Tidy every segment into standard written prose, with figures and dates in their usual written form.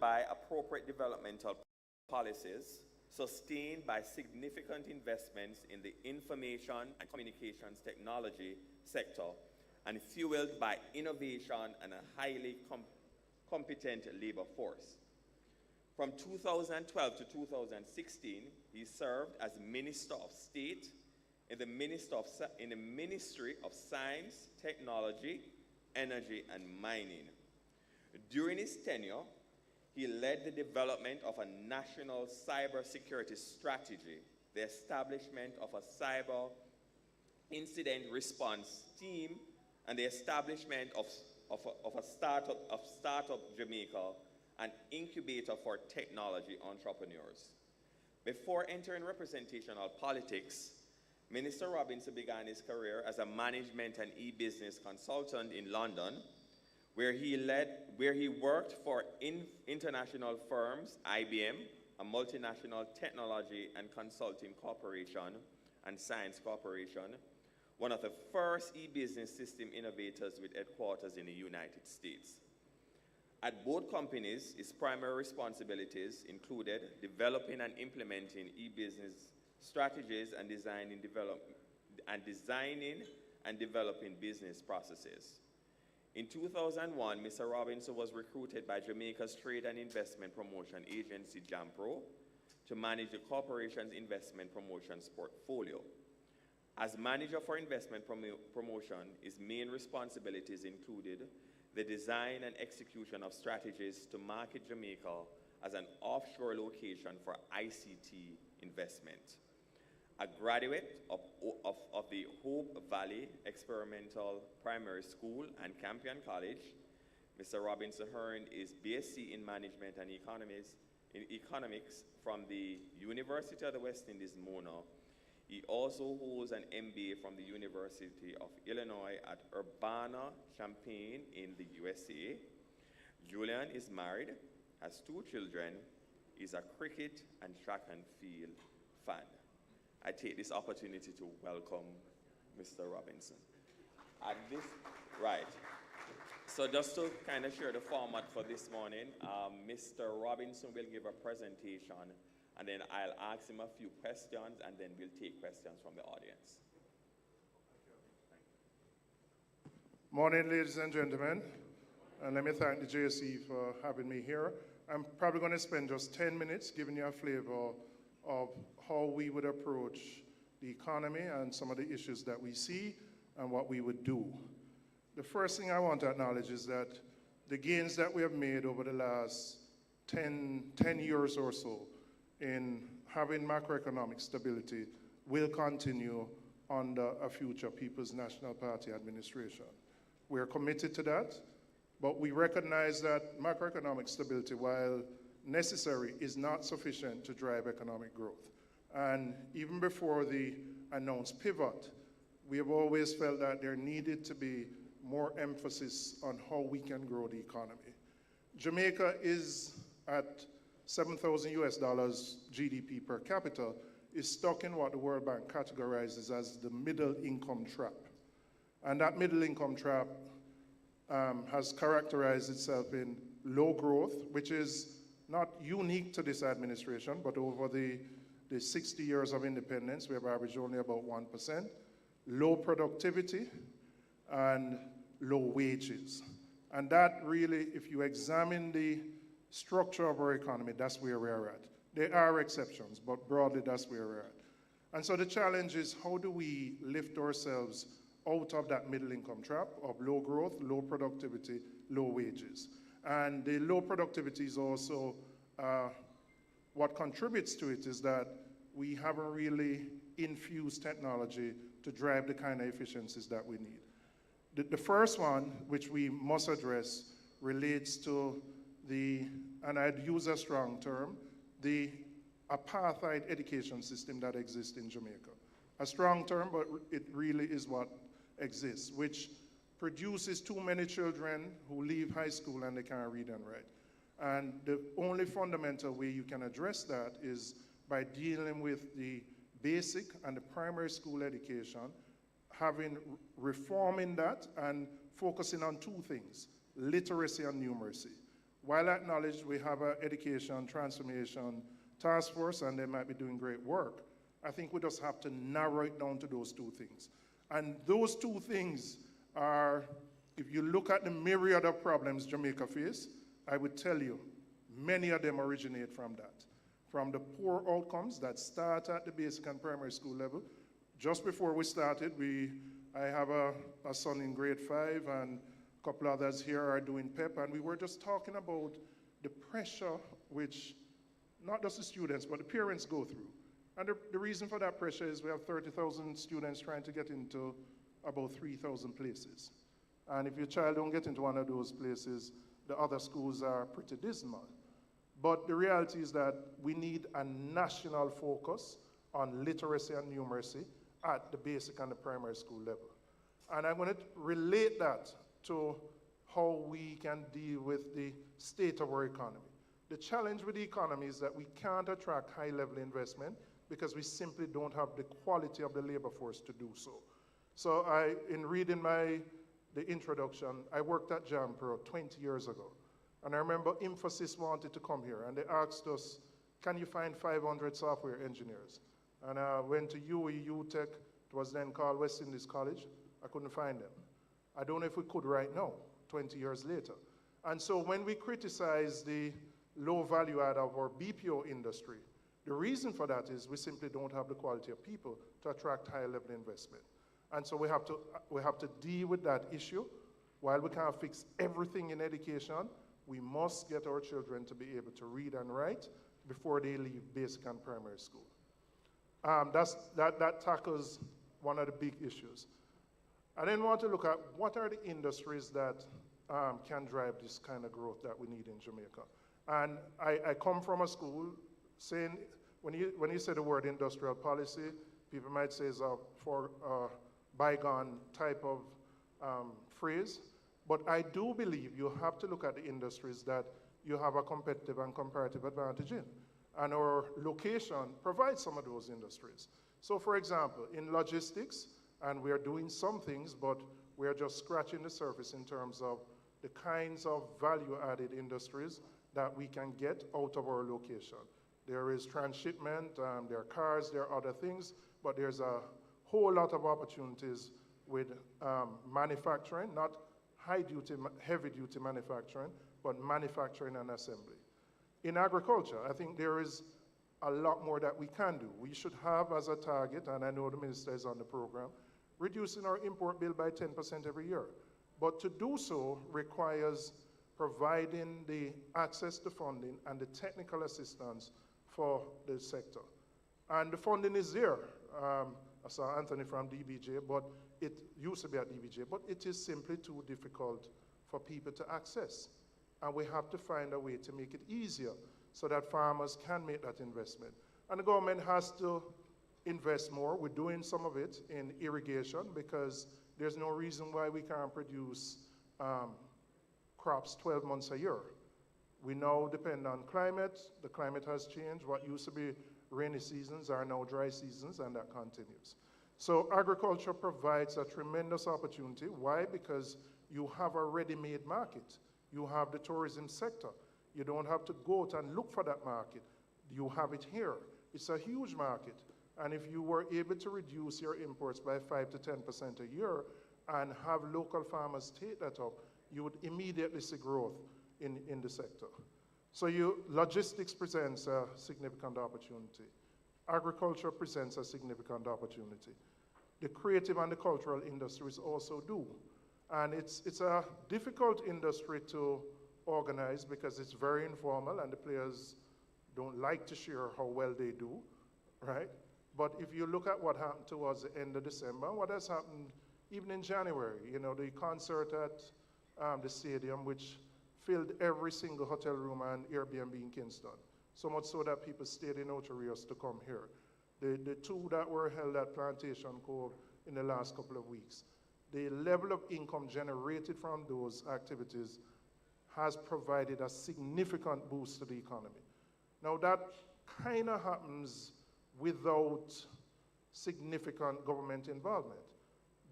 by appropriate developmental policies, sustained by significant investments in the information and communications technology sector, and fueled by innovation and a highly competent labor force. From 2012 to 2016, he served as Minister of State in the Ministry of Science, Technology, Energy, and Mining. During his tenure, he led the development of a national cybersecurity strategy, the establishment of a cyber incident response team, and the establishment of Startup Jamaica, an incubator for technology entrepreneurs. Before entering representational politics, Minister Robinson began his career as a management and e-business consultant in London, where he worked for international firms, IBM, a multinational technology and consulting corporation, and Science Corporation, one of the first e-business system innovators with headquarters in the United States. At both companies, his primary responsibilities included developing and implementing e-business strategies and designing and developing business processes. In 2001, Mr. Robinson was recruited by Jamaica's Trade and Investment Promotion Agency, JAMPRO, to manage the corporation's investment promotions portfolio. As manager for investment promotion, his main responsibilities included the design and execution of strategies to market Jamaica as an offshore location for ICT investment. A graduate of the Hope Valley Experimental Primary School and Campion College, Mr. Robinson earned his BSc in Management and Economics from the University of the West Indies, Mona. He also holds an MBA from the University of Illinois at Urbana-Champaign in the USA. Julian is married, has 2 children, is a cricket and track and field fan. I take this opportunity to welcome Mr. Robinson. Right. So just to kind of share the format for this morning, Mr. Robinson will give a presentation, and then I'll ask him a few questions, and then we'll take questions from the audience. Morning, ladies and gentlemen. And let me thank the JSE for having me here. I'm probably going to spend just 10 minutes giving you a flavor of how we would approach the economy and some of the issues that we see and what we would do. The first thing I want to acknowledge is that the gains that we have made over the last 10 years or so in having macroeconomic stability will continue under a future People's National Party administration. We are committed to that, but we recognize that macroeconomic stability, while necessary, is not sufficient to drive economic growth. And even before the announced pivot, we have always felt that there needed to be more emphasis on how we can grow the economy. Jamaica is at $7,000 GDP per capita, is stuck in what the World Bank categorizes as the middle income trap. And that middle income trap has characterized itself in low growth, which is not unique to this administration, but over the 60 years of independence, we have averaged only about 1%, low productivity, and low wages. And that really, if you examine the structure of our economy, that's where we're at. There are exceptions, but broadly, that's where we're at. And so the challenge is, how do we lift ourselves out of that middle income trap of low growth, low productivity, low wages? And the low productivity is also, what contributes to it is that we haven't really infused technology to drive the kind of efficiencies that we need. The first one, which we must address, relates to and I'd use a strong term, the apartheid education system that exists in Jamaica. A strong term, but it really is what exists, which produces too many children who leave high school and they can't read and write. And the only fundamental way you can address that is by dealing with the basic and the primary school education, reforming that and focusing on 2 things, literacy and numeracy. while acknowledged we have an education transformation task force and they might be doing great work, I think we just have to narrow it down to those two things. And those two things are, if you look at the myriad of problems Jamaica face, I would tell you, many of them originate from that. From the poor outcomes that start at the basic and primary school level. Just before we started, I have a son in grade 5 and a couple others here are doing PEP, and we were just talking about the pressure which not just the students, but the parents go through. And the reason for that pressure is we have 30,000 students trying to get into about 3,000 places. And if your child don't get into one of those places, the other schools are pretty dismal. But the reality is that we need a national focus on literacy and numeracy at the basic and the primary school level. And I'm going to relate that to how we can deal with the state of our economy. The challenge with the economy is that we can't attract high-level investment because we simply don't have the quality of the labor force to do so. So in reading the introduction, I worked at JAMPRO 20 years ago. And I remember Infosys wanted to come here, and they asked us, can you find 500 software engineers? And I went to UTech, it was then called West Indies College. I couldn't find them. I don't know if we could right now, 20 years later. And so when we criticize the low value add of our BPO industry, the reason for that is we simply don't have the quality of people to attract higher level investment. And so we have to deal with that issue. While we can't fix everything in education, we must get our children to be able to read and write before they leave basic and primary school. That tackles one of the big issues. I then want to look at what are the industries that can drive this kind of growth that we need in Jamaica. And I come from a school saying, when you say the word industrial policy, people might say it's a bygone type of phrase. But I do believe you have to look at the industries that you have a competitive and comparative advantage in. And our location provides some of those industries. So for example, in logistics, and we are doing some things, but we are just scratching the surface in terms of the kinds of value-added industries that we can get out of our location. There is transshipment, there are cars, there are other things, but there's a whole lot of opportunities with manufacturing, not heavy-duty manufacturing, but manufacturing and assembly. In agriculture, I think there is a lot more that we can do. We should have as a target, and I know the minister is on the program, reducing our import bill by 10% every year. But to do so requires providing the access to funding and the technical assistance for the sector. And the funding is there. I saw Anthony from DBJ, but it used to be at DBJ, but it is simply too difficult for people to access. And we have to find a way to make it easier so that farmers can make that investment. And the government has to invest more. We're doing some of it in irrigation because there's no reason why we can't produce crops 12 months a year. We now depend on climate. The climate has changed. What used to be rainy seasons are now dry seasons, and that continues. So agriculture provides a tremendous opportunity. Why? Because you have a ready-made market. You have the tourism sector. You don't have to go out and look for that market. You have it here. It's a huge market. And if you were able to reduce your imports by 5 to 10% a year and have local farmers take that up, you would immediately see growth in the sector. So logistics presents a significant opportunity. Agriculture presents a significant opportunity. The creative and the cultural industries also do. And it's a difficult industry to organize because it's very informal and the players don't like to share how well they do, right? But if you look at what happened towards the end of December, what has happened even in January, you know, the concert at the stadium, which filled every single hotel room and Airbnb in Kingston, so much so that people stayed in Ocho Rios to come here. The two that were held at Plantation Cove in the last couple of weeks, the level of income generated from those activities has provided a significant boost to the economy. Now that kind of happens without significant government involvement,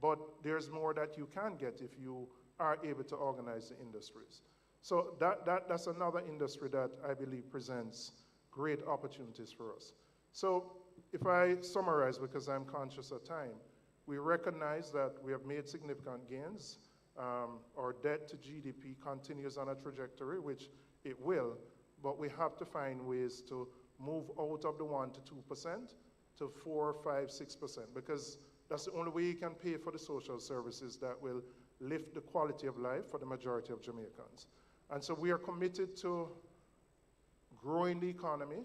but there's more that you can get if you are able to organize the industries. So that's another industry that I believe presents great opportunities for us. So if I summarize, because I'm conscious of time, we recognize that we have made significant gains. Our debt to GDP continues on a trajectory, which it will, but we have to find ways to move out of the 1 to 2% to 4, 5, 6%, because that's the only way you can pay for the social services that will lift the quality of life for the majority of Jamaicans. And so we are committed to growing the economy,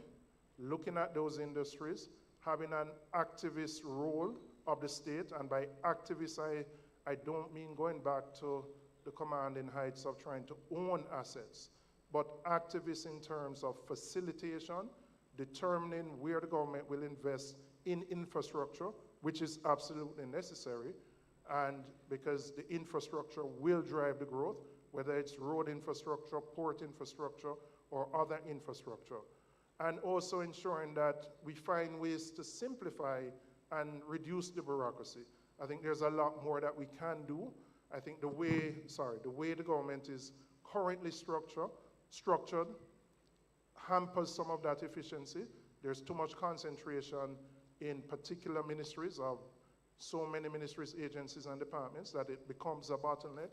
looking at those industries, having an activist role of the state, and by activist I don't mean going back to the commanding heights of trying to own assets, but activists in terms of facilitation, determining where the government will invest in infrastructure, which is absolutely necessary, and because the infrastructure will drive the growth, whether it's road infrastructure, port infrastructure, or other infrastructure. And also ensuring that we find ways to simplify and reduce the bureaucracy. I think there's a lot more that we can do. I think the way the government is currently structured hampers some of that efficiency. There's too much concentration in particular ministries of so many ministries, agencies, and departments that it becomes a bottleneck.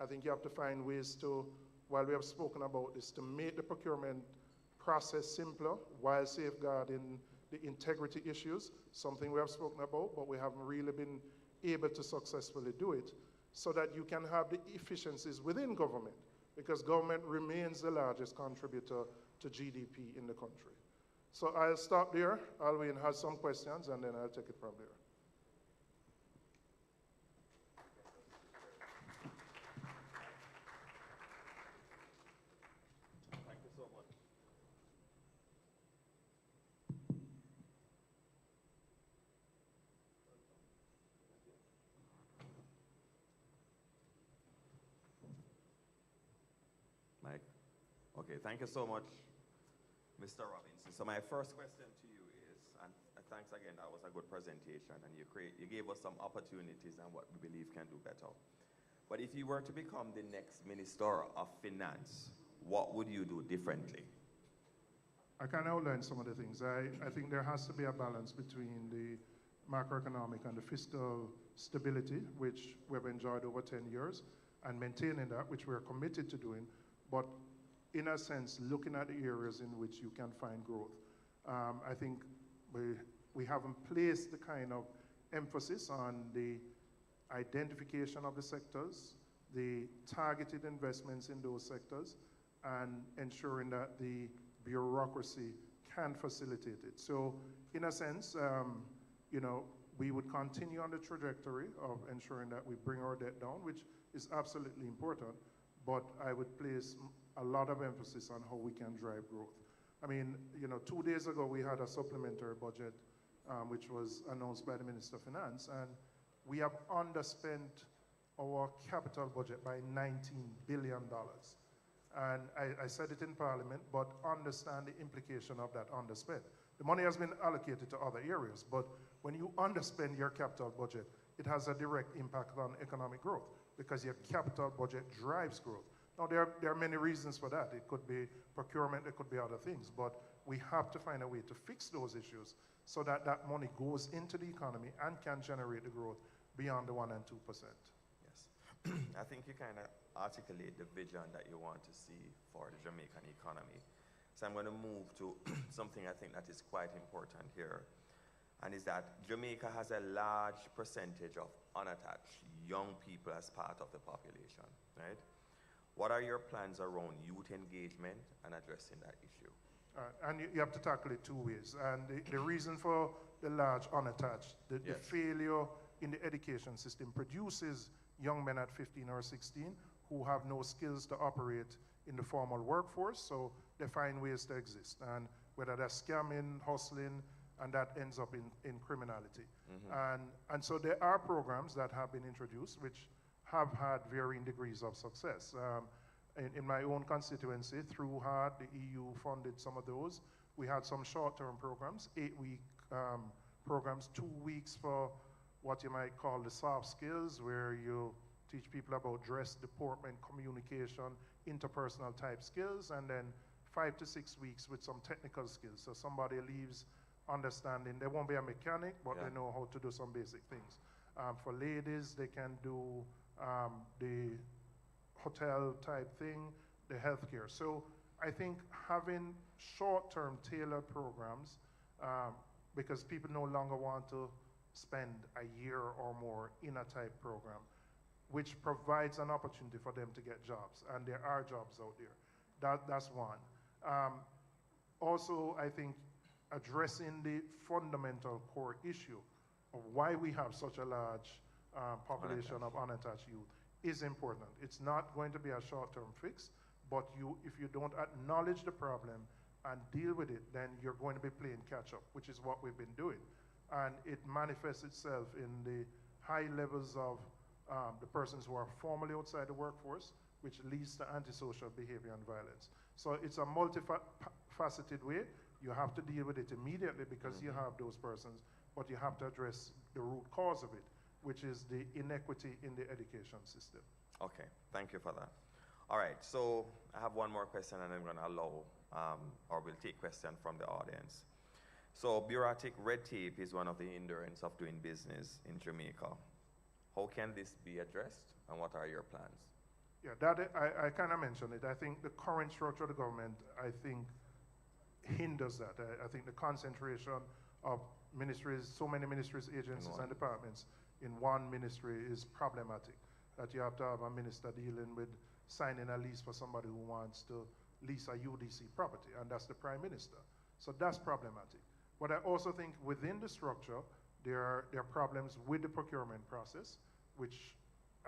I think you have to find ways to, while we have spoken about this, to make the procurement process simpler while safeguarding the integrity issues, something we have spoken about, but we haven't really been able to successfully do it, so that you can have the efficiencies within government, because government remains the largest contributor to GDP in the country. So I'll stop there. Alwyn has some questions, and then I'll take it from there. Thank you so much. Mike? Okay, thank you so much, Mr. Robinson. So my first question to you is, and thanks again, that was a good presentation, and you gave us some opportunities and what we believe can do better. But if you were to become the next Minister of Finance, what would you do differently? I can outline some of the things. I think there has to be a balance between the macroeconomic and the fiscal stability, which we've enjoyed over 10 years, and maintaining that, which we're committed to doing, but in a sense, looking at the areas in which you can find growth. I think we haven't placed the kind of emphasis on the identification of the sectors, the targeted investments in those sectors, and ensuring that the bureaucracy can facilitate it. So in a sense, we would continue on the trajectory of ensuring that we bring our debt down, which is absolutely important, but I would place a lot of emphasis on how we can drive growth. I mean, 2 days ago we had a supplementary budget, which was announced by the Minister of Finance, and we have underspent our capital budget by $19 billion. And I said it in Parliament, but understand the implication of that underspend. The money has been allocated to other areas, but when you underspend your capital budget, it has a direct impact on economic growth, because your capital budget drives growth. Now, there are many reasons for that. It could be procurement, it could be other things, but we have to find a way to fix those issues so that that money goes into the economy and can generate the growth beyond the 1 and 2%. Yes. I think you kind of articulate the vision that you want to see for the Jamaican economy. So I'm going to move to something I think that is quite important here, and is that Jamaica has a large percentage of unattached young people as part of the population, right? What are your plans around youth engagement and addressing that issue? And you have to tackle it 2 ways. And the reason for the large unattached, the failure in the education system produces young men at 15 or 16 who have no skills to operate in the formal workforce, so they find ways to exist. And whether they're scamming, hustling, and that ends up in criminality. Mm-hmm. And so there are programs that have been introduced which have had varying degrees of success. In my own constituency, through HARD, the EU funded some of those. We had some short-term programs, 8-week programs, 2 weeks for what you might call the soft skills, where you teach people about dress, deportment, communication, interpersonal type skills, and then 5 to 6 weeks with some technical skills. So somebody leaves understanding, they won't be a mechanic, but they know how to do some basic things. For ladies, they can do the hotel type thing, the healthcare. So I think having short-term tailored programs, because people no longer want to spend a year or more in a type program, which provides an opportunity for them to get jobs, and there are jobs out there. That's one. Also, I think addressing the fundamental core issue of why we have such a large population of unattached youth is important. It's not going to be a short-term fix, but if you don't acknowledge the problem and deal with it, then you're going to be playing catch-up, which is what we've been doing. And it manifests itself in the high levels of the persons who are formerly outside the workforce, which leads to antisocial behavior and violence. So it's a multifaceted way. You have to deal with it immediately because you have those persons, but you have to address the root cause of it, which is the inequity in the education system. Okay, thank you for that. All right, so I have one more question, and I'm going to allow, or we'll take questions from the audience. So bureaucratic red tape is one of the hindrances of doing business in Jamaica. How can this be addressed, and what are your plans? Yeah, that I kind of mentioned it. I think the current structure of the government, I think, hinders that. I think the concentration of ministries, so many ministries, agencies, and departments in one ministry is problematic. That you have to have a minister dealing with signing a lease for somebody who wants to lease a UDC property, and that's the Prime Minister. So that's problematic. But I also think within the structure, there are problems with the procurement process, which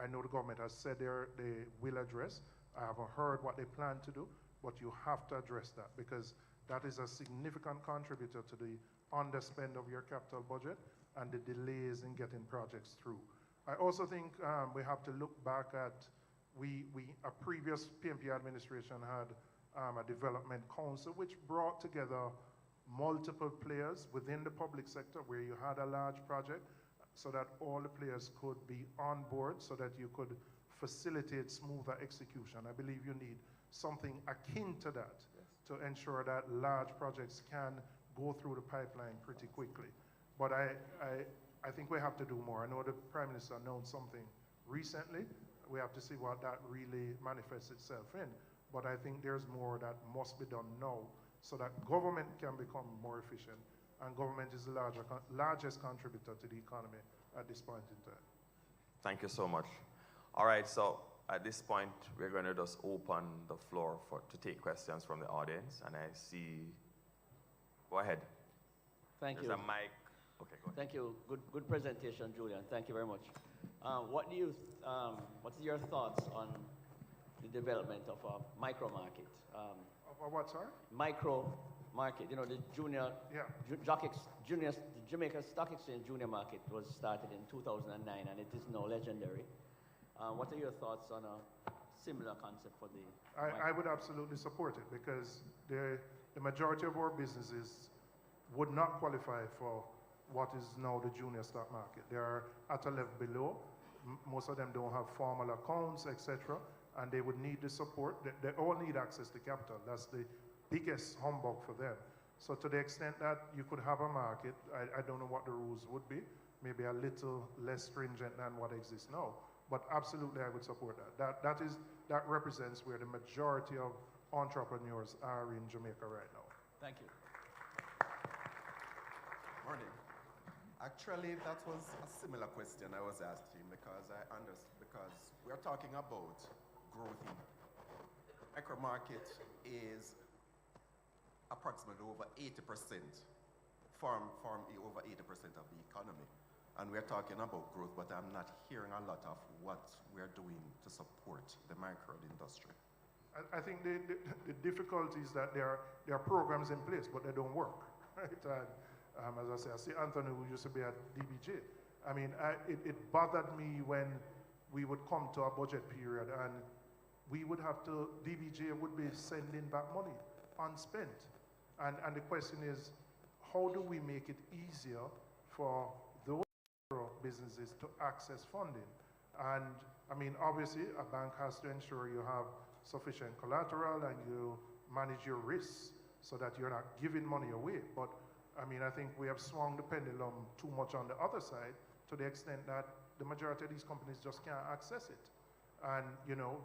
I know the government has said they will address. I haven't heard what they plan to do, but you have to address that because that is a significant contributor to the underspend of your capital budget and the delays in getting projects through. I also think we have to look back at, a previous PMP administration had a development council which brought together multiple players within the public sector where you had a large project so that all the players could be on board so that you could facilitate smoother execution. I believe you need something akin to that to ensure that large projects can go through the pipeline pretty quickly. But I think we have to do more. I know the Prime Minister announced something recently. We have to see what that really manifests itself in. But I think there's more that must be done now so that government can become more efficient. And government is the largest contributor to the economy at this point in time. Thank you so much. All right, so at this point, we're going to just open the floor to take questions from the audience. And I see, go ahead. Thank you. There's a mic. Okay, go ahead. Thank you. Good presentation, Julian. Thank you very much. What's your thoughts on the development of a micro market? Of what, sorry? Micro market. You know, the Jamaica Stock Exchange Junior Market was started in 2009, and it is now legendary. What are your thoughts on a similar concept for the? I would absolutely support it because the majority of our businesses would not qualify for what is now the junior stock market. They are at a level below. Most of them don't have formal accounts, etc., and they would need the support. They all need access to capital. That's the biggest humbug for them. So to the extent that you could have a market, I don't know what the rules would be, maybe a little less stringent than what exists now. But absolutely, I would support that. That represents where the majority of entrepreneurs are in Jamaica right now. Thank you. Morning. Actually, that was a similar question I was asking because because we're talking about growth in micro market is approximately over 80% form over 80% of the economy. And we're talking about growth, but I'm not hearing a lot of what we're doing to support the micro industry. I think the difficulty is that there are programs in place, but they don't work. Right? As I say, I see Anthony, who used to be at DBJ. I mean, it bothered me when we would come to a budget period and we would have to, DBJ would be sending back money unspent. And the question is, how do we make it easier for those businesses to access funding? And I mean, obviously, a bank has to ensure you have sufficient collateral and you manage your risks so that you're not giving money away. But I mean, I think we have swung the pendulum too much on the other side to the extent that the majority of these companies just can't access it. And you know,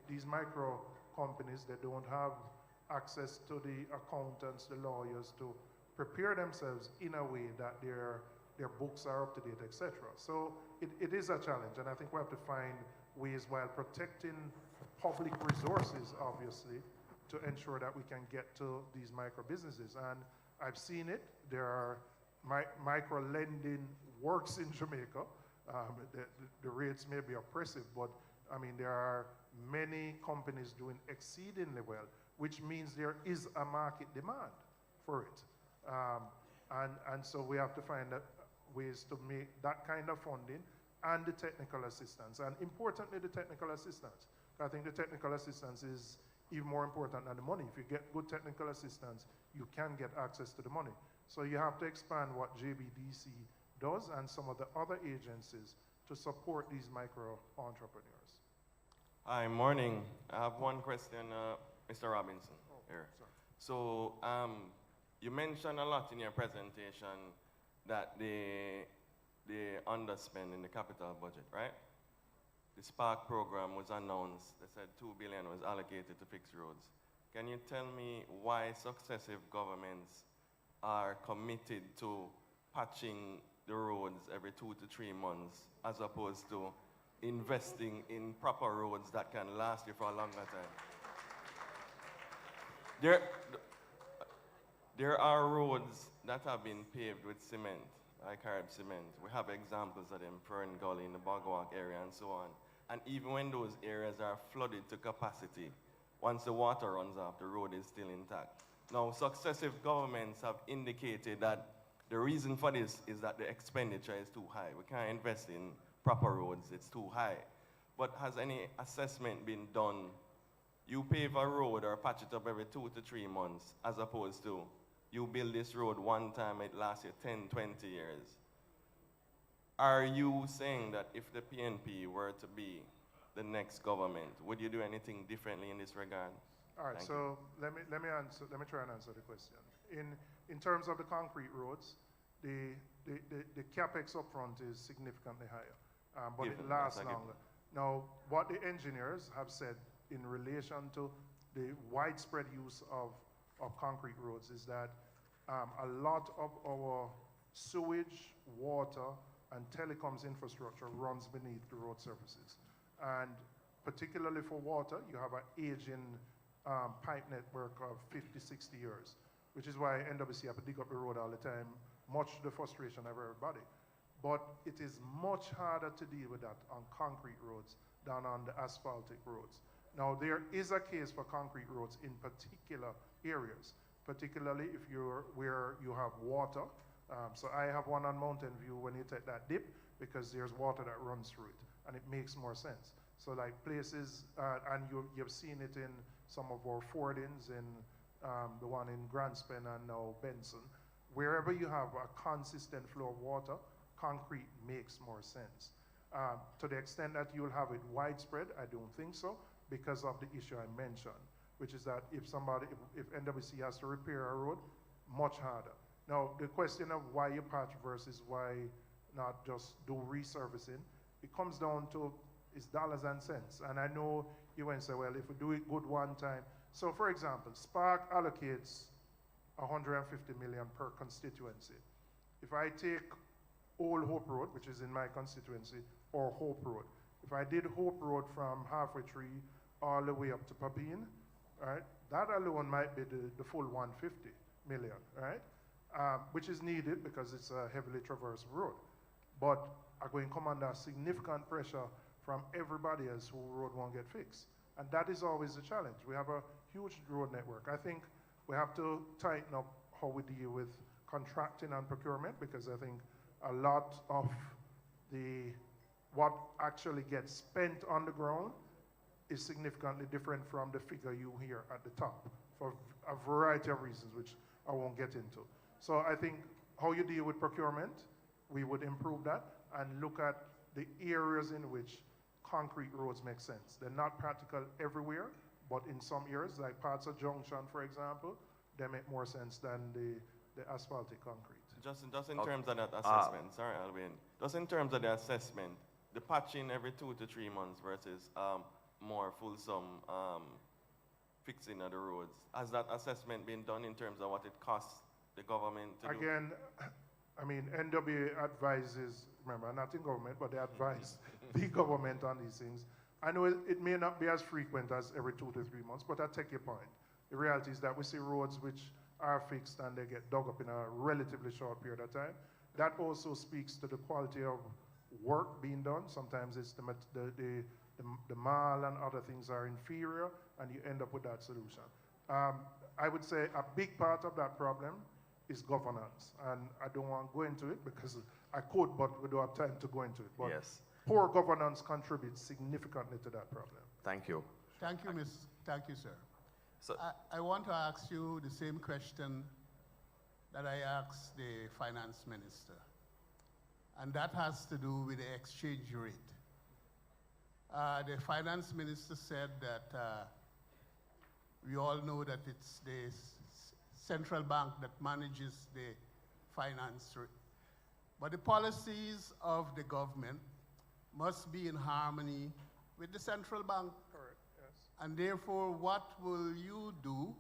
these micro companies, they don't have access to the accountants, the lawyers to prepare themselves in a way that their books are up to date, etc. So it is a challenge, and I think we have to find ways while protecting public resources, obviously, to ensure that we can get to these micro businesses. And I've seen it. There are micro lending works in Jamaica. The rates may be oppressive, but I mean, there are many companies doing exceedingly well, which means there is a market demand for it. And so we have to find ways to make that kind of funding and the technical assistance. And importantly, the technical assistance. I think the technical assistance is even more important than the money. If you get good technical assistance, you can get access to the money. So you have to expand what JBDC does and some of the other agencies to support these micro entrepreneurs. Hi, morning. I have one question, Mr. Robinson. Here. So you mentioned a lot in your presentation that they underspend in the capital budget, right? The Spark program was announced. They said $2 billion was allocated to fix roads. Can you tell me why successive governments are committed to patching the roads every 2 to 3 months as opposed to investing in proper roads that can last you for a longer time? There are roads that have been paved with cement, like hard cement. We have examples of them, Fern Gully in the Bogwalk area and so on. And even when those areas are flooded to capacity, once the water runs off, the road is still intact. Now, successive governments have indicated that the reason for this is that the expenditure is too high. We can't invest in proper roads, it's too high. But has any assessment been done? You pave a road or patch it up every 2 to 3 months, as opposed to you build this road one time, it lasts you 10, 20 years. Are you saying that if the PNP were to be the next government, would you do anything differently in this regard? All right, so let me try and answer the question. In terms of the concrete roads, the capex upfront is significantly higher, but it lasts longer. Now, what the engineers have said in relation to the widespread use of concrete roads is that a lot of our sewage, water, and telecoms infrastructure runs beneath the road surfaces. And particularly for water, you have an aging pipe network of 50, 60 years, which is why NWC have to dig up the road all the time, much to the frustration of everybody. But it is much harder to deal with that on concrete roads than on the asphaltic roads. Now, there is a case for concrete roads in particular areas, particularly if where you have water. So I have one on Mountain View when you take that dip, because there's water that runs through it, and it makes more sense. So like places, and you've seen it in some of our fordings, in the one in Grandspen and now Benson. Wherever you have a consistent flow of water, concrete makes more sense. To the extent that you'll have it widespread, I don't think so, because of the issue I mentioned, which is that if NWC has to repair a road, much harder. Now, the question of why you patch versus why not just do resurfacing, it comes down to is dollars and cents. And I know you went and say, well, if we do it good one time. So for example, Spark allocates 150 million per constituency. If I take Old Hope Road, which is in my constituency, or Hope Road, if I did Hope Road from Halfway Tree all the way up to Papine, right, that alone might be the full 150 million, right? Which is needed because it's a heavily traversed road. But are going to come under significant pressure from everybody else who road won't get fixed. And that is always the challenge. We have a huge road network. I think we have to tighten up how we deal with contracting and procurement, because I think a lot of what actually gets spent on the ground is significantly different from the figure you hear at the top for a variety of reasons, which I won't get into. So I think how you deal with procurement, we would improve that and look at the areas in which concrete roads make sense. They're not practical everywhere, But in some areas, like parts of Junction, for example, they make more sense than the asphaltic concrete. Just in terms of that assessment, sorry, Alvin. Just in terms of the assessment, the patching every 2 to 3 months versus more fulsome fixing of the roads. Has that assessment been done in terms of what it costs the government to do? Again, I mean, NWA advises, remember, I'm not in government, but they advise the government on these things. I know it may not be as frequent as every 2 to 3 months, but I take your point. The reality is that we see roads which are fixed and they get dug up in a relatively short period of time. That also speaks to the quality of work being done. Sometimes it's the mall and other things are inferior, and you end up with that solution. I would say a big part of that problem is governance, and I don't want to go into it because I could, but we don't have time to go into it. But Yes. poor governance contributes significantly to that problem. Thank you. Thank you, sir. So, I want to ask you the same question that I asked the finance minister, and that has to do with the exchange rate. The finance minister said that we all know that it's the central bank that manages the finance rate. But the policies of the government must be in harmony with the central bank. Correct, yes. And therefore, what will you do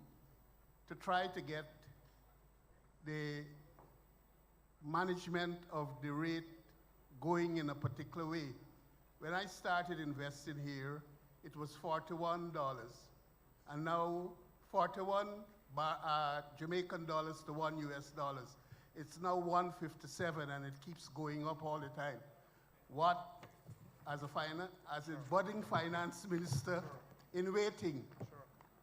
to try to get the management of the rate going in a particular way? When I started investing here, it was $41, and now 41 Jamaican dollars to $1 US. It's now 157, and it keeps going up all the time. What, as a budding finance minister in waiting,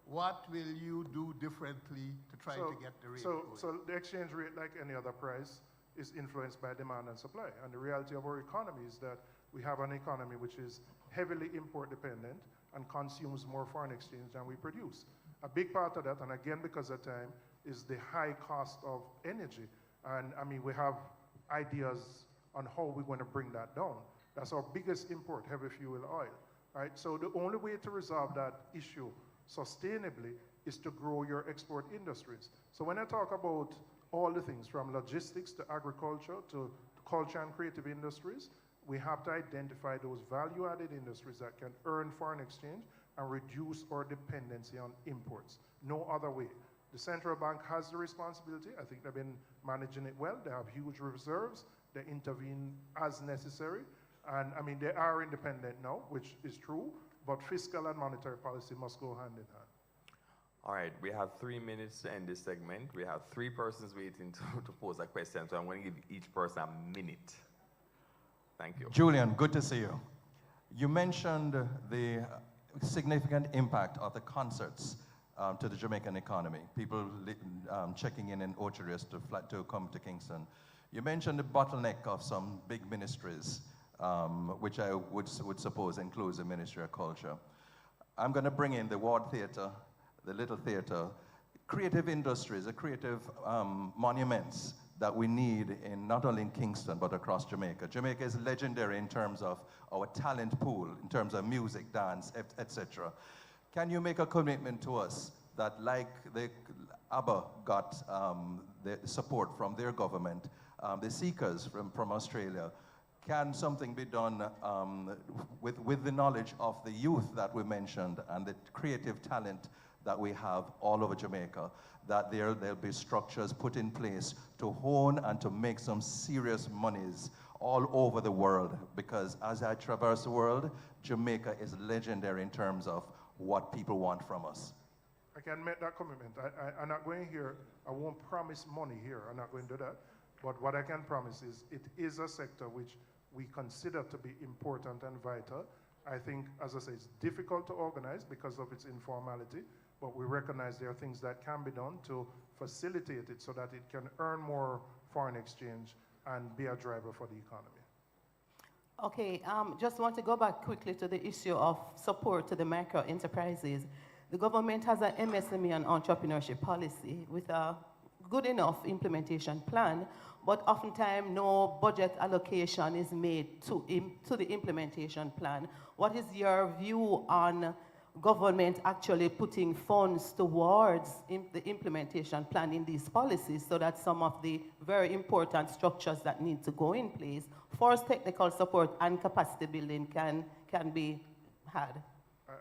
what will you do differently to try to get the rate going? So the exchange rate, like any other price, is influenced by demand and supply. And the reality of our economy is that we have an economy which is heavily import dependent and consumes more foreign exchange than we produce. A big part of that, and again because of time, is the high cost of energy. And I mean, we have ideas on how we're going to bring that down. That's our biggest import, heavy fuel oil, right? So the only way to resolve that issue sustainably is to grow your export industries. So when I talk about all the things from logistics to agriculture to culture and creative industries, we have to identify those value-added industries that can earn foreign exchange and reduce our dependency on imports. No other way. The central bank has the responsibility. I think they've been managing it well. They have huge reserves. They intervene as necessary. And I mean, they are independent now, which is true, but fiscal and monetary policy must go hand in hand. all right, we have 3 minutes to end this segment. We have 3 persons waiting to pose a question, so I'm going to give each person a minute. Thank you. Julian, good to see you. You mentioned the significant impact of the concerts to the Jamaican economy, people checking in Orchardist to come to Kingston. You mentioned the bottleneck of some big ministries, which I would suppose includes the Ministry of Culture. I'm going to bring in the Ward Theatre, the Little Theatre, creative industries, the creative monuments that we need in not only in Kingston but across Jamaica. Jamaica is legendary in terms of our talent pool, in terms of music, dance, etc. Can you make a commitment to us that, like the ABBA got the support from their government, the Seekers from Australia, can something be done with the knowledge of the youth that we mentioned and the creative talent that we have all over Jamaica, that there'll be structures put in place to hone and to make some serious monies all over the world? Because as I traverse the world, Jamaica is legendary in terms of what people want from us. I can make that commitment. I'm not going here, I won't promise money here, I'm not going to do that. But what I can promise is it is a sector which we consider to be important and vital. I think, as I say, it's difficult to organize because of its informality, but we recognize there are things that can be done to facilitate it so that it can earn more foreign exchange and be a driver for the economy. Okay, just want to go back quickly to the issue of support to the micro enterprises. The government has an MSME and entrepreneurship policy with a good enough implementation plan, but oftentimes no budget allocation is made to the implementation plan. What is your view on government actually putting funds towards the implementation plan in these policies so that some of the very important structures that need to go in place for technical support and capacity building can be had?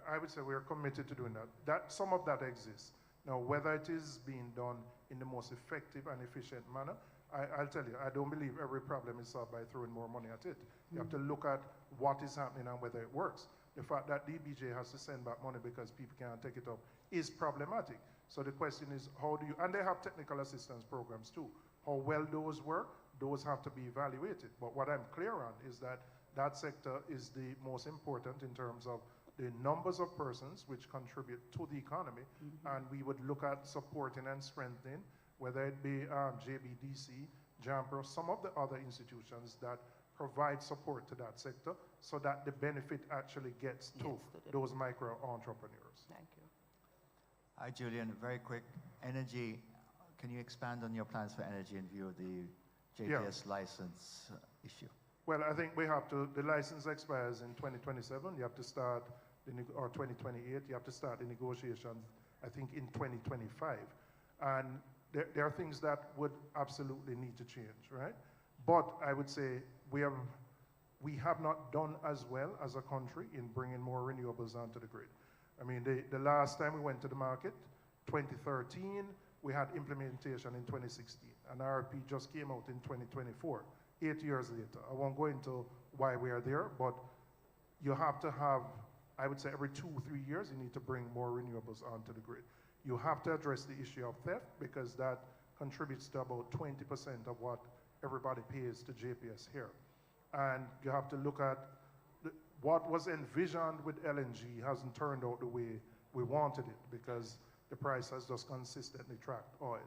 I would say we are committed to doing that. Some of that exists. Now, whether it is being done in the most effective and efficient manner, I'll tell you, I don't believe every problem is solved by throwing more money at it. You have to look at what is happening and whether it works. The fact that DBJ has to send back money because people can't take it up is problematic. So the question is, how do you, and they have technical assistance programs too. How well those work, those have to be evaluated. But what I'm clear on is that that sector is the most important in terms of the numbers of persons which contribute to the economy, and we would look at supporting and strengthening, whether it be JBDC, JAMPRO, some of the other institutions that provide support to that sector so that the benefit actually gets to those micro entrepreneurs. Thank you. Hi, Julian. Very quick. Energy, can you expand on your plans for energy in view of the JPS license issue? Well, I think we have to, the license expires in 2027. You have to start, or 2028, you have to start the negotiations, I think, in 2025. And there are things that would absolutely need to change, right? But I would say we have not done as well as a country in bringing more renewables onto the grid. I mean, the last time we went to the market, 2013, we had implementation in 2016. And RRP just came out in 2024, 8 years later. I won't go into why we are there, but you have to have, I would say every 2 or 3 years, you need to bring more renewables onto the grid. You have to address the issue of theft because that contributes to about 20% of what everybody pays to JPS here. And you have to look at what was envisioned with LNG hasn't turned out the way we wanted it because the price has just consistently tracked oil.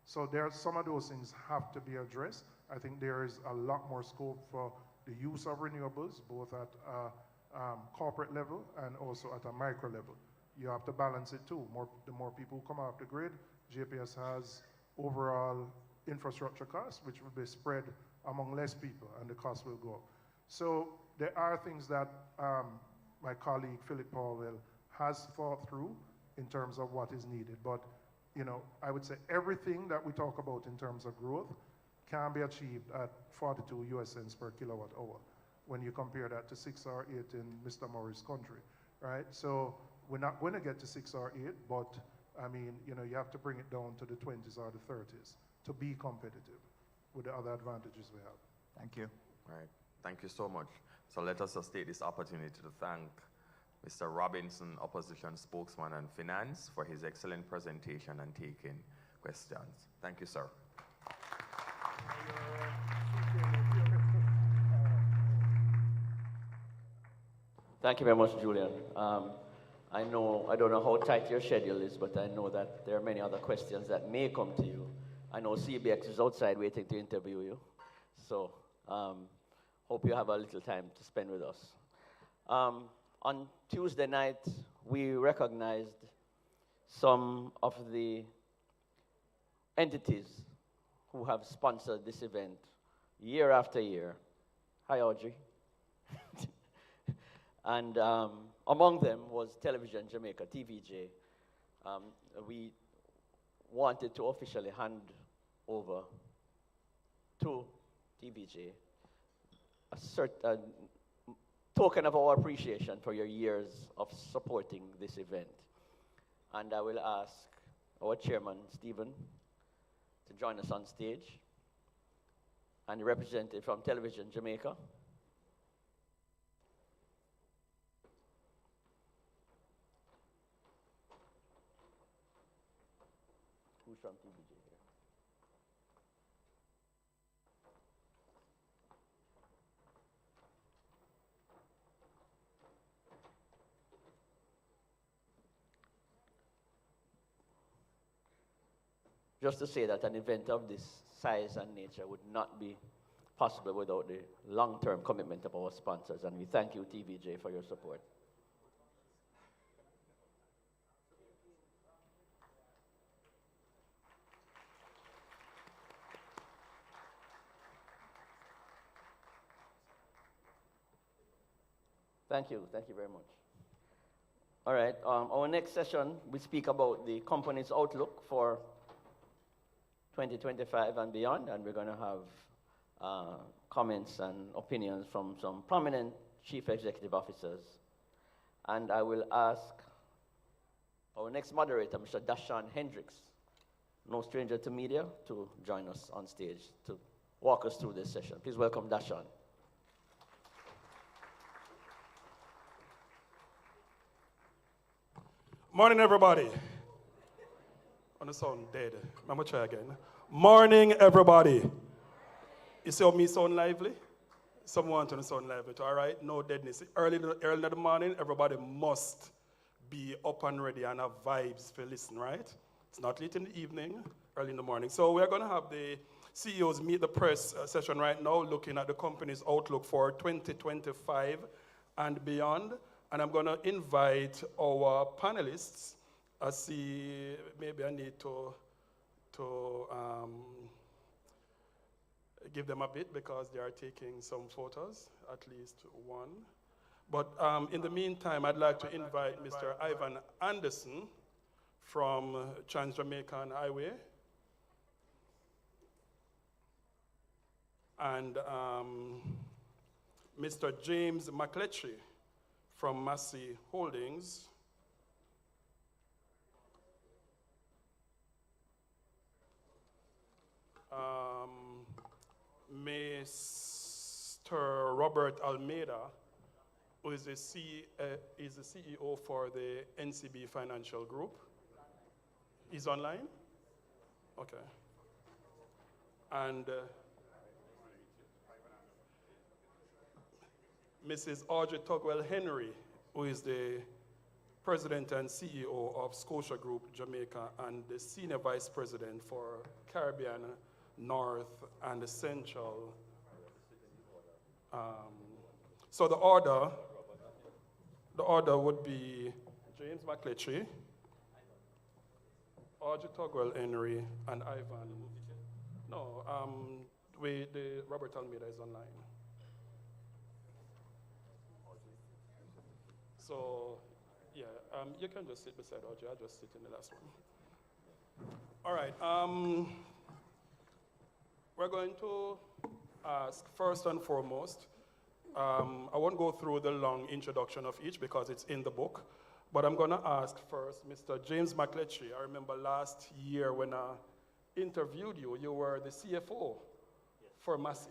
So there, some of those things have to be addressed. I think there is a lot more scope for the use of renewables, both at a corporate level and also at a micro level. You have to balance it too. The more people who come off the grid, JPS has overall infrastructure costs, which will be spread among less people, and the cost will go up. So there are things that my colleague Philip Powell has thought through in terms of what is needed. But you know, I would say everything that we talk about in terms of growth can be achieved at 42 US cents per kilowatt hour when you compare that to 6 or 8 in Mr. Murray's country, right? So we're not going to get to 6 or 8, but I mean, you know, you have to bring it down to the 20s or the 30s to be competitive with the other advantages we have. Thank you. Right. Thank you so much. So let us just take this opportunity to thank Mr. Robinson, Opposition Spokesman on Finance, for his excellent presentation and taking questions. Thank you, sir. Thank you very much, Julian. I don't know how tight your schedule is, but I know that there are many other questions that may come to you. I know CBX is outside waiting to interview you. So hope you have a little time to spend with us. On Tuesday night, we recognized some of the entities who have sponsored this event year after year. Hi, Audrey. And among them was Television Jamaica, TVJ. We wanted to officially hand over to TVJ a certain token of our appreciation for your years of supporting this event. And I will ask our chairman, Stephen, to join us on stage, and the representative from Television Jamaica. Who's from TVJ here? Just to say that an event of this size and nature would not be possible without the long-term commitment of our sponsors, and we thank you, TVJ, for your support. Thank you very much. All right, our next session, we speak about the company's outlook for 2025 and beyond, and we're going to have comments and opinions from some prominent chief executive officers. And I will ask our next moderator, Mr. Dashan Hendricks, no stranger to media, to join us on stage to walk us through this session. Please welcome Dashan. Morning, everybody. On the sound dead. I'm gonna try again. Morning, everybody. You see how me sound lively? Someone to sound lively too, all right? No deadness. Early in the morning, everybody must be up and ready and have vibes for listen, right? It's not late in the evening, early in the morning. So we're gonna have the CEOs meet the press session right now, looking at the company's outlook for 2025 and beyond. And I'm gonna invite our panelists. I see, maybe I need to give them a bit because they are taking some photos, at least one. But in the meantime, I'd like to invite Mr. Ivan Anderson from Trans-Jamaican Highway. And Mr. James McLetchie from Massey Holdings. Mr. Robert Almeida, who is the CEO for the NCB Financial Group. He's online? Okay. And Mrs. Audrey Tugwell Henry, who is the President and CEO of Scotia Group Jamaica and the Senior Vice President for Caribbean, North, and the Central. So the order would be James McLetchie, Audrey Tugwell Henry, and Ivan. No, the Robert Almeida is online. So, yeah, you can just sit beside Audrey. I'll just sit in the last one. All right. We're going to ask first and foremost, I won't go through the long introduction of each because it's in the book, but I'm going to ask first Mr. James McLetchie. I remember last year when I interviewed you, you were the CFO for Massey.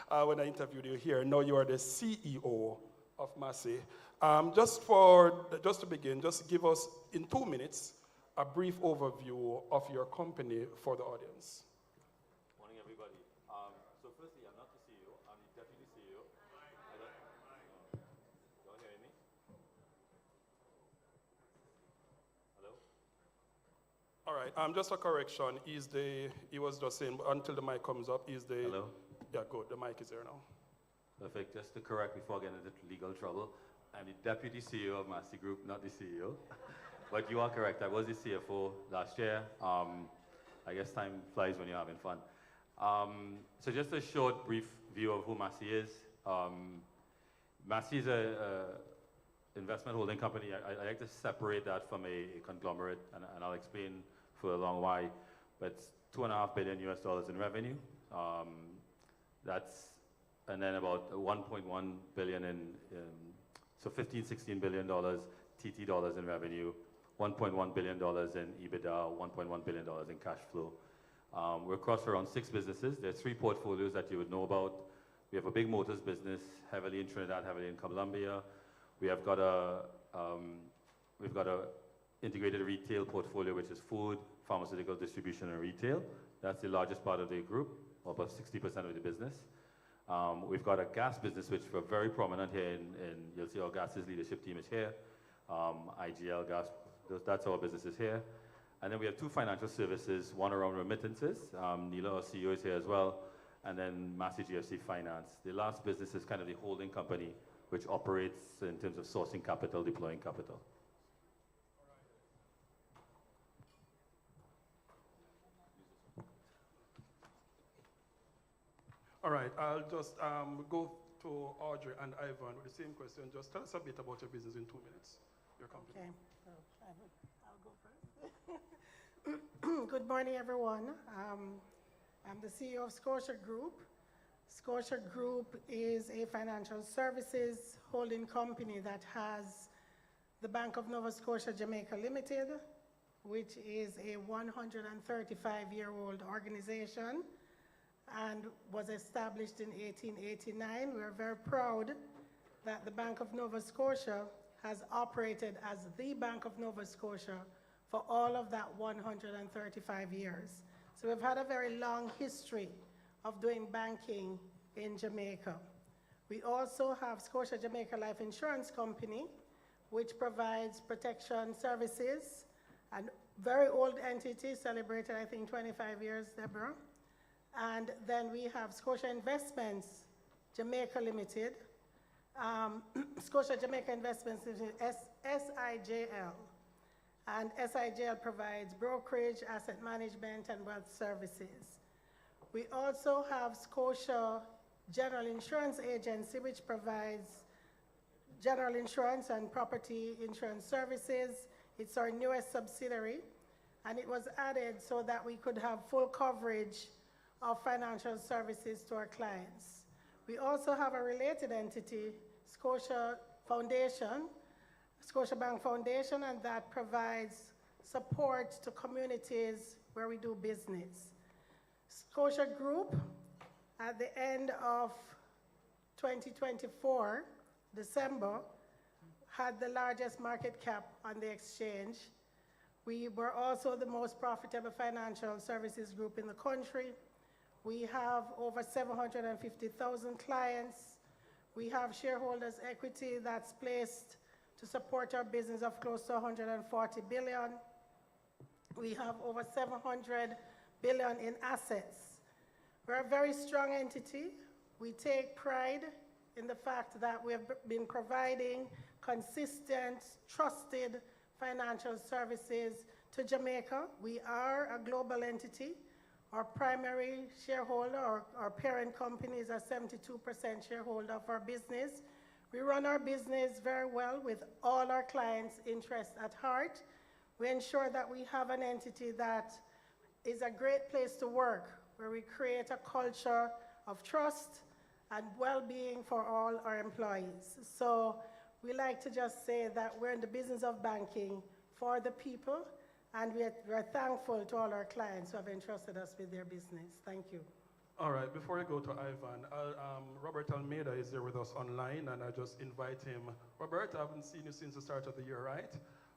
When I interviewed you here, now you are the CEO of Massey. Just to begin, just give us, in 2 minutes, a brief overview of your company for the audience. Morning, everybody. So firstly, I'm not the CEO, I'm the Deputy CEO. Don't hear me? Hello? All right, just a correction, he was just saying, until the mic comes up, Hello? Yeah, good, the mic is there now. Perfect. Just to correct before I get into legal trouble, I'm the Deputy CEO of Massey Group, not the CEO. But you are correct, I was the CFO last year. I guess time flies when you're having fun. So just a short, brief view of who Massey is. Massey is an investment holding company. I like to separate that from a conglomerate, and I'll explain for a long why. But it's $2.5 billion US in revenue. And then about 1.1 billion so $16 billion TT dollars in revenue, $1.1 billion in EBITDA, $1.1 billion in cash flow. We're across around 6 businesses. There are 3 portfolios that you would know about. We have a big motors business, heavily in Trinidad, heavily in Colombia. We've got a integrated retail portfolio, which is food, pharmaceutical distribution, and retail. That's the largest part of the group, about 60% of the business. We've got a gas business, which we're very prominent here you'll see our gases leadership team is here. IGL Gas, that's our businesses here. And then we have 2 financial services, one around remittances. Neela, our CEO, is here as well. And then Massey GFC Finance. The last business is kind of the holding company, which operates in terms of sourcing capital, deploying capital. All right, I'll just go to Audrey and Ivan with the same question. Just tell us a bit about your business in 2 minutes, your company. Okay, so I'll go first. Good morning, everyone. I'm the CEO of Scotia Group. Scotia Group is a financial services holding company that has the Bank of Nova Scotia Jamaica Limited, which is a 135-year-old organization and was established in 1889. We're very proud that the Bank of Nova Scotia has operated as the Bank of Nova Scotia for all of that 135 years. So we've had a very long history of doing banking in Jamaica. We also have Scotia Jamaica Life Insurance Company, which provides protection services, a very old entity, celebrated I think 25 years, Deborah. And then we have Scotia Investments Jamaica Limited, Scotia Jamaica Investments Limited, SIJL. And SIJL provides brokerage, asset management, and wealth services. We also have Scotia General Insurance Agency, which provides general insurance and property insurance services. It's our newest subsidiary, and it was added so that we could have full coverage of financial services to our clients. We also have a related entity, Scotia Foundation, Scotiabank Foundation, and that provides support to communities where we do business. Scotia Group, at the end of 2024, December, had the largest market cap on the exchange. We were also the most profitable financial services group in the country. We have over 750,000 clients. We have shareholders' equity that's placed to support our business of close to 140 billion. We have over 700 billion in assets. We're a very strong entity. We take pride in the fact that we have been providing consistent, trusted financial services to Jamaica. We are a global entity. Our primary shareholder, our parent company, is a 72% shareholder of our business. We run our business very well with all our clients' interests at heart. We ensure that we have an entity that is a great place to work, where we create a culture of trust and well-being for all our employees. So we like to just say that we're in the business of banking for the people, and we're thankful to all our clients who have entrusted us with their business. Thank you. All right, before I go to Ivan, Robert Almeida is there with us online, and I just invite him. Robert, I haven't seen you since the start of the year, right?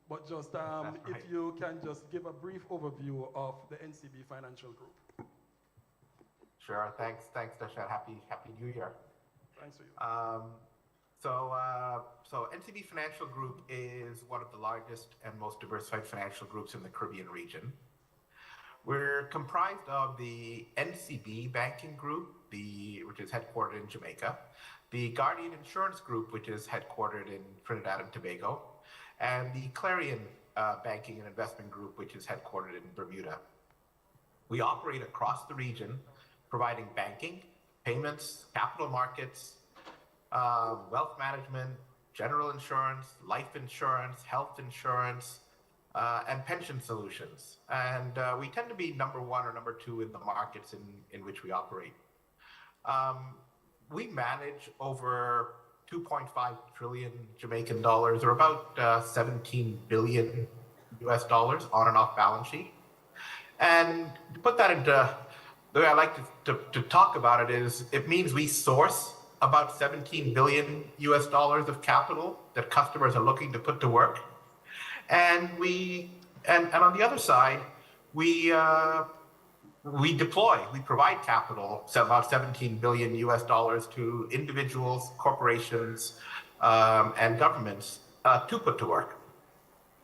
But just right. if you can just give a brief overview of the NCB Financial Group. Sure, thanks, Dashan. Happy New Year. Thanks to you. So NCB Financial Group is one of the largest and most diversified financial groups in the Caribbean region. We're comprised of the NCB Banking Group, which is headquartered in Jamaica, the Guardian Insurance Group, which is headquartered in Trinidad and Tobago, and the Clarion Banking and Investment Group, which is headquartered in Bermuda. We operate across the region, providing banking, payments, capital markets, wealth management, general insurance, life insurance, health insurance, and pension solutions. And we tend to be number one or number two in the markets in which we operate. We manage over 2.5 trillion Jamaican dollars, or about 17 billion US dollars on and off balance sheet. And to put that into the way I like to talk about it is, it means we source about 17 billion US dollars of capital that customers are looking to put to work. And on the other side, we deploy, we provide capital, so about 17 billion US dollars to individuals, corporations, and governments to put to work.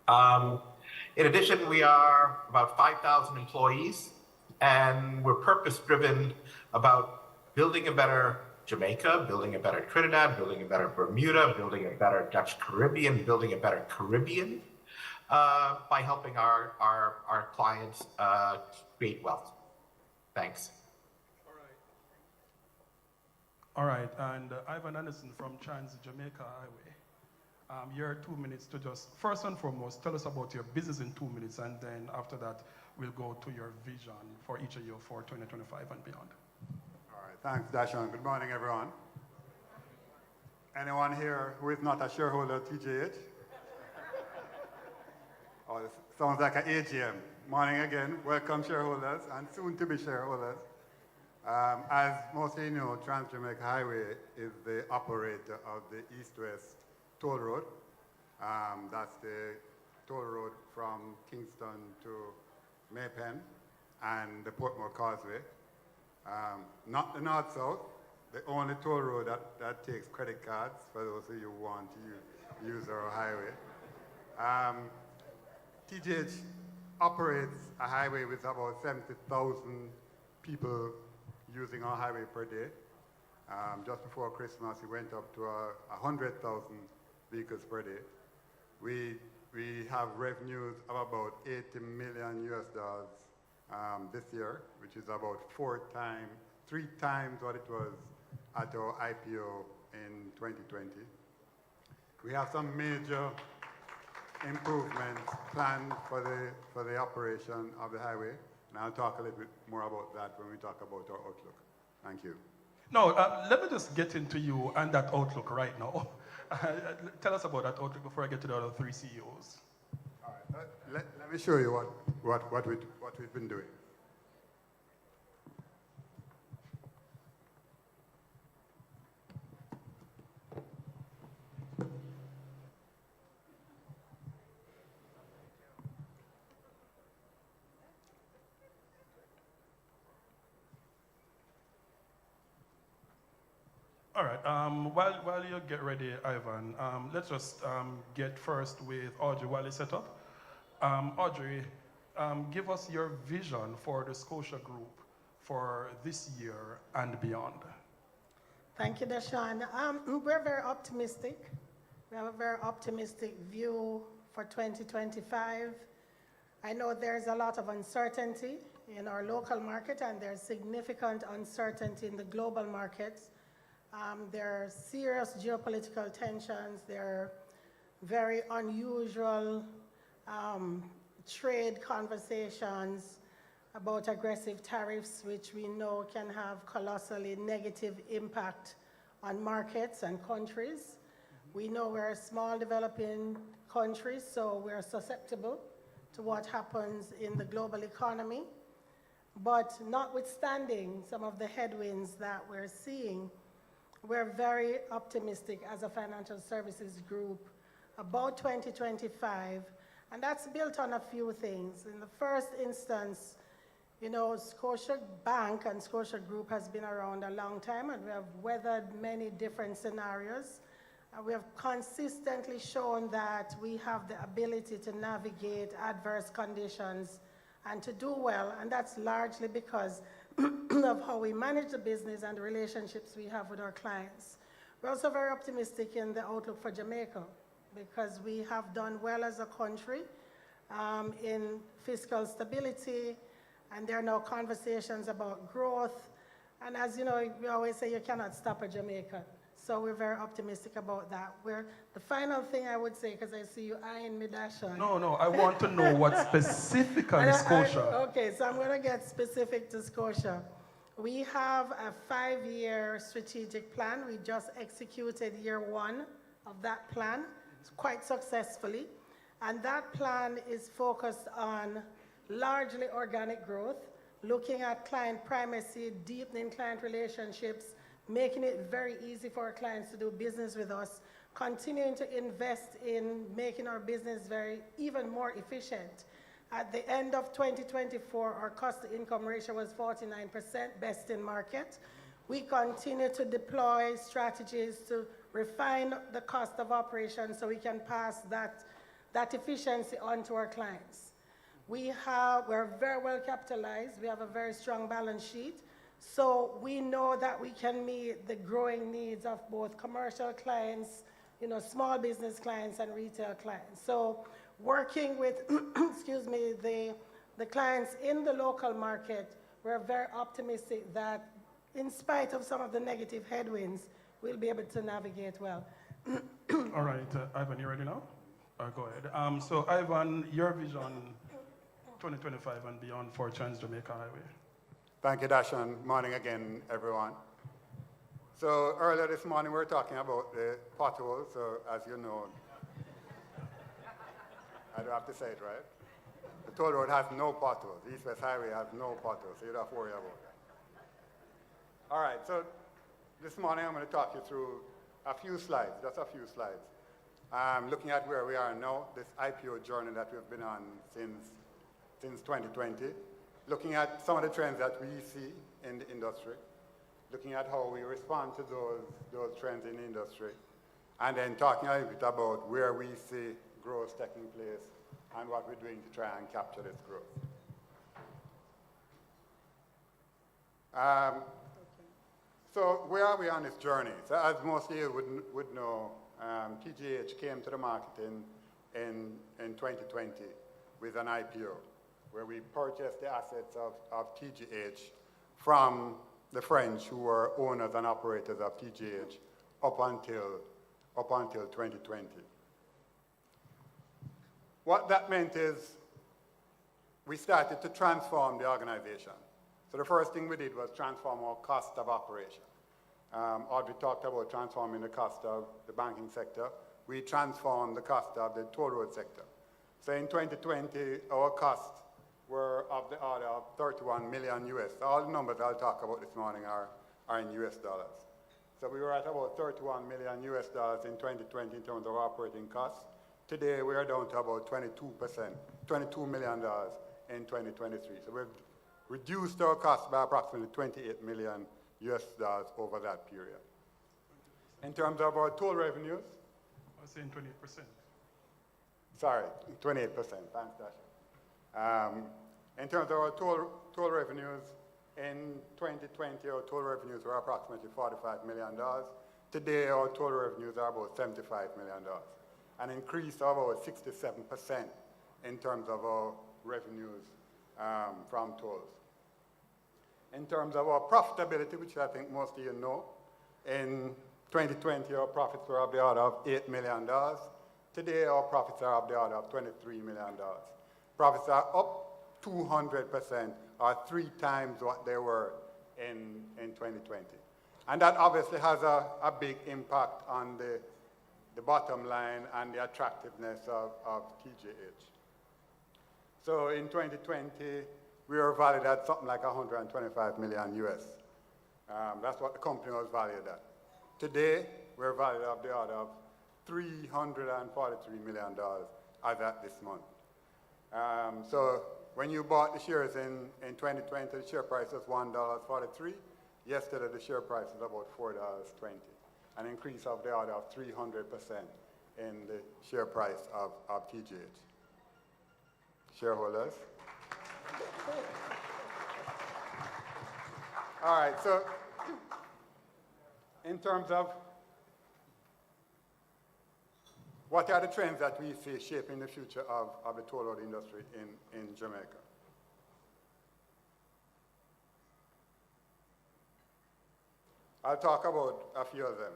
In addition, we are about 5,000 employees, and we're purpose-driven about building a better Jamaica, building a better Trinidad, building a better Bermuda, building a better Dutch Caribbean, building a better Caribbean, by helping our clients create wealth. Thanks. All right, and Ivan Anderson from Trans-Jamaica Highway. Your 2 minutes to just, first and foremost, tell us about your business in 2 minutes, and then after that, we'll go to your vision for each of you for 2025 and beyond. All right, thanks, Dashan. Good morning, everyone. Anyone here who is not a shareholder of TJH? Oh, this sounds like an AGM. Morning again. Welcome, shareholders, and soon-to-be shareholders. As most of you know, Trans-Jamaica Highway is the operator of the East-West Toll Road. That's the toll road from Kingston to Maypen and the Portmore Causeway. Not the North-South, the only toll road that takes credit cards for those of you who want to use our highway. TJH operates a highway with about 70,000 people using our highway per day. Just before Christmas, it went up to 100,000 vehicles per day. We have revenues of about $80 million this year, which is about 3 times what it was at our IPO in 2020. We have some major improvements planned for the operation of the highway, and I'll talk a little bit more about that when we talk about our outlook. Thank you. No, let me just get into you and that outlook right now. Tell us about that outlook before I get to the other 3 CEOs. All right, let me show you what we've been doing. All right, while you get ready, Ivan, let's just get first with Audrey while he's set up. Audrey, give us your vision for the Scotia Group for this year and beyond. Thank you, Dashan. We're very optimistic. We have a very optimistic view for 2025. I know there's a lot of uncertainty in our local market, and there's significant uncertainty in the global markets. There are serious geopolitical tensions. There are very unusual trade conversations about aggressive tariffs, which we know can have colossally negative impact on markets and countries. We know we're a small developing country, so we're susceptible to what happens in the global economy. But notwithstanding some of the headwinds that we're seeing, we're very optimistic as a financial services group about 2025, and that's built on a few things. In the first instance, you know, Scotia Bank and Scotia Group has been around a long time, and we have weathered many different scenarios. We have consistently shown that we have the ability to navigate adverse conditions and to do well, and that's largely because of how we manage the business and the relationships we have with our clients. We're also very optimistic in the outlook for Jamaica because we have done well as a country in fiscal stability, and there are now conversations about growth. And as you know, we always say you cannot stop a Jamaican. So we're very optimistic about that. The final thing I would say, because I see you eyeing me, Dashan. No, I want to know what specifically Scotia. Okay, so I'm going to get specific to Scotia. We have a 5-year strategic plan. We just executed year 1 of that plan quite successfully. And that plan is focused on largely organic growth, looking at client primacy, deepening client relationships, making it very easy for our clients to do business with us, continuing to invest in making our business even more efficient. At the end of 2024, our cost-to-income ratio was 49%, best in market. We continue to deploy strategies to refine the cost of operations so we can pass that efficiency on to our clients. We're very well capitalized. We have a very strong balance sheet. So we know that we can meet the growing needs of both commercial clients, small business clients and retail clients. So working with, the clients in the local market, we're very optimistic that in spite of some of the negative headwinds, we'll be able to navigate well. All right, Ivan, you ready now? Go ahead. So Ivan, your vision 2025 and beyond for Trans-Jamaica Highway. Thank you, Dashan. Morning again, everyone. So earlier this morning, we were talking about the potholes. So as you know, I don't have to say it, right? The toll road has no potholes. The East-West Highway has no potholes, so you don't have to worry about that. All right, so this morning I'm going to talk you through a few slides, just a few slides. Looking at where we are now, this IPO journey that we've been on since 2020, looking at some of the trends that we see in the industry, looking at how we respond to those trends in the industry, and then talking a little bit about where we see growth taking place and what we're doing to try and capture this growth. So where are we on this journey? So as most of you would know, TGH came to the market in 2020 with an IPO, where we purchased the assets of TGH from the French, who were owners and operators of TGH up until 2020. What that meant is we started to transform the organization. So the first thing we did was transform our cost of operation. Audrey talked about transforming the cost of the banking sector. We transformed the cost of the toll road sector. So in 2020, our costs were of the order of 31 million US. All the numbers I'll talk about this morning are in US dollars. So we were at about 31 million US dollars in 2020 in terms of operating costs. Today, we are down to about 22%, $22 million in 2023. So we've reduced our costs by approximately 28 million US dollars over that period. In terms of our toll revenues, I was saying 28%. Sorry, 28%. Thanks, Dasha. In terms of our toll revenues, in 2020, our toll revenues were approximately $45 million. Today, our toll revenues are about $75 million, an increase of about 67% in terms of our revenues from tolls. In terms of our profitability, which I think most of you know, in 2020, our profits were of the order of $8 million. Today, our profits are of the order of $23 million. Profits are up 200%, or 3 times what they were in 2020. And that obviously has a big impact on the bottom line and the attractiveness of TGH. So in 2020, we were valued at something like 125 million US. That's what the company was valued at. Today, we're valued at the order of $343 million as at this month. So when you bought the shares in 2020, the share price was $1.43. Yesterday, the share price is about $4.20, an increase of the order of 300% in the share price of TGH. Shareholders. All right, so in terms of what are the trends that we see shaping the future of the toll road industry in Jamaica? I'll talk about a few of them.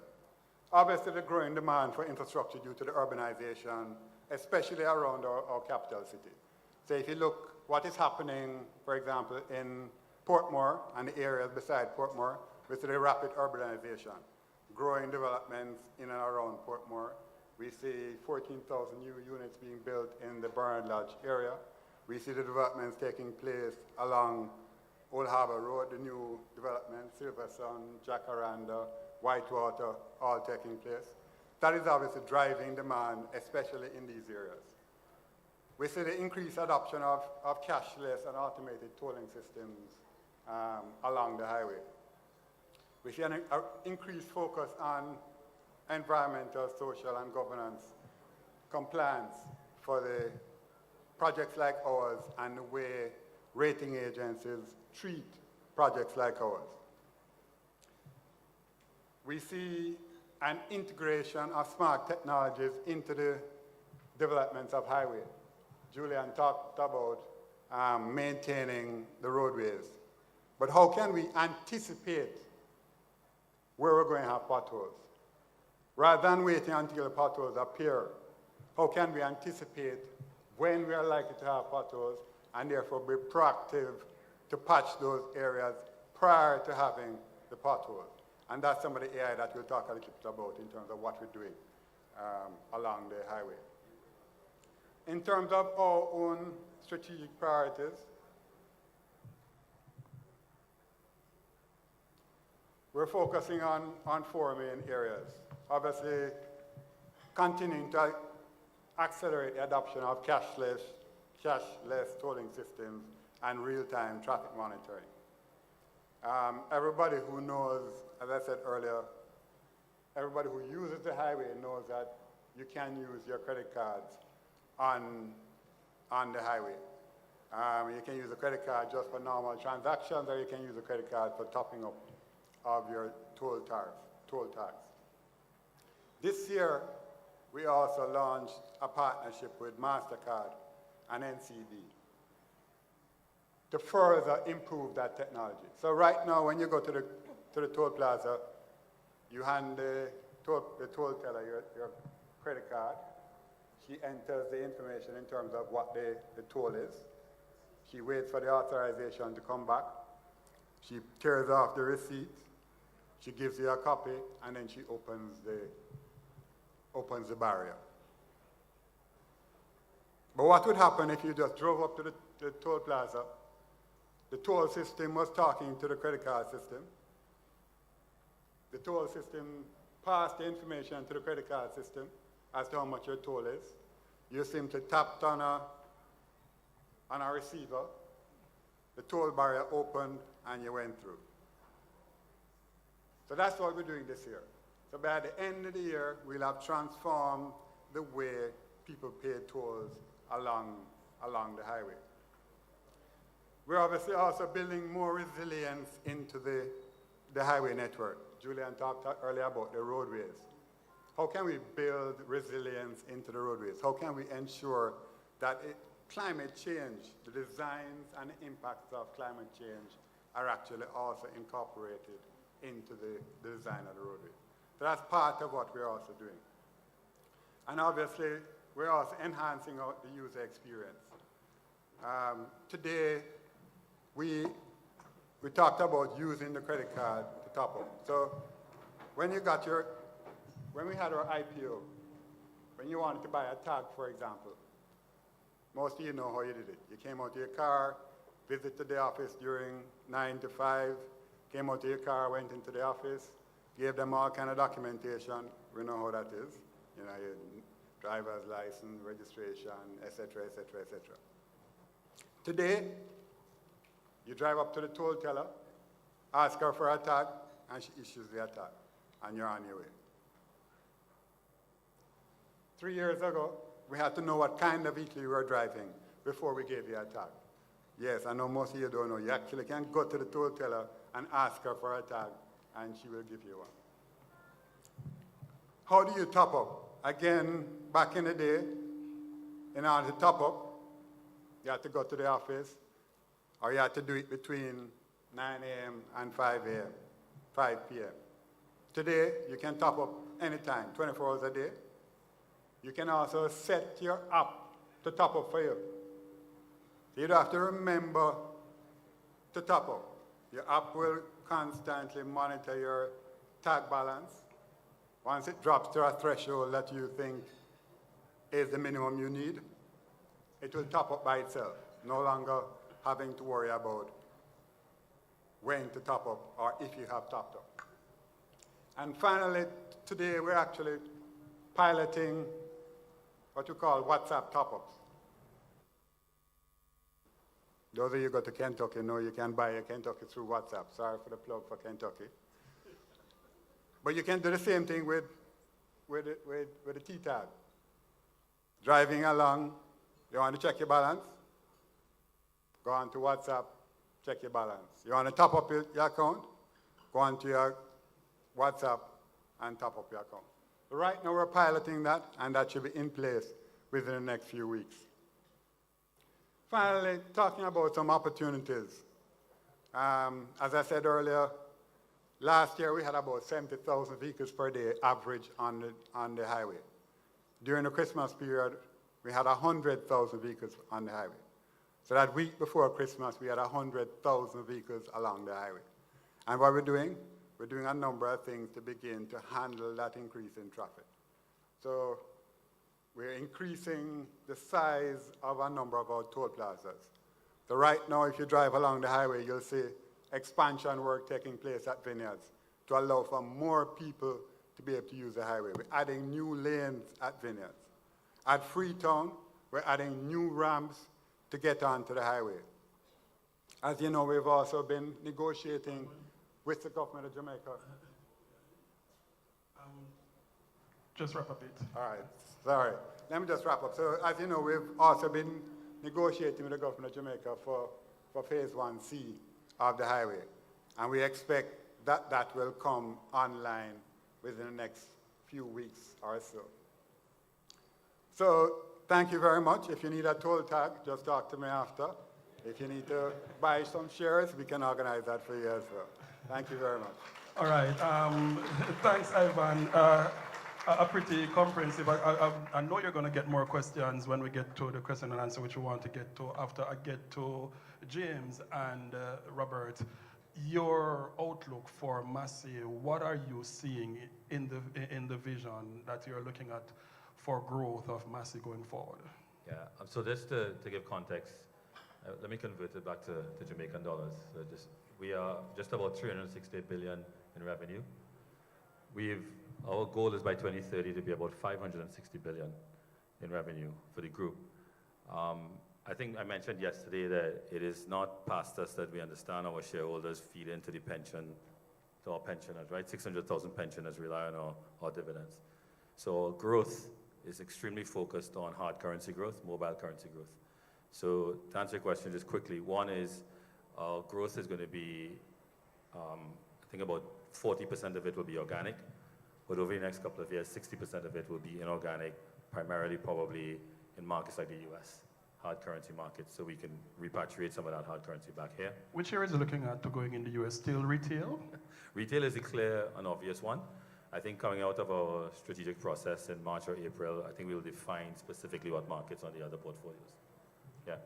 Obviously, the growing demand for infrastructure due to the urbanization, especially around our capital city. So if you look what is happening, for example, in Portmore and the areas beside Portmore, with the rapid urbanization, growing developments in and around Portmore. We see 14,000 new units being built in the Bernard Lodge area. We see the developments taking place along Old Harbour Road, the new developments, Silverson, Jacaranda, Whitewater, all taking place. That is obviously driving demand, especially in these areas. We see the increased adoption of cashless and automated tolling systems along the highway. We see an increased focus on environmental, social, and governance compliance for the projects like ours and the way rating agencies treat projects like ours. We see an integration of smart technologies into the developments of highway. Julian talked about maintaining the roadways. But how can we anticipate where we're going to have potholes. Rather than waiting until the potholes appear, how can we anticipate when we are likely to have potholes and therefore be proactive to patch those areas prior to having the potholes? And that's some of the AI that we'll talk a little bit about in terms of what we're doing along the highway. In terms of our own strategic priorities, we're focusing on 4 main areas. Obviously, continuing to accelerate the adoption of cashless tolling systems and real-time traffic monitoring. Everybody who knows, as I said earlier, everybody who uses the highway knows that you can use your credit cards on the highway. You can use a credit card just for normal transactions, or you can use a credit card for topping up of your toll tax. This year, we also launched a partnership with MasterCard and NCD to further improve that technology. So right now, when you go to the toll plaza, you hand the toll teller your credit card. She enters the information in terms of what the toll is. She waits for the authorization to come back. She tears off the receipt. She gives you a copy, and then she opens the barrier. But what would happen if you just drove up to the toll plaza? The toll system was talking to the credit card system. The toll system passed the information to the credit card system as to how much your toll is. You simply tapped on a receiver, the toll barrier opened, and you went through. So that's what we're doing this year. So by the end of the year, we'll have transformed the way people pay tolls along the highway. We're obviously also building more resilience into the highway network. Julian talked earlier about the roadways. How can we build resilience into the roadways? How can we ensure that climate change, the designs and the impacts of climate change are actually also incorporated into the design of the roadway? So that's part of what we're also doing. And obviously, we're also enhancing the user experience. Today, we talked about using the credit card to top up. So when we had our IPO, when you wanted to buy a tag, for example, most of you know how you did it. You came out to your car, visited the office during 9 to 5, came out to your car, went into the office, gave them all kind of documentation. We know how that is. You know, your driver's license, registration, et cetera, et cetera, et cetera. Today, you drive up to the toll teller, ask her for a tag, and she issues the tag, and you're on your way. 3 years ago, we had to know what kind of vehicle you were driving before we gave you a tag. Yes, I know most of you don't know. You actually can go to the toll teller and ask her for a tag, and she will give you one. How do you top up? Again, back in the day, in order to top up, you had to go to the office, or you had to do it between 9 a.m. and 5 p.m. Today, you can top up anytime, 24 hours a day. You can also set your app to top up for you. You don't have to remember to top up. Your app will constantly monitor your tag balance. Once it drops to a threshold that you think is the minimum you need, it will top up by itself, no longer having to worry about when to top up or if you have topped up. And finally, today we're actually piloting what you call WhatsApp top-ups. Those of you who go to Kentucky know you can buy a Kentucky through WhatsApp. Sorry for the plug for Kentucky. But you can do the same thing with the T-tag. Driving along, you want to check your balance? Go on to WhatsApp, check your balance. You want to top up your account? Go on to your WhatsApp and top up your account. Right now we're piloting that, and that should be in place within the next few weeks. Finally, talking about some opportunities. As I said earlier, Last year, we had about 70,000 vehicles per day average on the highway. During the Christmas period, we had 100,000 vehicles on the highway. So that week before Christmas, we had 100,000 vehicles along the highway. And what we're doing a number of things to begin to handle that increase in traffic. So we're increasing the size of a number of our toll plazas. So right now, if you drive along the highway, you'll see expansion work taking place at Vineyards to allow for more people to be able to use the highway. We're adding new lanes at Vineyards. At Freetown, we're adding new ramps to get onto the highway. As you know, we've also been negotiating with the government of Jamaica. Just wrap up it. All right, sorry. Let me just wrap up. So as you know, we've also been negotiating with the government of Jamaica for phase 1C of the highway. And we expect that that will come online within the next few weeks or so. So thank you very much. If you need a toll tag, just talk to me after. If you need to buy some shares, we can organize that for you as well. Thank you very much. All right. Thanks, Ivan. A pretty comprehensive. I know you're going to get more questions when we get to the question and answer, which we want to get to after I get to James and Robert. Your outlook for Massey, what are you seeing in the vision that you're looking at for growth of Massey going forward? Yeah, so just to give context, let me convert it back to Jamaican dollars. We are just about 360 billion in revenue. Our goal is by 2030 to be about 560 billion in revenue for the group. I think I mentioned yesterday that it is not past us that we understand our shareholders feed into the pension, to our pensioners, right? 600,000 pensioners rely on our dividends. So growth is extremely focused on hard currency growth, mobile currency growth. So to answer your question just quickly, one is our growth is going to be, I think about 40% of it will be organic, but over the next couple of years, 60% of it will be inorganic, primarily probably in markets like the US, hard currency markets, so we can repatriate some of that hard currency back here. Which areas are looking at to going in the US? Still retail? Retail is a clear and obvious one. I think coming out of our strategic process in March or April, I think we'll define specifically what markets on the other portfolios. Yeah.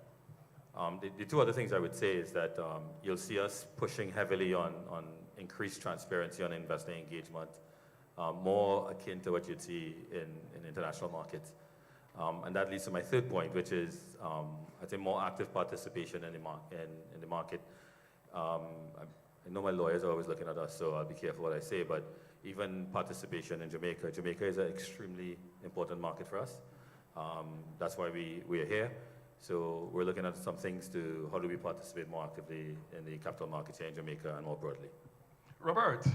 The two other things I would say is that you'll see us pushing heavily on increased transparency on investor engagement, more akin to what you'd see in international markets. And that leads to my third point, which is, I think, more active participation in the market. I know my lawyers are always looking at us, so I'll be careful what I say, but even participation in Jamaica. Jamaica is an extremely important market for us. That's why we are here. So we're looking at some things to how do we participate more actively in the capital markets here in Jamaica and more broadly. Robert,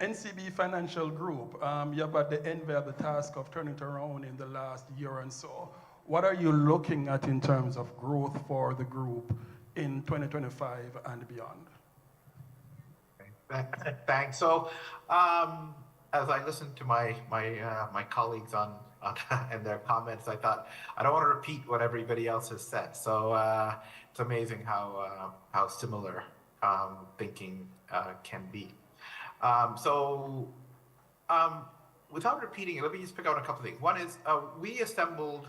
NCB Financial Group, you have at the envy of the task of turning it around in the last year and so. What are you looking at in terms of growth for the group in 2025 and beyond? Thanks. So, as I listened to my colleagues on and their comments, I thought I don't want to repeat what everybody else has said. So it's amazing how similar thinking can be. Without repeating it, let me just pick out a couple of things. One is we assembled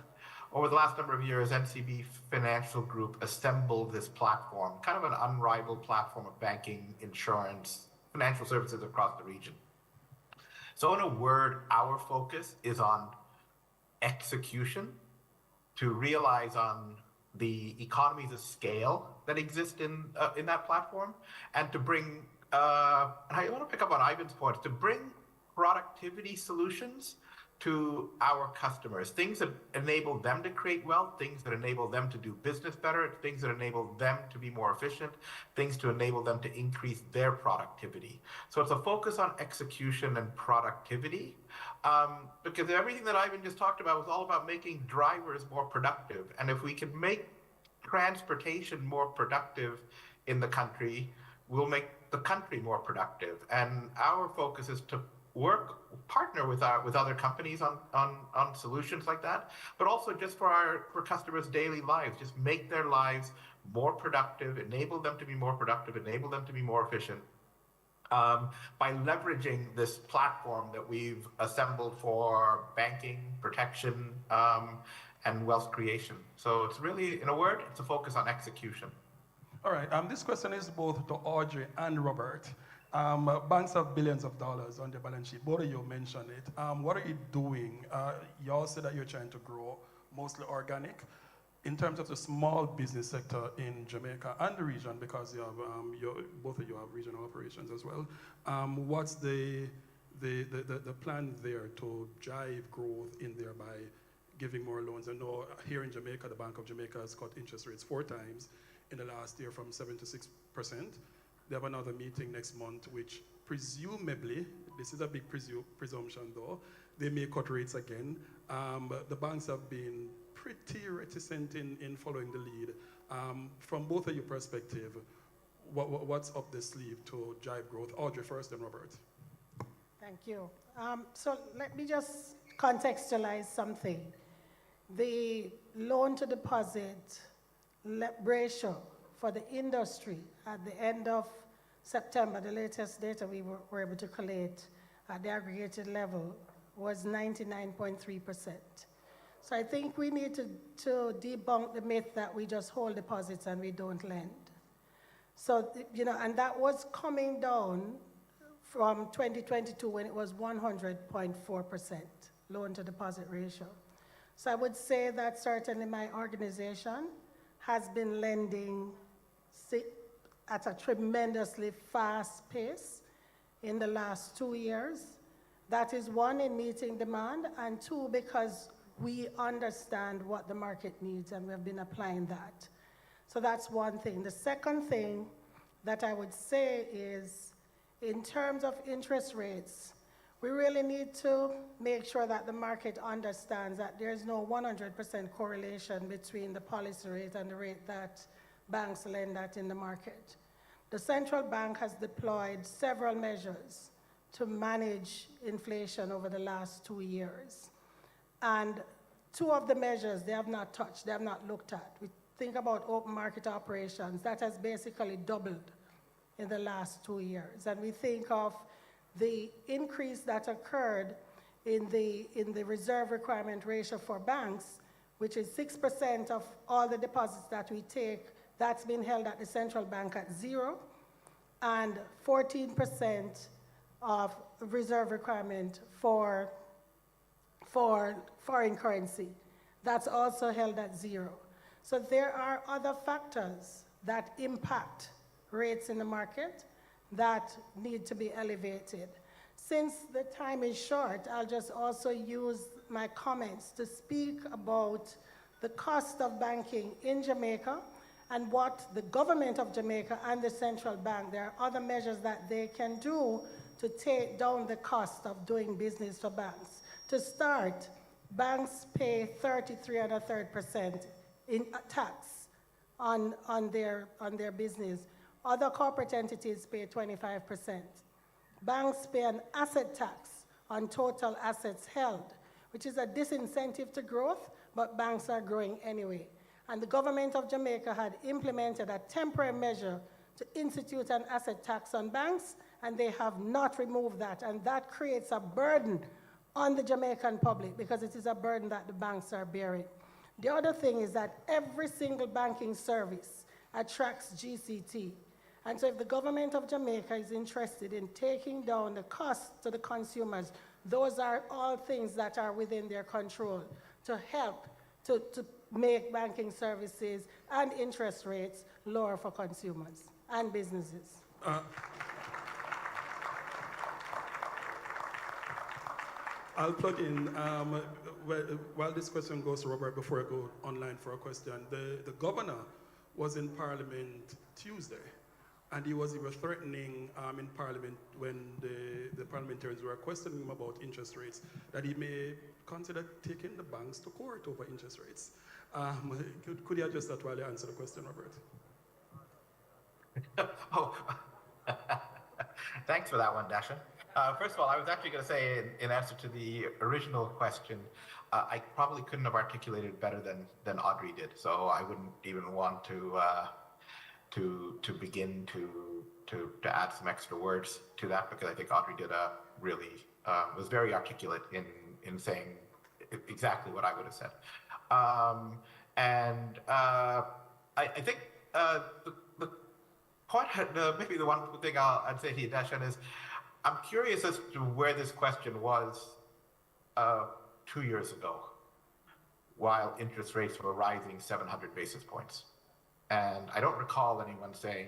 over the last number of years. NCB Financial Group assembled this platform, kind of an unrivaled platform of banking, insurance, financial services across the region. So in a word, our focus is on execution, to realize on the economies of scale that exist in that platform, and to bring, I want to pick up on Ivan's point, to bring productivity solutions to our customers, things that enable them to create wealth, things that enable them to do business better, things that enable them to be more efficient, things to enable them to increase their productivity. So it's a focus on execution and productivity, because everything that Ivan just talked about was all about making drivers more productive. And if we can make transportation more productive in the country, we'll make the country more productive. And our focus is to partner with other companies on solutions like that, but also just for customers' daily lives, just make their lives more productive, enable them to be more productive, enable them to be more efficient. by leveraging this platform that we've assembled for banking, protection, and wealth creation. So it's really, in a word, it's a focus on execution. All right, this question is both to Audrey and Robert. Banks have billions of dollars on their balance sheet. Both of you mentioned it. What are you doing? You all said that you're trying to grow mostly organic. In terms of the small business sector in Jamaica and the region, because you have, both of you have regional operations as well, what's the plan there to drive growth in there by giving more loans? I know here in Jamaica, the Bank of Jamaica has cut interest rates 4 times in the last year from 7 to 6%. They have another meeting next month, which presumably, this is a big presumption though, they may cut rates again. The banks have been pretty reticent in following the lead. From both of your perspective, what's up the sleeve to drive growth? Audrey first, then Robert. Thank you. So let me just contextualize something. The loan to deposit ratio for the industry at the end of September, the latest data we were able to collate at the aggregated level was 99.3%. So I think we need to debunk the myth that we just hold deposits and we don't lend. So, and that was coming down from 2022 when it was 100.4% loan to deposit ratio. So I would say that certainly my organization has been lending at a tremendously fast pace in the last 2 years. That is one, in meeting demand, and two, because we understand what the market needs and we have been applying that. So that's one thing. The second thing that I would say is, in terms of interest rates, we really need to make sure that the market understands that there's no 100% correlation between the policy rate and the rate that banks lend at in the market. The central bank has deployed several measures to manage inflation over the last 2 years. And 2 of the measures they have not touched, they have not looked at. We think about open market operations, that has basically doubled in the last 2 years. And we think of the increase that occurred in the reserve requirement ratio for banks, which is 6% of all the deposits that we take, that's been held at the central bank at 0, and 14% of reserve requirement for foreign currency. That's also held at 0. So there are other factors that impact rates in the market that need to be elevated. Since the time is short, I'll just also use my comments to speak about the cost of banking in Jamaica and what the government of Jamaica and the central bank, there are other measures that they can do to take down the cost of doing business for banks. To start, banks pay 33.33% in tax on their business. Other corporate entities pay 25%. Banks pay an asset tax on total assets held, which is a disincentive to growth, but banks are growing anyway. And the government of Jamaica had implemented a temporary measure to institute an asset tax on banks, and they have not removed that. And that creates a burden on the Jamaican public because it is a burden that the banks are bearing. The other thing is that every single banking service attracts GCT. And so if the government of Jamaica is interested in taking down the cost to the consumers, those are all things that are within their control to help to make banking services and interest rates lower for consumers and businesses. I'll plug in, while this question goes to Robert, before I go online for a question, the governor was in Parliament Tuesday, and he was even threatening in Parliament when the parliamentarians were questioning him about interest rates, that he may consider taking the banks to court over interest rates. Could you address that while you answer the question, Robert? Thanks for that one, Dasha. First of all, I was actually going to say, in answer to the original question, I probably couldn't have articulated better than Audrey did. So I wouldn't even want to begin to add some extra words to that, because I think Audrey did a really, was very articulate in saying exactly what I would have said. I think the point, maybe the one thing I'd say to you, Dashan, is I'm curious as to where this question was 2 years ago, while interest rates were rising 700 basis points. And I don't recall anyone saying,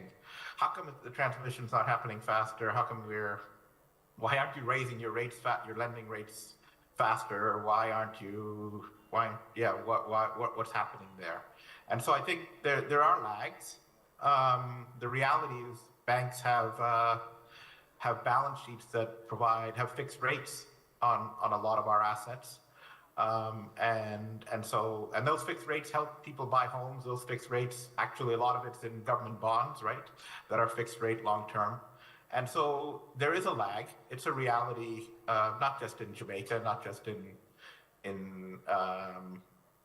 how come the transmission's not happening faster? Why aren't you raising your your lending rates faster? Or what's happening there? And so I think there are lags. The reality is banks have balance sheets that have fixed rates on a lot of our assets. And those fixed rates help people buy homes. Those fixed rates, actually a lot of it's in government bonds, right, that are fixed rate long term. And so there is a lag. It's a reality, not just in Jamaica, not just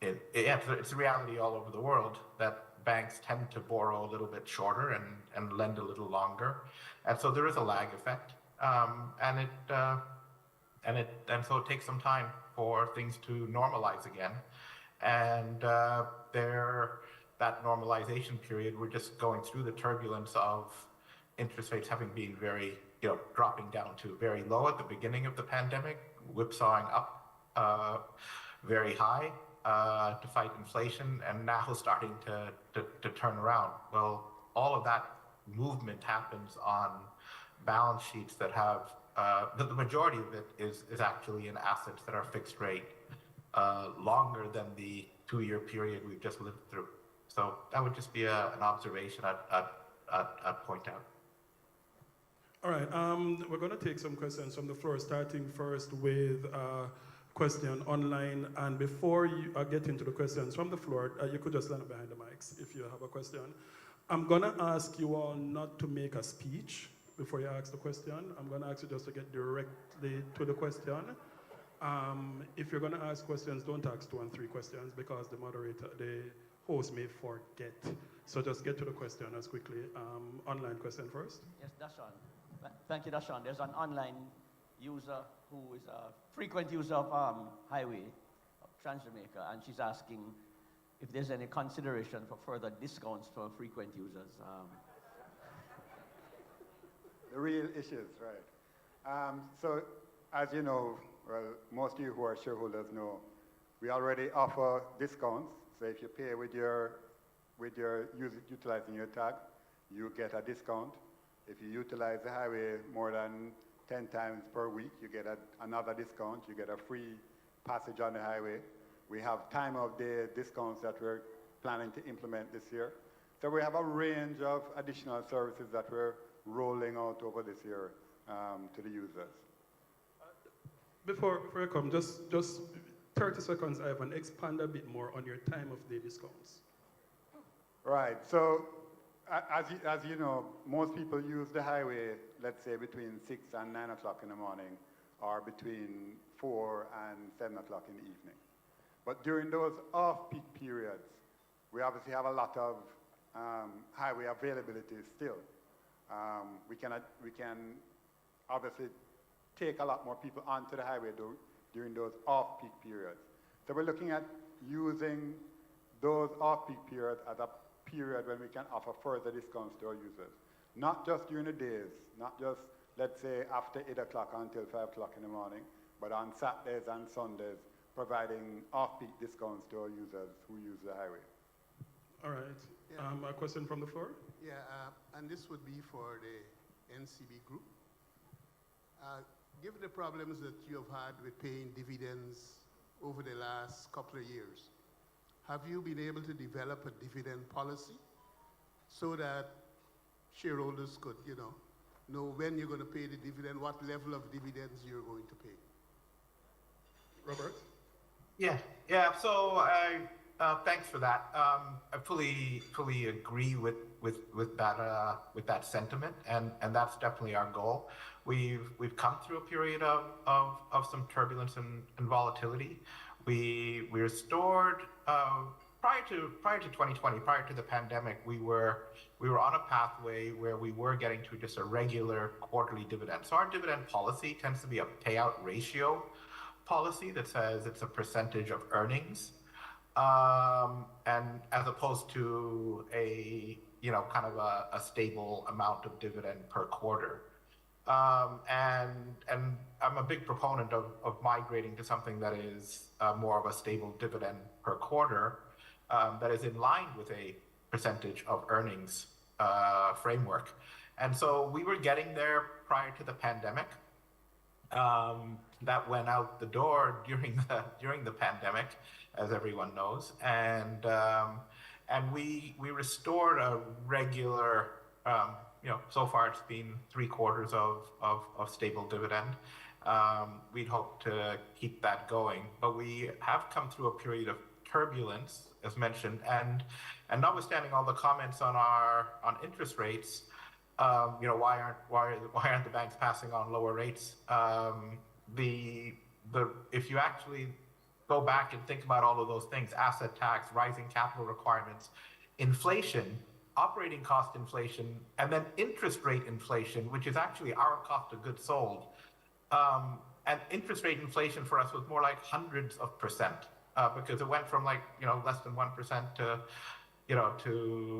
it's a reality all over the world that banks tend to borrow a little bit shorter and lend a little longer. And so there is a lag effect. And so it takes some time for things to normalize again. And that normalization period, we're just going through the turbulence of interest rates having been dropping down to very low at the beginning of the pandemic, whipsawing up very high to fight inflation, and now starting to turn around. Well, all of that movement happens on balance sheets that have the majority of it is actually in assets that are fixed rate longer than the 2-year period we've just lived through. So that would just be an observation I'd point out. All right, we're going to take some questions from the floor, starting first with a question online. And before you get into the questions from the floor, you could just line up behind the mics if you have a question. I'm going to ask you all not to make a speech before you ask the question. I'm going to ask you just to get directly to the question. If you're going to ask questions, don't ask 2 and 3 questions, because the host may forget. So just get to the question as quickly. Online question first. Yes, Dashan. Thank you, Dashan. There's an online user who is a frequent user of highway, of Trans-Jamaica, and she's asking if there's any consideration for further discounts for frequent users. The real issues, right. So as you know, well, most of you who are shareholders know, we already offer discounts. So if you pay with your utilizing your tag, you get a discount. If you utilize the highway more than 10 times per week, you get another discount. You get a free passage on the highway. We have time of day discounts that we're planning to implement this year. So we have a range of additional services that we're rolling out over this year to the users. Before you come, just 30 seconds, Ivan, expand a bit more on your time of day discounts. Right, so as you know, most people use the highway, let's say between 6 and 9 o'clock in the morning, or between 4 and 7 o'clock in the evening. But during those off-peak periods, we obviously have a lot of highway availability still. We can obviously take a lot more people onto the highway during those off-peak periods. So we're looking at using those off-peak periods as a period when we can offer further discounts to our users. Not just during the days, not just, let's say, after 8 o'clock until 5 o'clock in the morning, but on Saturdays and Sundays, providing off-peak discounts to our users who use the highway. All right. Yeah. A question from the floor? Yeah, and this would be for the NCB group. Given the problems that you have had with paying dividends over the last couple of years, have you been able to develop a dividend policy so that shareholders could, know when you're going to pay the dividend, what level of dividends you're going to pay? Robert? Yeah. So thanks for that. I fully agree with that sentiment, and that's definitely our goal. We've come through a period of some turbulence and volatility. We restored prior to 2020, prior to the pandemic, we were we were on a pathway where we were getting to just a regular quarterly dividend. So our dividend policy tends to be a payout ratio policy that says it's a percentage of earnings, and as opposed to a kind of a stable amount of dividend per quarter. And I'm a big proponent of migrating to something that is more of a stable dividend per quarter, that is in line with a percentage of earnings framework. And so we were getting there prior to the pandemic. That went out the door during the pandemic, as everyone knows, and we restored a regular. So far it's been 3/4 of stable dividend. We'd hope to keep that going, but we have come through a period of turbulence, as mentioned, and notwithstanding all the comments on interest rates, why aren't the banks passing on lower rates? If you actually go back and think about all of those things, asset tax, rising capital requirements, inflation, operating cost inflation, and then interest rate inflation, which is actually our cost of goods sold. And interest rate inflation for us was more like hundreds of percent, because it went from less than 1% to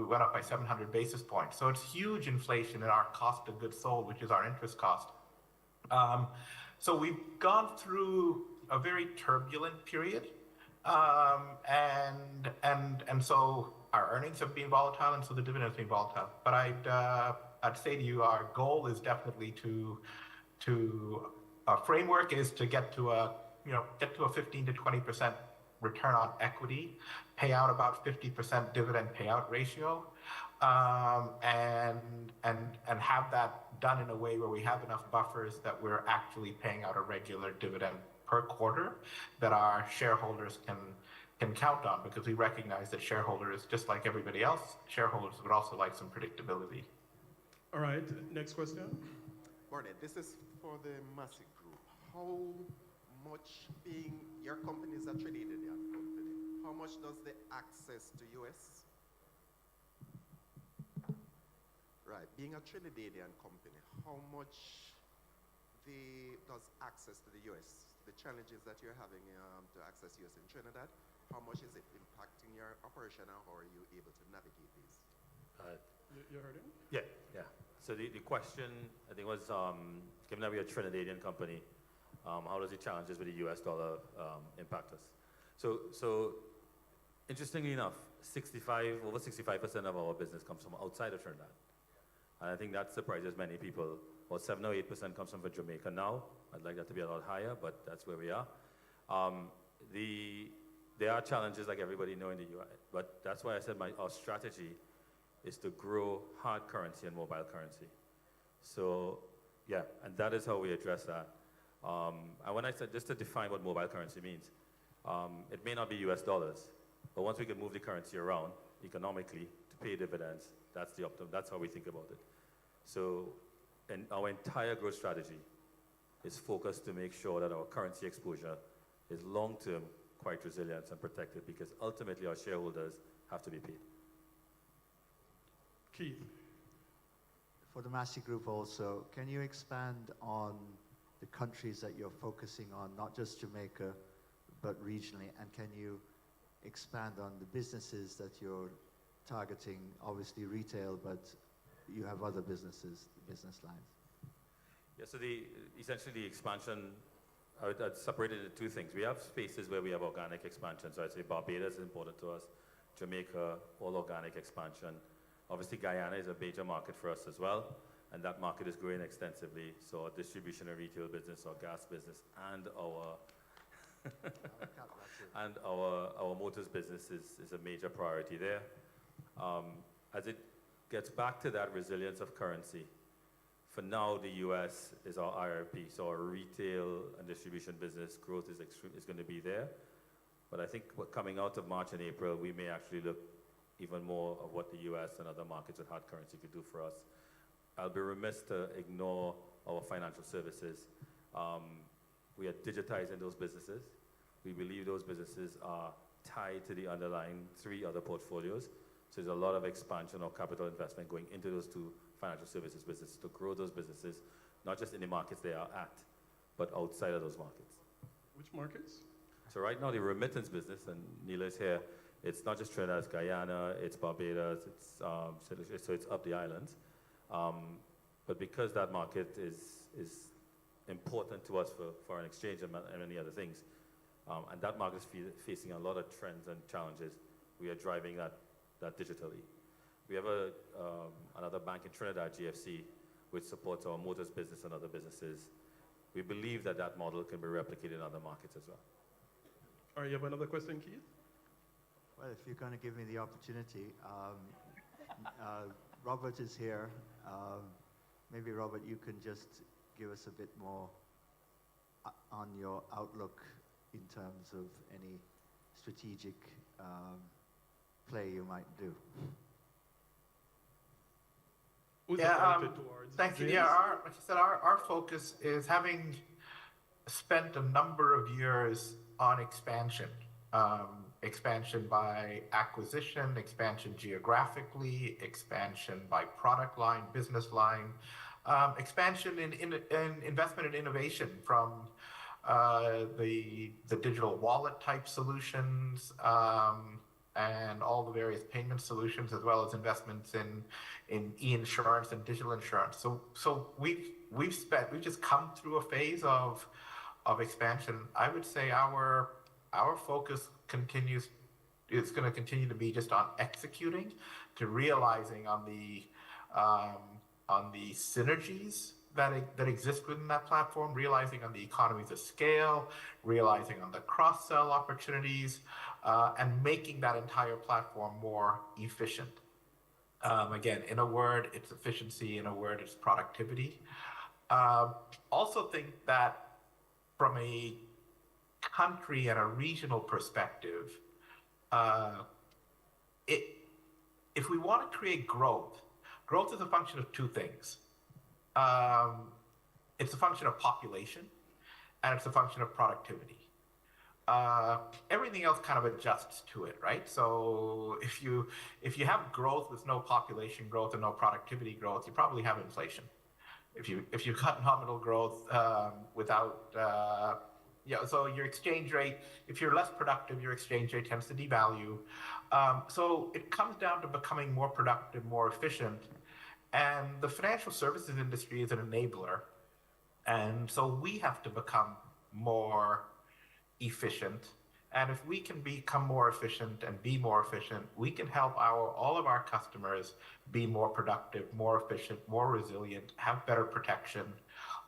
went up by 700 basis points. So it's huge inflation in our cost of goods sold, which is our interest cost. So we've gone through a very turbulent period, and so our earnings have been volatile, and so the dividend has been volatile. But I'd say to you, our goal is definitely our framework is to get to a 15 to 20% return on equity, pay out about 50% dividend payout ratio, and have that done in a way where we have enough buffers that we're actually paying out a regular dividend per quarter that our shareholders can count on, because we recognize that shareholders, just like everybody else, shareholders would also like some predictability. All right, next question. Morning, this is for the Massey Group. How much, being your company is a Trinidadian company, how much does the access to US? Right, being a Trinidadian company, how much does access to the US, the challenges that you're having to access US in Trinidad, how much is it impacting your operation, and how are you able to navigate these? You heard him? Yeah. So the question, I think, was, given that we're a Trinidadian company, how does the challenges with the US dollar impact us? So interestingly enough, over 65% of our business comes from outside of Trinidad. And I think that surprises many people. About 7 or 8% comes from Jamaica now. I'd like that to be a lot higher, but that's where we are. There are challenges like everybody know in the US, but that's why I said our strategy is to grow hard currency and mobile currency. So yeah, and that is how we address that. And when I said, just to define what mobile currency means, it may not be US dollars, but once we can move the currency around economically to pay dividends, that's the optimum. That's how we think about it. So, and our entire growth strategy is focused to make sure that our currency exposure is long-term, quite resilient and protected, because ultimately our shareholders have to be paid. Keith. For the Massey Group also, can you expand on the countries that you're focusing on, not just Jamaica, but regionally? And can you expand on the businesses that you're targeting? Obviously retail, but you have other business lines. Yeah, so essentially the expansion, I'd separate it into two things. We have spaces where we have organic expansion. So I'd say Barbados is important to us, Jamaica, all organic expansion. Obviously Guyana is a major market for us as well, and that market is growing extensively. So our distribution and retail business, our gas business, and our motors business is a major priority there. As it gets back to that resilience of currency, for now the US is our IRP, so our retail and distribution business growth is going to be there. But I think coming out of March and April, we may actually look even more of what the US and other markets with hard currency could do for us. I'll be remiss to ignore our financial services. We are digitizing those businesses. We believe those businesses are tied to the underlying 3 other portfolios. So there's a lot of expansion or capital investment going into those two financial services businesses to grow those businesses, not just in the markets they are at, but outside of those markets. Which markets? So right now, the remittance business, and Neela is here, it's not just Trinidad, it's Guyana, it's Barbados, so it's up the islands. But because that market is important to us for foreign exchange and many other things, and that market is facing a lot of trends and challenges, we are driving that digitally. We have another bank in Trinidad, GFC, which supports our motors business and other businesses. We believe that that model can be replicated in other markets as well. All right, you have another question, Keith? Well, if you're going to give me the opportunity, Robert is here. Maybe, Robert, you can just give us a bit more on your outlook in terms of any strategic play you might do. Thank you. Yeah, like I said, our focus is, having spent a number of years on expansion. Expansion by acquisition, expansion geographically, expansion by product line, business line, expansion in investment and innovation, from the digital wallet type solutions and all the various payment solutions, as well as investments in e-insurance and digital insurance. So we've just come through a phase of expansion. I would say our focus is going to continue to be just on executing, to realizing on the synergies that exist within that platform, realizing on the economies of scale, realizing on the cross-sell opportunities, and making that entire platform more efficient. Again, in a word, it's efficiency. In a word, it's productivity. Also think that from a country and a regional perspective, if we want to create growth is a function of two things. It's a function of population, and it's a function of productivity. Everything else kind of adjusts to it, right? So if you have growth with no population growth and no productivity growth, you probably have inflation. If you cut nominal growth without so your exchange rate, if you're less productive, your exchange rate tends to devalue. So it comes down to becoming more productive, more efficient. And the financial services industry is an enabler. And so we have to become more efficient. And if we can become more efficient and be more efficient, we can help all of our customers be more productive, more efficient, more resilient, have better protection,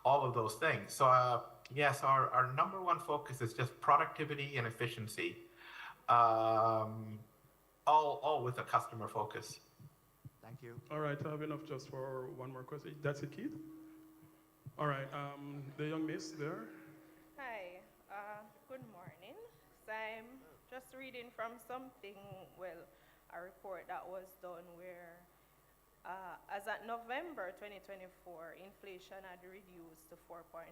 all of those things. So yes, our number one focus is just productivity and efficiency, all with a customer focus. Thank you. All right, I have enough just for one more question. That's it, Keith? All right, the young miss there. Hi, good morning. So I'm just reading from something, a report that was done where as at November 2024, inflation had reduced to 4.3%,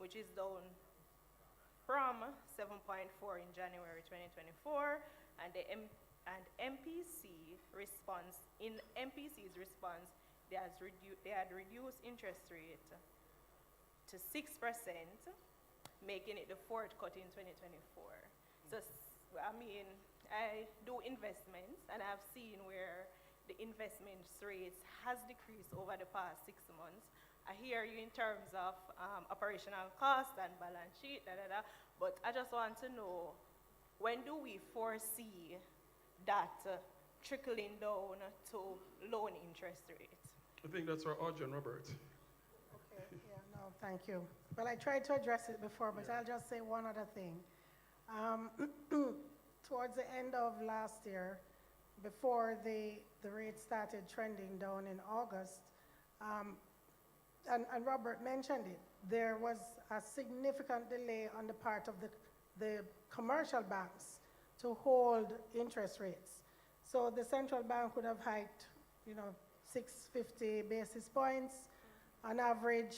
which is down from 7.4% in January 2024, and MPC's response, they had reduced interest rate to 6%, making it the fourth cut in 2024. So, I mean, I do investments, and I've seen where the investment rates has decreased over the past 6 months. I hear you in terms of operational cost and balance sheet, but I just want to know, when do we foresee that trickling down to loan interest rates? I think that's our Arjun Robert. Okay, yeah, no, thank you. Well, I tried to address it before, but I'll just say one other thing. Towards the end of last year, before the rate started trending down in August, and Robert mentioned it, there was a significant delay on the part of the commercial banks to hold interest rates. So the central bank would have hiked, 650 basis points. On average,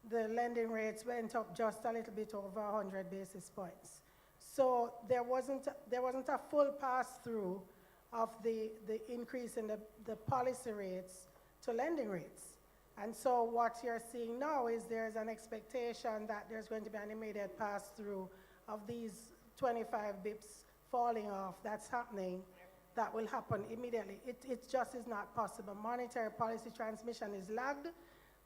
the lending rates went up just a little bit over 100 basis points. So there wasn't a full pass-through of the increase in the policy rates to lending rates. And so what you're seeing now is there's an expectation that there's going to be an immediate pass-through of these 25 bips falling off. That's happening. That will happen immediately. It just is not possible. Monetary policy transmission is lagged.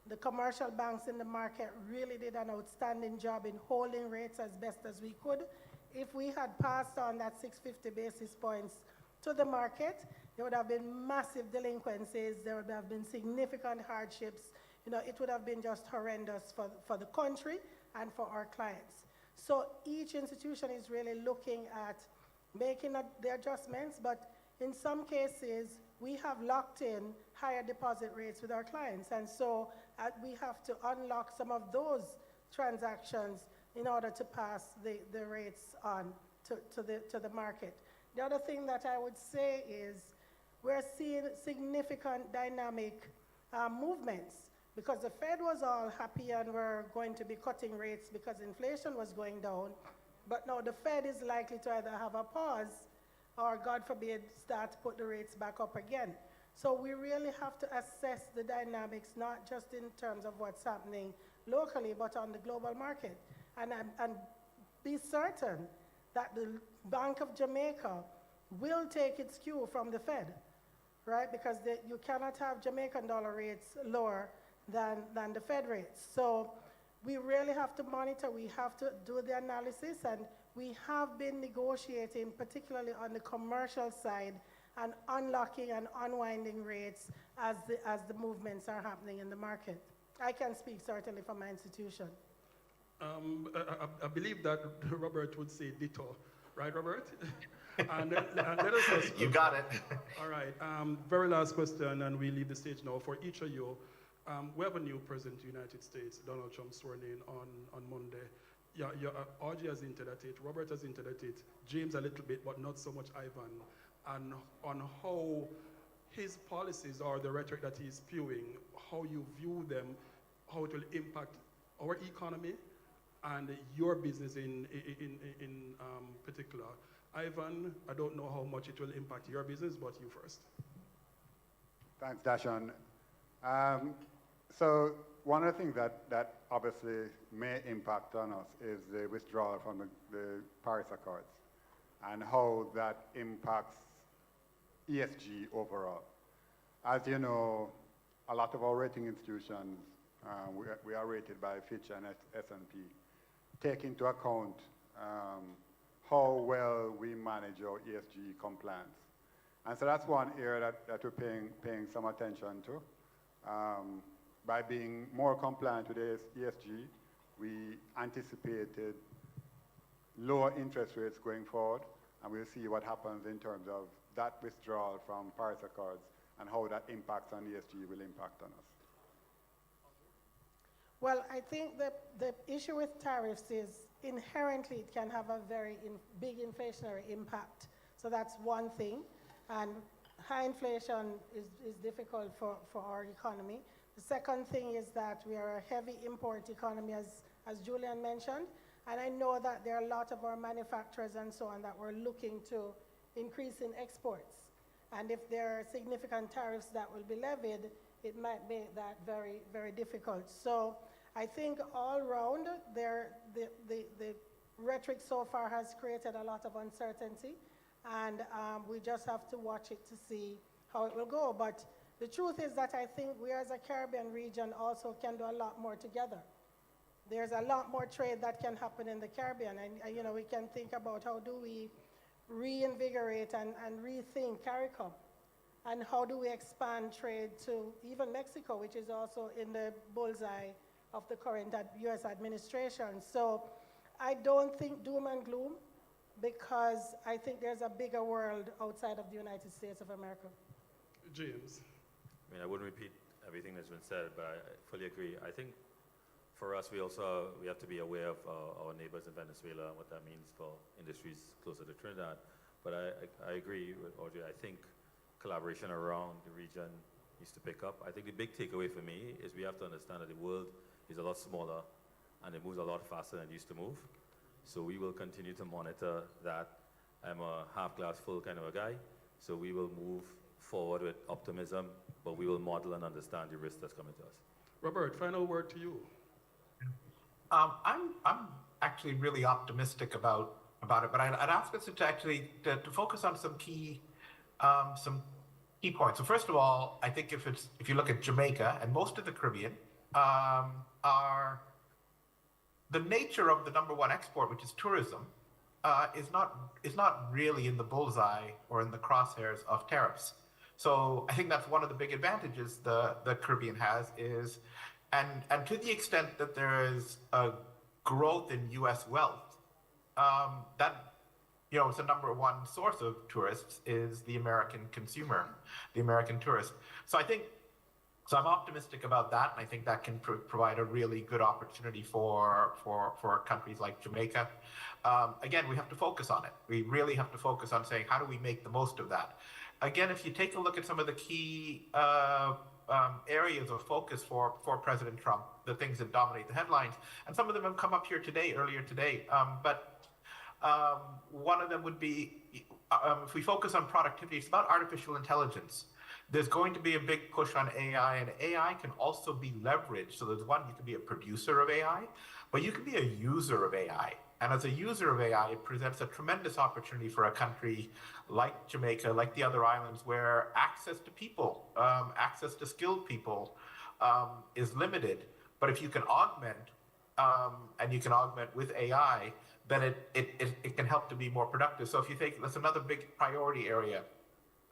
The commercial banks in the market really did an outstanding job in holding rates as best as we could. If we had passed on that 650 basis points to the market, there would have been massive delinquencies, there would have been significant hardships. You know, it would have been just horrendous for the country and for our clients. So each institution is really looking at making the adjustments, but in some cases, we have locked in higher deposit rates with our clients, and so we have to unlock some of those transactions in order to pass the rates on to the market. The other thing that I would say is we're seeing significant dynamic movements, because the Fed was all happy and we're going to be cutting rates because inflation was going down, but now the Fed is likely to either have a pause or, God forbid, start to put the rates back up again. So we really have to assess the dynamics, not just in terms of what's happening locally, but on the global market. And be certain that the Bank of Jamaica will take its cue from the Fed, right? Because you cannot have Jamaican dollar rates lower than the Fed rates. So we really have to monitor, we have to do the analysis, and we have been negotiating, particularly on the commercial side, and unlocking and unwinding rates as the movements are happening in the market. I can speak certainly for my institution. I believe that Robert would say ditto, right, Robert? and let us just, you got it. All right. Very last question, and we leave the stage now for each of you. We have a new president of the United States, Donald Trump, sworn in on Monday. Yeah, Audrey has hinted at it, Robert has hinted at it, James a little bit, but not so much Ivan, and on how his policies or the rhetoric that he's spewing, how you view them, how it will impact our economy and your business in particular. Ivan, I don't know how much it will impact your business, but you first. Thanks, Dashon. So one of the things that obviously may impact on us is the withdrawal from the Paris Accords and how that impacts ESG overall. As you know, a lot of our rating institutions, we are rated by Fitch and S&P, take into account how well we manage our ESG compliance. And so that's one area that we're paying some attention to. By being more compliant with ESG, we anticipated lower interest rates going forward, and we'll see what happens in terms of that withdrawal from Paris Accords and how that impacts on ESG will impact on us. Well, I think that the issue with tariffs is inherently it can have a very big inflationary impact. So that's one thing. And high inflation is difficult for our economy. The second thing is that we are a heavy import economy, as Julian mentioned. And I know that there are a lot of our manufacturers and so on that we're looking to increase in exports. And if there are significant tariffs that will be levied, it might make that very, very difficult. So I think all round, the rhetoric so far has created a lot of uncertainty, and we just have to watch it to see how it will go. But the truth is that I think we as a Caribbean region also can do a lot more together. There's a lot more trade that can happen in the Caribbean, and you know, we can think about how do we reinvigorate and rethink CARICOM, and how do we expand trade to even Mexico, which is also in the bullseye of the current US administration. So I don't think doom and gloom, because I think there's a bigger world outside of the United States of America. James. I mean, I wouldn't repeat everything that's been said, but I fully agree. I think for us, we have to be aware of our neighbors in Venezuela and what that means for industries closer to Trinidad. But I agree with Audrey. I think collaboration around the region needs to pick up. I think the big takeaway for me is we have to understand that the world is a lot smaller and it moves a lot faster than it used to move. So we will continue to monitor that. I'm a half glass full kind of a guy. So we will move forward with optimism, but we will model and understand the risk that's coming to us. Robert, final word to you. I'm actually really optimistic about it, but I'd ask us to actually to focus on some key points. So first of all, I think if you look at Jamaica and most of the Caribbean, are the nature of the number one export, which is tourism, is not really in the bullseye or in the crosshairs of tariffs. So I think that's one of the big advantages the Caribbean has is, and to the extent that there is a growth in U.S. wealth, that it's the number one source of tourists is the American consumer, the American tourist. So I'm optimistic about that, and I think that can provide a really good opportunity for countries like Jamaica. Again, we have to focus on it. We really have to focus on saying, how do we make the most of that? Again, if you take a look at some of the key areas of focus for President Trump, the things that dominate the headlines, and some of them have come up here earlier today, but one of them would be, if we focus on productivity, it's about artificial intelligence. There's going to be a big push on AI, and AI can also be leveraged. So there's one, you can be a producer of AI, but you can be a user of AI. And as a user of AI, it presents a tremendous opportunity for a country like Jamaica, like the other islands, where access to people, access to skilled people is limited. But if you can augment, and you can augment with AI, then it can help to be more productive. So if you think, that's another big priority area.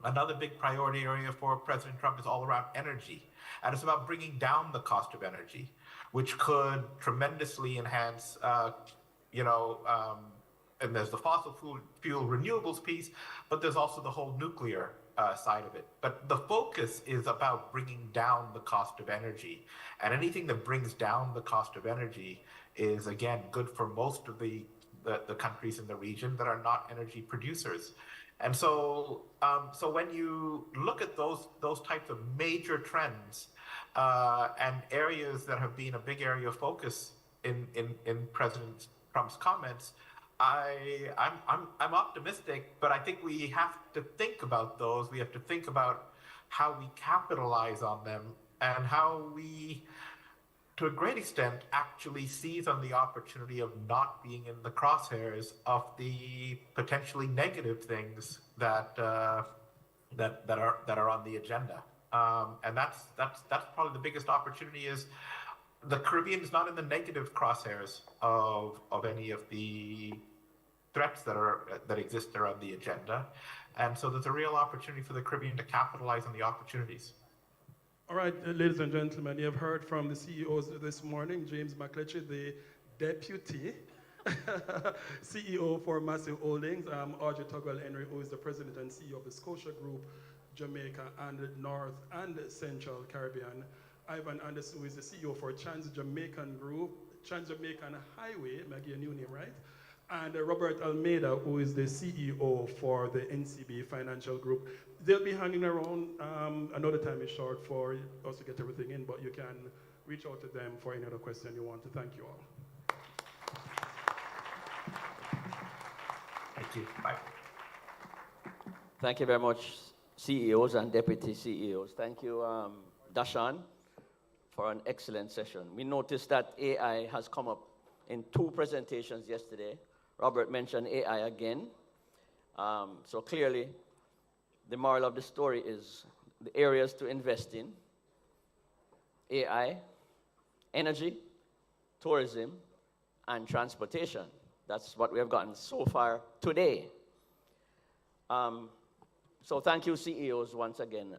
Another big priority area for President Trump is all around energy. And it's about bringing down the cost of energy, which could tremendously enhance, and there's the fossil fuel renewables piece, but there's also the whole nuclear side of it. But the focus is about bringing down the cost of energy. And anything that brings down the cost of energy is, again, good for most of the countries in the region that are not energy producers. And so when you look at those types of major trends and areas that have been a big area of focus in President Trump's comments, I'm optimistic, but I think we have to think about those. We have to think about how we capitalize on them and how we, to a great extent, actually seize on the opportunity of not being in the crosshairs of the potentially negative things that are on the agenda. And that's probably the biggest opportunity is the Caribbean is not in the negative crosshairs of any of the threats that exist there on the agenda. And so there's a real opportunity for the Caribbean to capitalize on the opportunities. All right, ladies and gentlemen, you have heard from the CEOs this morning. James McCletchy, the Deputy CEO for Massive Holdings. Audrey Tugwell-Henry, who is the President and CEO of the Scotia Group, Jamaica and North and Central Caribbean. Ivan Anderson, who is the CEO for Trans-Jamaican Group, Trans-Jamaican Highway, am I getting a new name, right? And Robert Almeida, who is the CEO for the NCB Financial Group. They'll be hanging around. Another time is short for us to get everything in, but you can reach out to them for any other question you want to. Thank you all. Thank you. Bye. Thank you very much, CEOs and Deputy CEOs. Thank you, Dashan, for an excellent session. We noticed that AI has come up in 2 presentations yesterday. Robert mentioned AI again. So clearly, the moral of the story is the areas to invest in: AI, energy, tourism, and transportation. That's what we have gotten so far today. So thank you, CEOs, once again.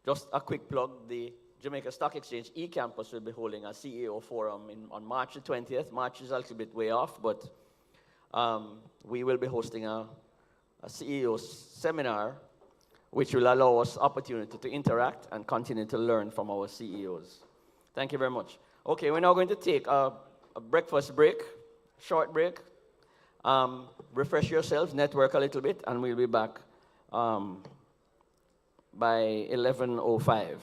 Just a quick plug, the Jamaica Stock Exchange eCampus will be holding a CEO forum on March the 20th. March is a little bit way off, but we will be hosting a CEO seminar, which will allow us opportunity to interact and continue to learn from our CEOs. Thank you very much. Okay, we're now going to take a breakfast break, short break. Refresh yourselves, network a little bit, and we'll be back by 11:05.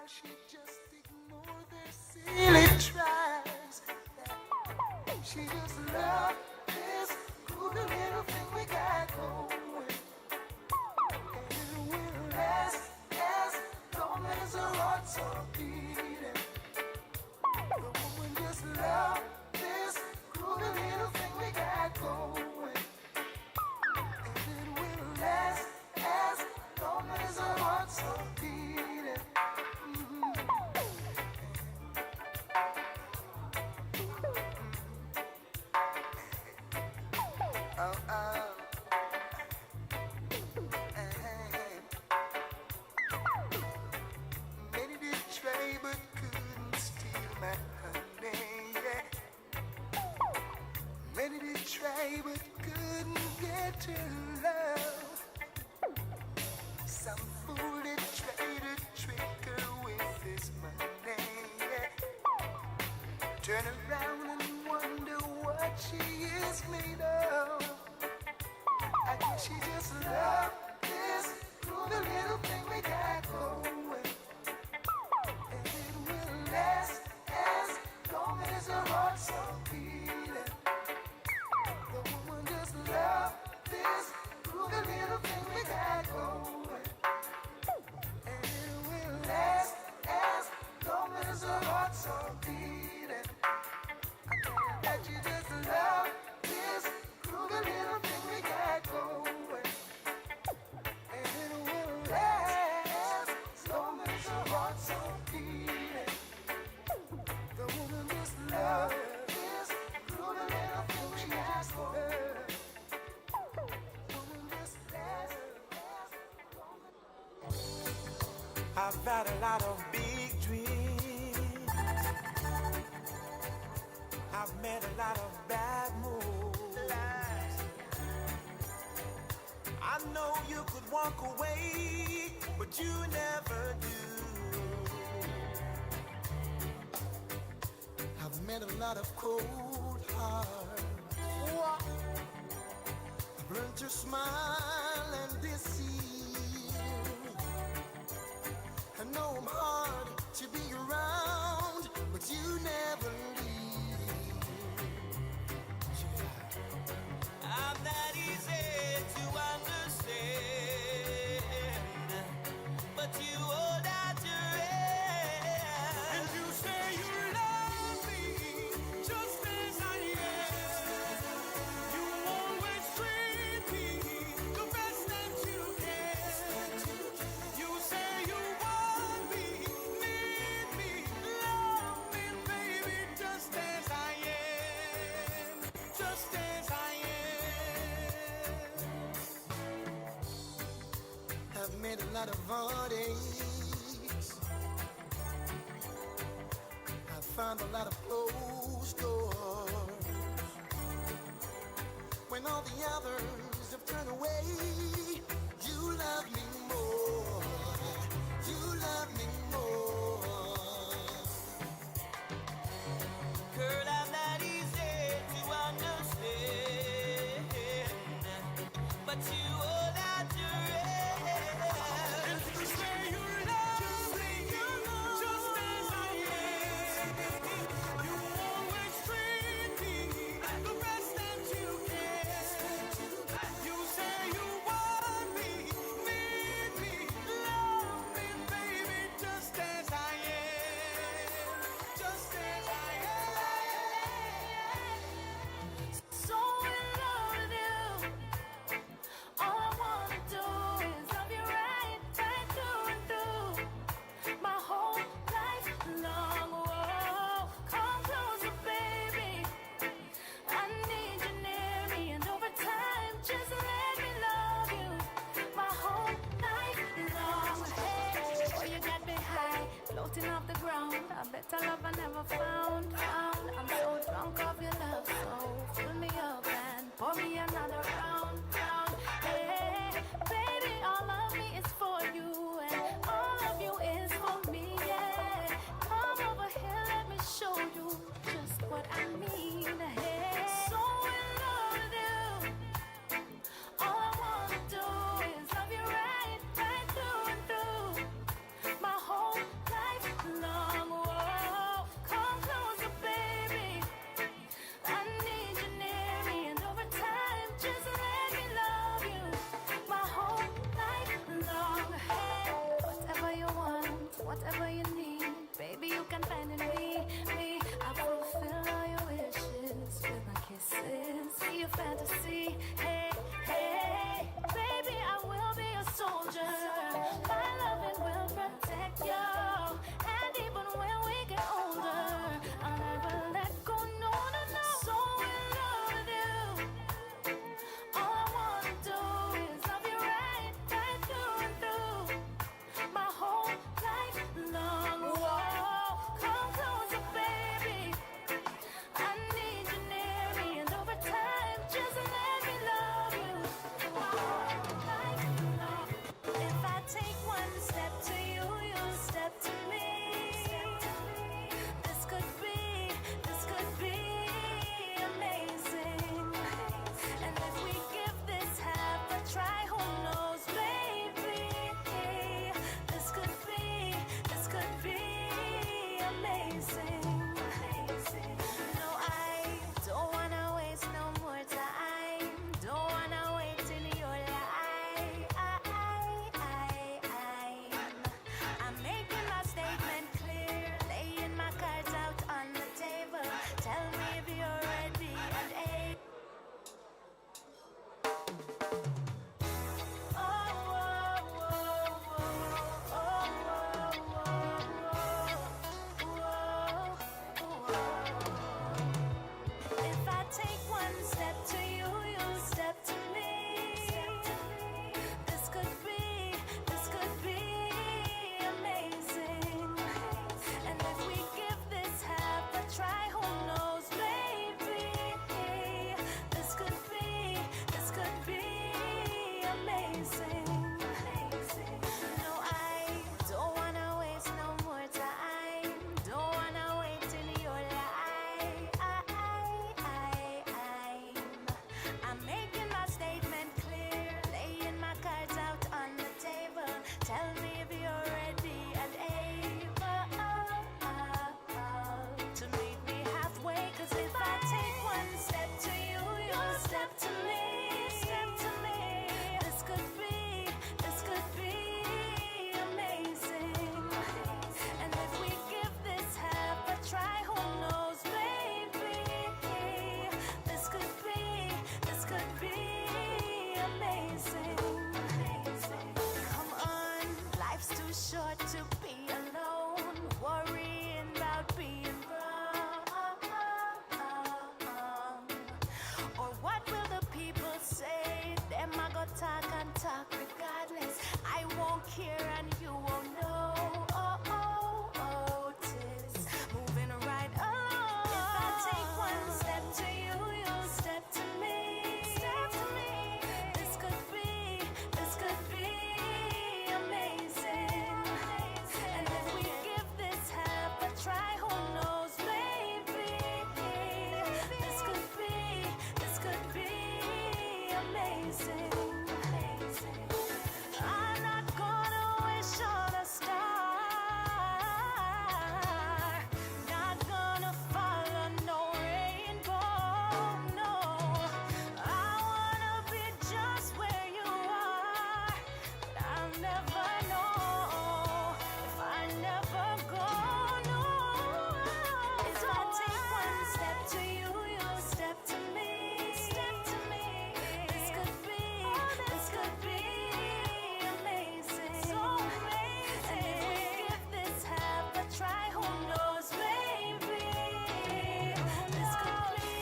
she just ignore their silly tries. She just love this groovy little thing we got going. And it will last as long as her heart's are beating. The woman just love this groovy little thing we got going. And it will last as long as her heart's are beating. Oh, oh. Many did try but couldn't steal my honey, yeah. Many did try but couldn't get to love. Some fool did try to trick her with this money, yeah. Turn around and wonder what she is made of. I guess she just loved this groovy little thing we got going. And it will last as long as her heart's are beating. The woman just loved this groovy little thing we got going. And it will last as long as her heart's are beating. I think that you just love this groovy little thing we got going. And it will last as long as her heart's are beating. The woman just loves this groovy little thing she has for her. Woman just lasts as long as... I've had a lot of big dreams. I've made a lot of bad moves. I know you could walk away, but you never do. I've met a lot of cold hearts. I've learned to smile and deceive. I know I'm hard to be around, but you never leave. I'm not easy to understand, but you hold out your hand. And you say you love me just as I am. You always treat me the best that you can. You say you want me, need me, love me, baby, just as I am. Just as I am. I've made a lot of heartaches. I've found a lot of closed doors. When all the others have turned away, you love me more. You love me more. Girl, I'm not easy to understand, but you hold out your hand. And you say you love me just as I am. You always treat me the best that you can. You say you want me, need me, love me, baby, just as I am. Just as I am. So in love with you. All I wanna do is love you right, right through and through. My whole life long. Whoa, come closer, baby. I need you near me, and over time, just let me love you. My whole life long. Hey, boy, you got me high, floating off the ground. I bet I love I never found. I'm so drunk off your love, so fill me up and pour me another round. Hey, baby, all of me is for you, and all of you is for me. Yeah, come over here, let me show you just what I mean. Hey, so in love with you. All I wanna do is love you right, right through and through. My whole life and finding me. I fulfill all your wishes with my kisses. Be your fantasy, hey, hey. Baby, I will be a soldier. My loving will protect you. And even when we get older, I'll never let go, no, no, no. So in love with you. All I wanna do is love you right, right through and through. My whole life long. Whoa, come closer, baby. I need you near me, and over time, just let me love you. My whole life long. If I take one step to you, you step to me. This could be amazing. And if we give this half a try, who knows, baby? This could be amazing. No, I don't wanna waste no more time. Don't wanna wait in your line. I'm making my statement clear, laying my cards out on the table. Tell me if you're ready and able. If I take one step to you, you step to me. This could be amazing. And if we give this half a try, who knows, baby? This could be amazing. No, I don't wanna waste no more time. Don't wanna wait in your line. I'm making my statement clear, laying my cards out on the table. Tell me if you're ready and able to meet me halfway. 'Cause if I take one step to you, you step to me. This could be amazing. And if we give this half a try, who knows, baby? This could be amazing. Come on, life's too short to be alone, worrying about being wrong. Or what will the people say? Them I go talk and talk regardless. I won't care and you won't know. Tis moving right along. If I take one step to you, you step to me. This could be amazing. And if we give this half a try, who knows, baby? This could be amazing. I'm not gonna wish on a star. Not gonna follow no rainbow, no. I wanna be just where you are. But I'll never know if I never go, no. If I take one step to you, you step to me. This could be amazing. So amazing. And if we give this half a try, who knows, baby? This could be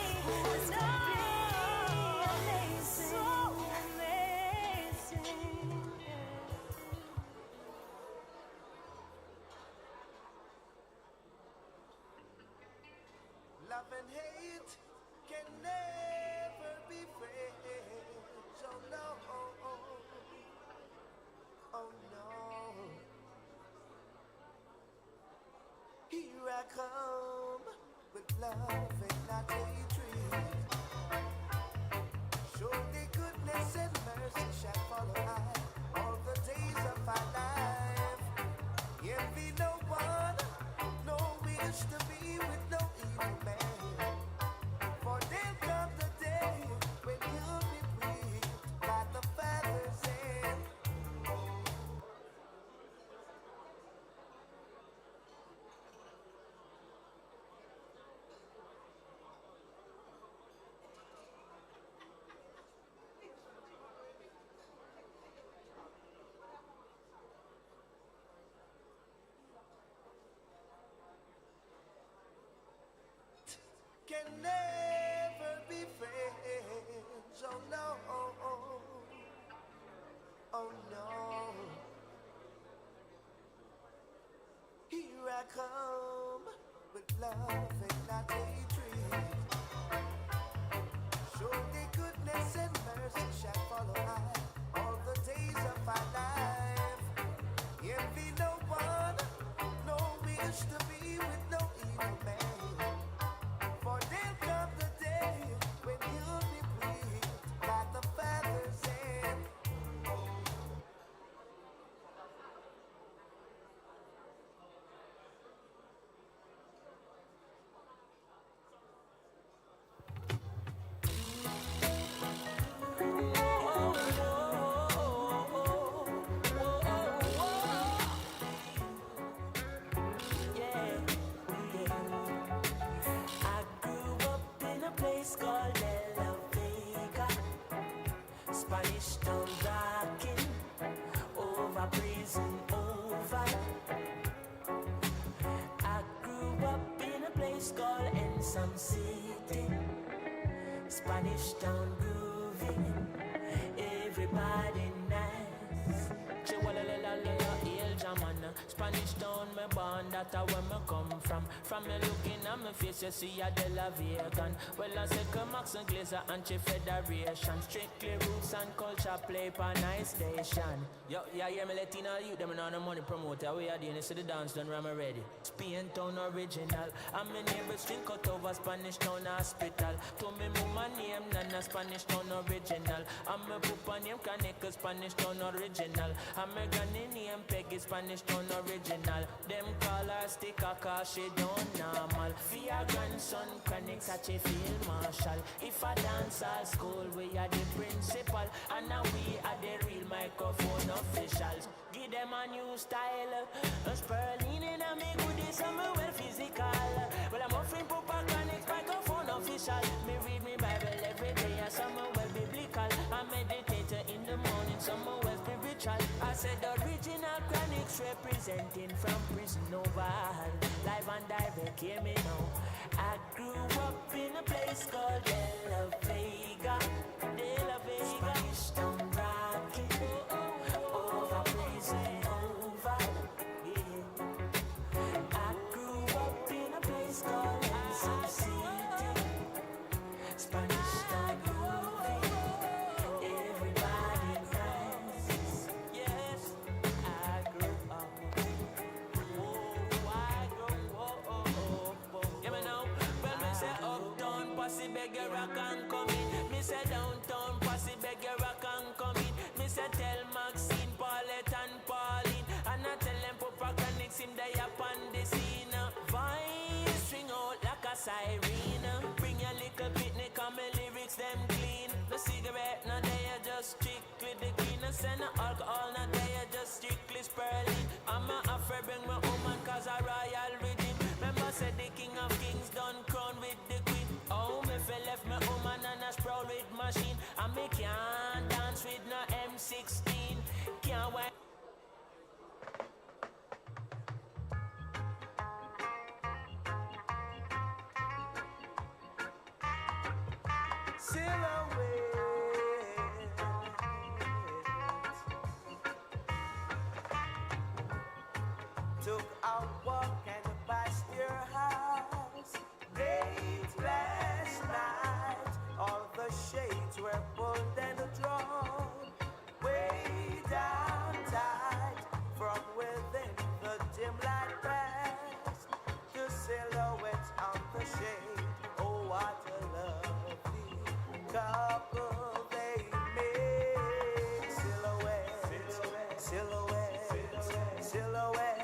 amazing. So amazing. Love and hate can never be friends. Oh no, oh no. Here I come with love and not hatred. Surely goodness and mercy shall follow I all the days of my life. Envy no one, no wish to be with no evil man. For there'll come the day when you'll be whipped by the feathers and love and not hatred. Surely goodness and mercy shall follow I all the days of our life. Envy no one, no wish to be with no evil man. For there'll come the day when you'll be pleased by the Father's hand. I grew up in a place called La Vega, Spanish town rocking, over prison over. I grew up in a place called Ensom City, Spanish town grooving, everybody nice. Spanish town, me born, that's where me come from. From me looking at my face, you see a De La Vegan. Well, I say Max and Glazer, Anti-Federation. Strictly roots and culture play per nice station. Yo, yeah, me letting all you, them and all the money promoter. We are doing this, the dance done, I'm ready. Spain town original. I'm in neighbor string cut over Spanish town hospital. To me, mama name, Nana Spanish town original. I'm a papa name, Kaneka Spanish town original. I'm a granny name, Peggy Spanish town original. Them call her sticker cause she don't normal. For your grandson, Chronic such a field marshal. If I dance at school, we are the principal. And now we are the real microphone officials. Give them a new style. A Sperling in a me goodies, I'm well physical. Well, I'm offering Papa Chronic microphone official. Me read me Bible every day, and some well biblical. I meditate in the morning, some well spiritual. I said original Chronics representing from prison oval. Live and direct, hear me now. I grew up in a place called De La Vega. De La Vega. Spanish town rocking. Over prison over. Yeah. I grew up in a place called Ensom City. Spanish town grooving. Everybody nice. Yes. I grew up. Yeah, me know. Well, me say uptown, posse beggar rock and come in. Me say downtown, posse beggar rock and come in. Me say tell Maxine, Paulette and Pauline, and I tell them Papa Chronics him they up on the scene. Voice string out like a siren. Bring your little picnic and my lyrics them clean. The cigarette now they are just strictly the clean. And send the alcohol now they are just strictly Sperling. I'm a afraid bring my woman cause a royal rhythm. Remember said the king of kings done crown with the queen. Oh, me fell left my woman and a sprawl with machine. And me can't dance with no M16. Can't wait. Took a walk and passed your house late last night. All the shades were pulled and drawn way down tight. From within the dim light past the silhouette on the shade. Oh, what a lovely couple they make. Silhouette, silhouette, silhouette. Silhouette,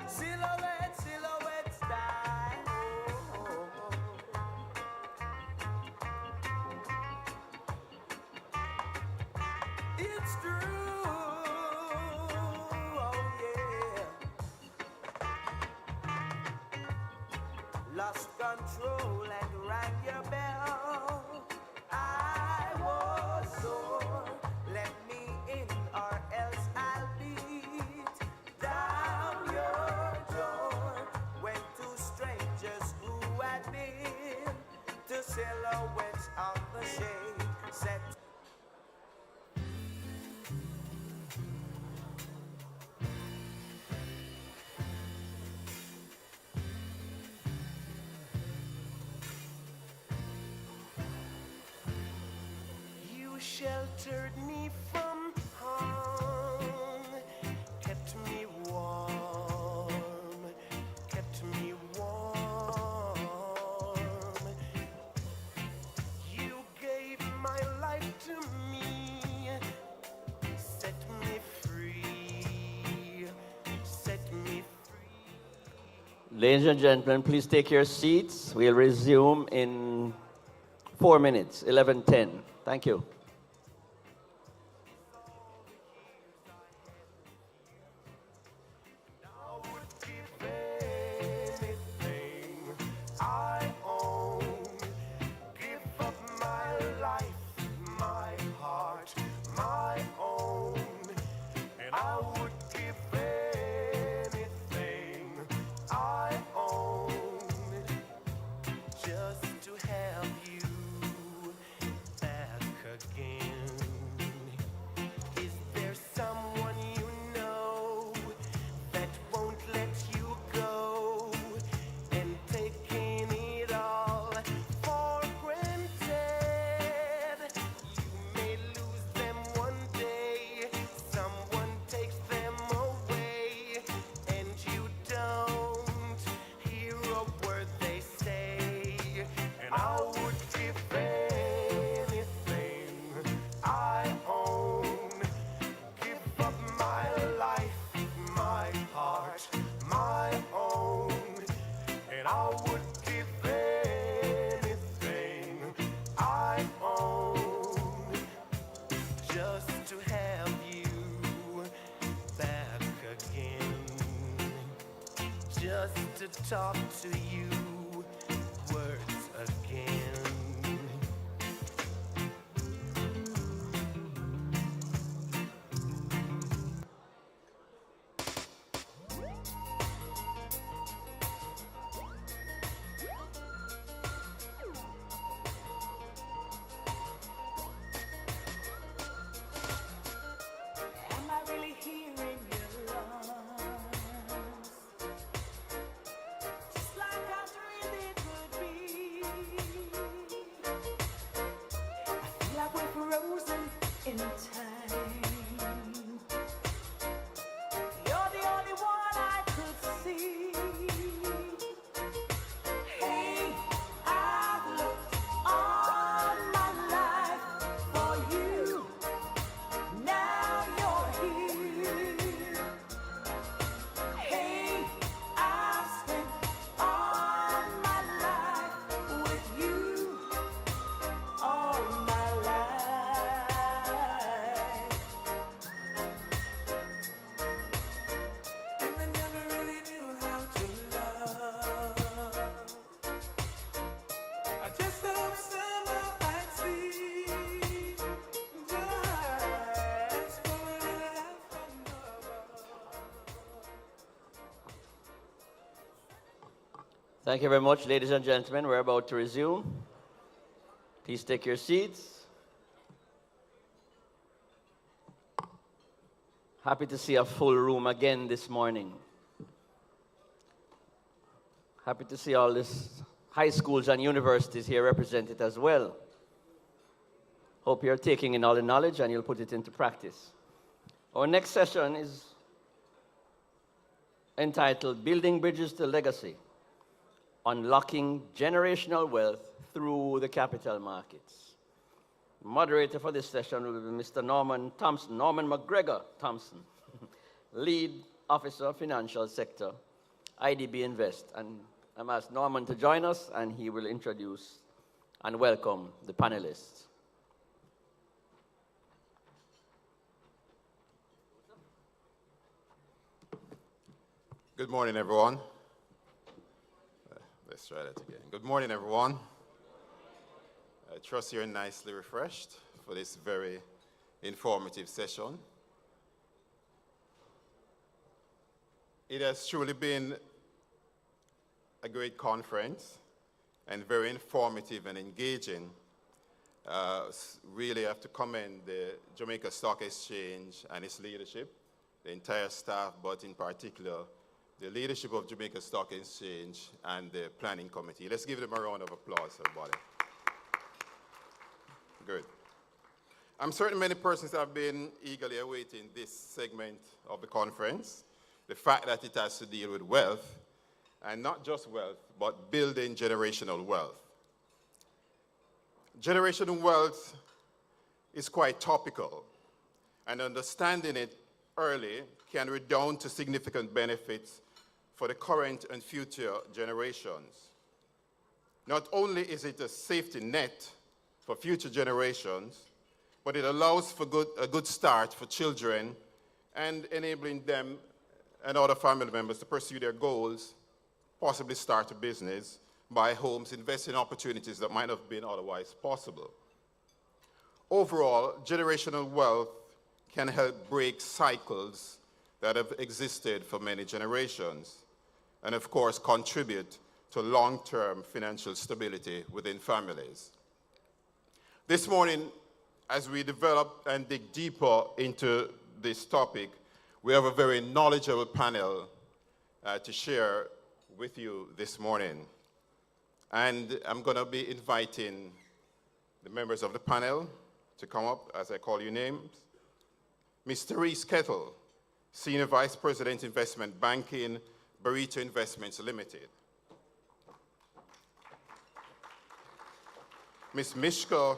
silhouette, silhouette, style. it's true. Oh yeah. Lost control and rang your bell. I was sore. Let me in or else I'll beat down your door. Went to strangers who had been to silhouettes of the shade. Set you sheltered me from harm, kept me warm, kept me warm. You gave my life to me, set me free, set me free. Ladies and gentlemen, please take your seats. We'll resume in 4 minutes, 11:10. Thank you. Anything I own, give up my life, my heart, my own, and I would give anything I own just to have you back again. Is there someone you know that won't let you go, and taking it all for granted? You may lose them one day, someone takes them away, and you don't hear a word they say. And I would give anything I own, give up my life, my heart, my own, and I would give anything I own just to have you back again, just to talk to you words again. Am I really hearing your lungs? Just like I dreamed it would be. I feel like we're frozen in time. You're the only one I could see. Hey, I've looked all my life for you. Now you're here. Hey, I've spent all my life with you, all my life. And I never really knew how to love. I just hope somehow I'd see just for a little help from above. Thank you very much, ladies and gentlemen. We're about to resume. Please take your seats. Happy to see a full room again this morning. Happy to see all these high schools and universities here represented as well. Hope you're taking in all the knowledge and you'll put it into practice. Our next session is entitled Building Bridges to Legacy, Unlocking Generational Wealth Through the Capital Markets. Moderator for this session will be Mr. Norman McGregor Thompson, Lead Officer, Financial Sector, IDB Invest. And I'm asked Norman to join us, and he will introduce and welcome the panelists. Good morning, everyone. Let's try that again. Good morning, everyone. I trust you're nicely refreshed for this very informative session. It has truly been a great conference and very informative and engaging. Really have to commend the Jamaica Stock Exchange and its leadership, the entire staff, but in particular, the leadership of Jamaica Stock Exchange and the planning committee. Let's give them a round of applause, everybody. Good. I'm certain many persons have been eagerly awaiting this segment of the conference, the fact that it has to deal with wealth, and not just wealth, but building generational wealth. Generational wealth is quite topical, and understanding it early can redound to significant benefits for the current and future generations. Not only is it a safety net for future generations, but it allows for a good start for children and enabling them and other family members to pursue their goals, possibly start a business, buy homes, invest in opportunities that might not have been otherwise possible. Overall, generational wealth can help break cycles that have existed for many generations, and of course contribute to long-term financial stability within families. This morning, as we develop and dig deeper into this topic, we have a very knowledgeable panel to share with you this morning. And I'm going to be inviting the members of the panel to come up as I call your names. Ms. Therese Kettle, Senior Vice President, Investment Banking, Burrito Investments Limited. Ms. Mishka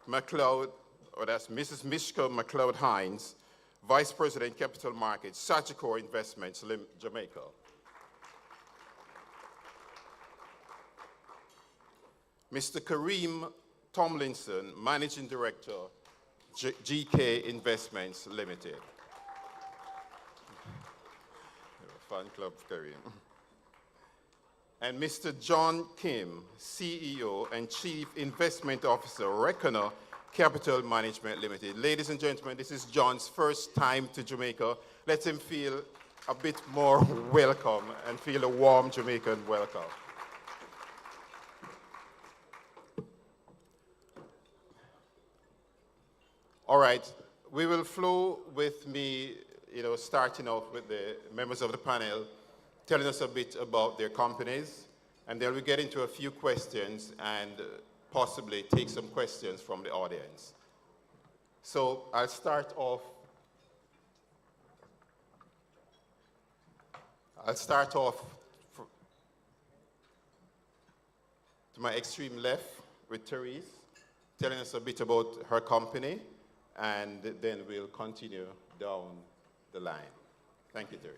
McLeod, or that's Mrs. Mishka McLeod-Hines, Vice President, Capital Markets, Sagicor Investments, Jamaica. Mr. Kareem Tomlinson, Managing Director, GK Investments Limited. Fan club, Kareem. And Mr. John Kim, CEO and Chief Investment Officer, Reckoner Capital Management Limited. Ladies and gentlemen, this is John's first time to Jamaica. Let him feel a bit more welcome and feel a warm Jamaican welcome. All right, we will flow with me, starting off with the members of the panel, telling us a bit about their companies, and then we'll get into a few questions and possibly take some questions from the audience. So I'll start off to my extreme left with Therese, telling us a bit about her company, and then we'll continue down the line. Thank you, Therese.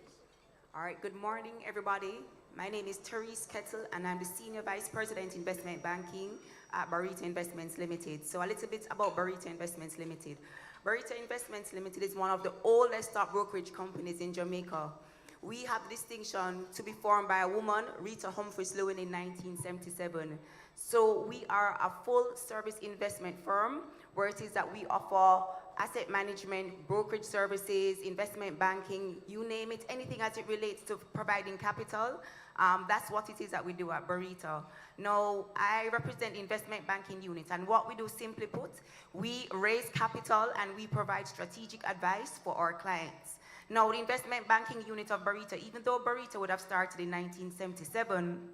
All right, good morning, everybody. My name is Therese Kettle, and I'm the Senior Vice President, Investment Banking at Burrito Investments Limited. So a little bit about Burrito Investments Limited. Burrito Investments Limited is one of the oldest stock brokerage companies in Jamaica. We have the distinction to be formed by a woman, Rita Humphreys Lewin, in 1977. So we are a full-service investment firm where it is that we offer asset management, brokerage services, investment banking, you name it, anything as it relates to providing capital. That's what it is that we do at Burrito. Now, I represent the investment banking unit, and what we do, simply put, we raise capital and we provide strategic advice for our clients. Now, the investment banking unit of Burrito, even though Burrito would have started in 1977,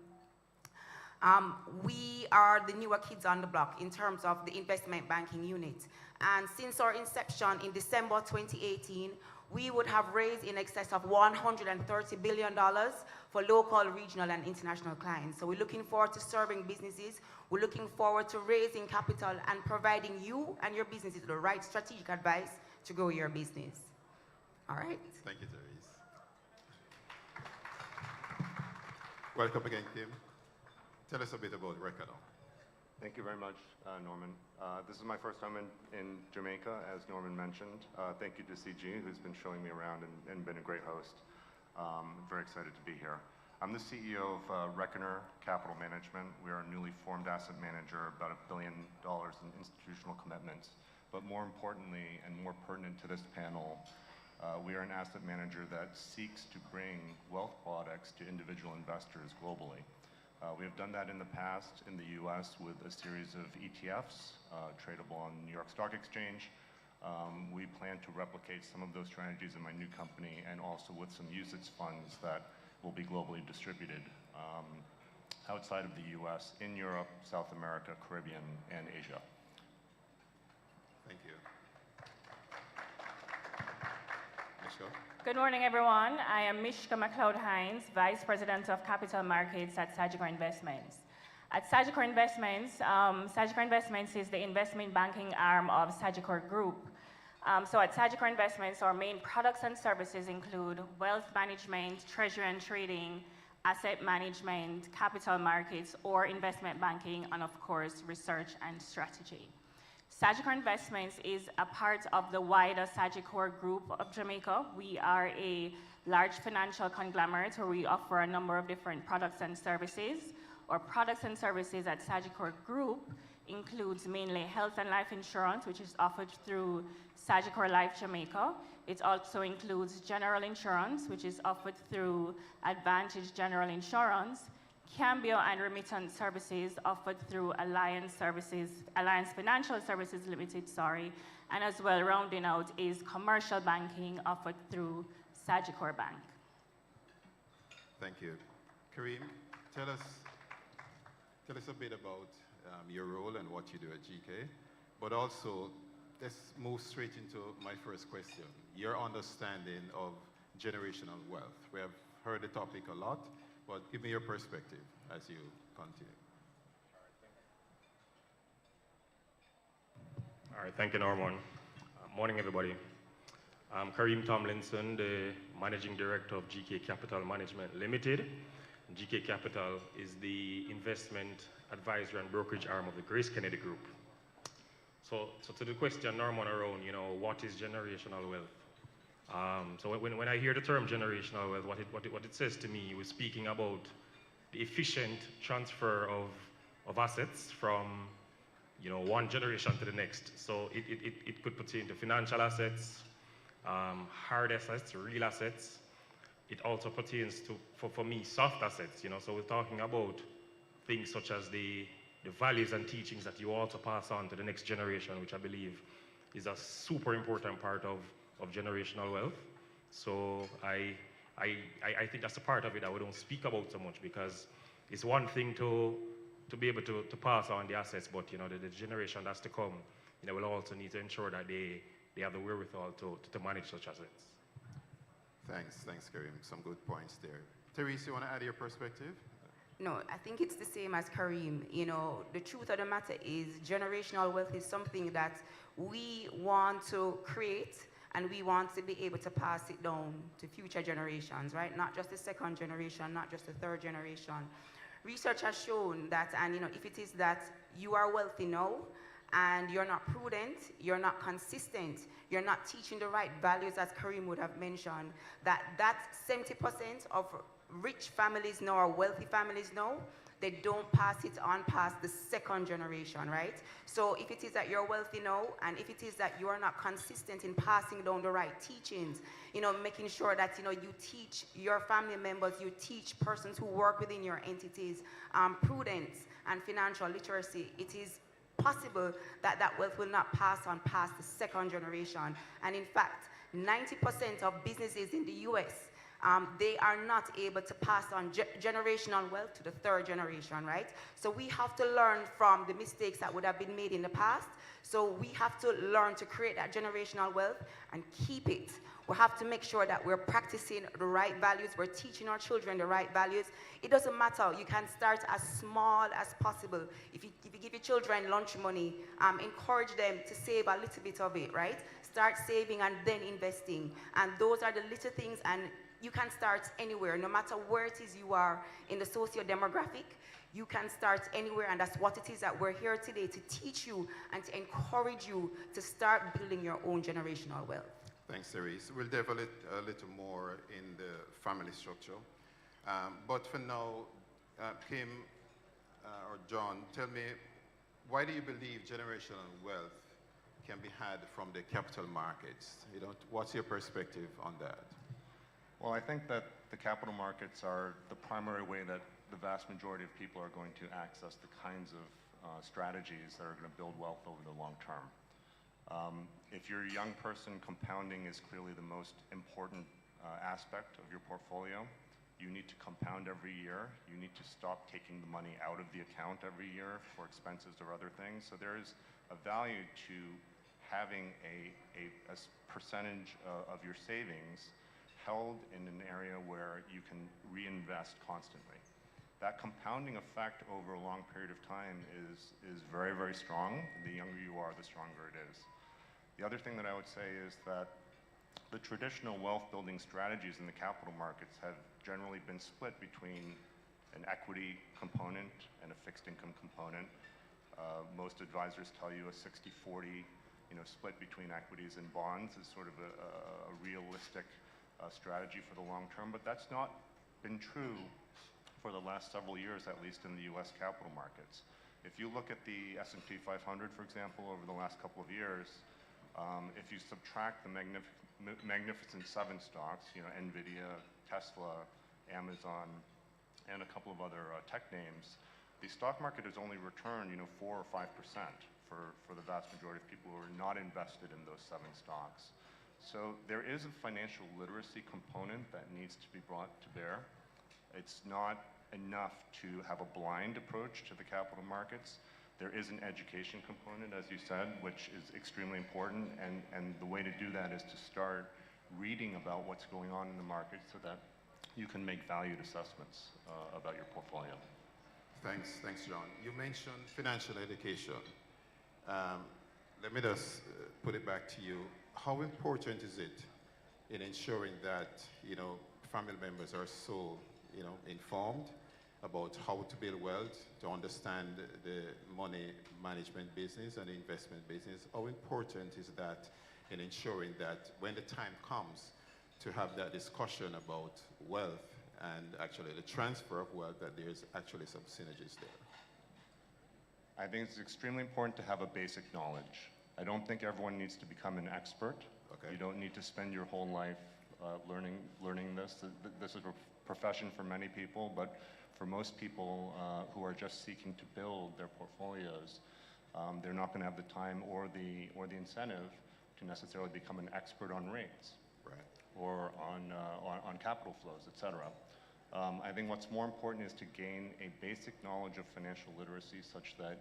we are the newer kids on the block in terms of the investment banking unit. And since our inception in December 2018, we would have raised in excess of $130 billion for local, regional, and international clients. So we're looking forward to serving businesses. We're looking forward to raising capital and providing you and your businesses the right strategic advice to grow your business. All right? Thank you, Therese. Welcome again, Kim. Tell us a bit about Reckoner. Thank you very much, Norman. This is my first time in Jamaica, as Norman mentioned. Thank you to CG, who's been showing me around and been a great host. Very excited to be here. I'm the CEO of Reckoner Capital Management. We are a newly formed asset manager, about $1 billion in institutional commitments. But more importantly, and more pertinent to this panel, we are an asset manager that seeks to bring wealth products to individual investors globally. We have done that in the past in the US with a series of ETFs, tradable on New York Stock Exchange. We plan to replicate some of those strategies in my new company and also with some UCITS funds that will be globally distributed outside of the US, in Europe, South America, Caribbean, and Asia. Thank you. Mishka? Good morning, everyone. I am Mishka McLeod-Hines, Vice President of Capital Markets at Sagicor Investments. At Sagicor Investments is the investment banking arm of Sagicor Group. So at Sagicor Investments, our main products and services include wealth management, treasury and trading, asset management, capital markets, or investment banking, and of course, research and strategy. Sagicor Investments is a part of the wider Sagicor Group of Jamaica. We are a large financial conglomerate where we offer a number of different products and services. Our products and services at Sagicor Group includes mainly health and life insurance, which is offered through Sagicor Life Jamaica. It also includes general insurance, which is offered through Advantage General Insurance, Cambio and remittance services offered through Alliance Financial Services Limited, and as well rounding out is commercial banking offered through Sagicor Bank. Thank you. Kareem, tell us a bit about your role and what you do at GK, but also let's move straight into my first question, your understanding of generational wealth. We have heard the topic a lot, but give me your perspective as you continue. All right, thank you, Norman. Morning, everybody. I'm Kareem Tomlinson, the Managing Director of GK Capital Management Limited. GK Capital is the investment advisory and brokerage arm of the Grace Kennedy Group. So to the question, Norman, around, what is generational wealth? So when I hear the term generational wealth, what it says to me, it was speaking about the efficient transfer of assets from one generation to the next. So it could pertain to financial assets, hard assets, real assets. It also pertains to, for me, soft assets. So we're talking about things such as the values and teachings that you also pass on to the next generation, which I believe is a super important part of generational wealth. So I think that's a part of it that we don't speak about so much, because it's one thing to be able to pass on the assets, but the generation that's to come, will also need to ensure that they have the wherewithal to manage such assets. Thanks, Kareem. Some good points there. Therese, you want to add your perspective? No, I think it's the same as Kareem. The truth of the matter is generational wealth is something that we want to create, and we want to be able to pass it down to future generations, right? Not just the second generation, not just the third generation. Research has shown that, and if it is that you are wealthy now, and you're not prudent, you're not consistent, you're not teaching the right values, as Kareem would have mentioned, that 70% of rich families now, or wealthy families now, they don't pass it on past the second generation, right? So if it is that you're wealthy now, and if it is that you are not consistent in passing down the right teachings, making sure that, you teach your family members, you teach persons who work within your entities, prudence and financial literacy, it is possible that that wealth will not pass on past the second generation. And in fact, 90% of businesses in the US, they are not able to pass on generational wealth to the third generation, right? So we have to learn from the mistakes that would have been made in the past. So we have to learn to create that generational wealth and keep it. We have to make sure that we're practicing the right values, we're teaching our children the right values. It doesn't matter, you can start as small as possible. If you give your children lunch money, encourage them to save a little bit of it, right? Start saving and then investing. And those are the little things, and you can start anywhere, no matter where it is you are in the socio-demographic. You can start anywhere, and that's what it is that we're here today, to teach you and to encourage you to start building your own generational wealth. Thanks, Therese. We'll delve a little more in the family structure. But for now, Kim or John, tell me, why do you believe generational wealth can be had from the capital markets? What's your perspective on that? Well, I think that the capital markets are the primary way that the vast majority of people are going to access the kinds of strategies that are going to build wealth over the long term. If you're a young person, compounding is clearly the most important aspect of your portfolio. You need to compound every year. You need to stop taking the money out of the account every year for expenses or other things. So there is a value to having a percentage of your savings held in an area where you can reinvest constantly. That compounding effect over a long period of time is very, very strong. The younger you are, the stronger it is. The other thing that I would say is that the traditional wealth building strategies in the capital markets have generally been split between an equity component and a fixed income component. Most advisors tell you a 60-40 split between equities and bonds is sort of a realistic strategy for the long term, but that's not been true for the last several years, at least in the US capital markets. If you look at the S&P 500, for example, over the last couple of years, if you subtract the Magnificent Seven stocks, NVIDIA, Tesla, Amazon, and a couple of other tech names, the stock market has only returned 4 or 5% for the vast majority of people who are not invested in those 7 stocks. So there is a financial literacy component that needs to be brought to bear. It's not enough to have a blind approach to the capital markets. There is an education component, as you said, which is extremely important, and the way to do that is to start reading about what's going on in the market so that you can make valued assessments about your portfolio. Thanks, John. You mentioned financial education. Let me just put it back to you. How important is it in ensuring that family members are so informed about how to build wealth, to understand the money management business and the investment business? How important is that in ensuring that when the time comes to have that discussion about wealth and actually the transfer of wealth, that there's actually some synergies there? I think it's extremely important to have a basic knowledge. I don't think everyone needs to become an expert. Okay. You don't need to spend your whole life learning this. This is a profession for many people, but for most people who are just seeking to build their portfolios, they're not going to have the time or the incentive to necessarily become an expert on rates, right, or on capital flows, et cetera. I think what's more important is to gain a basic knowledge of financial literacy such that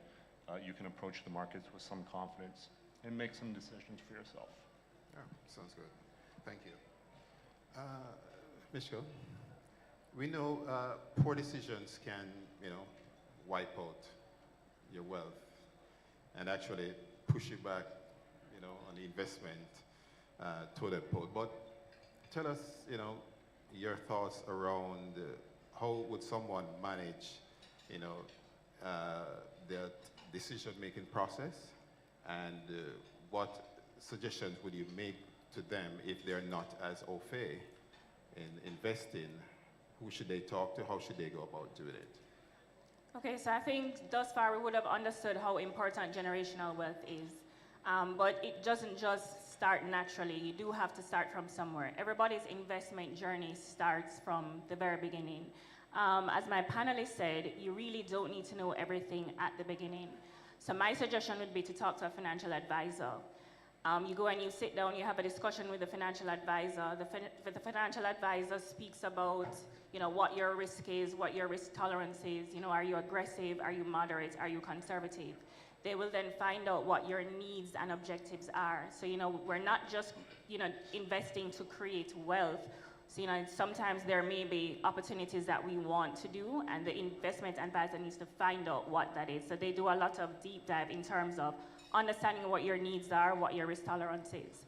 you can approach the markets with some confidence and make some decisions for yourself. Yeah, sounds good. Thank you. Michelle, we know poor decisions can, wipe out your wealth and actually push you back, on the investment toilet pole. But tell us, your thoughts around how would someone manage, their decision-making process, and what suggestions would you make to them if they're not as au fait in investing? Who should they talk to? How should they go about doing it? Okay, so I think thus far we would have understood how important generational wealth is. But it doesn't just start naturally. You do have to start from somewhere. Everybody's investment journey starts from the very beginning. As my panelist said, you really don't need to know everything at the beginning. So my suggestion would be to talk to a financial advisor. You go and you sit down, you have a discussion with the financial advisor. The financial advisor speaks about, what your risk is, what your risk tolerance is. Are you aggressive? Are you moderate? Are you conservative? They will then find out what your needs and objectives are. So, we're not just, investing to create wealth. So, sometimes there may be opportunities that we want to do, and the investment advisor needs to find out what that is. So they do a lot of deep dive in terms of understanding what your needs are, what your risk tolerance is.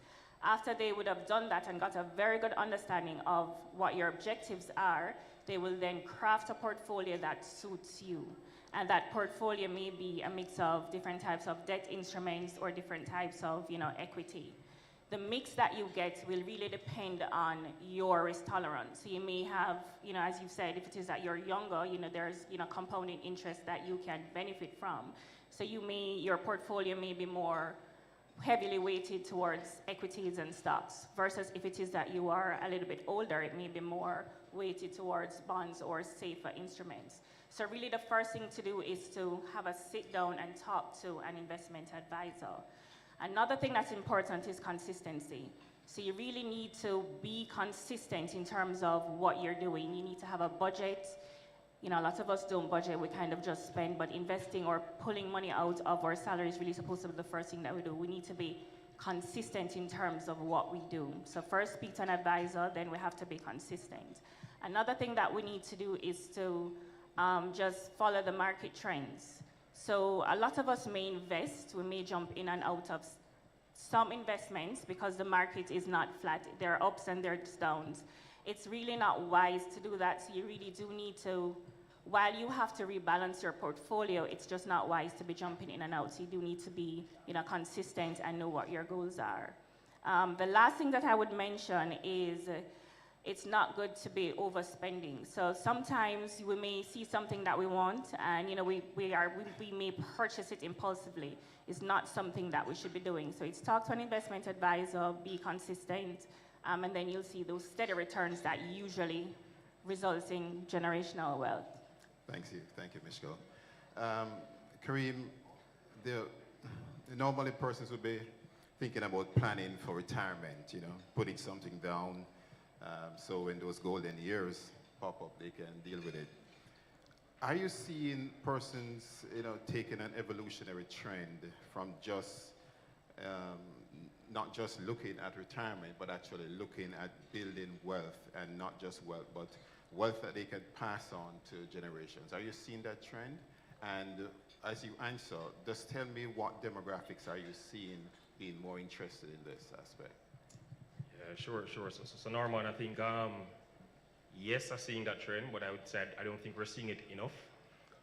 After they would have done that and got a very good understanding of what your objectives are, they will then craft a portfolio that suits you. And that portfolio may be a mix of different types of debt instruments or different types of, equity. the mix that you get will really depend on your risk tolerance. So you may have, as you've said, if it is that you're younger, there's, compounding interest that you can benefit from. So your portfolio may be more heavily weighted towards equities and stocks, versus if it is that you are a little bit older, it may be more weighted towards bonds or safer instruments. So really the first thing to do is to have a sit down and talk to an investment advisor. Another thing that's important is consistency. So you really need to be consistent in terms of what you're doing. You need to have a budget. A lot of us don't budget, we kind of just spend, but investing or pulling money out of our salary is really supposed to be the first thing that we do. We need to be consistent in terms of what we do. So first speak to an advisor, then we have to be consistent. Another thing that we need to do is to just follow the market trends. So a lot of us may invest, we may jump in and out of some investments because the market is not flat. There are ups and there's downs. It's really not wise to do that, so you really do need to, while you have to rebalance your portfolio, it's just not wise to be jumping in and out. So you do need to be consistent and know what your goals are. The last thing that I would mention is it's not good to be overspending. So sometimes we may see something that we want and we may purchase it impulsively. It's not something that we should be doing. So it's talk to an investment advisor, be consistent, and then you'll see those steady returns that usually results in generational wealth. Thank you, Michelle. Kareem, normally persons would be thinking about planning for retirement, putting something down, so when those golden years pop up, they can deal with it. Are you seeing persons, taking an evolutionary trend from just not just looking at retirement, but actually looking at building wealth, and not just wealth, but wealth that they can pass on to generations? Are you seeing that trend? And as you answer, just tell me what demographics are you seeing being more interested in this aspect? Yeah, sure. So Norman, I think, yes, I'm seeing that trend, but I would say I don't think we're seeing it enough.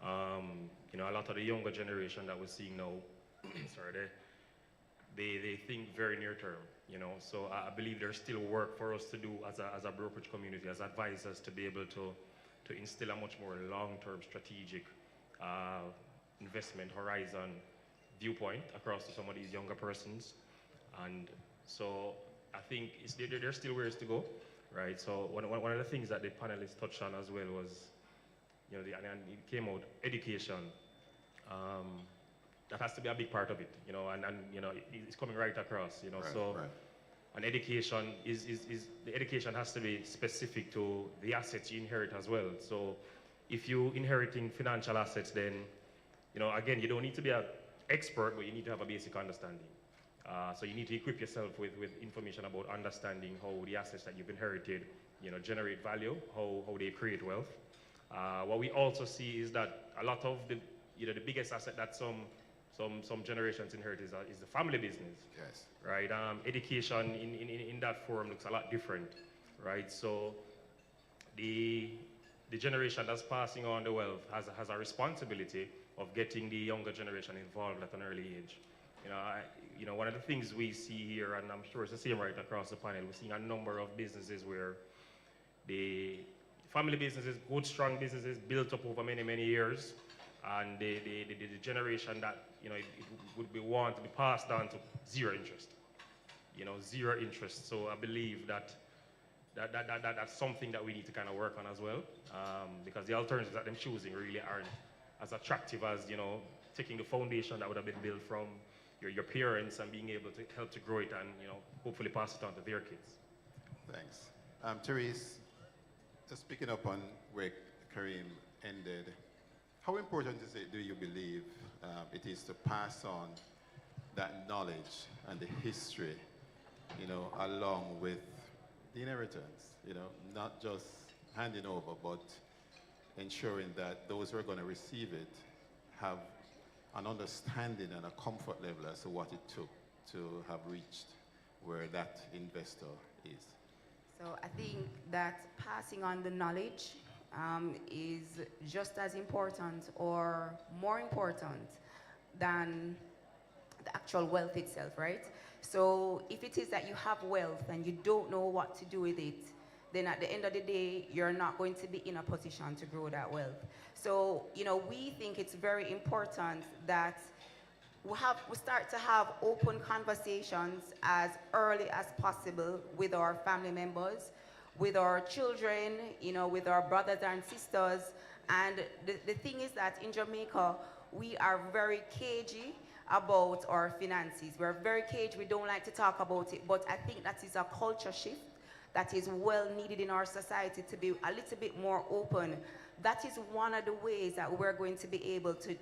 A lot of the younger generation that we're seeing now, they think very near term, So I believe there's still work for us to do as a brokerage community, as advisors, to be able to instill a much more long-term strategic investment horizon viewpoint across to some of these younger persons. And so I think there's still ways to go, right? So one of the things that the panelists touched on as well was, and it came out, education. That has to be a big part of it, it's coming right across, Right. And education the education has to be specific to the assets you inherit as well. So if you're inheriting financial assets, then, again, you don't need to be an expert, but you need to have a basic understanding. So you need to equip yourself with information about understanding how the assets that you've inherited, generate value, how they create wealth. What we also see is that a lot of the biggest asset that some generations inherit is the family business. Yes. Right. Education in that forum looks a lot different, right? So the generation that's passing on the wealth has a responsibility of getting the younger generation involved at an early age. One of the things we see here, and I'm sure it's the same right across the panel, we're seeing a number of businesses where the family businesses, good, strong businesses built up over many, many years, and the generation that, it would be want to be passed on to zero interest. Zero interest. So I believe that's something that we need to kind of work on as well, because the alternatives that they're choosing really aren't as attractive as, taking the foundation that would have been built from your parents and being able to help to grow it and, hopefully pass it on to their kids. Thanks. Therese, just picking up on where Kareem ended, how important is it, do you believe, it is to pass on that knowledge and the history, along with the inheritance, not just handing over, but ensuring that those who are going to receive it have an understanding and a comfort level as to what it took to have reached where that investor is? So I think that passing on the knowledge is just as important or more important than the actual wealth itself, right? So if it is that you have wealth and you don't know what to do with it, then at the end of the day, you're not going to be in a position to grow that wealth. So, you know, we think it's very important that we start to have open conversations as early as possible with our family members, with our children, you know, with our brothers and sisters. And the thing is that in Jamaica, we are very cagey about our finances. We're very cagey, we don't like to talk about it, but I think that is a culture shift that is well needed in our society to be a little bit more open. That is one of the ways that we're going to be able to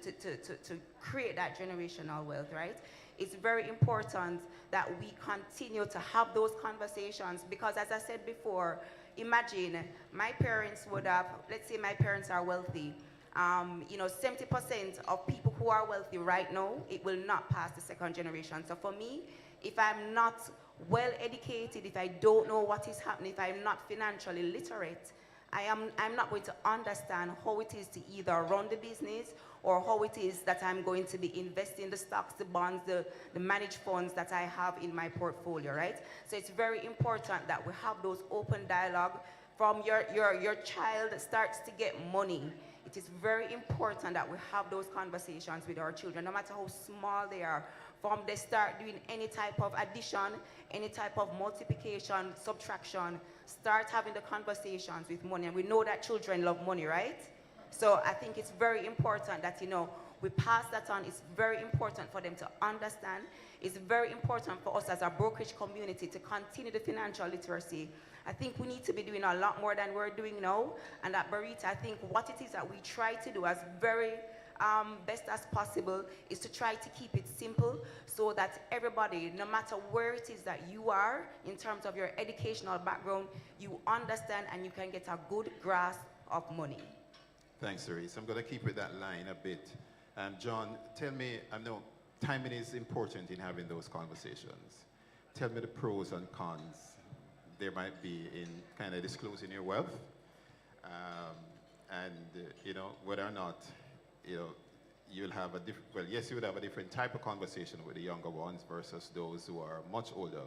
create that generational wealth, right? It's very important that we continue to have those conversations because, as I said before, imagine my parents would have, let's say my parents are wealthy. You know, 70% of people who are wealthy right now, it will not pass the second generation. So for me, if I'm not well educated, if I don't know what is happening, if I'm not financially literate, I'm not going to understand how it is to either run the business or how it is that I'm going to be investing the stocks, the bonds, the managed funds that I have in my portfolio, right? So it's very important that we have those open dialogue from your child starts to get money. It is very important that we have those conversations with our children, no matter how small they are. From they start doing any type of addition, any type of multiplication, subtraction, start having the conversations with money. And we know that children love money, right? So I think it's very important that, you know, we pass that on. It's very important for them to understand. It's very important for us as a brokerage community to continue the financial literacy. I think we need to be doing a lot more than we're doing now. And at Barita, I think what it is that we try to do as very best as possible is to try to keep it simple so that everybody, no matter where it is that you are in terms of your educational background, you understand and you can get a good grasp of money. Thanks, Cerise. I'm going to keep with that line a bit. John, tell me, I know timing is important in having those conversations. Tell me the pros and cons there might be in kind of disclosing your wealth you know, whether or not, you know, you'll have a different, well, yes, you would have a different type of conversation with the younger ones versus those who are much older,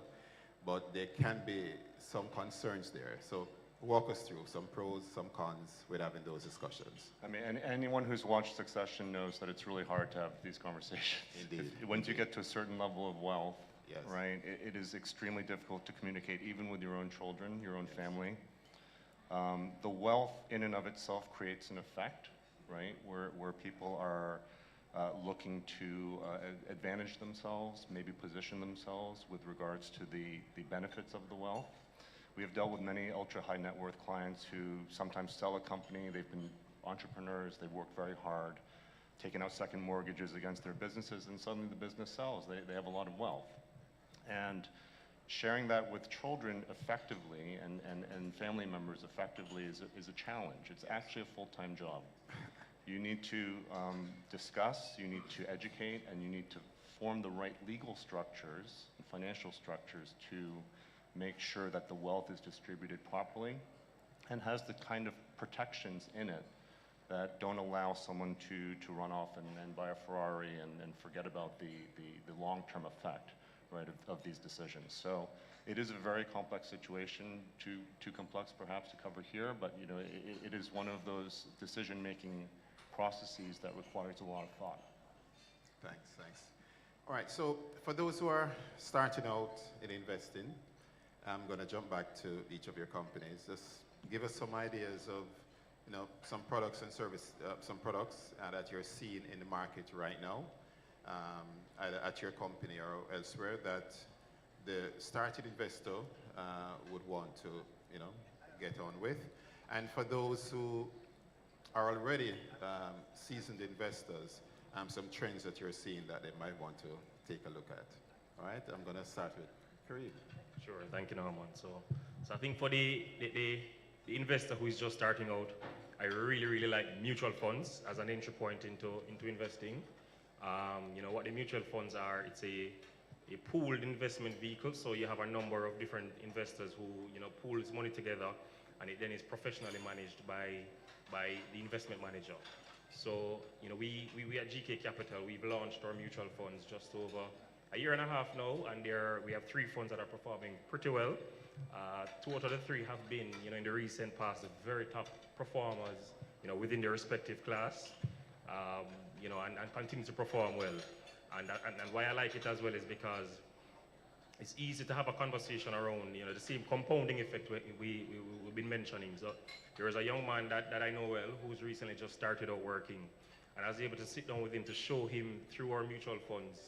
but there can be some concerns there. So walk us through some pros, some cons with having those discussions. I mean, anyone who's watched Succession knows that it's really hard to have these conversations. Indeed. Once you get to a certain level of wealth, yes, right, it is extremely difficult to communicate even with your own children, your own family. The wealth in and of itself creates an effect, right, where people are looking to advantage themselves, maybe position themselves with regards to the benefits of the wealth. We have dealt with many ultra-high net worth clients who sometimes sell a company, they've been entrepreneurs, they've worked very hard, taken out second mortgages against their businesses, and suddenly the business sells. They have a lot of wealth. And sharing that with children effectively and family members effectively is a challenge. It's actually a full-time job. You need to discuss, you need to educate, and you need to form the right legal structures and financial structures to make sure that the wealth is distributed properly and has the kind of protections in it that don't allow someone to run off and buy a Ferrari and forget about the long-term effect, right, of these decisions. So it is a very complex situation, too complex perhaps to cover here, but you know, it is one of those decision-making processes that requires a lot of thought. Thanks. All right, so for those who are starting out in investing, I'm going to jump back to each of your companies. Just give us some ideas of, you know, some products and service, some products that you're seeing in the market right now, either at your company or elsewhere, that the starting investor would want to, you know, get on with. And for those who are already seasoned investors, some trends that you're seeing that they might want to take a look at. All right, I'm going to start with Kareem. Sure, thank you, Norman. So I think for the investor who is just starting out, I really like mutual funds as an entry point into investing. You know what the mutual funds are? It's a pooled investment vehicle. So you have a number of different investors who, you know, pools money together, and it then is professionally managed by the investment manager. So, you know, we at GK Capital, we've launched our mutual funds just over a year and a half now, and we have 3 funds that are performing pretty well. 2 out of the 3 have been, you know, in the recent past, the very top performers, you know, within their respective class, you know, and continue to perform well. And why I like it as well is because it's easy to have a conversation around, you know, the same compounding effect we've been mentioning. So there is a young man that I know well who's recently just started out working, and I was able to sit down with him to show him through our mutual funds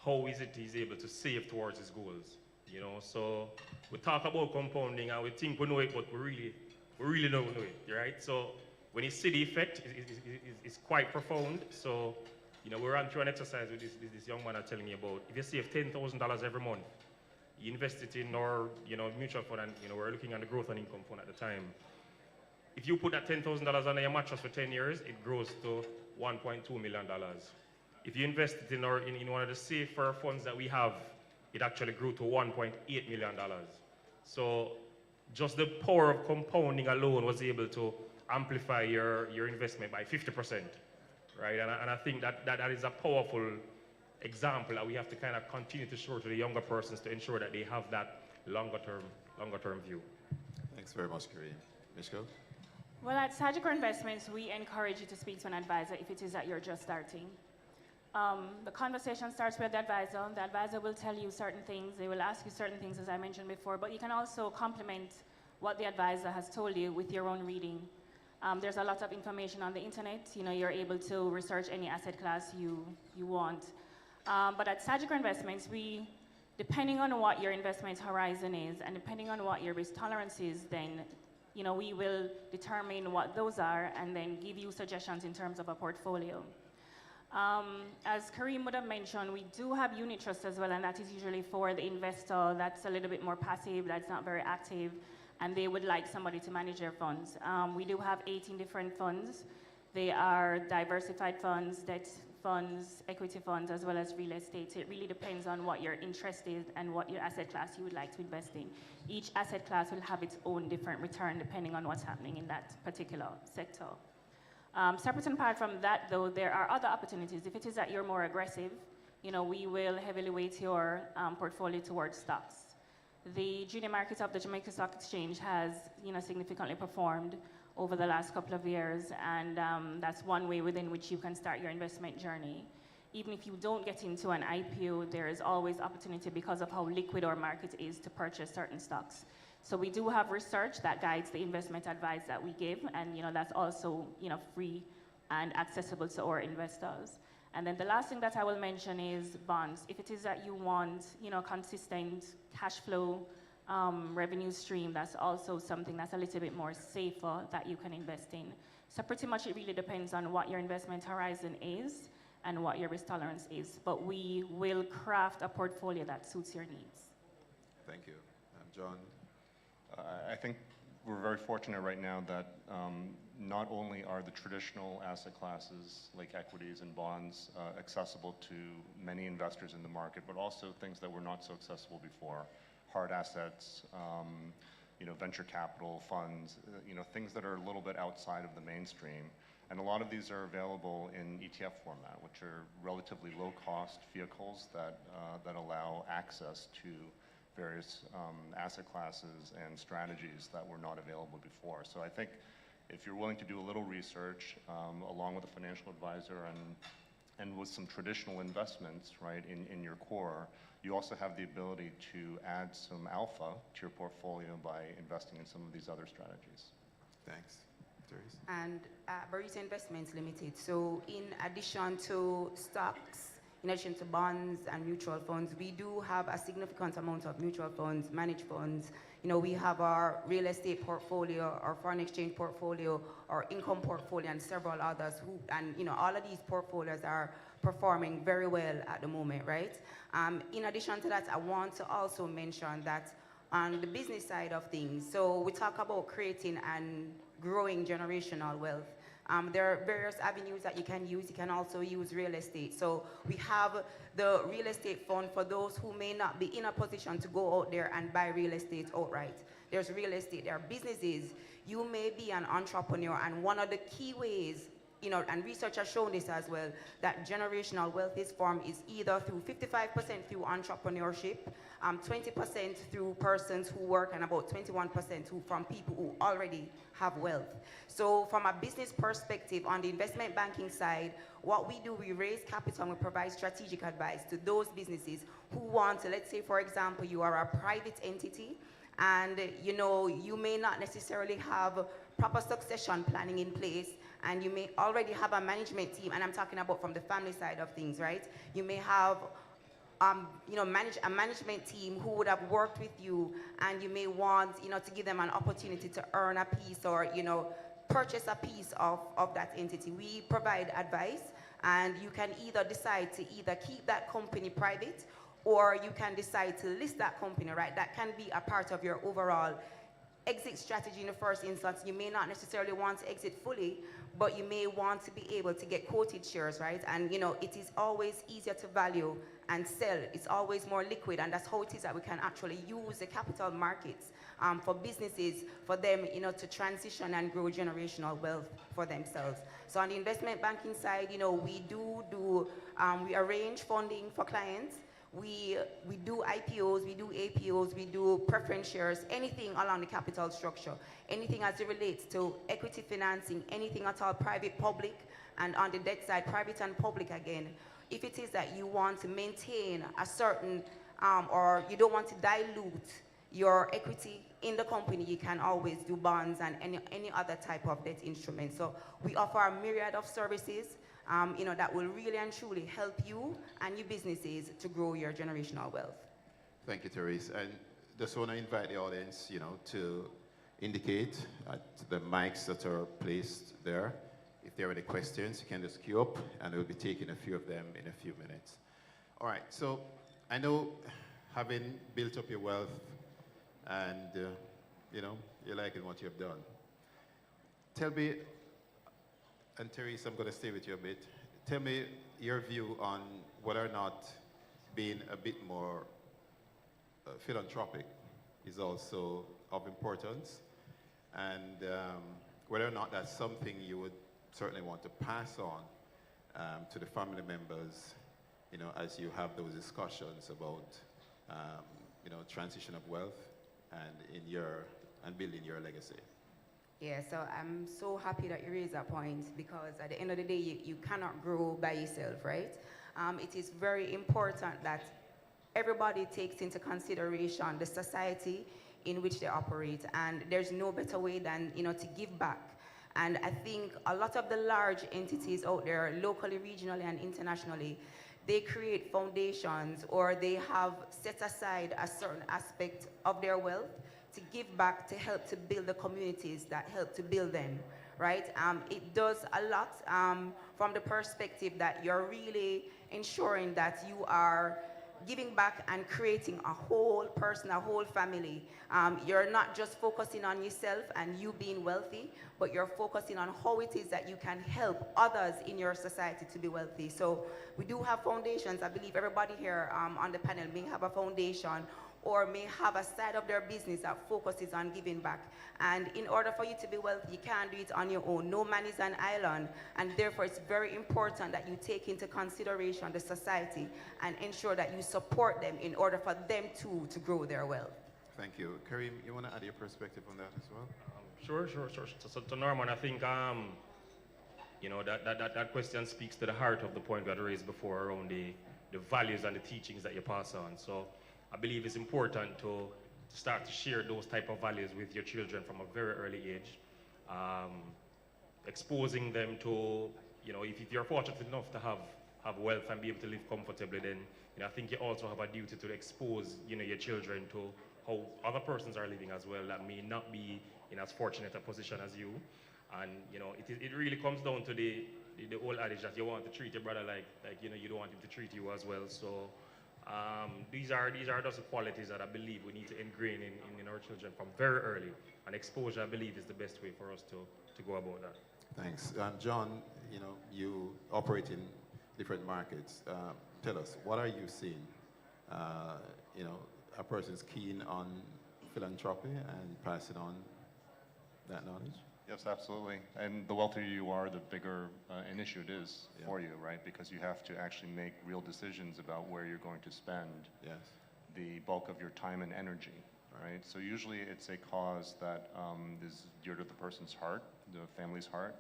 how is it he's able to save towards his goals. You know, so we talk about compounding and we think we know it, but we really don't know it, right? So when you see the effect, it's quite profound. So, you know, we ran through an exercise with this young man I'm telling you about. If you save $10,000 every month, you invest it in our, you know, mutual fund, and, you know, we're looking at the growth and income fund at the time. If you put that $10,000 under your mattress for 10 years, it grows to $1.2 million. If you invest it in one of the safer funds that we have, it actually grew to $1.8 million. So just the power of compounding alone was able to amplify your investment by 50%, right? And I think that is a powerful example that we have to kind of continue to show to the younger persons to ensure that they have that longer term view. Thanks very much, Kareem. Mishko? Well, at Sagicor Investments, we encourage you to speak to an advisor if it is that you're just starting. The conversation starts with the advisor. The advisor will tell you certain things. They will ask you certain things, as I mentioned before, but you can also complement what the advisor has told you with your own reading. There's a lot of information on the internet. You know, you're able to research any asset class you want. But at Sagicor Investments, depending on what your investment horizon is and depending on what your risk tolerance is, then, you know, we will determine what those are and then give you suggestions in terms of a portfolio. As Kareem would have mentioned, we do have unit trusts as well, and that is usually for the investor that's a little bit more passive, that's not very active, and they would like somebody to manage their funds. We do have 18 different funds. They are diversified funds, debt funds, equity funds, as well as real estate. It really depends on what you're interested in and what your asset class you would like to invest in. Each asset class will have its own different return depending on what's happening in that particular sector. Separate and apart from that, though, there are other opportunities. If it is that you're more aggressive, you know, we will heavily weight your portfolio towards stocks. The junior market of the Jamaica Stock Exchange has, you know, significantly performed over the last couple of years, and that's one way within which you can start your investment journey. Even if you don't get into an IPO, there is always opportunity because of how liquid our market is to purchase certain stocks. So we do have research that guides the investment advice that we give, and, you know, that's also, you know, free and accessible to our investors. And then the last thing that I will mention is bonds. If it is that you want, you know, consistent cash flow revenue stream, that's also something that's a little bit more safer that you can invest in. So pretty much it really depends on what your investment horizon is and what your risk tolerance is. But we will craft a portfolio that suits your needs. Thank you. John? I think we're very fortunate right now that not only are the traditional asset classes like equities and bonds accessible to many investors in the market, but also things that were not so accessible before. Hard assets, you know, venture capital funds, you know, things that are a little bit outside of the mainstream. And a lot of these are available in ETF format, which are relatively low-cost vehicles that allow access to various asset classes and strategies that were not available before. So I think if you're willing to do a little research, along with a financial advisor and with some traditional investments, right, in your core, you also have the ability to add some alpha to your portfolio by investing in some of these other strategies. Thanks. Therese? And Burrito Investments Limited. So in addition to stocks, in addition to bonds and mutual funds, we do have a significant amount of mutual funds, managed funds. You know, we have our real estate portfolio, our foreign exchange portfolio, our income portfolio, and several others and you know, all of these portfolios are performing very well at the moment, right? In addition to that, I want to also mention that on the business side of things, so we talk about creating and growing generational wealth. There are various avenues that you can use. You can also use real estate. So we have the real estate fund for those who may not be in a position to go out there and buy real estate outright. There's real estate, there are businesses. You may be an entrepreneur, and one of the key ways and research has shown this as well, that generational wealth is formed is either through 55% through entrepreneurship, 20% through persons who work, and about 21% from people who already have wealth. So from a business perspective, on the investment banking side, what we do, we raise capital and we provide strategic advice to those businesses who want to, let's say, for example, you are a private entity, and you may not necessarily have proper succession planning in place, and you may already have a management team, and I'm talking about from the family side of things, right? You may have a management team who would have worked with you, and you may want to give them an opportunity to earn a piece or purchase a piece of that entity. We provide advice, and you can either decide to either keep that company private, or you can decide to list that company, right? That can be a part of your overall exit strategy in the first instance. You may not necessarily want to exit fully, but you may want to be able to get quoted shares, right? And it is always easier to value and sell. It's always more liquid, and that's how it is that we can actually use the capital markets for businesses, for them to transition and grow generational wealth for themselves. So on the investment banking side, we arrange funding for clients. We do IPOs, we do APOs, we do preference shares, anything along the capital structure, anything as it relates to equity financing, anything at all private, public, and on the debt side, private and public again. If it is that you want to maintain a certain, or you don't want to dilute your equity in the company, you can always do bonds and any other type of debt instrument. So we offer a myriad of services that will really and truly help you and your businesses to grow your generational wealth. Thank you, Therese. And just want to invite the audience, to indicate at the mics that are placed there. If there are any questions, you can just queue up, and we'll be taking a few of them in a few minutes. All right, so I know having built up your wealth and, you're liking what you've done. Tell me, and Therese, I'm going to stay with you a bit. Tell me your view on whether or not being a bit more philanthropic is also of importance, and whether or not that's something you would certainly want to pass on to the family members, as you have those discussions about, transition of wealth and building your legacy. Yeah, so I'm so happy that you raised that point, because at the end of the day, you cannot grow by yourself, right? It is very important that everybody takes into consideration the society in which they operate, and there's no better way than to give back. And I think a lot of the large entities out there, locally, regionally, and internationally, they create foundations, or they have set aside a certain aspect of their wealth to give back, to help to build the communities that help to build them, right? It does a lot from the perspective that you're really ensuring that you are giving back and creating a whole person, a whole family. You're not just focusing on yourself and you being wealthy, but you're focusing on how it is that you can help others in your society to be wealthy. So we do have foundations. I believe everybody here on the panel may have a foundation or may have a side of their business that focuses on giving back. And in order for you to be wealthy, you can't do it on your own. No man is an island, and therefore it's very important that you take into consideration the society and ensure that you support them in order for them too to grow their wealth. Thank you. Kareem, you want to add your perspective on that as well? Sure. So Norman, I think that question speaks to the heart of the point we had raised before around the values and the teachings that you pass on. So I believe it's important to start to share those type of values with your children from a very early age, exposing them to, if you're fortunate enough to have wealth and be able to live comfortably, then I think you also have a duty to expose your children to how other persons are living as well that may not be in as fortunate a position as you. And it really comes down to the old adage that you want to treat your brother like you don't want him to treat you as well. So these are just the qualities that I believe we need to ingrain in our children from very early. And exposure, I believe, is the best way for us to go about that. Thanks. John, you operate in different markets. Tell us, what are you seeing? A person's keen on philanthropy and passing on that knowledge? Yes, absolutely. And the wealthier you are, the bigger an issue it is for you, right? Because you have to actually make real decisions about where you're going to spend the bulk of your time and energy, right? So usually it's a cause that is dear to the person's heart, the family's heart.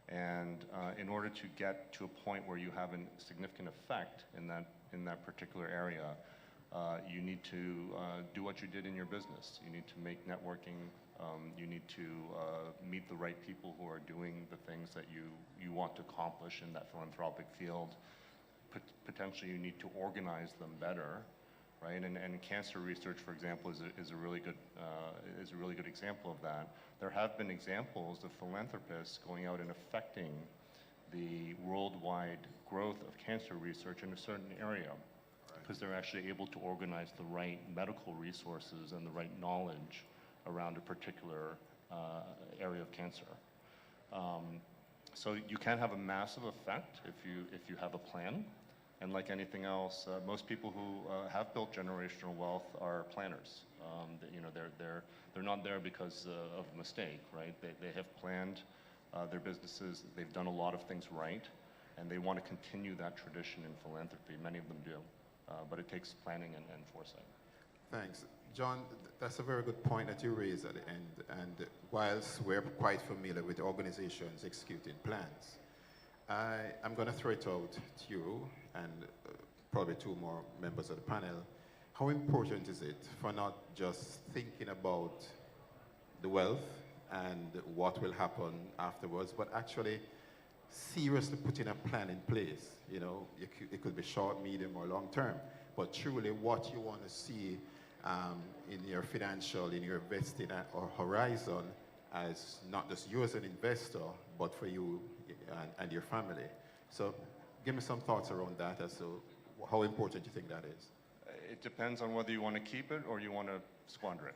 And in order to get to a point where you have a significant effect in that particular area, you need to do what you did in your business. You need to make networking. You need to meet the right people who are doing the things that you want to accomplish in that philanthropic field. Potentially, you need to organize them better, right? And cancer research, for example, is a really good example of that. There have been examples of philanthropists going out and affecting the worldwide growth of cancer research in a certain area, because they're actually able to organize the right medical resources and the right knowledge around a particular area of cancer. So you can have a massive effect if you have a plan. And like anything else, most people who have built generational wealth are planners. They're not there because of a mistake, right? They have planned their businesses. They've done a lot of things right, and they want to continue that tradition in philanthropy. Many of them do, but it takes planning and foresight. Thanks. John, that's a very good point that you raised at the end. And whilst we're quite familiar with organizations executing plans, I'm going to throw it out to you and probably two more members of the panel. How important is it for not just thinking about the wealth and what will happen afterwards, but actually seriously putting a plan in place? You know, it could be short, medium, or long term, but truly what you want to see in your financial, in your investing or horizon, as not just you as an investor, but for you and your family. So give me some thoughts around that as to how important you think that is. It depends on whether you want to keep it or you want to squander it.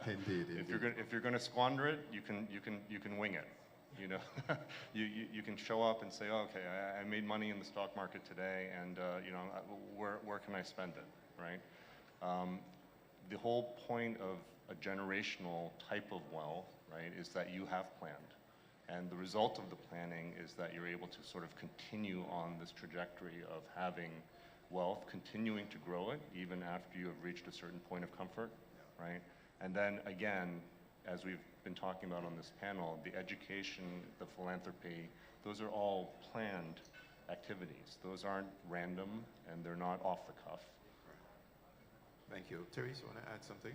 Indeed. If you're going to squander it, you can wing it. You know, you can show up and say, oh, okay, I made money in the stock market today, and you know, where can I spend it, right? The whole point of a generational type of wealth, right, is that you have planned. And the result of the planning is that you're able to sort of continue on this trajectory of having wealth, continuing to grow it, even after you have reached a certain point of comfort, right? And then again, as we've been talking about on this panel, the education, the philanthropy, those are all planned activities. Those aren't random, and they're not off the cuff. Thank you. Therese, you want to add something?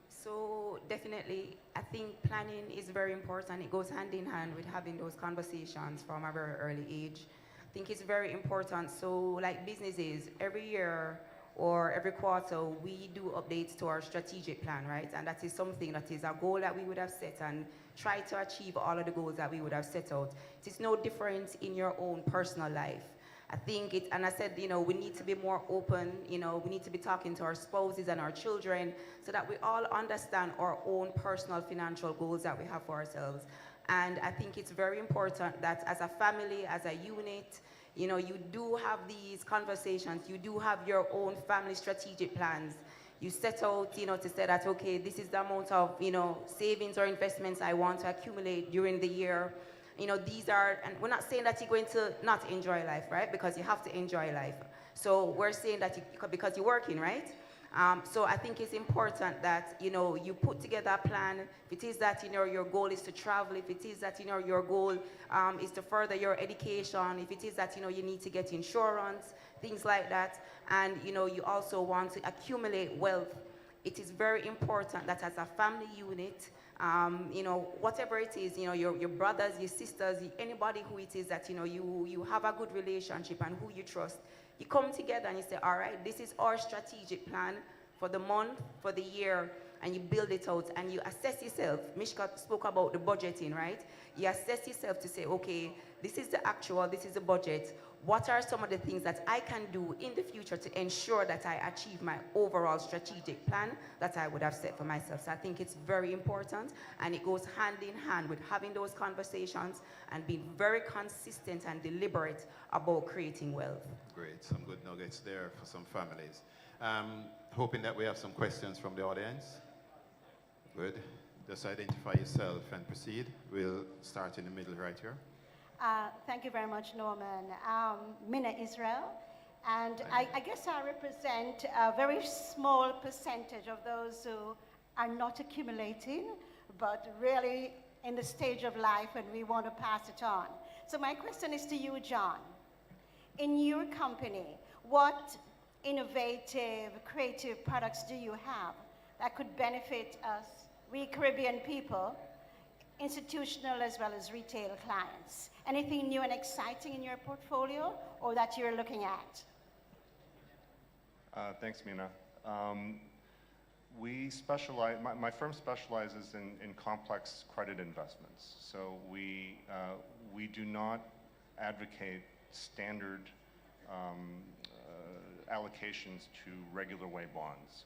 So definitely, I think planning is very important. It goes hand in hand with having those conversations from a very early age. I think it's very important. So like businesses, every year or every quarter, we do updates to our strategic plan, right? And that is something that is a goal that we would have set and try to achieve all of the goals that we would have set out. It is no different in your own personal life. I think it, and I said, you know, we need to be more open, you know, we need to be talking to our spouses and our children so that we all understand our own personal financial goals that we have for ourselves. And I think it's very important that as a family, as a unit, you know, you do have these conversations, you do have your own family strategic plans. You set out, you know, to say that, okay, this is the amount of, you know, savings or investments I want to accumulate during the year. You know, these are, and we're not saying that you're going to not enjoy life, right? Because you have to enjoy life. So we're saying that because you're working, right? So I think it's important that, you know, you put together a plan. If it is that, you know, your goal is to travel, if it is that, you know, your goal is to further your education, if it is that, you know, you need to get insurance, things like that, and, you know, you also want to accumulate wealth, it is very important that as a family unit, you know, whatever it is, you know, your brothers, your sisters, anybody who it is that, you know, you have a good relationship and who you trust, you come together and you say, all right, this is our strategic plan for the month, for the year, and you build it out and you assess yourself. Mishka spoke about the budgeting, right? You assess yourself to say, okay, this is the actual, this is the budget. What are some of the things that I can do in the future to ensure that I achieve my overall strategic plan that I would have set for myself? So I think it's very important, and it goes hand in hand with having those conversations and being very consistent and deliberate about creating wealth. Great, some good nuggets there for some families. Hoping that we have some questions from the audience. Good. Just identify yourself and proceed. We'll start in the middle right here. Thank you very much, Norman. Mina Israel, and I guess I represent a very small percentage of those who are not accumulating, but really in the stage of life when we want to pass it on. So my question is to you, John. In your company, what innovative, creative products do you have that could benefit us, we Caribbean people, institutional as well as retail clients? Anything new and exciting in your portfolio or that you're looking at? Thanks, Mina. We specialize, my firm specializes in complex credit investments. So we do not advocate standard allocations to regular way bonds.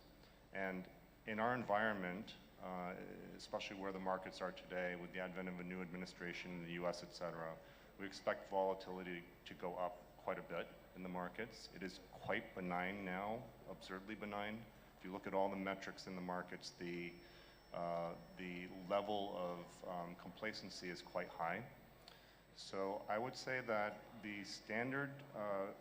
And in our environment, especially where the markets are today with the advent of a new administration in the US, et cetera, we expect volatility to go up quite a bit in the markets. It is quite benign now, absurdly benign. If you look at all the metrics in the markets, the level of complacency is quite high. So I would say that the standard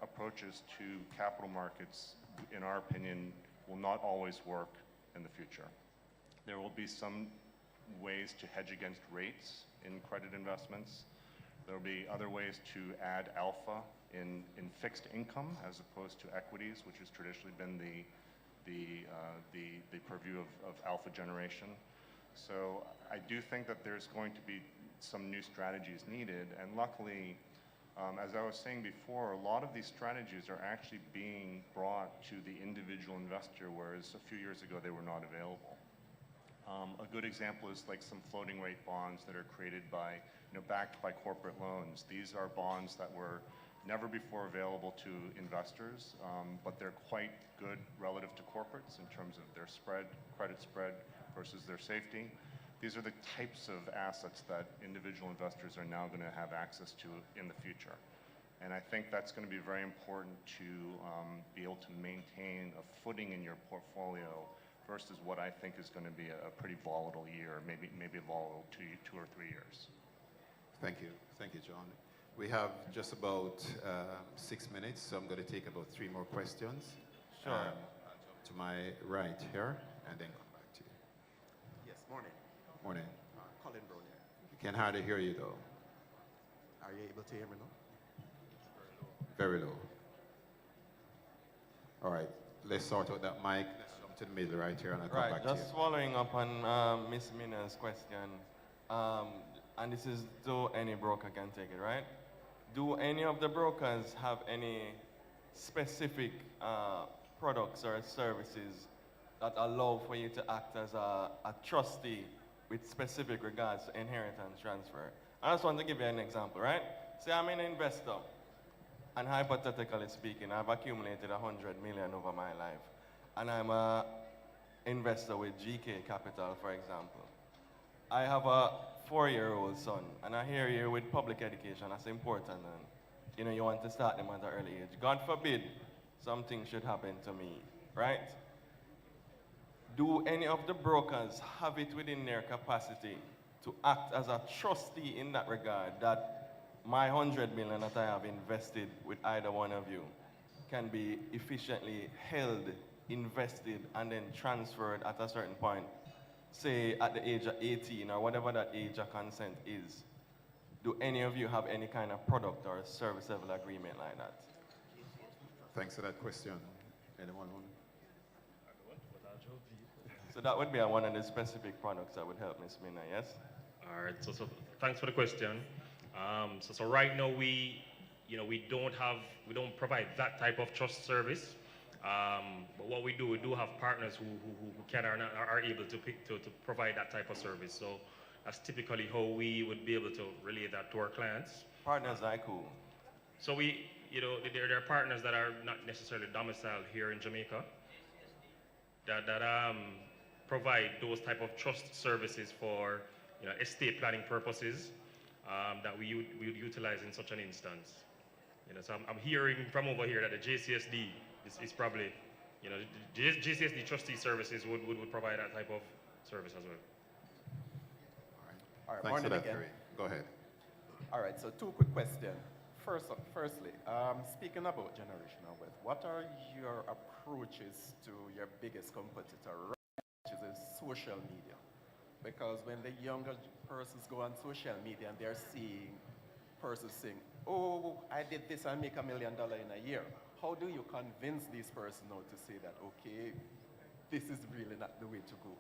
approaches to capital markets, in our opinion, will not always work in the future. There will be some ways to hedge against rates in credit investments. There will be other ways to add alpha in fixed income as opposed to equities, which has traditionally been the purview of alpha generation. So I do think that there's going to be some new strategies needed, and luckily, as I was saying before, a lot of these strategies are actually being brought to the individual investor, whereas a few years ago they were not available. A good example is like some floating rate bonds that are created by, backed by corporate loans. These are bonds that were never before available to investors, but they're quite good relative to corporates in terms of their spread, credit spread versus their safety. These are the types of assets that individual investors are now going to have access to in the future. And I think that's going to be very important to be able to maintain a footing in your portfolio versus what I think is going to be a pretty volatile year, maybe a volatile two or 3 years. Thank you. Thank you, John. We have just about 6 minutes, so I'm going to take about 3 more questions. Sure. I'll jump to my right here and then come back to you. Yes, morning. Morning. Colin Brown here. We can hardly hear you though. Are you able to hear me now? Very low. All right, let's sort out that mic. Let's jump to the middle right here and I'll come back to you. Just following up on Ms. Mina's question, and this is to any broker can take it, right? Do any of the brokers have any specific products or services that allow for you to act as a trustee with specific regards to inheritance transfer? I just want to give you an example, right? Say I'm an investor, and hypothetically speaking, I've accumulated 100 million over my life, and I'm an investor with GK Capital, for example. I have a 4-year-old son, and I hear you with public education, that's important, and you want to start them at an early age. God forbid something should happen to me, right? Do any of the brokers have it within their capacity to act as a trustee in that regard, that my 100 million that I have invested with either one of you can be efficiently held, invested, and then transferred at a certain point, say at the age of 18 or whatever that age of consent is? Do any of you have any kind of product or service level agreement like that? Thanks for that question. Anyone want? So that would be one of the specific products that would help Ms. Mina, yes? All right, so thanks for the question. So right now we don't provide that type of trust service. But what we do have partners who can or are able to provide that type of service. So that's typically how we would be able to relay that to our clients. Partners like who? So there are partners that are not necessarily domiciled here in Jamaica that provide those type of trust services for estate planning purposes that we would utilize in such an instance. So I'm hearing from over here that the JCSD is probably, JCSD trustee services would provide that type of service as well. All right, Thanks for morning that, again. Terry. Go ahead. All right, so two quick questions. Firstly, speaking about generational wealth, what are your approaches to your biggest competitor, which is social media? Because when the younger persons go on social media and they're seeing persons saying, oh, I did this, I make $1 million in a year. How do you convince these persons now to say that, okay, this is really not the way to go?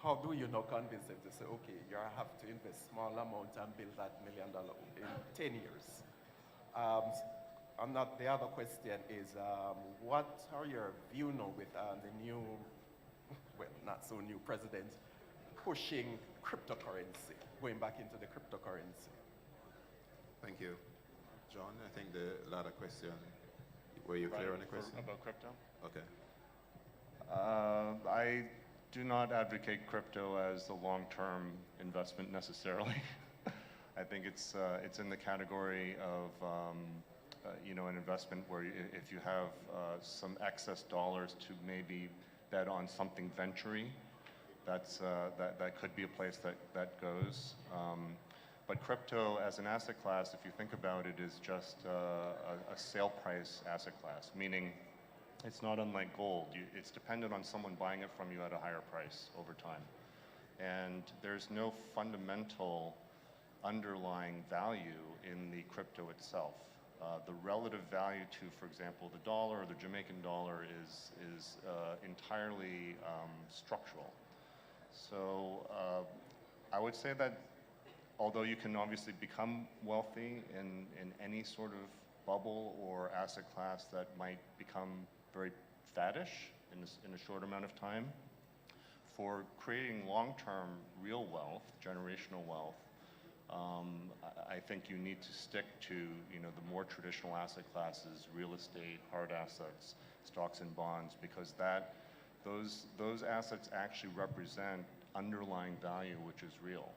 How do you now convince them to say, okay, you have to invest small amount and build that $1 million in 10 years? The other question is, what are your view now with the new, well, not so new president, pushing cryptocurrency, going back into the cryptocurrency? Thank you. John, I think the latter question, were you clear on the question? About crypto? Okay. I do not advocate crypto as a long-term investment necessarily. I think it's in the category of an investment where if you have some excess dollars to maybe bet on something venture-y, that could be a place that goes. But crypto as an asset class, if you think about it, is just a sale price asset class, meaning it's not unlike gold. It's dependent on someone buying it from you at a higher price over time. And there's no fundamental underlying value in the crypto itself. The relative value to, for example, the dollar or the Jamaican dollar is entirely structural. So I would say that although you can obviously become wealthy in any sort of bubble or asset class that might become very faddish in a short amount of time, for creating long-term real wealth, generational wealth, I think you need to stick to the more traditional asset classes, real estate, hard assets, stocks and bonds, because those assets actually represent underlying value which is real.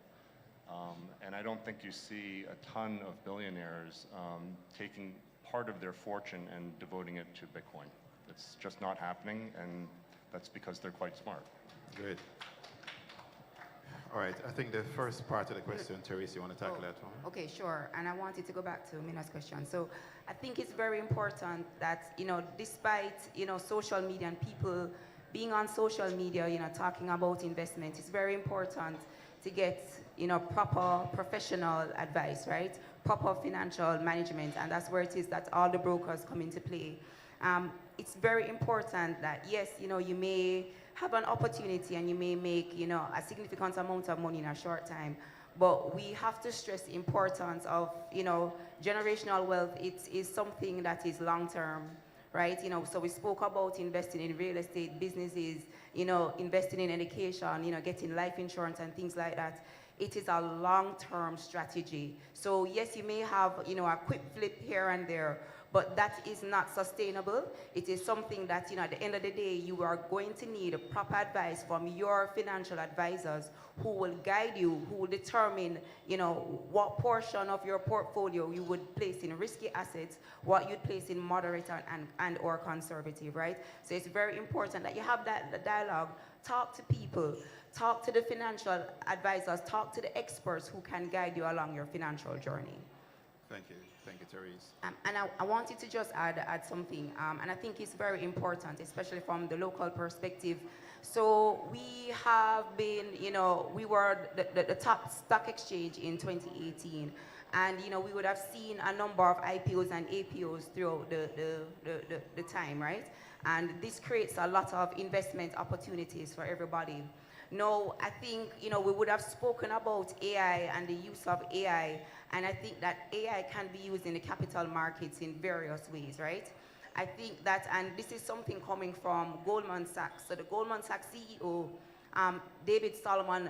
And I don't think you see a ton of billionaires taking part of their fortune and devoting it to Bitcoin. It's just not happening, and that's because they're quite smart. Great. All right, I think the first part of the question, Therese, you want to tackle that one? Okay, sure. And I wanted to go back to Mina's question. So I think it's very important that, despite, social media and people being on social media, talking about investment, it's very important to get, proper professional advice, right? Proper financial management. And that's where it is that all the brokers come into play. It's very important that, yes, you may have an opportunity and you may make, a significant amount of money in a short time. But we have to stress the importance of, generational wealth. It is something that is long-term, right? So we spoke about investing in real estate, businesses, investing in education, getting life insurance and things like that. It is a long-term strategy. So yes, you may have, a quick flip here and there, but that is not sustainable. It is something that, at the end of the day, you are going to need proper advice from your financial advisors who will guide you, who will determine, what portion of your portfolio you would place in risky assets, what you'd place in moderate and or conservative, right? So it's very important that you have that dialogue, talk to people, talk to the financial advisors, talk to the experts who can guide you along your financial journey. Thank you. Thank you, Therese. And I wanted to just add something, and I think it's very important, especially from the local perspective. So we have been, we were the top stock exchange in 2018, and we would have seen a number of IPOs and APOs throughout the time, right? And this creates a lot of investment opportunities for everybody. No, I think, we would have spoken about AI and the use of AI, and I think that AI can be used in the capital markets in various ways, right? I think that, and this is something coming from Goldman Sachs. So the Goldman Sachs CEO, David Solomon,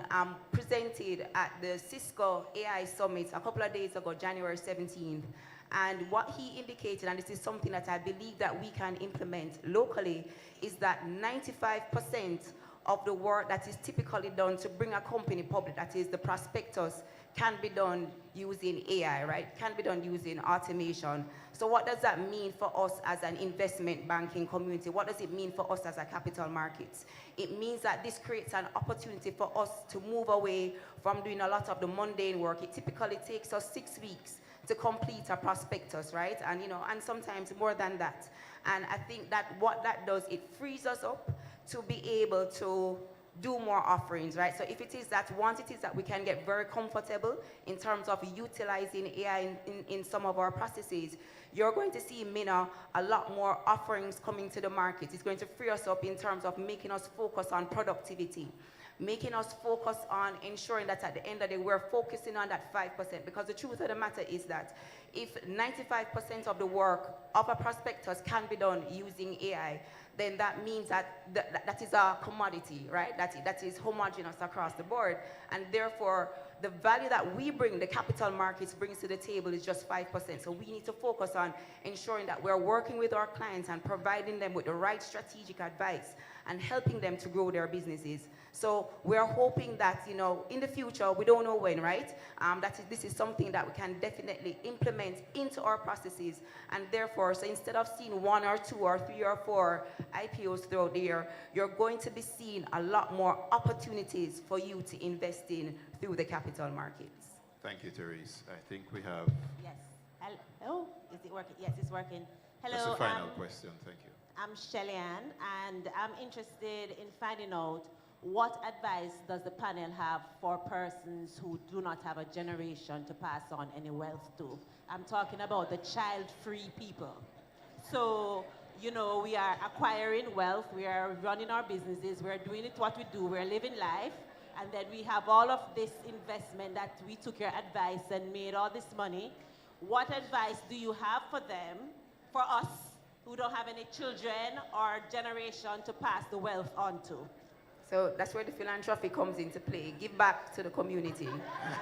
presented at the Fiscal AI Summit a couple of days ago, January 17th. And what he indicated, and this is something that I believe that we can implement locally, is that 95% of the work that is typically done to bring a company public, that is the prospectus, can be done using AI, right? Can be done using automation. So what does that mean for us as an investment banking community? What does it mean for us as a capital markets? It means that this creates an opportunity for us to move away from doing a lot of the mundane work. It typically takes us 6 weeks to complete a prospectus, right? And and sometimes more than that. And I think that what that does, it frees us up to be able to do more offerings, right? So if it is that, once it is that we can get very comfortable in terms of utilizing AI in some of our processes, you're going to see, Mina, a lot more offerings coming to the market. It's going to free us up in terms of making us focus on productivity, making us focus on ensuring that at the end of the day, we're focusing on that 5%, because the truth of the matter is that if 95% of the work of a prospectus can be done using AI, then that means that that is a commodity, right? That is homogeneous across the board. And therefore, the value that we bring, the capital markets brings to the table is just 5%. So we need to focus on ensuring that we're working with our clients and providing them with the right strategic advice and helping them to grow their businesses. So we're hoping that, in the future, we don't know when, right? This is something that we can definitely implement into our processes. And therefore, so instead of seeing 1 or 2 or 3 or 4 IPOs throughout the year, you're going to be seeing a lot more opportunities for you to invest in through the capital markets. Thank you, Therese. I think we have... Yes. Hello? Is it working? Yes, it's working. Hello. That's the final question. Thank you. I'm Shelly-Ann, and I'm interested in finding out what advice does the panel have for persons who do not have a generation to pass on any wealth to? I'm talking about the child-free people. So, we are acquiring wealth, we are running our businesses, we're doing it what we do, we're living life, and then we have all of this investment that we took your advice and made all this money. What advice do you have for them, for us, who don't have any children or generation to pass the wealth on to? So that's where the philanthropy comes into play. Give back to the community,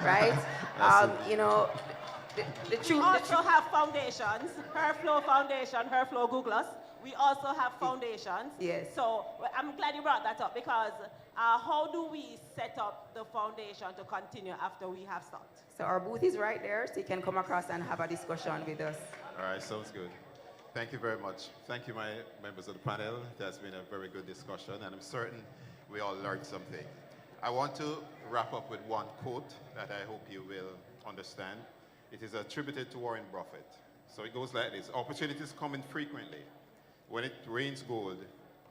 right? The truth. We also have foundations. Herflow Foundation, Herflow Google us. We also have foundations. Yes. So I'm glad you brought that up, because how do we set up the foundation to continue after we have stopped? So our booth is right there, so you can come across and have a discussion with us. All right, sounds good. Thank you very much. Thank you, my members of the panel. It has been a very good discussion, and I'm certain we all learned something. I want to wrap up with one quote that I hope you will understand. It is attributed to Warren Buffett. So it goes like this: opportunities come in frequently. When it rains gold,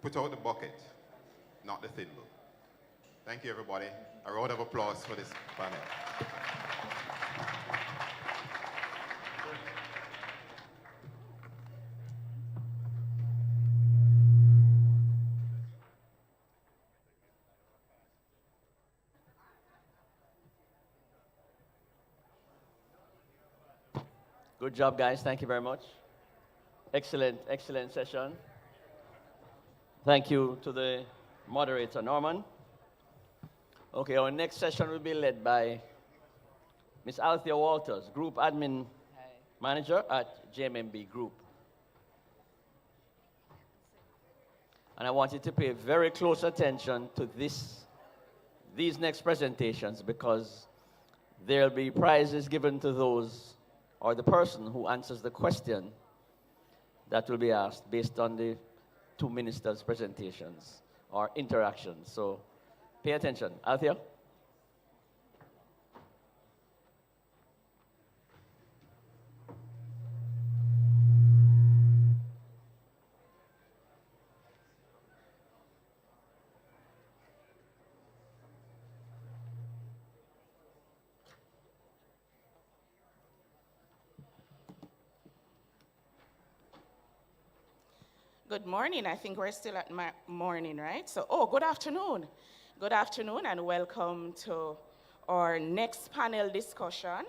put out the bucket, not the thimble. Thank you, everybody. A round of applause for this panel. Good job, guys. Thank you very much. Excellent session. Thank you to the moderator, Norman. Okay, our next session will be led by Ms. Althea Walters, Group Admin Manager at JMMB Group. And I want you to pay very close attention to these next presentations, because there'll be prizes given to those, or the person who answers the question that will be asked based on the 2 ministers' presentations or interactions. So pay attention. Althea? Good morning. I think we're still at morning, right? So, good afternoon. Good afternoon and welcome to our next panel discussion.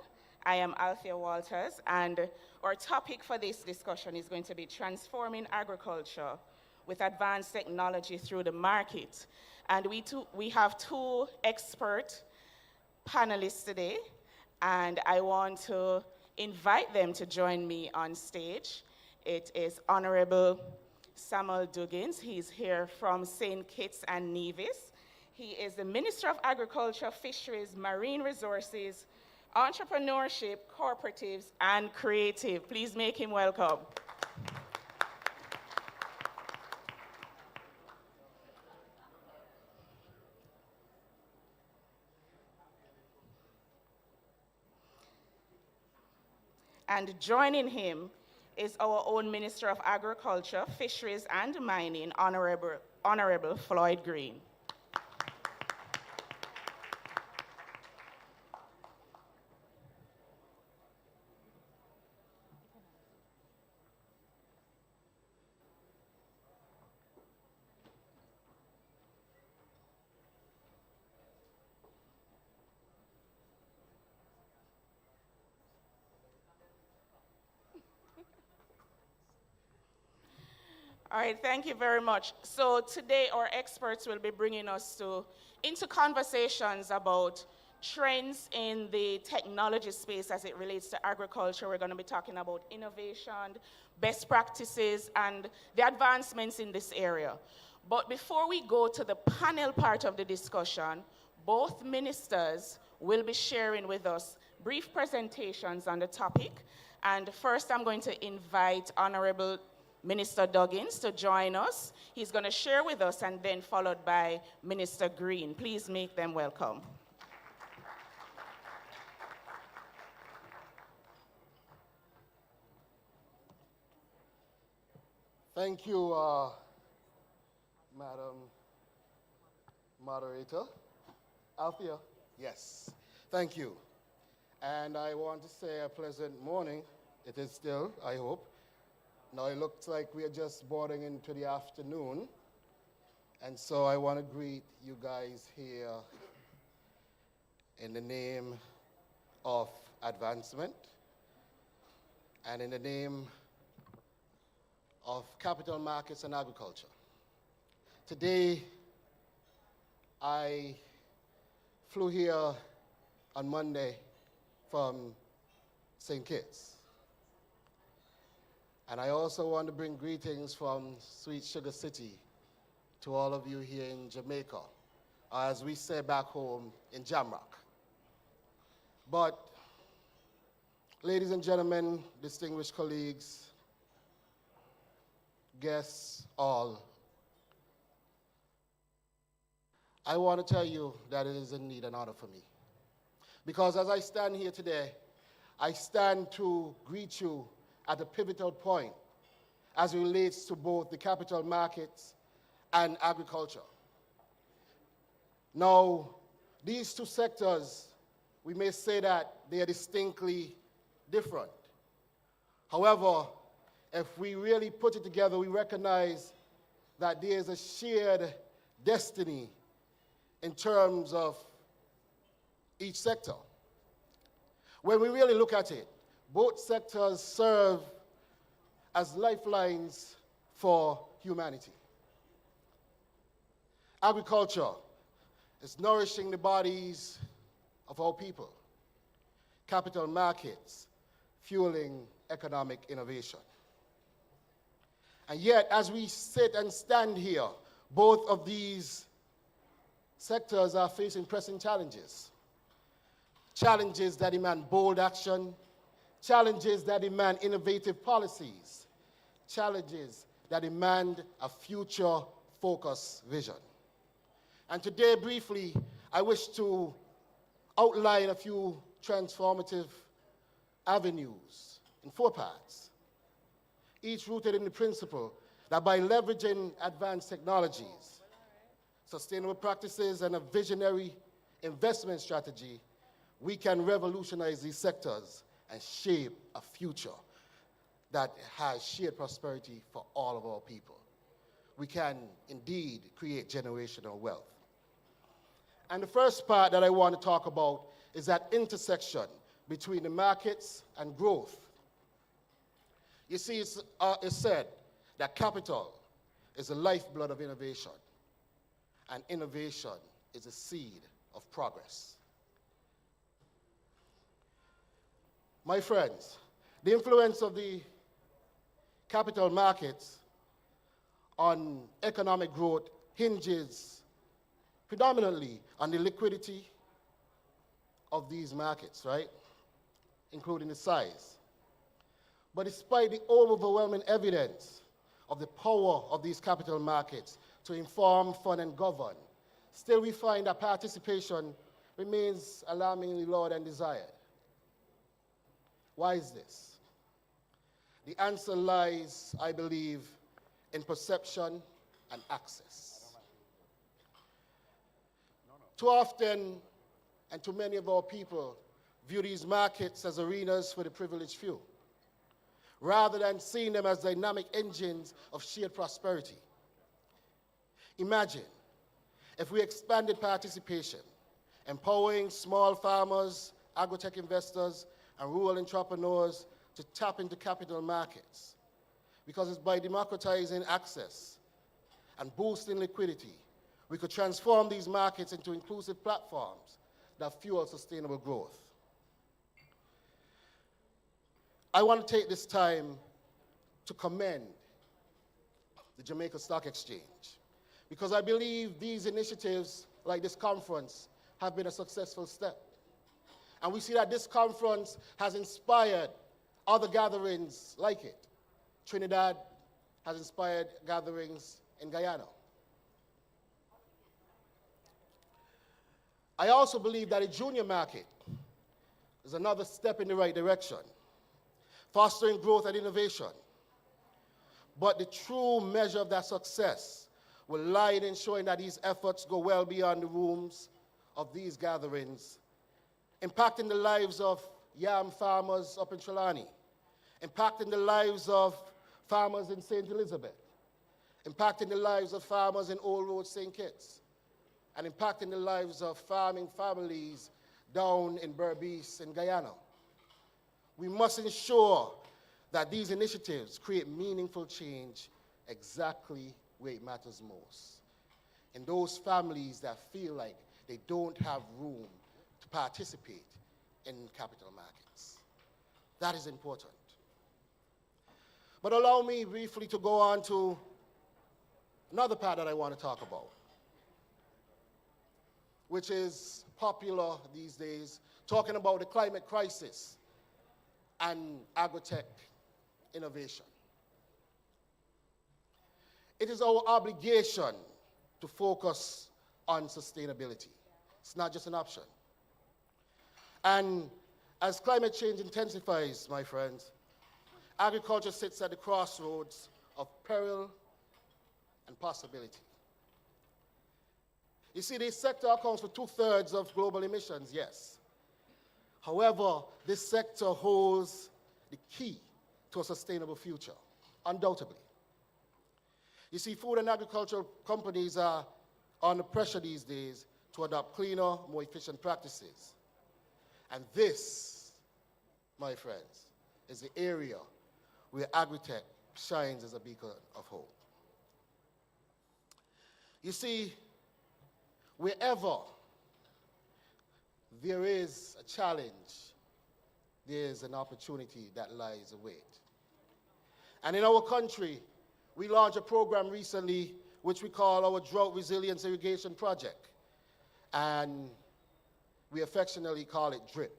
I am Althea Walters, and our topic for this discussion is going to be transforming agriculture with advanced technology through the market. And we have 2 expert panelists today, and I want to invite them to join me on stage. It is Honorable Samuel Duggins. He's here from St. Kitts and Nevis. He is the Minister of Agriculture, Fisheries, Marine Resources, Entrepreneurship, Cooperatives, and Creative. Please make him welcome. And joining him is our own Minister of Agriculture, Fisheries, and Mining, Honorable Floyd Green. All right, thank you very much. So today our experts will be bringing us into conversations about trends in the technology space as it relates to agriculture. We're going to be talking about innovation, best practices, and the advancements in this area. But before we go to the panel part of the discussion, both ministers will be sharing with us brief presentations on the topic. And first, I'm going to invite Honorable Minister Duggins to join us. He's going to share with us, and then followed by Minister Green. Please make them welcome. Thank you, Madam Moderator. Althea, yes, thank you. And I want to say a pleasant morning. It is still, I hope. Now it looks like we are just boarding into the afternoon. And so I want to greet you guys here in the name of advancement and in the name of capital markets and agriculture. Today, I flew here on Monday from St. Kitts. And I also want to bring greetings from Sweet Sugar City to all of you here in Jamaica, as we say back home in Jamrock. But, ladies and gentlemen, distinguished colleagues, guests all, I want to tell you that it is indeed an honor for me. Because as I stand here today, I stand to greet you at a pivotal point as it relates to both the capital markets and agriculture. Now, these two sectors, we may say that they are distinctly different. However, if we really put it together, we recognize that there is a shared destiny in terms of each sector. When we really look at it, both sectors serve as lifelines for humanity. Agriculture is nourishing the bodies of our people. Capital markets fueling economic innovation. And yet, as we sit and stand here, both of these sectors are facing pressing challenges. Challenges that demand bold action, challenges that demand innovative policies, challenges that demand a future-focused vision. And today, briefly, I wish to outline a few transformative avenues in 4 parts, each rooted in the principle that by leveraging advanced technologies, sustainable practices, and a visionary investment strategy, we can revolutionize these sectors and shape a future that has shared prosperity for all of our people. We can indeed create generational wealth. And the first part that I want to talk about is that intersection between the markets and growth. You see, it's said that capital is the lifeblood of innovation, and innovation is a seed of progress. My friends, the influence of the capital markets on economic growth hinges predominantly on the liquidity of these markets, right? Including the size. But despite the overwhelming evidence of the power of these capital markets to inform, fund, and govern, still we find that participation remains alarmingly lower than desired. Why is this? The answer lies, I believe, in perception and access. Too often, and too many of our people, view these markets as arenas for the privileged few, rather than seeing them as dynamic engines of shared prosperity. Imagine if we expanded participation, empowering small farmers, agri-tech investors, and rural entrepreneurs to tap into capital markets. Because it's by democratizing access and boosting liquidity, we could transform these markets into inclusive platforms that fuel sustainable growth. I want to take this time to commend the Jamaica Stock Exchange, because I believe these initiatives, like this conference, have been a successful step. And we see that this conference has inspired other gatherings like it. Trinidad has inspired gatherings in Guyana. I also believe that a junior market is another step in the right direction, fostering growth and innovation. But the true measure of that success will lie in ensuring that these efforts go well beyond the rooms of these gatherings, impacting the lives of yam farmers up in Trelawney, impacting the lives of farmers in St. Elizabeth, impacting the lives of farmers in Old Road St. Kitts, and impacting the lives of farming families down in Berbice in Guyana. We must ensure that these initiatives create meaningful change exactly where it matters most, in those families that feel like they don't have room to participate in capital markets. That is important. But allow me briefly to go on to another part that I want to talk about, which is popular these days, talking about the climate crisis and agri-tech innovation. It is our obligation to focus on sustainability. It's not just an option. And as climate change intensifies, my friends, agriculture sits at the crossroads of peril and possibility. You see, this sector accounts for 2/3 of global emissions, yes. However, this sector holds the key to a sustainable future, undoubtedly. You see, food and agricultural companies are under pressure these days to adopt cleaner, more efficient practices. And this, my friends, is the area where agri-tech shines as a beacon of hope. You see, wherever there is a challenge, there is an opportunity that lies await. And in our country, we launched a program recently which we call our Drought Resilience Irrigation Project. And we affectionately call it DRIP.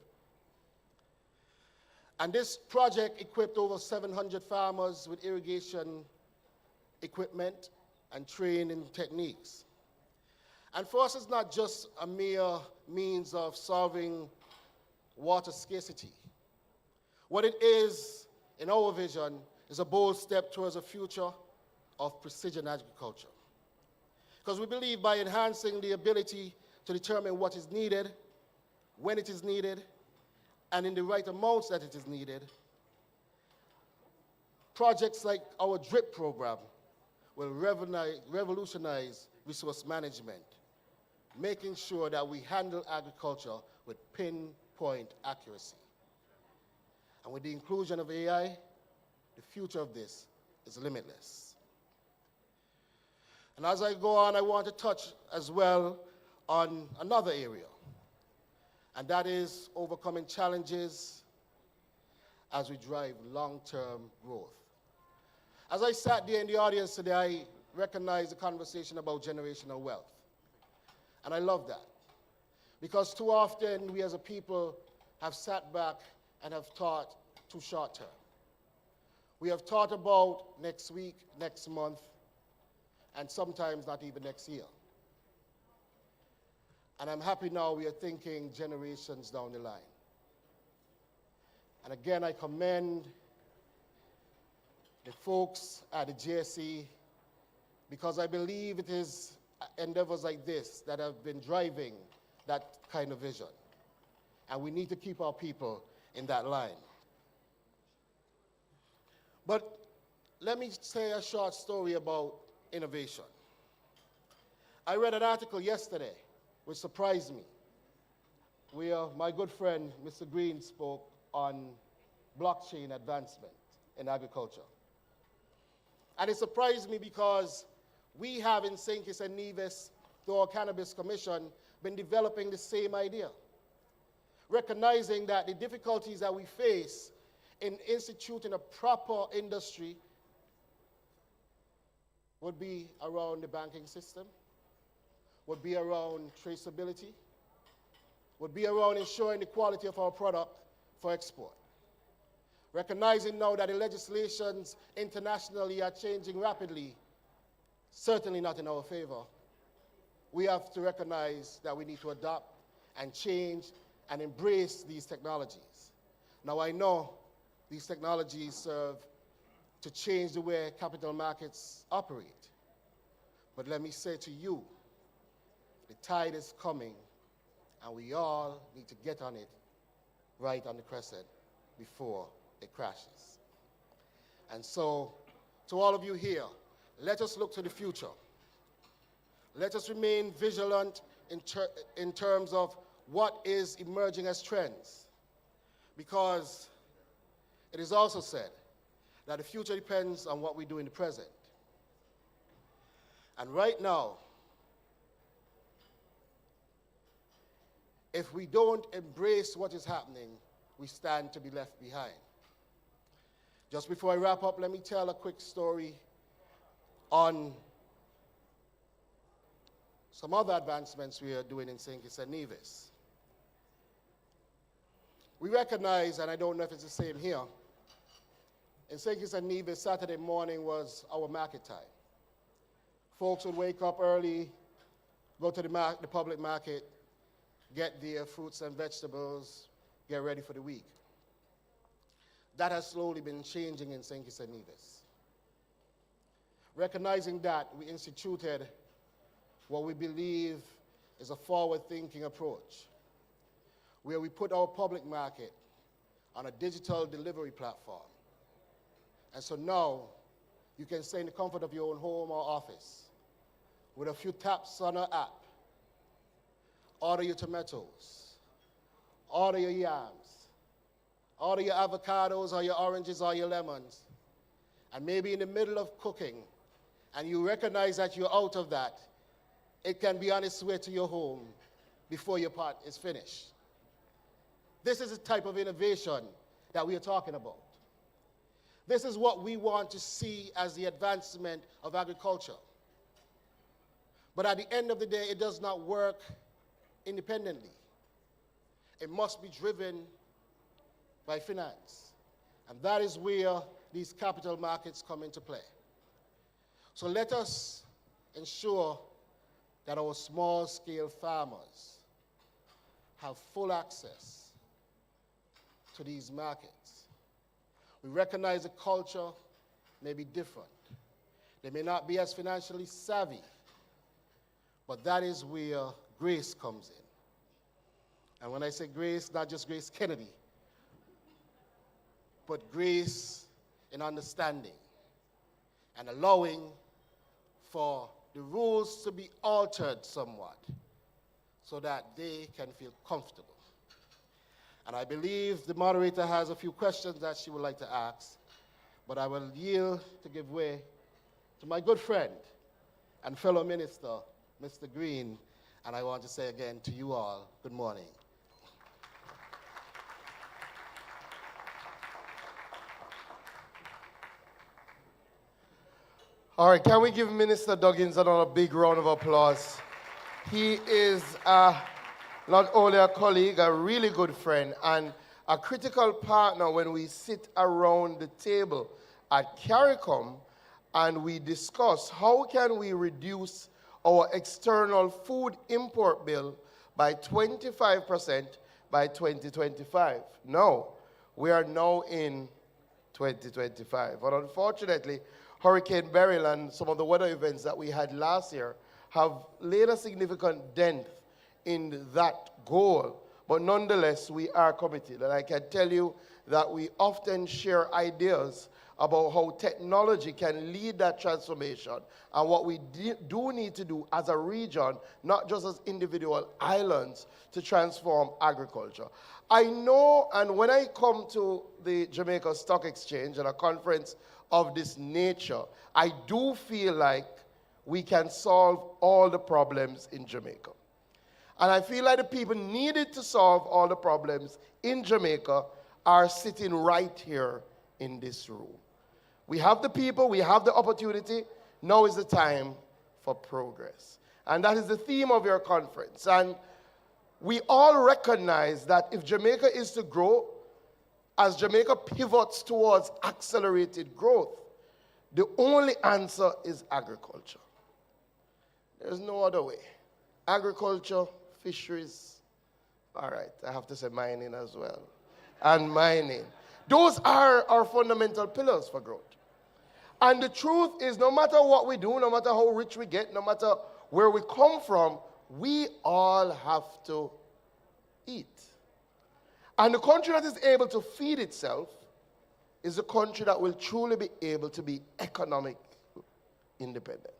And this project equipped over 700 farmers with irrigation equipment and training techniques. And for us, it's not just a mere means of solving water scarcity. What it is, in our vision, is a bold step towards a future of precision agriculture. Because we believe by enhancing the ability to determine what is needed, when it is needed, and in the right amounts that it is needed, projects like our DRIP program will revolutionize resource management, making sure that we handle agriculture with pinpoint accuracy. And with the inclusion of AI, the future of this is limitless. And as I go on, I want to touch as well on another area, and that is overcoming challenges as we drive long-term growth. As I sat there in the audience today, I recognized the conversation about generational wealth. And I love that. Because too often we as a people have sat back and have thought too short term. We have thought about next week, next month, and sometimes not even next year. And I'm happy now we are thinking generations down the line. And again, I commend the folks at the JSE because I believe it is endeavors like this that have been driving that kind of vision. And we need to keep our people in that line. But let me say a short story about innovation. I read an article yesterday which surprised me, where my good friend, Mr. Green, spoke on blockchain advancement in agriculture. And it surprised me because we have in St. Kitts and Nevis, through our Cannabis Commission, been developing the same idea, recognizing that the difficulties that we face in instituting a proper industry would be around the banking system, would be around traceability, would be around ensuring the quality of our product for export. Recognizing now that the legislations internationally are changing rapidly, certainly not in our favor, we have to recognize that we need to adapt and change and embrace these technologies. Now I know these technologies serve to change the way capital markets operate. But let me say to you, the tide is coming and we all need to get on it right on the crescent before it crashes. And so, to all of you here, let us look to the future. Let us remain vigilant in terms of what is emerging as trends. Because it is also said that the future depends on what we do in the present. And right now, if we don't embrace what is happening, we stand to be left behind. Just before I wrap up, let me tell a quick story on some other advancements we are doing in St. Kitts and Nevis. We recognize, and I don't know if it's the same here, in St. Kitts and Nevis, Saturday morning was our market time. Folks would wake up early, go to the public market, get their fruits and vegetables, get ready for the week. That has slowly been changing in St. Kitts and Nevis. Recognizing that, we instituted what we believe is a forward-thinking approach, where we put our public market on a digital delivery platform. And so now, you can stay in the comfort of your own home or office with a few taps on our app, order your tomatoes, order your yams, order your avocados or your oranges or your lemons, and maybe in the middle of cooking, and you recognize that you're out of that, it can be on its way to your home before your pot is finished. This is the type of innovation that we are talking about. This is what we want to see as the advancement of agriculture. But at the end of the day, it does not work independently. It must be driven by finance. And that is where these capital markets come into play. So let us ensure that our small-scale farmers have full access to these markets. We recognize the culture may be different. They may not be as financially savvy, but that is where grace comes in. And when I say grace, not just Grace Kennedy, but grace in understanding and allowing for the rules to be altered somewhat so that they can feel comfortable. And I believe the moderator has a few questions that she would like to ask, but I will yield to give way to my good friend and fellow minister, Mr. Green, and I want to say again to you all, good morning. All right, can we give Minister Duggins another big round of applause? He is a not only a colleague, a really good friend, and a critical partner when we sit around the table at CARICOM and we discuss how can we reduce our external food import bill by 25% by 2025. No, we are now in 2025. But unfortunately, Hurricane Beryl and some of the weather events that we had last year have laid a significant dent in that goal. But nonetheless, we are committed. And I can tell you that we often share ideas about how technology can lead that transformation and what we do need to do as a region, not just as individual islands, to transform agriculture. I know, and when I come to the Jamaica Stock Exchange and a conference of this nature, I do feel like we can solve all the problems in Jamaica. And I feel like the people needed to solve all the problems in Jamaica are sitting right here in this room. We have the people, we have the opportunity. Now is the time for progress. And that is the theme of your conference. And we all recognize that if Jamaica is to grow, as Jamaica pivots towards accelerated growth, the only answer is agriculture. There's no other way. Agriculture, fisheries, all right, I have to say mining as well, and mining. Those are our fundamental pillars for growth. And the truth is, no matter what we do, no matter how rich we get, no matter where we come from, we all have to eat. And the country that is able to feed itself is a country that will truly be able to be economic independent.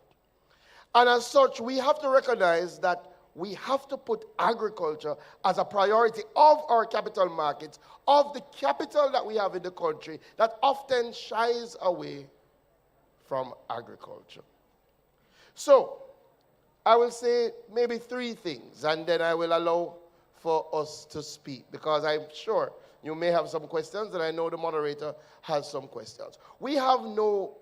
And as such, we have to recognize that we have to put agriculture as a priority of our capital markets, of the capital that we have in the country that often shies away from agriculture. So, I will say maybe three things, and then I will allow for us to speak, because I'm sure you may have some questions, and I know the moderator has some questions. We have to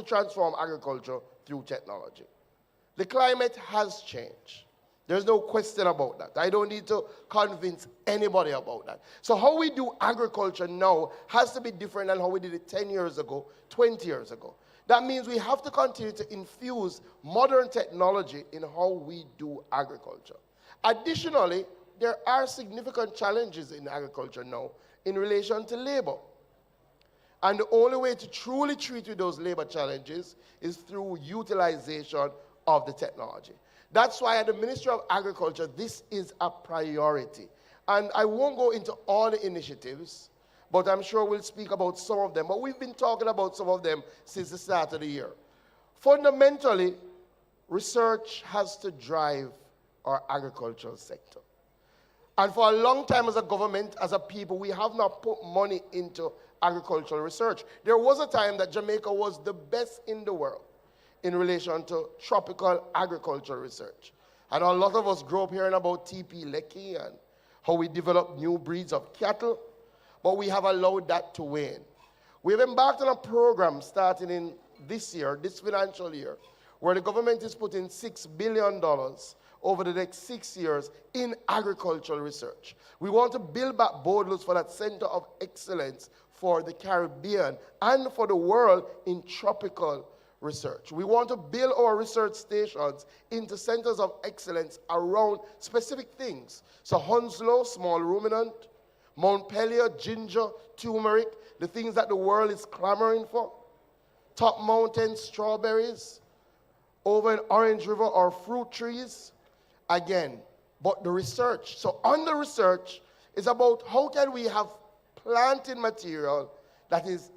transform agriculture through technology. The climate has changed. There's no question about that. I don't need to convince anybody about that. So how we do agriculture now has to be different than how we did it 10 years ago, 20 years ago. That means we have to continue to infuse modern technology in how we do agriculture. Additionally, there are significant challenges in agriculture now in relation to labor. And the only way to truly treat with those labor challenges is through utilization of the technology. That's why at the Ministry of Agriculture, this is a priority. And I won't go into all the initiatives, but I'm sure we'll speak about some of them. But we've been talking about some of them since the start of the year. Fundamentally, research has to drive our agricultural sector. And for a long time as a government, as a people, we have not put money into agricultural research. There was a time that Jamaica was the best in the world in relation to tropical agricultural research. And a lot of us grew up hearing about TP Lekki and how we developed new breeds of cattle, but we have allowed that to wane. We have embarked on a program starting in this year, this financial year, where the government is putting $6 billion over the next 6 years in agricultural research. We want to build back Boardless for that center of excellence for the Caribbean and for the world in tropical research. We want to build our research stations into centers of excellence around specific things. So Hounslow, small ruminant, Montpelier, ginger, turmeric, the things that the world is clamoring for. Top Mountain, strawberries. Over in Orange River, our fruit trees. Again, but the research. So on the research is about how can we have planting material that is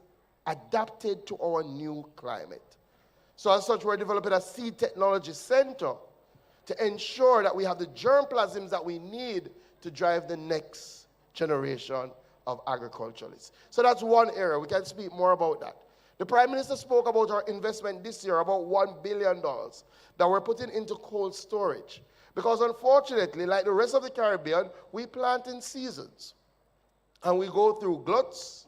adapted to our new climate. So as such, we're developing a seed technology center to ensure that we have the germplasms that we need to drive the next generation of agriculturalists. So that's one area. We can speak more about that. The Prime Minister spoke about our investment this year, about $1 billion that we're putting into cold storage. Because unfortunately, like the rest of the Caribbean, we plant in seasons. And we go through gluts,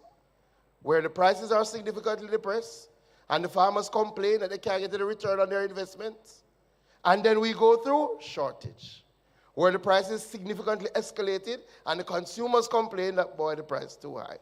where the prices are significantly depressed, and the farmers complain that they can't get the return on their investments. And then we go through shortage, where the price is significantly escalated and the consumers complain that, boy, the price is too high.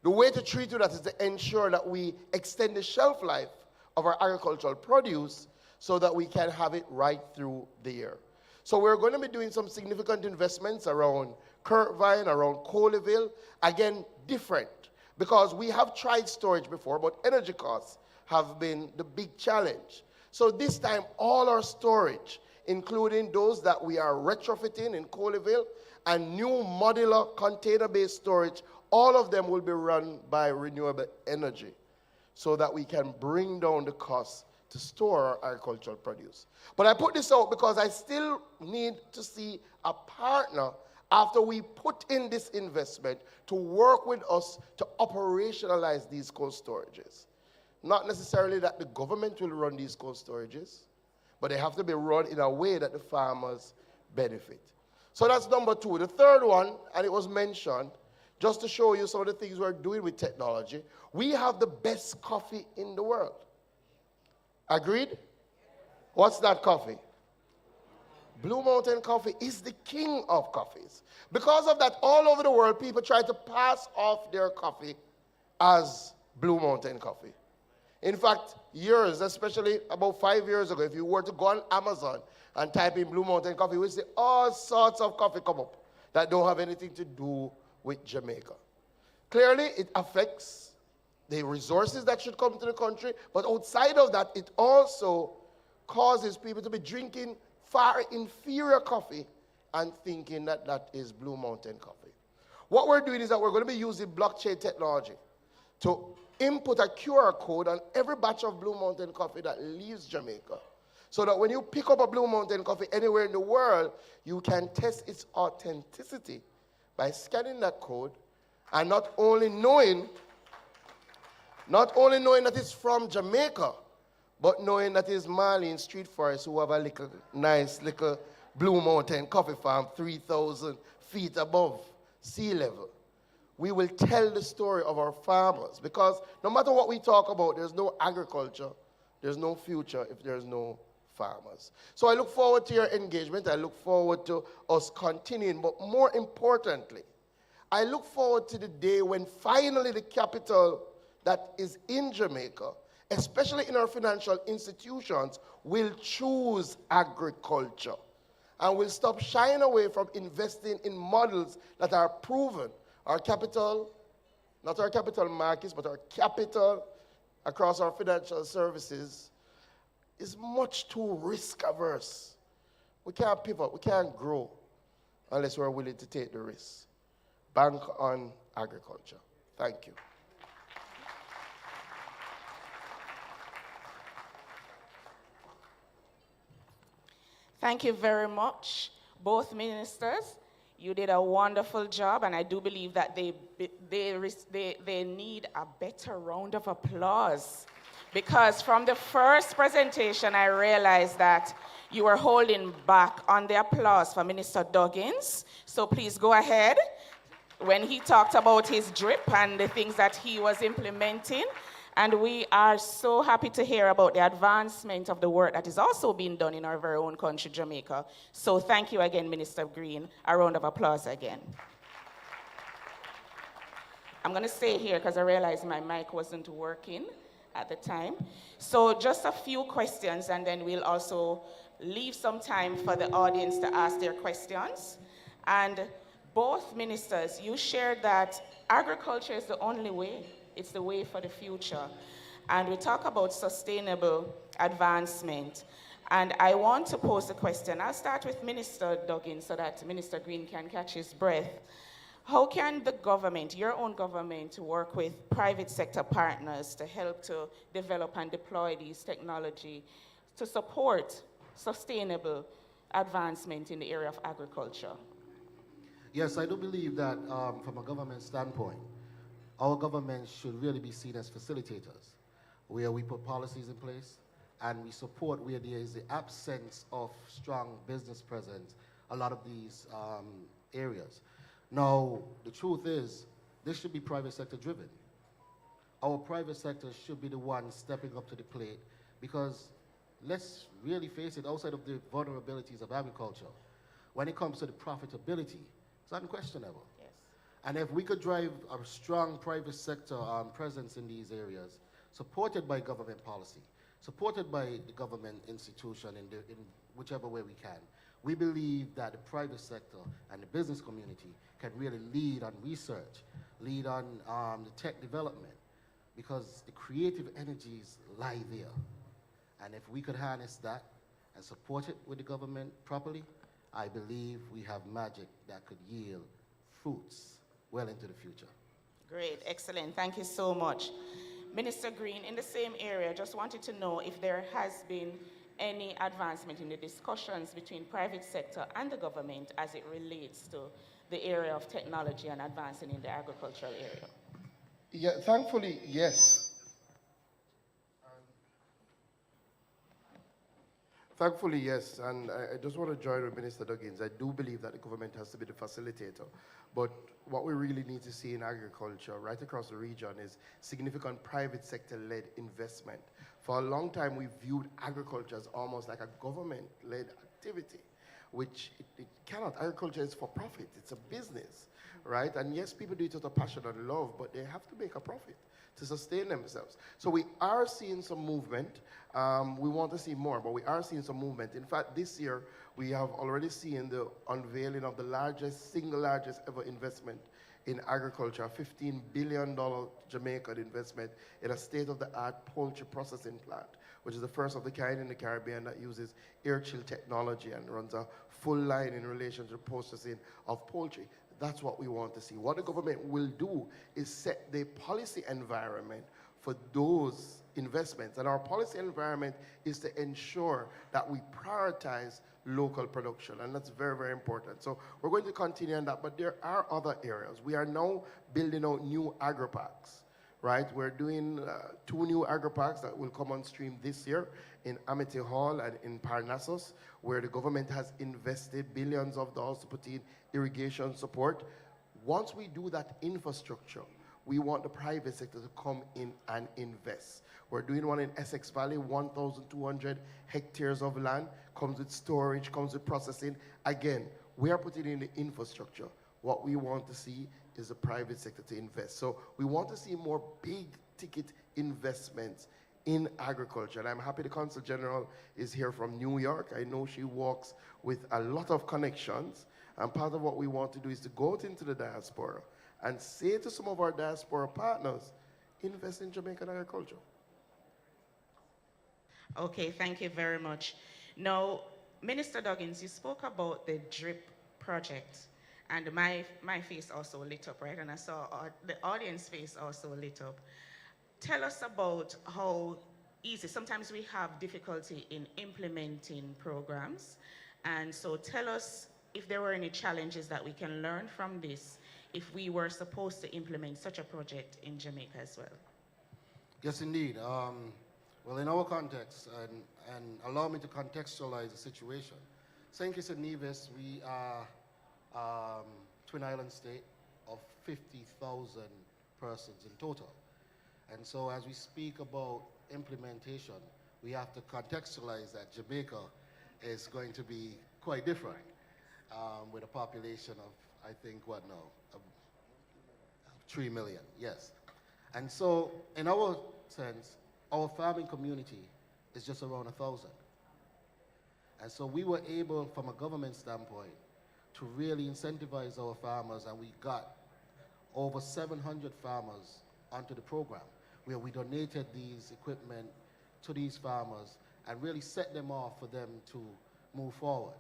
The way to treat that is to ensure that we extend the shelf life of our agricultural produce so that we can have it right through the year. So we're going to be doing some significant investments around Kirkvine, around Colleyville, again, different, because we have tried storage before, but energy costs have been the big challenge. So this time, all our storage, including those that we are retrofitting in Colleyville and new modular container-based storage, all of them will be run by renewable energy so that we can bring down the cost to store our agricultural produce. But I put this out because I still need to see a partner after we put in this investment to work with us to operationalize these cold storages. Not necessarily that the government will run these cold storages, but they have to be run in a way that the farmers benefit. So that's number two. The third one, and it was mentioned, just to show you some of the things we're doing with technology, we have the best coffee in the world. Agreed? What's that coffee? Blue Mountain Coffee is the king of coffees. Because of that, all over the world, people try to pass off their coffee as Blue Mountain Coffee. In fact, years, especially about 5 years ago, if you were to go on Amazon and type in Blue Mountain Coffee, we see all sorts of coffee come up that don't have anything to do with Jamaica. Clearly, it affects the resources that should come to the country, but outside of that, it also causes people to be drinking far inferior coffee and thinking that that is Blue Mountain Coffee. What we're doing is that we're going to be using blockchain technology to input a QR code on every batch of Blue Mountain Coffee that leaves Jamaica, so that when you pick up a Blue Mountain Coffee anywhere in the world, you can test its authenticity by scanning that code and not only knowing that it's from Jamaica, but knowing that it's Marlene Street Forest who have a little nice little Blue Mountain coffee farm 3,000 feet above sea level. We will tell the story of our farmers, because no matter what we talk about, there's no agriculture, there's no future if there's no farmers. So I look forward to your engagement. I look forward to us continuing, but more importantly, I look forward to the day when finally the capital that is in Jamaica, especially in our financial institutions, will choose agriculture and will stop shying away from investing in models that are proven. Our capital, not our capital markets, but our capital across our financial services is much too risk averse. We can't pivot, we can't grow unless we're willing to take the risk. Bank on agriculture. Thank you. Thank you very much, both ministers. You did a wonderful job, and I do believe that they need a better round of applause, because from the first presentation, I realized that you were holding back on the applause for Minister Duggins. So please go ahead. When he talked about his drip and the things that he was implementing, and we are so happy to hear about the advancement of the work that is also being done in our very own country, Jamaica. So thank you again, Minister Green. A round of applause again. I'm going to stay here because I realized my mic wasn't working at the time. So just a few questions, and then we'll also leave some time for the audience to ask their questions. And both ministers, you shared that agriculture is the only way. It's the way for the future. And we talk about sustainable advancement. And I want to pose a question. I'll start with Minister Duggins so that Minister Green can catch his breath. How can the government, your own government, work with private sector partners to help to develop and deploy these technology to support sustainable advancement in the area of agriculture? Yes, I do believe that from a government standpoint, our government should really be seen as facilitators, where we put policies in place and we support where there is the absence of strong business presence, a lot of these areas. Now, the truth is, this should be private sector driven. Our private sector should be the one stepping up to the plate, because let's really face it, outside of the vulnerabilities of agriculture, when it comes to the profitability, it's unquestionable. Yes. And if we could drive a strong private sector presence in these areas, supported by government policy, supported by the government institution in whichever way we can, we believe that the private sector and the business community can really lead on research, lead on the tech development, because the creative energies lie there. And if we could harness that and support it with the government properly, I believe we have magic that could yield fruits well into the future. Great, excellent. Thank you so much. Minister Green, in the same area, just wanted to know if there has been any advancement in the discussions between private sector and the government as it relates to the area of technology and advancing in the agricultural area. Yeah, thankfully, yes. Thankfully, yes, and I just want to join with Minister Duggins. I do believe that the government has to be the facilitator, but what we really need to see in agriculture right across the region is significant private sector-led investment. For a long time, we viewed agriculture as almost like a government-led activity, which it cannot. Agriculture is for profit. It's a business, right? And yes, people do it out of passion and love, but they have to make a profit to sustain themselves. So we are seeing some movement. We want to see more, but we are seeing some movement. In fact, this year, we have already seen the unveiling of the single largest ever investment in agriculture, a $15 billion Jamaican investment in a state-of-the-art poultry processing plant, which is the first of the kind in the Caribbean that uses air chill technology and runs a full line in relation to the processing of poultry. That's what we want to see. What the government will do is set the policy environment for those investments. And our policy environment is to ensure that we prioritize local production, and that's very, very important. So we're going to continue on that, but there are other areas. We are now building out new agri-parks, right? We're doing 2 new agri-parks that will come on stream this year in Amity Hall and in Parnassus, where the government has invested billions of dollars to put in irrigation support. Once we do that infrastructure, we want the private sector to come in and invest. We're doing one in Essex Valley, 1,200 hectares of land, comes with storage, comes with processing. Again, we are putting in the infrastructure. What we want to see is the private sector to invest. So we want to see more big ticket investments in agriculture. And I'm happy the Consul General is here from New York. I know she works with a lot of connections. And part of what we want to do is to go out into the diaspora and say to some of our diaspora partners, invest in Jamaican agriculture. Okay, thank you very much. Now, Minister Duggins, you spoke about the DRIP project, and my face also lit up, right? And I saw the audience face also lit up. Tell us about how easy, sometimes we have difficulty in implementing programs, and so tell us if there were any challenges that we can learn from this if we were supposed to implement such a project in Jamaica as well. Yes, indeed. Well, in our context, and allow me to contextualize the situation. St. Kitts and Nevis, we are Twin Island state of 50,000 persons in total. And so as we speak about implementation, we have to contextualize that Jamaica is going to be quite different with a population of, I think, 3 million, yes. And so in our sense, our farming community is just around 1,000. And so we were able, from a government standpoint, to really incentivize our farmers, and we got over 700 farmers onto the program, where we donated these equipment to these farmers and really set them off for them to move forward.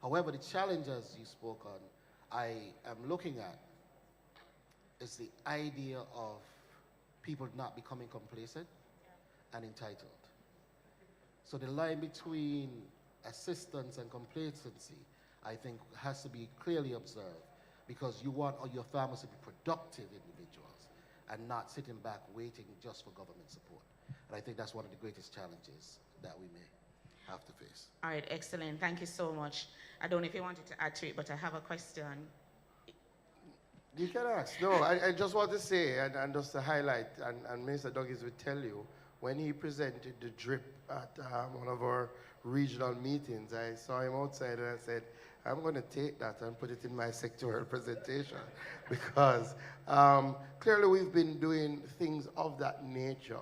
However, the challenges you spoke on, I am looking at is the idea of people not becoming complacent and entitled. So the line between assistance and complacency, I think, has to be clearly observed, because you want your farmers to be productive individuals and not sitting back waiting just for government support. And I think that's one of the greatest challenges that we may have to face. All right, excellent. Thank you so much. I don't know if you wanted to add to it, but I have a question. You can ask. No, I just want to say, and just to highlight, and Minister Duggins would tell you, when he presented the DRIP at one of our regional meetings, I saw him outside and I said, I'm going to take that and put it in my sectoral presentation because clearly we've been doing things of that nature,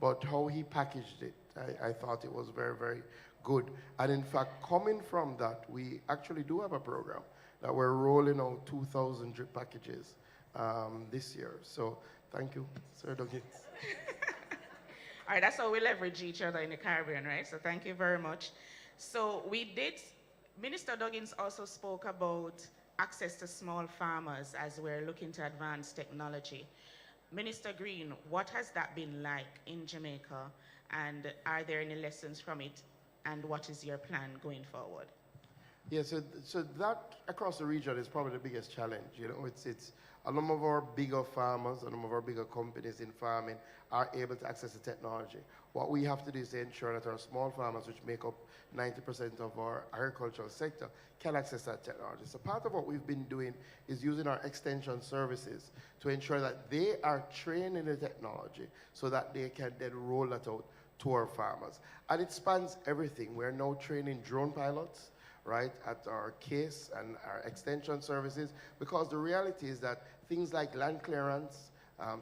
but how he packaged it, I thought it was very, very good. And in fact, coming from that, we actually do have a program that we're rolling out 2,000 drip packages this year. So thank you, Sir Doggins. All right, that's how we leverage each other in the Caribbean, right? So thank you very much. So Minister Doggins also spoke about access to small farmers as we're looking to advance technology. Minister Green, what has that been like in Jamaica, and are there any lessons from it, and what is your plan going forward? Yeah, so that across the region is probably the biggest challenge. You know, it's a number of our bigger farmers, a number of our bigger companies in farming are able to access the technology. What we have to do is to ensure that our small farmers, which make up 90% of our agricultural sector, can access that technology. So part of what we've been doing is using our extension services to ensure that they are trained in the technology so that they can then roll that out to our farmers. And it spans everything. We're now training drone pilots, right, at our case and our extension services, because the reality is that things like land clearance,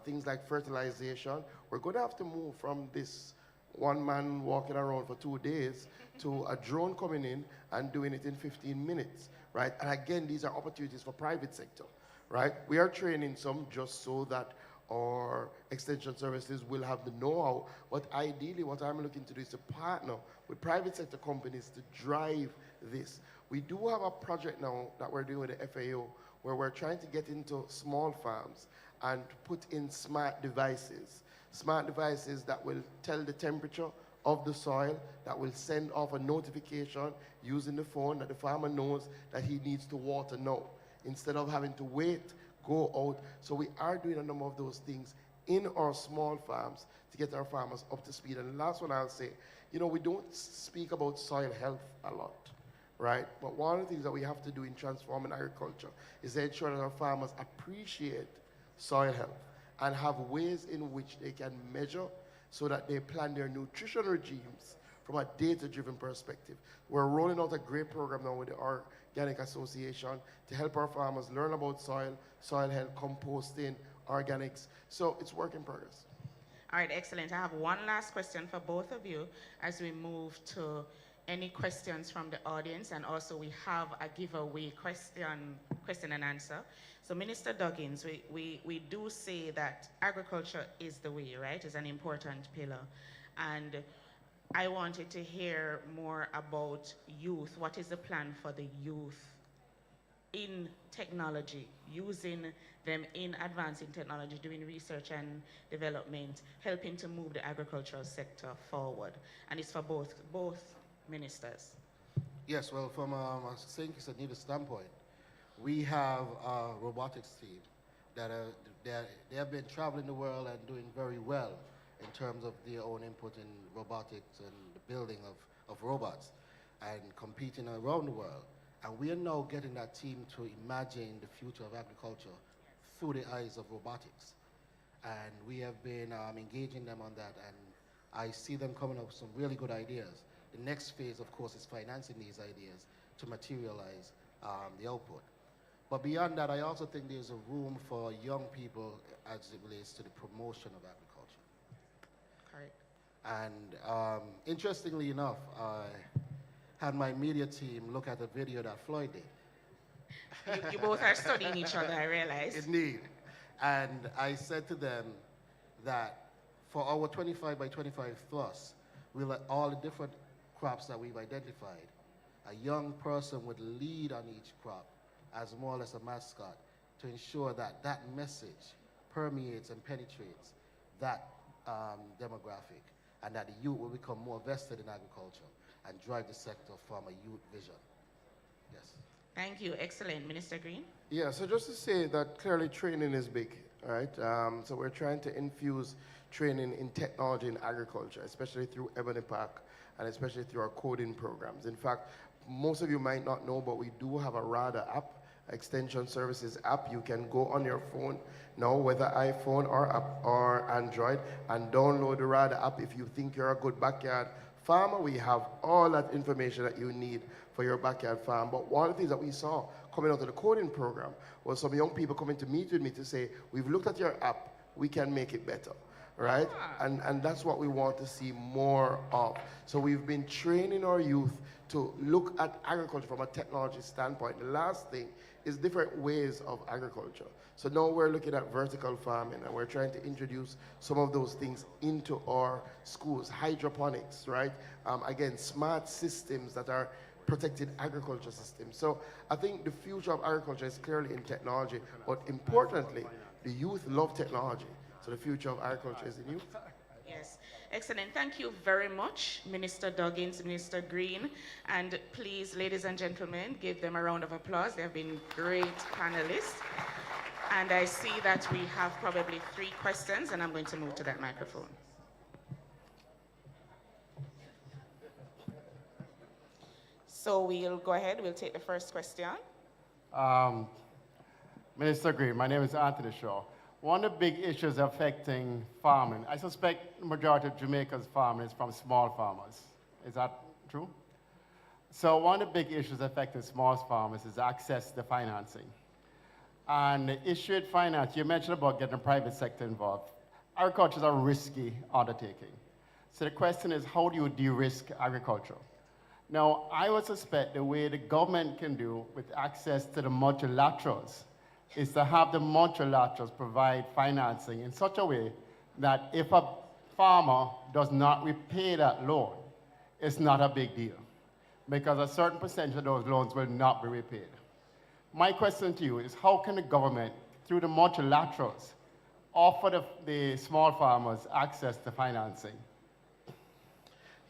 things like fertilization, we're going to have to move from this one man walking around for 2 days to a drone coming in and doing it in 15 minutes, right? And again, these are opportunities for private sector, right? We are training some just so that our extension services will have the know-how, but ideally what I'm looking to do is to partner with private sector companies to drive this. We do have a project now that we're doing with the FAO where we're trying to get into small farms and put in smart devices that will tell the temperature of the soil, that will send off a notification using the phone that the farmer knows that he needs to water now, instead of having to wait, go out. So we are doing a number of those things in our small farms to get our farmers up to speed. And the last one I'll say, you know, we don't speak about soil health a lot, right? But one of the things that we have to do in transforming agriculture is to ensure that our farmers appreciate soil health and have ways in which they can measure so that they plan their nutrition regimes from a data-driven perspective. We're rolling out a great program now with the Organic Association to help our farmers learn about soil health, composting, organics. So it's work in progress. All right, excellent. I have one last question for both of you as we move to any questions from the audience, and also we have a giveaway question and answer. So Minister Doggins, we do say that agriculture is the way, right? It's an important pillar. And I wanted to hear more about youth. What is the plan for the youth in technology, using them in advancing technology, doing research and development, helping to move the agricultural sector forward? And it's for both ministers. Yes, well, from a St. Kitts and Nevis standpoint, we have a robotics team that they have been traveling the world and doing very well in terms of their own input in robotics and the building of robots and competing around the world. And we are now getting that team to imagine the future of agriculture through the eyes of robotics. And we have been engaging them on that, and I see them coming up with some really good ideas. The next phase, of course, is financing these ideas to materialize the output. But beyond that, I also think there's a room for young people as it relates to the promotion of agriculture. Correct. And interestingly enough, I had my media team look at a video that Floyd did. You both are studying each other, I realize. Indeed. And I said to them that for our 25 by 25 thrust, we'll let all the different crops that we've identified, a young person would lead on each crop as more or less a mascot to ensure that that message permeates and penetrates that demographic, and that the youth will become more vested in agriculture and drive the sector from a youth vision. Yes. Thank you. Excellent. Minister Green? Yeah, so just to say that clearly training is big, right? So we're trying to infuse training in technology in agriculture, especially through Ebony Park and especially through our coding programs. In fact, most of you might not know, but we do have a RADA app, Extension Services app. You can go on your phone now, whether iPhone or Android, and download the RADA app. If you think you're a good backyard farmer, we have all that information that you need for your backyard farm. But one of the things that we saw coming out of the coding program was some young people coming to meet with me to say, we've looked at your app, we can make it better, right? And that's what we want to see more of. So we've been training our youth to look at agriculture from a technology standpoint. The last thing is different ways of agriculture. So now we're looking at vertical farming, and we're trying to introduce some of those things into our schools. Hydroponics, right? Again, smart systems that are protected agriculture systems. So I think the future of agriculture is clearly in technology, but importantly, the youth love technology. So the future of agriculture is in youth. Yes, excellent. Thank you very much, Minister Duggins, Minister Green. And please, ladies and gentlemen, give them a round of applause. They have been great panelists. And I see that we have probably 3 questions, and I'm going to move to that microphone. So we'll go ahead, we'll take the first question. Minister Green, my name is Anthony Shaw. One of the big issues affecting farming, I suspect the majority of Jamaica's farming is from small farmers. Is that true? So one of the big issues affecting small farmers is access to financing. And the issue with finance, you mentioned about getting the private sector involved. Agriculture is a risky undertaking. So the question is, how do you de-risk agriculture? Now, I would suspect the way the government can do with access to the multilaterals is to have the multilaterals provide financing in such a way that if a farmer does not repay that loan, it's not a big deal, because a certain percentage of those loans will not be repaid. My question to you is, how can the government, through the multilaterals, offer the small farmers access to financing?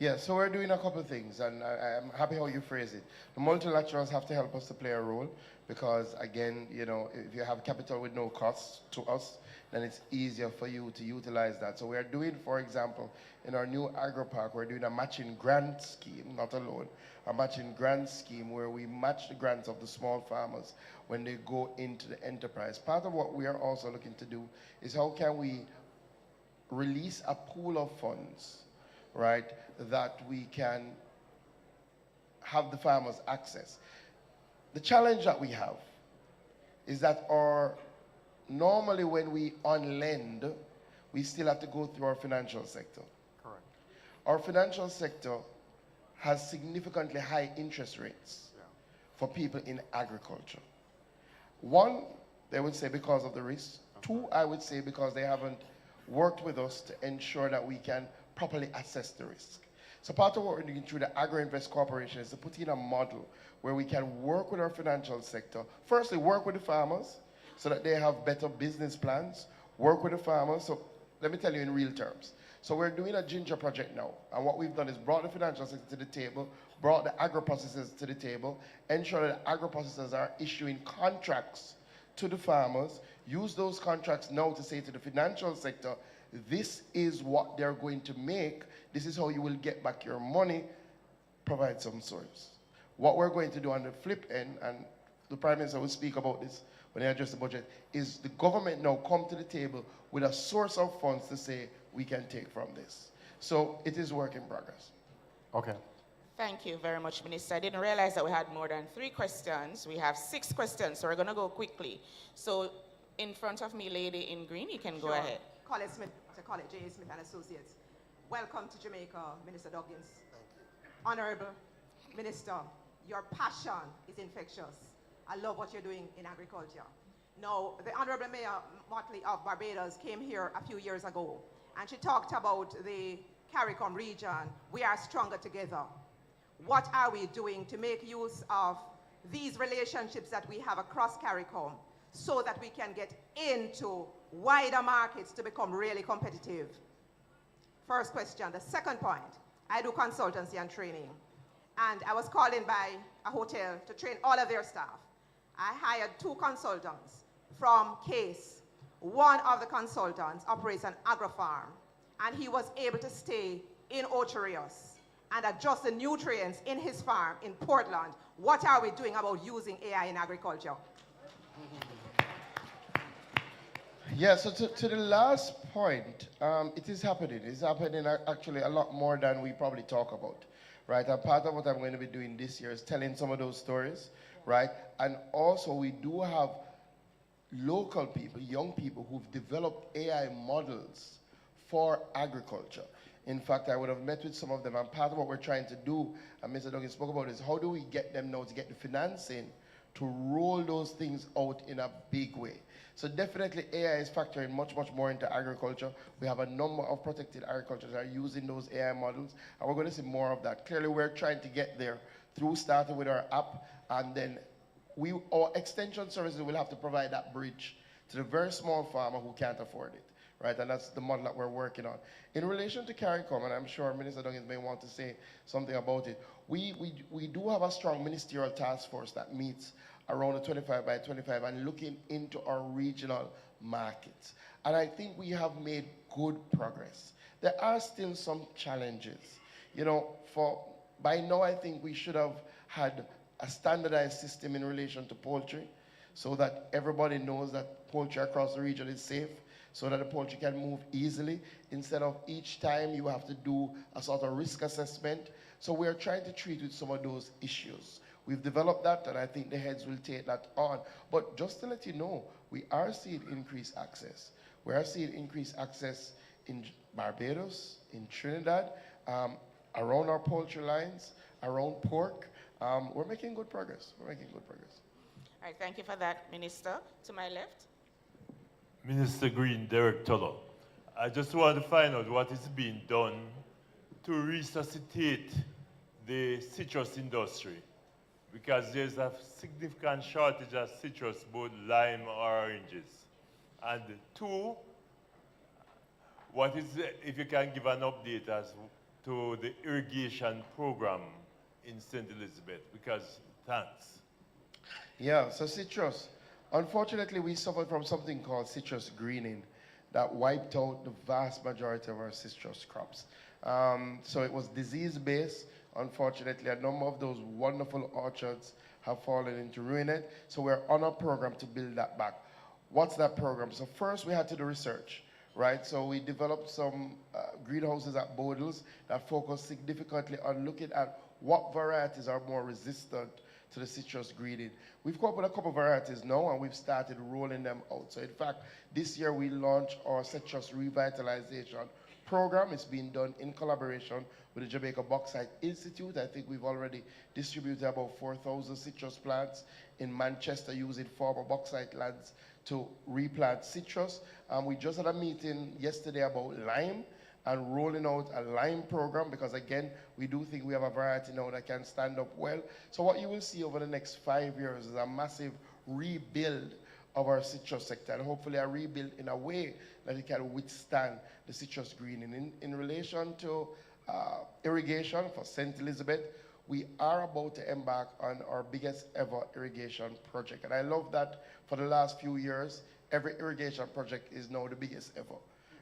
Yeah, so we're doing a couple of things, and I'm happy how you phrase it. The multilaterals have to help us to play a role, because again, you know, if you have capital with no cost to us, then it's easier for you to utilize that. So we are doing, for example, in our new agro park, we're doing a matching grant scheme, not a loan, a matching grant scheme where we match the grants of the small farmers when they go into the enterprise. Part of what we are also looking to do is how can we release a pool of funds, right, that we can have the farmers access. The challenge that we have is that normally when we on-lend, we still have to go through our financial sector. Correct. Our financial sector has significantly high interest rates for people in agriculture. One, they would say because of the risk. Two, I would say because they haven't worked with us to ensure that we can properly assess the risk. So part of what we're doing through the Agri-Invest Corporation is to put in a model where we can work with our financial sector. Firstly, work with the farmers so that they have better business plans, work with the farmers. So let me tell you in real terms. So we're doing a Ginger project now, and what we've done is brought the financial sector to the table, brought the agro-processors to the table, ensure that agro-processors are issuing contracts to the farmers, use those contracts now to say to the financial sector, this is what they're going to make, this is how you will get back your money, provide some service. What we're going to do on the flip end, and the Prime Minister will speak about this when they address the budget, is the government now come to the table with a source of funds to say we can take from this. So it is work in progress. Okay. Thank you very much, Minister. I didn't realize that we had more than 3 questions. We have 6 questions, so we're going to go quickly. So in front of me, lady in green, you can go ahead. Colin Smith, to call it J.S. Smith and Associates. Welcome to Jamaica, Minister Duggins. Thank you. Honorable Minister, your passion is infectious. I love what you're doing in agriculture. Now, the Honorable Mayor Motley of Barbados came here a few years ago, and she talked about the CARICOM region. We are stronger together. What are we doing to make use of these relationships that we have across CARICOM so that we can get into wider markets to become really competitive? First question. The second point, I do consultancy and training, and I was called in by a hotel to train all of their staff. I hired 2 consultants from Case. One of the consultants operates an agro-farm, and he was able to stay in Ocherios and adjust the nutrients in his farm in Portland. What are we doing about using AI in agriculture? Yeah, so to the last point, it is happening. It's happening actually a lot more than we probably talk about, right? And part of what I'm going to be doing this year is telling some of those stories, right? And also we do have local people, young people who've developed AI models for agriculture. In fact, I would have met with some of them, and part of what we're trying to do, and Mr. Duggan spoke about, is how do we get them now to get the financing to roll those things out in a big way. So definitely AI is factoring much, much more into agriculture. We have a number of protected agricultures that are using those AI models, and we're going to see more of that. Clearly, we're trying to get there through starting with our app, and then our extension services will have to provide that bridge to the very small farmer who can't afford it, right? And that's the model that we're working on. In relation to CARICOM, and I'm sure Minister Duggins may want to say something about it, we do have a strong ministerial task force that meets around the 25 by 25 and looking into our regional markets. And I think we have made good progress. There are still some challenges. You know, by now I think we should have had a standardized system in relation to poultry so that everybody knows that poultry across the region is safe, so that the poultry can move easily instead of each time you have to do a sort of risk assessment. So we're trying to treat with some of those issues. We've developed that, and I think the heads will take that on. But just to let you know, we are seeing increased access. We are seeing increased access in Barbados, in Trinidad, around our poultry lines, around pork. We're making good progress. We're making good progress. All right, thank you for that, Minister. To my left. Minister Green, Derek Tulloch. I just want to find out what is being done to resuscitate the citrus industry, because there's a significant shortage of citrus, both lime or oranges. And two, if you can give an update as to the irrigation program in St. Elizabeth, because thanks. Yeah, so citrus. Unfortunately, we suffered from something called citrus greening that wiped out the vast majority of our citrus crops. So it was disease-based. Unfortunately, a number of those wonderful orchards have fallen into ruin. So we're on a program to build that back. What's that program? So first we had to do research, right? So we developed some greenhouses at Bodles that focus significantly on looking at what varieties are more resistant to the citrus greening. We've come up with a couple of varieties now, and we've started rolling them out. So in fact, this year we launched our citrus revitalization program. It's being done in collaboration with the Jamaica Bauxite Institute. I think we've already distributed about 4,000 citrus plants in Manchester using former bauxite lands to replant citrus. We just had a meeting yesterday about lime and rolling out a lime program, because again, we do think we have a variety now that can stand up well. So what you will see over the next 5 years is a massive rebuild of our citrus sector, and hopefully a rebuild in a way that it can withstand the citrus greening. In relation to irrigation for St. Elizabeth, we are about to embark on our biggest ever irrigation project. And I love that for the last few years, every irrigation project is now the biggest ever,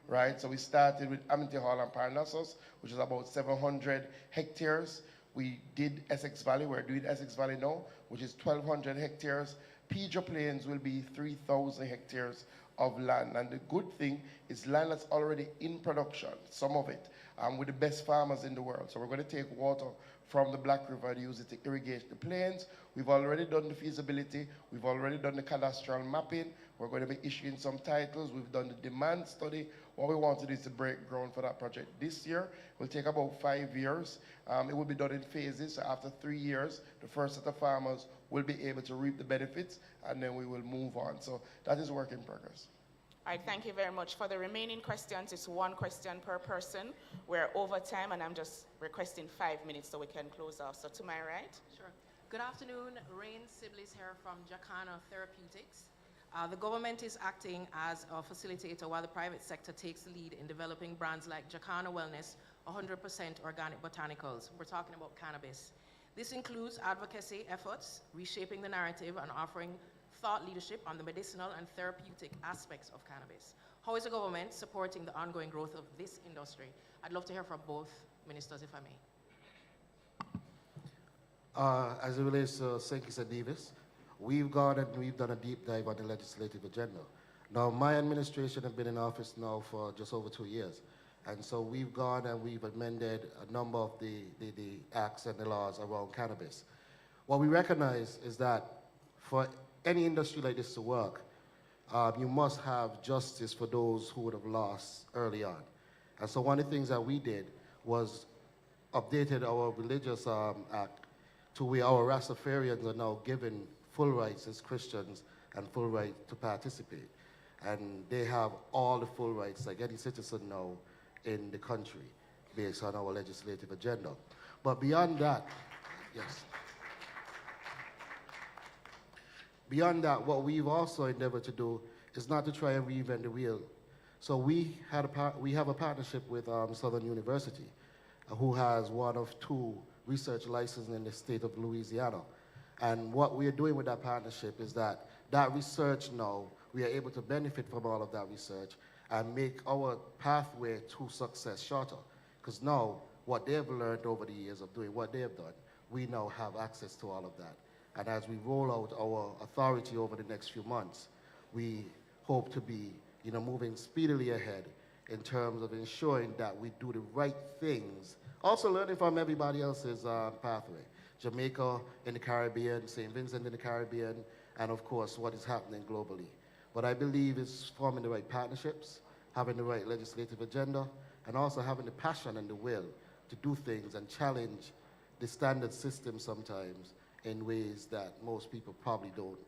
right? So we started with Amity Hall and Parnassus, which is about 700 hectares. We did Essex Valley, we're doing Essex Valley now, which is 1,200 hectares. Pedro Plains will be 3,000 hectares of land. And the good thing is land that's already in production, some of it, with the best farmers in the world. So we're going to take water from the Black River and use it to irrigate the plains. We've already done the feasibility. We've already done the cadastral mapping. We're going to be issuing some titles. We've done the demand study. What we want to do is to break ground for that project this year. It will take about 5 years. It will be done in phases. So after 3 years, the first set of farmers will be able to reap the benefits, and then we will move on. So that is work in progress. All right, thank you very much. For the remaining questions, it's one question per person. We're over time, and I'm just requesting 5 minutes so we can close off. So to my right. Sure. Good afternoon. Rain Sibley's here from Jacana Therapeutics. The government is acting as a facilitator while the private sector takes the lead in developing brands like Jacana Wellness, 100% organic botanicals. We're talking about cannabis. This includes advocacy efforts, reshaping the narrative, and offering thought leadership on the medicinal and therapeutic aspects of cannabis. How is the government supporting the ongoing growth of this industry? I'd love to hear from both ministers, if I may. As it relates to St. Kitts and Nevis, we've gone and we've done a deep dive on the legislative agenda. Now, my administration has been in office now for just over 2 years. And so we've gone and we've amended a number of the acts and the laws around cannabis. What we recognize is that for any industry like this to work, you must have justice for those who would have lost early on. And so one of the things that we did was updated our religious act to where our Rastafarians are now given full rights as Christians and full right to participate. And they have all the full rights like any citizen now in the country based on our legislative agenda. But beyond that, yes. Beyond that, what we've also endeavored to do is not to try and reinvent the wheel. So we have a partnership with Southern University, who has one of 2 research licenses in the state of Louisiana. And what we are doing with that partnership is that research now, we are able to benefit from all of that research and make our pathway to success shorter. Because now, what they've learned over the years of doing what they've done, we now have access to all of that. And as we roll out our authority over the next few months, we hope to be moving speedily ahead in terms of ensuring that we do the right things, also learning from everybody else's pathway. Jamaica in the Caribbean, St. Vincent in the Caribbean, and of course what is happening globally. But I believe it's forming the right partnerships, having the right legislative agenda, and also having the passion and the will to do things and challenge the standard system sometimes in ways that most people probably don't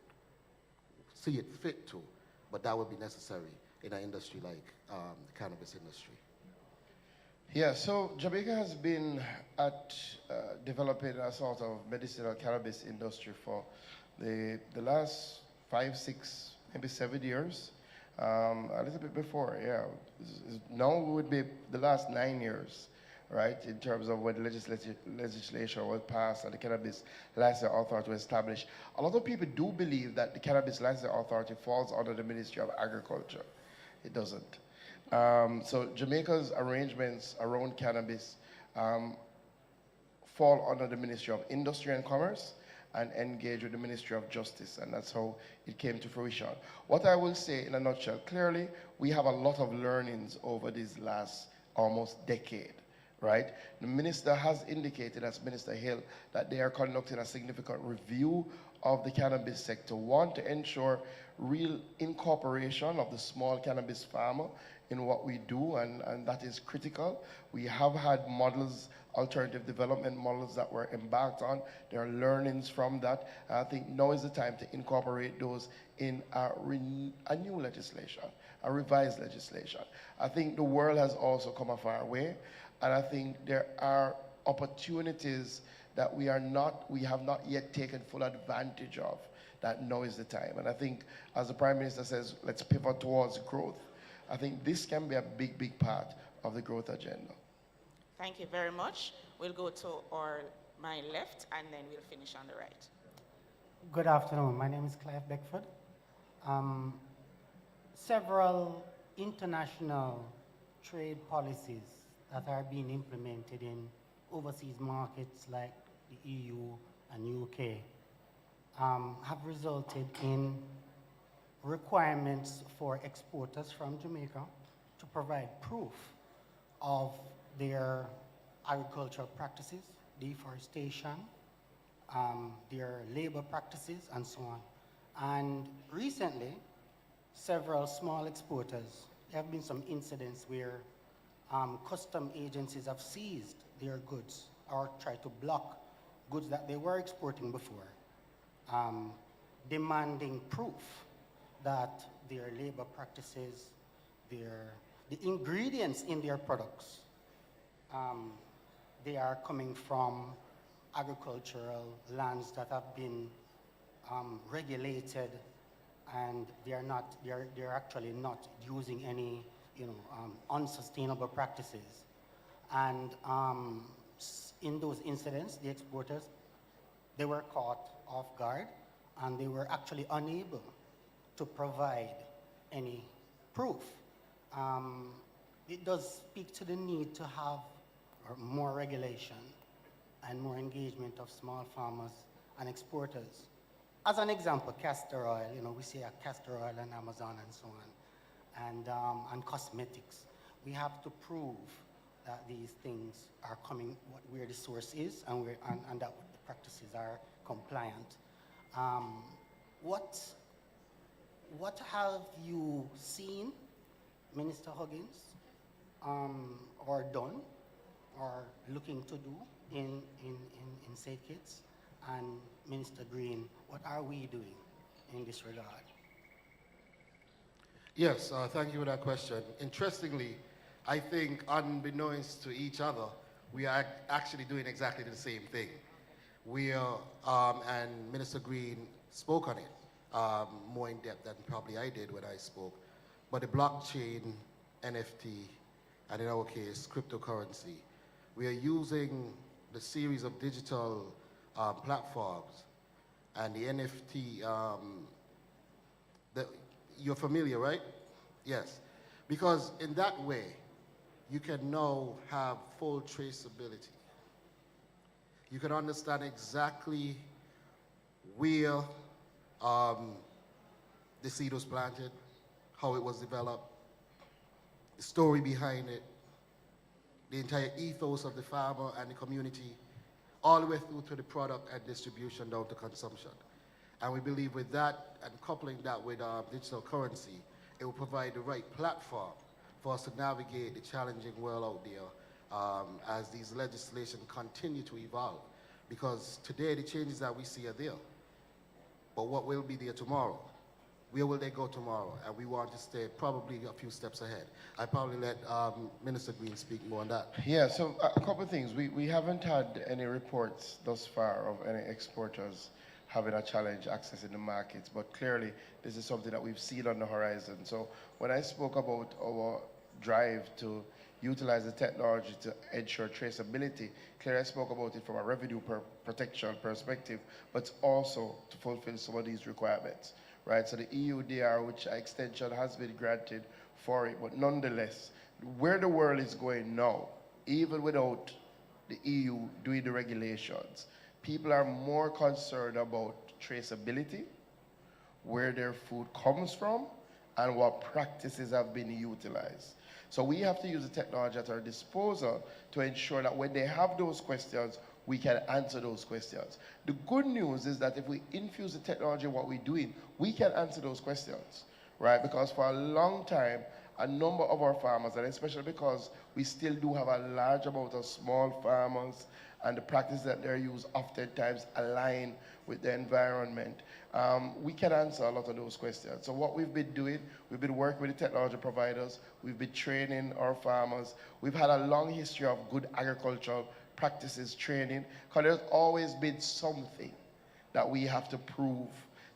see it fit to, but that would be necessary in an industry like the cannabis industry. Yeah, so Jamaica has been at developing a sort of medicinal cannabis industry for the last 5, 6, maybe 7 years. A little bit before, yeah. Now would be the last 9 years, right, in terms of when the legislation was passed and the Cannabis Licensing Authority was established. A lot of people do believe that the Cannabis Licensing Authority falls under the Ministry of Agriculture. It doesn't. So Jamaica's arrangements around cannabis fall under the Ministry of Industry and Commerce and engage with the Ministry of Justice, and that's how it came to fruition. What I will say in a nutshell, clearly we have a lot of learnings over these last almost decade, right? The minister has indicated, as Minister Hill, that they are conducting a significant review of the cannabis sector. One, to ensure real incorporation of the small cannabis farmer in what we do, and that is critical. We have had models, alternative development models that were embarked on. There are learnings from that. I think now is the time to incorporate those in a new legislation, a revised legislation. I think the world has also come a far way, and I think there are opportunities that we have not yet taken full advantage of, that now is the time. And I think, as the Prime Minister says, let's pivot towards growth. I think this can be a big, big part of the growth agenda. Thank you very much. We'll go to my left, and then we'll finish on the right. Good afternoon. My name is Clive Beckford. Several international trade policies that are being implemented in overseas markets like the EU and UK have resulted in requirements for exporters from Jamaica to provide proof of their agricultural practices, deforestation, their labor practices, and so on. And recently, several small exporters, there have been some incidents where custom agencies have seized their goods or tried to block goods that they were exporting before, demanding proof that their labor practices, the ingredients in their products, they are coming from agricultural lands that have been regulated, and they're actually not using any unsustainable practices. And in those incidents, the exporters, they were caught off guard, and they were actually unable to provide any proof. It does speak to the need to have more regulation and more engagement of small farmers and exporters. as an example, castor oil, we see a castor oil on Amazon and so on, and cosmetics. We have to prove that these things are coming where the source is and that the practices are compliant. What have you seen, Minister Huggins, or done, or looking to do in Safe Kids? And Minister Green, what are we doing in this regard? Yes, thank you for that question. Interestingly, I think unbeknownst to each other, we are actually doing exactly the same thing. We are, and Minister Green spoke on it more in depth than probably I did when I spoke, but the blockchain, NFT, and in our case, cryptocurrency, we are using the series of digital platforms and the NFT, you're familiar, right? Yes, because in that way, you can now have full traceability. You can understand exactly where the seed was planted, how it was developed, the story behind it, the entire ethos of the farmer and the community, all the way through to the product and distribution down to consumption. And we believe with that and coupling that with digital currency, it will provide the right platform for us to navigate the challenging world out there as these legislation continue to evolve. Because today the changes that we see are there, but what will be there tomorrow? Where will they go tomorrow? And we want to stay probably a few steps ahead. I probably let Minister Green speak more on that. Yeah, so a couple of things. We haven't had any reports thus far of any exporters having a challenge accessing the markets, but clearly this is something that we've seen on the horizon. So when I spoke about our drive to utilize the technology to ensure traceability, clearly I spoke about it from a revenue protection perspective, but also to fulfill some of these requirements. Right, so the EUDR, which extension has been granted for it, but nonetheless, where the world is going now, even without the EU doing the regulations, people are more concerned about traceability, where their food comes from, and what practices have been utilized. So we have to use the technology at our disposal to ensure that when they have those questions, we can answer those questions. The good news is that if we infuse the technology in what we're doing, we can answer those questions, right? Because for a long time, a number of our farmers, and especially because we still do have a large amount of small farmers, and the practices that they use oftentimes align with the environment, we can answer a lot of those questions. So what we've been doing, we've been working with the technology providers, we've been training our farmers, we've had a long history of good agricultural practices training, because there's always been something that we have to prove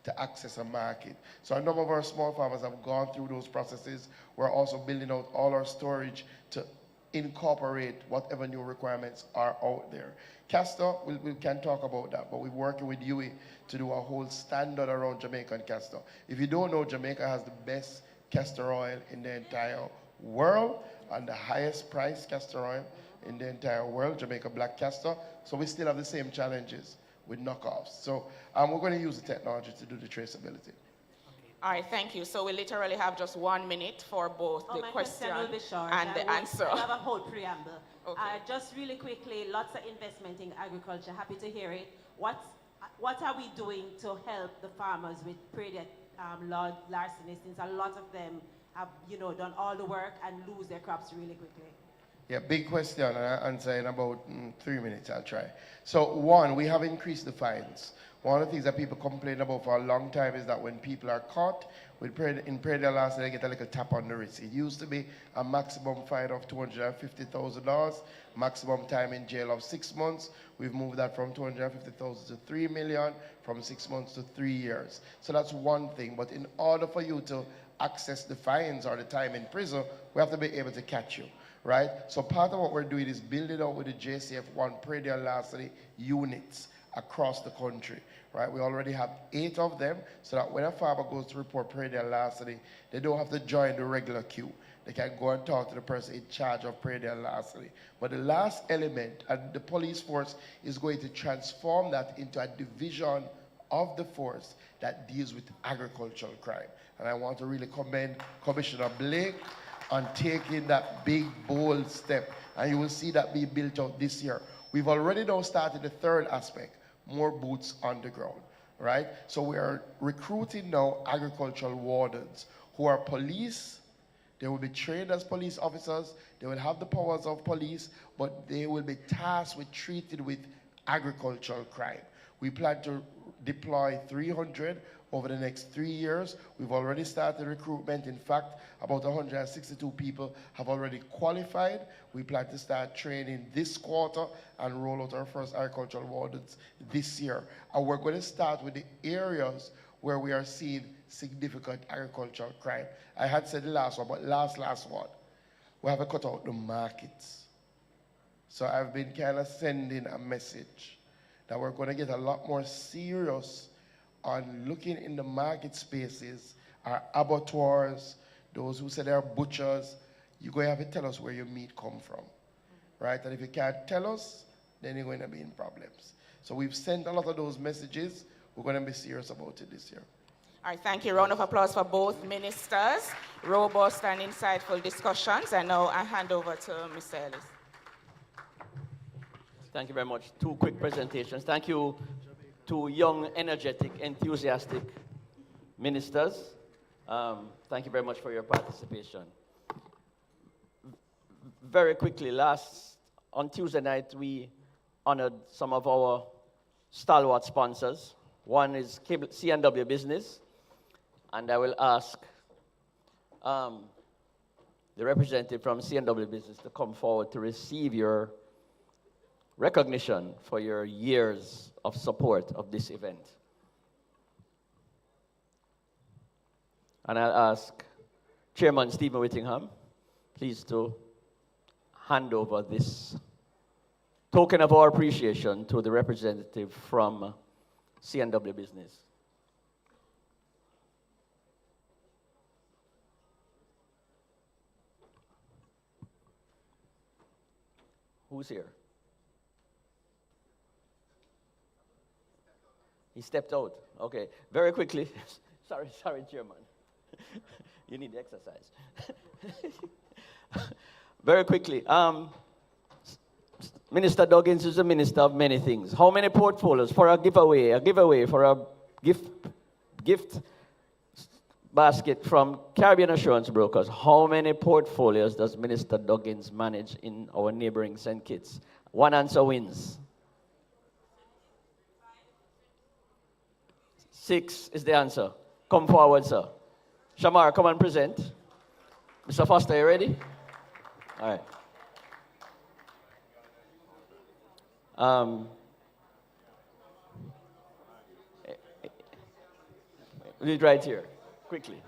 to access a market. So a number of our small farmers have gone through those processes. We're also building out all our storage to incorporate whatever new requirements are out there. Castor, we can talk about that, but we're working with UAE to do a whole standard around Jamaican castor. If you don't know, Jamaica has the best castor oil in the entire world and the highest priced castor oil in the entire world, Jamaica Black Castor. So we still have the same challenges with knockoffs. So we're going to use the technology to do the traceability. All right, thank you. So we literally have just 1 minute for both the question will be short. and the answer. I have a whole preamble. Okay. Just really quickly, lots of investment in agriculture. Happy to hear it. What are we doing to help the farmers with predator larceny, since a lot of them have done all the work and lose their crops really quickly? Yeah, big question, and I'll answer in about 3 minutes, I'll try. So one, we have increased the fines. One of the things that people complain about for a long time is that when people are caught in predator larceny, they get a little tap on the wrist. It used to be a maximum fine of $250,000, maximum time in jail of 6 months. We've moved that from $250,000 to $3 million, from 6 months to 3 years. So that's one thing. But in order for you to access the fines or the time in prison, we have to be able to catch you. Right? So part of what we're doing is building out with the JCF1 predator larceny units across the country. Right? We already have 8 of them, so that when a farmer goes to report predator larceny, they don't have to join the regular queue. They can go and talk to the person in charge of predator larceny. But the last element, and the police force is going to transform that into a division of the force that deals with agricultural crime. And I want to really commend Commissioner Blake on taking that big, bold step. And you will see that be built out this year. We've already now started the third aspect, more boots on the ground, right? So we are recruiting now agricultural wardens who are police. They will be trained as police officers. They will have the powers of police, but they will be tasked with treating with agricultural crime. We plan to deploy 300 over the next 3 years. We've already started recruitment. In fact, about 162 people have already qualified. We plan to start training this quarter and roll out our first agricultural wardens this year. And we're going to start with the areas where we are seeing significant agricultural crime. I had said the last one, but last one, we have to cut out the markets. So I've been kind of sending a message that we're going to get a lot more serious on looking in the market spaces, our abattoirs, those who say they're butchers. You're going to have to tell us where your meat come from, right? And if you can't tell us, then you're going to be in problems. So we've sent a lot of those messages. We're going to be serious about it this year. All right, thank you. Round of applause for both ministers. Robust and insightful discussions. And now I hand over to Mr. Ellis. Thank you very much. 2 quick presentations. Thank you to young, energetic, enthusiastic ministers. Thank you very much for your participation. Very quickly, on Tuesday night, we honored some of our stalwart sponsors. One is C&W Business, and I will ask the representative from C&W Business to come forward to receive your recognition for your years of support of this event. And I'll ask Chairman Stephen Whittingham, please to hand over this token of our appreciation to the representative from C&W Business. Who's here? He stepped out. Okay, very quickly. sorry, Chairman. You need exercise. Very quickly. Minister Duggins is a minister of many things. How many portfolios for a giveaway for a gift basket from Caribbean Assurance Brokers? How many portfolios does Minister Duggins manage in our neighboring St. Kitts? One answer wins. 6 is the answer. Come forward, sir. Shamar, come and present. Mr. Foster, you ready? All right. Lead right here, quickly.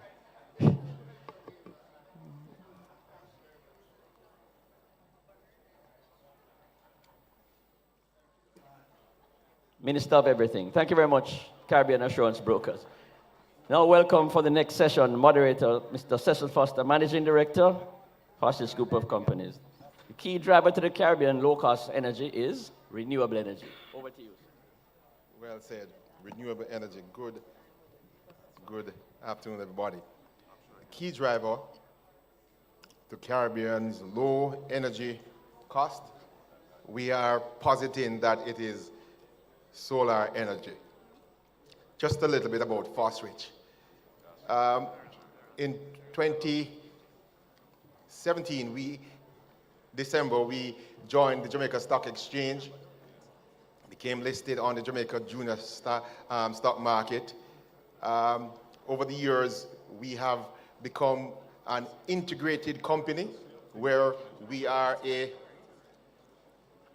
Minister of everything. Thank you very much, Caribbean Assurance Brokers. Now welcome for the next session, moderator, Mr. Cecil Foster, Managing Director, Foster's Group of Companies. The key driver to the Caribbean low-cost energy is renewable energy. Over to you. Well said. Renewable energy. Good afternoon, everybody. The key driver to Caribbean's low energy cost, we are positing that it is solar energy. Just a little bit about Fosrich. In 2017, December, we joined the Jamaica Stock Exchange, became listed on the Jamaica Junior Stock Market. Over the years, we have become an integrated company where we are a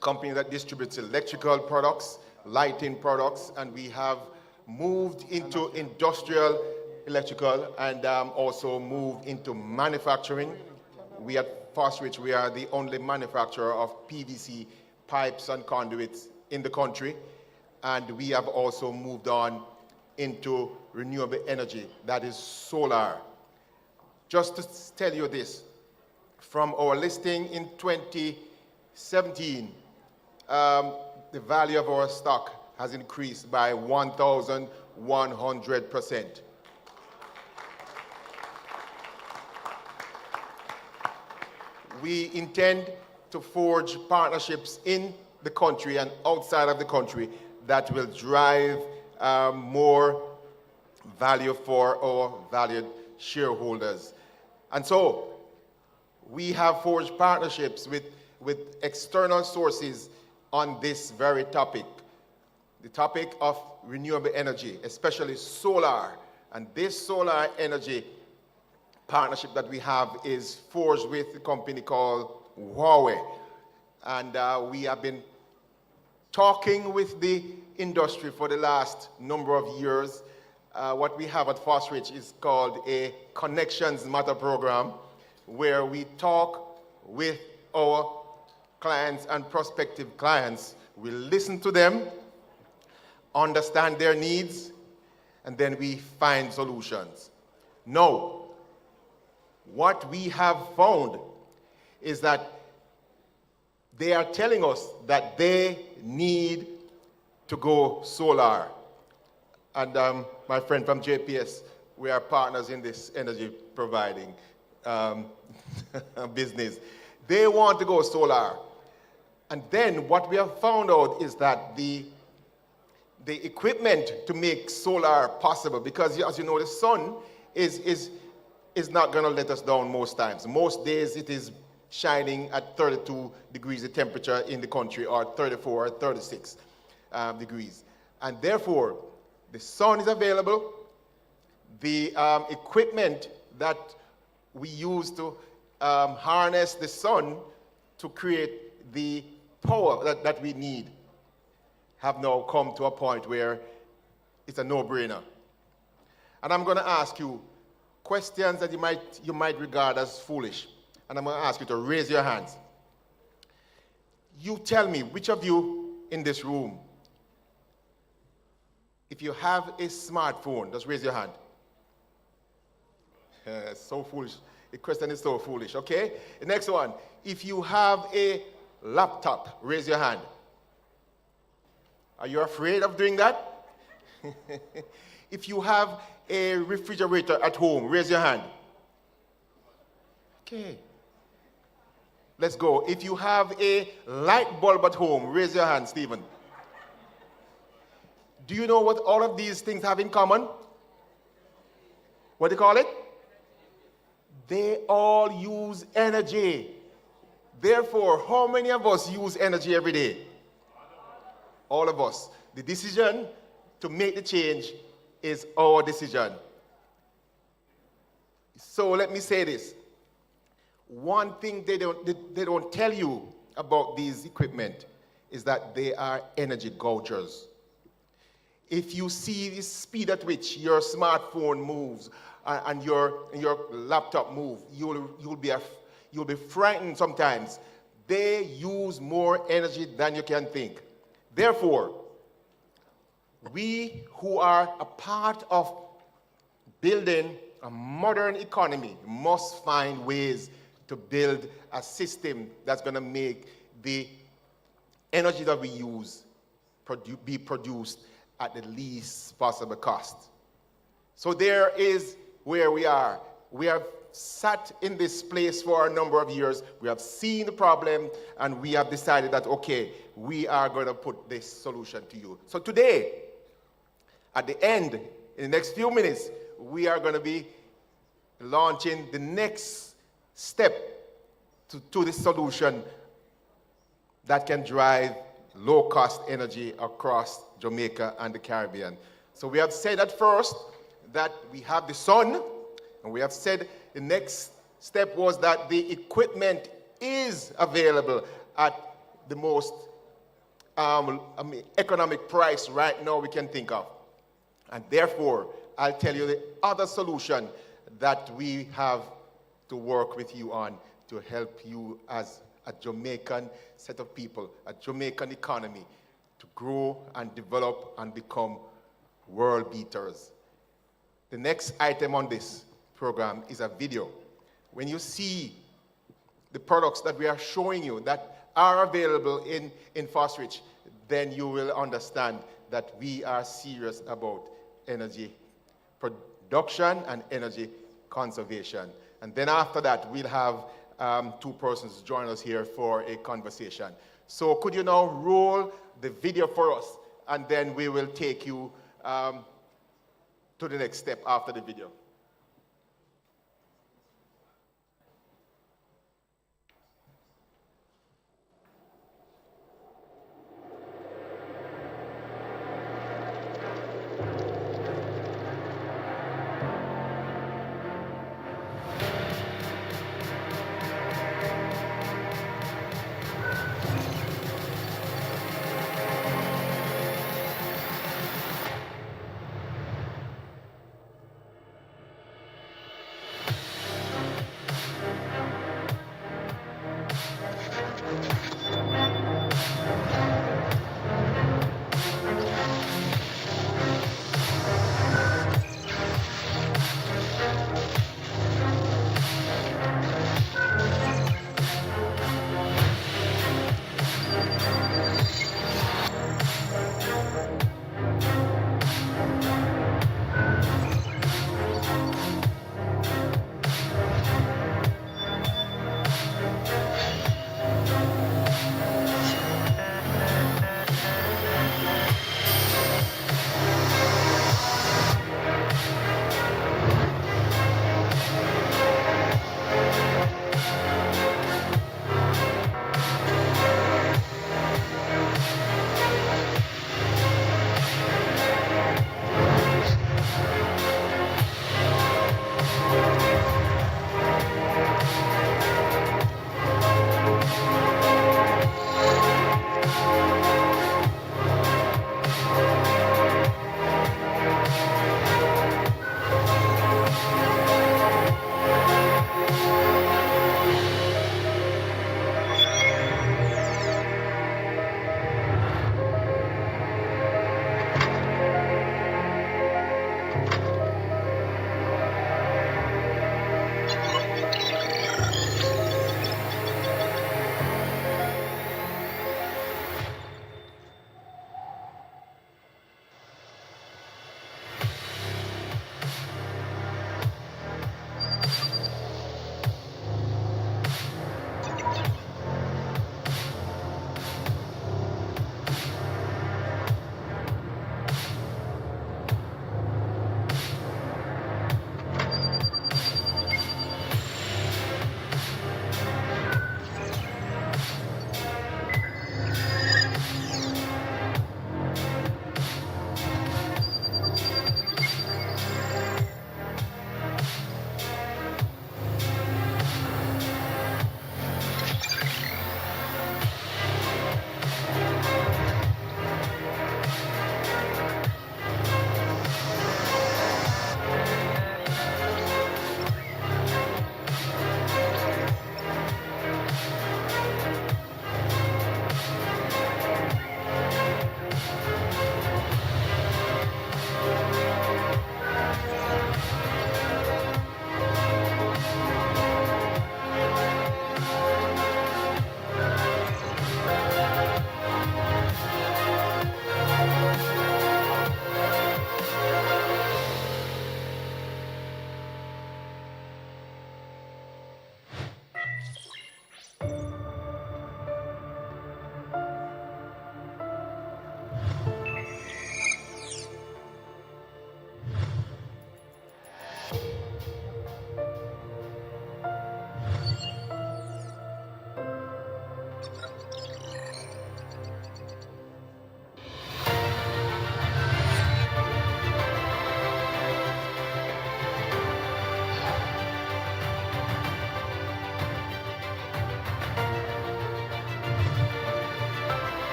company that distributes electrical products, lighting products, and we have moved into industrial electrical and also moved into manufacturing. We at Fosrich, we are the only manufacturer of PVC pipes and conduits in the country, and we have also moved on into renewable energy, that is solar. Just to tell you this, from our listing in 2017, the value of our stock has increased by 1,100%. We intend to forge partnerships in the country and outside of the country that will drive more value for our valued shareholders. And so we have forged partnerships with external sources on this very topic, the topic of renewable energy, especially solar. And this solar energy partnership that we have is forged with a company called Huawei. And we have been talking with the industry for the last number of years. What we have at Fosrich is called a Connections Matter program, where we talk with our clients and prospective clients. We listen to them, understand their needs, and then we find solutions. Now, what we have found is that they are telling us that they need to go solar. And my friend from JPS, we are partners in this energy providing business. They want to go solar. And then what we have found out is that the equipment to make solar possible, because as you know, the sun is not going to let us down most times. Most days it is shining at 32 degrees of temperature in the country, or 34 or 36 degrees. And therefore, the sun is available. The equipment that we use to harness the sun to create the power that we need have now come to a point where it's a no-brainer. And I'm going to ask you questions that you might regard as foolish. And I'm going to ask you to raise your hands. You tell me, which of you in this room, if you have a smartphone, just raise your hand. So foolish. The question is so foolish, okay? The next one, if you have a laptop, raise your hand. Are you afraid of doing that? If you have a refrigerator at home, raise your hand. Okay. Let's go. If you have a light bulb at home, raise your hand, Stephen. Do you know what all of these things have in common? What do you call it? They all use energy. Therefore, how many of us use energy every day? All of us. The decision to make the change is our decision. So let me say this. One thing they don't tell you about these equipment is that they are energy gougers. If you see the speed at which your smartphone moves and your laptop moves, you'll be frightened sometimes. They use more energy than you can think. Therefore, we who are a part of building a modern economy must find ways to build a system that's going to make the energy that we use be produced at the least possible cost. So there is where we are. We have sat in this place for a number of years. We have seen the problem, and we have decided that, okay, we are going to put this solution to you. So today, at the end, in the next few minutes, we are going to be launching the next step to this solution that can drive low-cost energy across Jamaica and the Caribbean. So we have said at first that we have the sun, and we have said the next step was that the equipment is available at the most economic price right now we can think of. And therefore, I'll tell you the other solution that we have to work with you on to help you as a Jamaican set of people, a Jamaican economy, to grow and develop and become world beaters. The next item on this program is a video. When you see the products that we are showing you that are available in Fosrich, then you will understand that we are serious about energy production and energy conservation. And then after that, we'll have two persons join us here for a conversation. So could you now roll the video for us, and then we will take you to the next step after the video.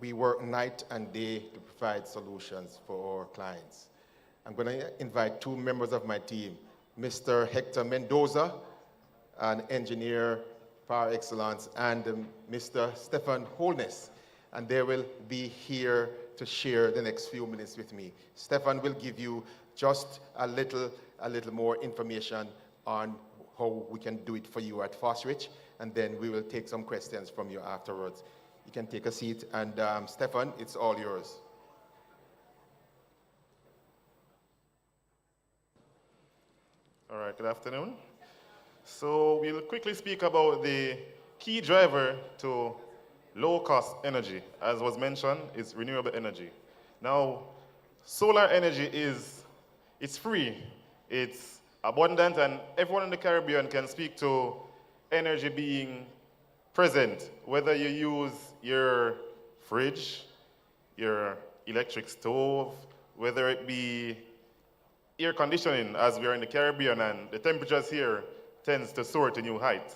we work night and day to provide solutions for our clients. I'm going to invite two members of my team, Mr. Hector Mendoza, an engineer par excellence, and Mr. Stefan Holness, and they will be here to share the next few minutes with me. Stefan will give you just a little more information on how we can do it for you at Fosrich, and then we will take some questions from you afterwards. You can take a seat, and Stefan, it's all yours. All right, good afternoon. So we'll quickly speak about the key driver to low-cost energy. As was mentioned, it's renewable energy. Now, solar energy it's free, it's abundant, and everyone in the Caribbean can speak to energy being present, whether you use your fridge, your electric stove, whether it be air conditioning, as we are in the Caribbean and the temperatures here tends to soar to new heights.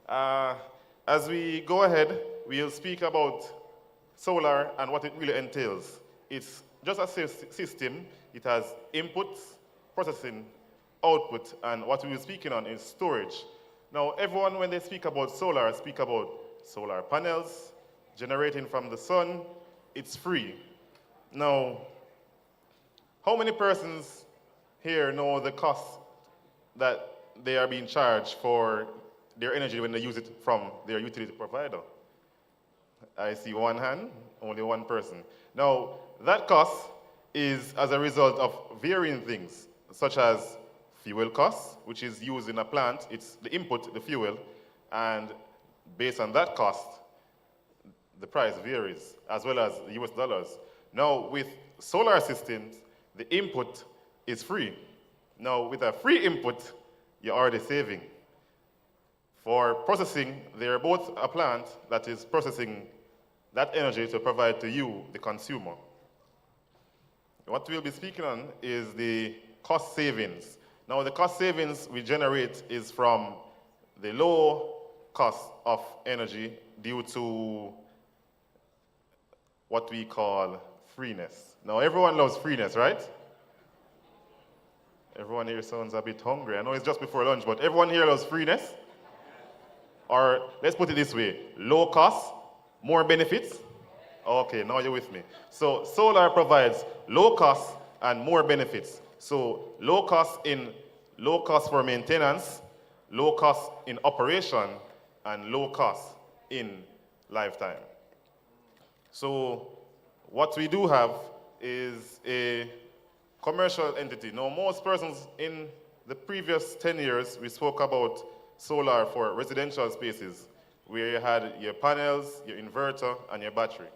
As we go ahead, we'll speak about solar and what it really entails. It's just a system. It has inputs, processing, output, and what we're speaking on is storage. Now, everyone, when they speak about solar solar panels, generating from the sun. It's free. Now, how many persons here know the cost that they are being charged for their energy when they use it from their utility provider? I see one hand, only one person. Now, that cost is as a result of varying things, such as fuel costs, which is used in a plant. It's the input, the fuel, and based on that cost, the price varies, as well as the US dollars. Now, with solar systems, the input is free. Now, with a free input, you're already saving. For processing, they're both a plant that is processing that energy to provide to you, the consumer. What we'll be speaking on is the cost savings. Now, the cost savings we generate is from the low cost of energy due to what we call freeness. Now, everyone loves freeness, right? Everyone here sounds a bit hungry. I know it's just before lunch, but everyone here loves freeness? Or let's put it this way, low cost, more benefits? Okay, now you're with me. So solar provides low cost and more benefits. So low cost for maintenance, low cost in operation, and low cost in lifetime. So what we do have is a commercial entity. Now, most persons in the previous 10 years, we spoke about solar for residential spaces, where you had your panels, your inverter, and your battery.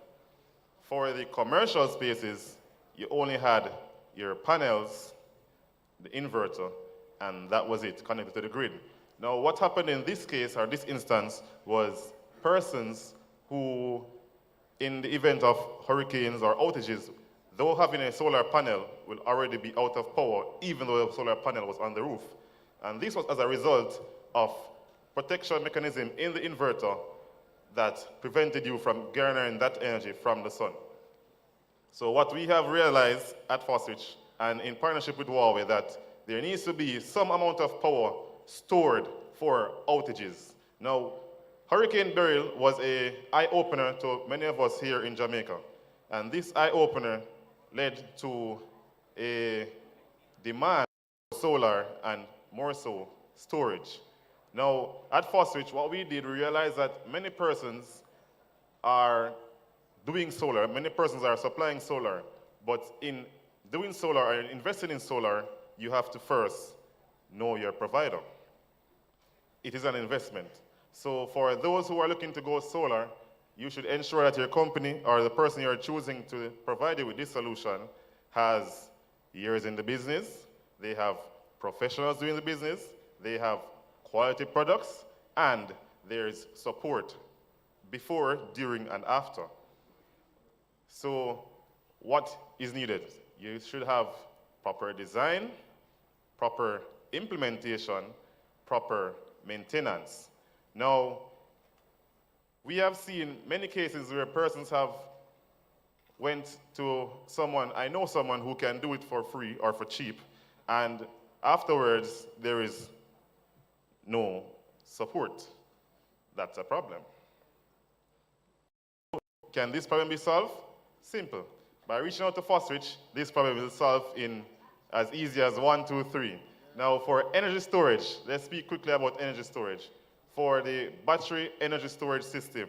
For the commercial spaces, you only had your panels, the inverter, and that was it, connected to the grid. Now, what happened in this case, or this instance, was persons who, in the event of hurricanes or outages, though having a solar panel will already be out of power, even though the solar panel was on the roof. And this was as a result of protection mechanism in the inverter that prevented you from garnering that energy from the sun. So what we have realized at Fosrich, and in partnership with Huawei, that there needs to be some amount of power stored for outages. Now, Hurricane Beryl was an eye-opener to many of us here in Jamaica. And this eye-opener led to a demand for solar and more so storage. Now, at Fosrich, what we did, we realized that many persons are doing solar, many persons are supplying solar, but in doing solar or investing in solar, you have to first know your provider. It is an investment. So for those who are looking to go solar, you should ensure that your company or the person you're choosing to provide you with this solution has years in the business, they have professionals doing the business, they have quality products, and there's support before, during, and after. So what is needed? You should have proper design, proper implementation, proper maintenance. Now, we have seen many cases where persons have went to someone, I know someone who can do it for free or for cheap, and afterwards there is no support. That's a problem. Can this problem be solved? Simple. By reaching out to Fosrich, this problem will solve in as easy as 1, 2, 3. Now for energy storage, let's speak quickly about energy storage. For the battery energy storage system,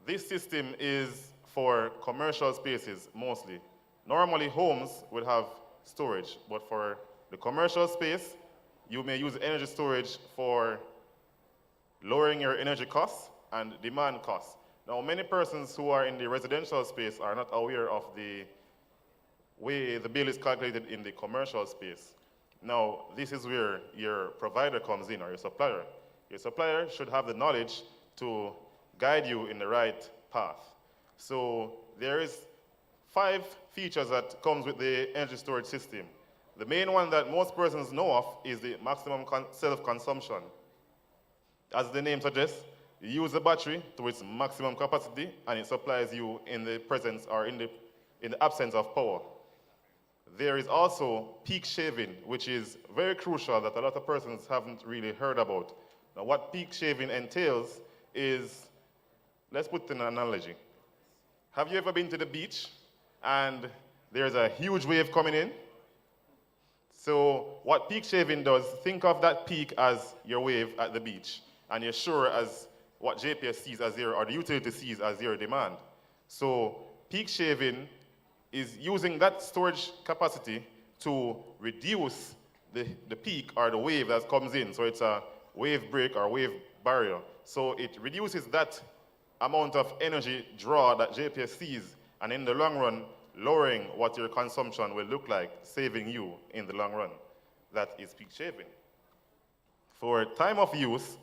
this system is for commercial spaces mostly. Normally homes would have storage, but for the commercial space, you may use energy storage for lowering your energy costs and demand costs. Now, many persons who are in the residential space are not aware of the way the bill is calculated in the commercial space. Now, this is where your provider comes in, or your supplier. Your supplier should have the knowledge to guide you in the right path. So there is 5 features that comes with the energy storage system. The main one that most persons know of is the maximum self-consumption. As the name suggests, you use the battery to its maximum capacity and it supplies you in the presence or in the absence of power. There is also peak shaving, which is very crucial that a lot of persons haven't really heard about. Now, what peak shaving entails is, let's put an analogy. Have you ever been to the beach and there's a huge wave coming in? So what peak shaving does, think of that peak as your wave at the beach, and you're sure as what JPS sees as your, or the utility sees as your demand. So peak shaving is using that storage capacity to reduce the peak or the wave that comes in. So it's a wave break or wave barrier. So it reduces that amount of energy draw that JPS sees, and in the long run, lowering what your consumption will look like, saving you in the long run. That is peak shaving. For time of use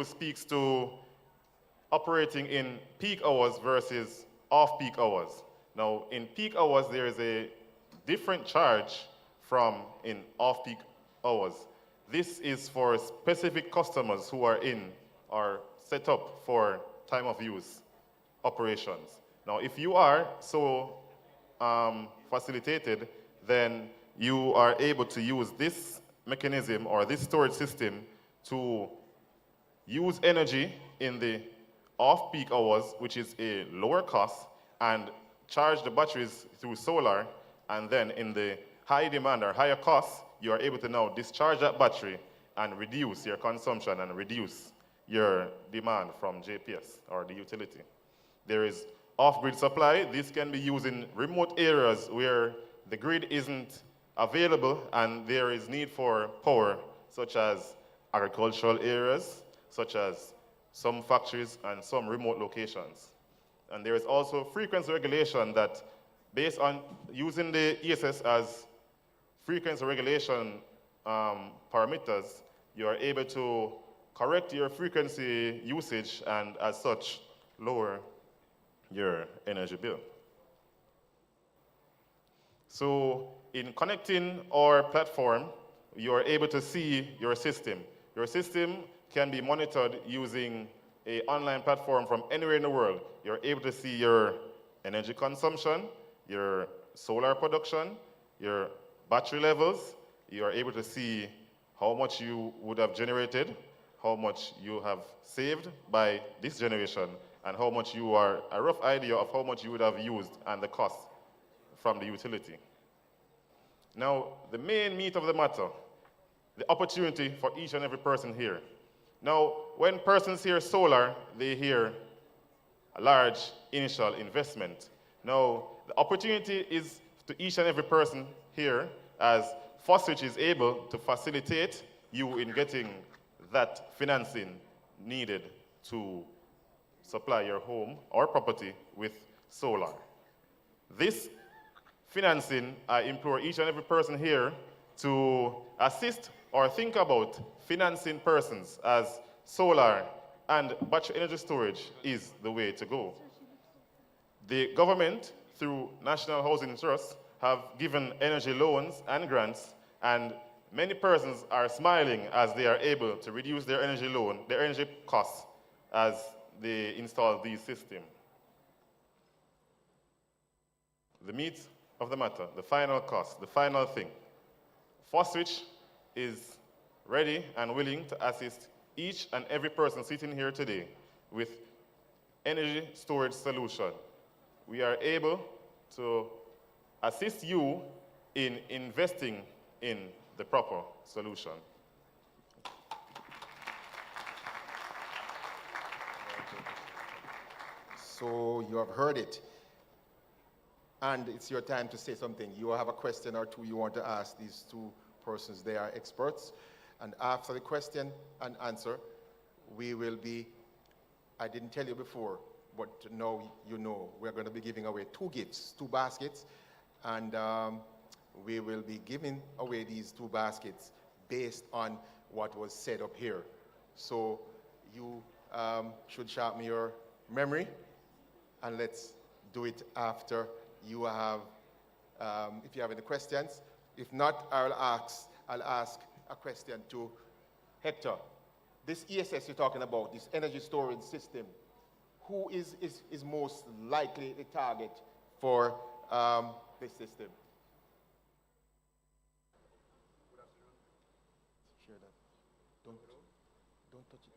speaks to operating in peak hours versus off-peak hours. Now, in peak hours, there is a different charge from in off-peak hours. This is for specific customers who are in or set up for time of use operations. Now, if you are so facilitated, then you are able to use this mechanism or this storage system to use energy in the off-peak hours, which is a lower cost, and charge the batteries through solar, and then in the high demand or higher cost, you are able to now discharge that battery and reduce your consumption and reduce your demand from JPS or the utility. There is off-grid supply. This can be used in remote areas where the grid isn't available and there is need for power, such as agricultural areas, such as some factories and some remote locations. And there is also frequency regulation that, based on using the ESS as frequency regulation parameters, you are able to correct your frequency usage and as such lower your energy bill. So in connecting our platform, you are able to see your system. Your system can be monitored using an online platform from anywhere in the world. You're able to see your energy consumption, your solar production, your battery levels. You are able to see how much you would have generated, how much you have saved by this generation, and how much you are, a rough idea of how much you would have used and the cost from the utility. Now, the main meat of the matter, the opportunity for each and every person here. Now, when persons hear solar, they hear a large initial investment. Now, the opportunity is to each and every person here, as Fosrich is able to facilitate you in getting that financing needed to supply your home or property with solar. This financing, I implore each and every person here to assist or think about financing persons, as solar and battery energy storage is the way to go. The government, through National Housing Trust, have given energy loans and grants, and many persons are smiling as they are able to reduce their energy loan, their energy costs, as they install these systems. the meat of the matter, the final cost, the final thing. Fosrich is ready and willing to assist each and every person sitting here today with energy storage solution. We are able to assist you in investing in the proper solution. So you have heard it. And it's your time to say something. You have a question or two you want to ask these two persons. They are experts. And after the question and answer, we will be, I didn't tell you before, but now you know, we're going to be giving away 2 gifts, 2 baskets. And we will be giving away these 2 baskets based on what was said up here. So you should sharpen your memory, and let's do it after you have, if you have any questions. If not, I'll ask a question to Hector. This ESS you're talking about, this energy storage system, who is most likely the target for this system? Share that. Don't touch it.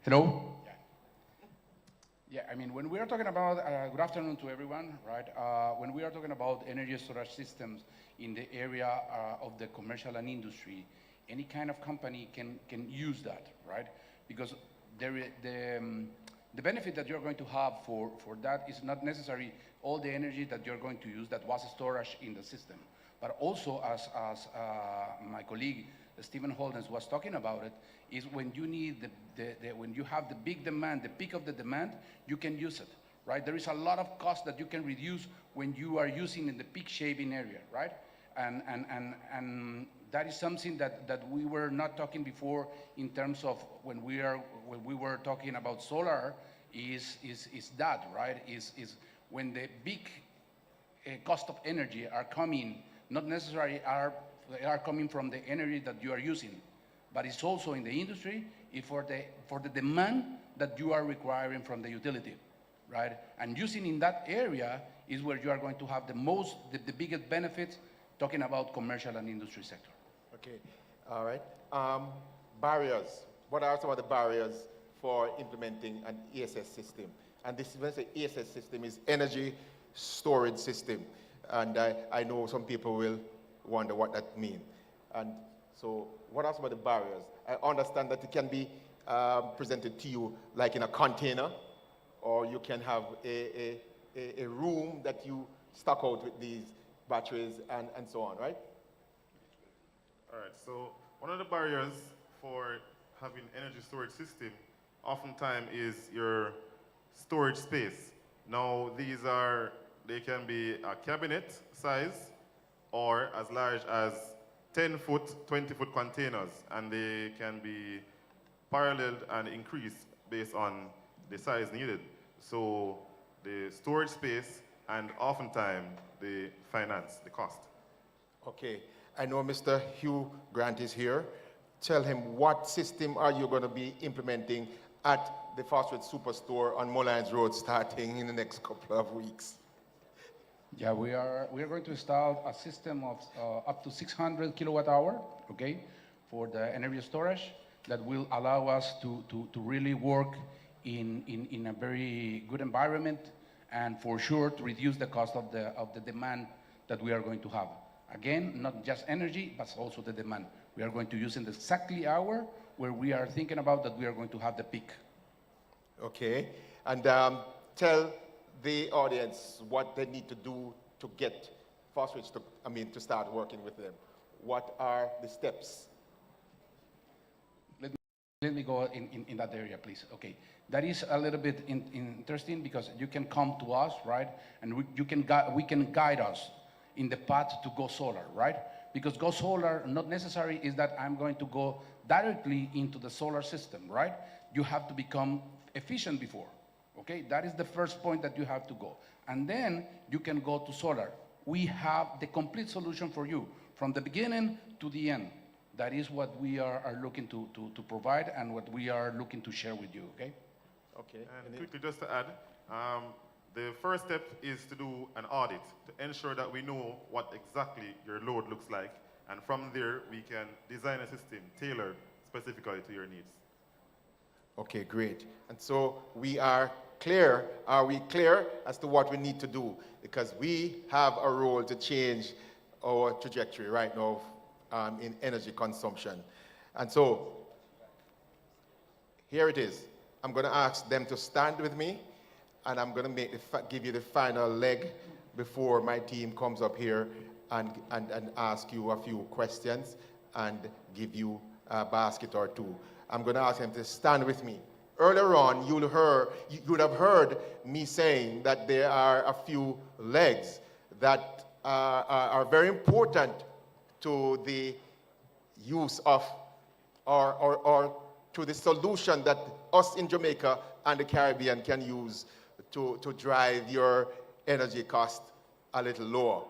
Hello? Yeah, I mean, when we are talking about, good afternoon to everyone, right? When we are talking about energy storage systems in the area of the commercial and industry, any kind of company can use that, right? Because the benefit that you're going to have for that is not necessarily all the energy that you're going to use that was storage in the system, but also as my colleague Stephen Holdens was talking about it, is when you need when you have the big demand, the peak of the demand, you can use it, right? There is a lot of cost that you can reduce when you are using in the peak shaving area, right? And that is something that we were not talking before in terms of when we were talking about solar is that, right? Is when the big cost of energy are coming, not necessarily are coming from the energy that you are using, but it's also in the industry for the demand that you are requiring from the utility, right? And using in that area is where you are going to have the biggest benefits, talking about commercial and industry sector. Okay, all right. Barriers. What are some of the barriers for implementing an ESS system? And this, when I say ESS system, is energy storage system. And I know some people will wonder what that means. And so what are some of the barriers? I understand that it can be presented to you like in a container, or you can have a room that you stock out with these batteries and so on, right? All right, so one of the barriers for having energy storage system oftentimes is your storage space. Now, they can be a cabinet size or as large as 10-foot, 20-foot containers, and they can be paralleled and increased based on the size needed. So the storage space and oftentimes the finance, the cost. Okay, I know Mr. Hugh Grant is here. Tell him, what system are you going to be implementing at the Phosphate Superstore on Mullines Road starting in the next couple of weeks? Yeah, we are going to install a system of up to 600 kilowatt hour, okay, for the energy storage that will allow us to really work in a very good environment, and for sure to reduce the cost of the demand that we are going to have. Again, not just energy, but also the demand. We are going to use in the exactly hour where we are thinking about that we are going to have the peak. Okay, and tell the audience what they need to do to get Phosphate to start working with them. What are the steps? Let me go in that area, please. Okay, that is a little bit interesting because you can come to us, right? And we can guide us in the path to go solar, right? Because go solar, not necessarily is that I'm going to go directly into the solar system, right? You have to become efficient before, okay? That is the first point that you have to go. And then you can go to solar. We have the complete solution for you from the beginning to the end. That is what we are looking to provide and what we are looking to share with you, okay? Okay. And quickly just to add, the first step is to do an audit to ensure that we know what exactly your load looks like. And from there, we can design a system tailored specifically to your needs. Okay, great. And so we are clear. Are we clear as to what we need to do? Because we have a role to change our trajectory right now in energy consumption. And so here it is. I'm going to ask them to stand with me, and I'm going to give you the final leg before my team comes up here and ask you a few questions and give you a basket or two. I'm going to ask them to stand with me. Earlier on, you would have heard me saying that there are a few legs that are very important to the use of or to the solution that us in Jamaica and the Caribbean can use to drive your energy cost a little lower.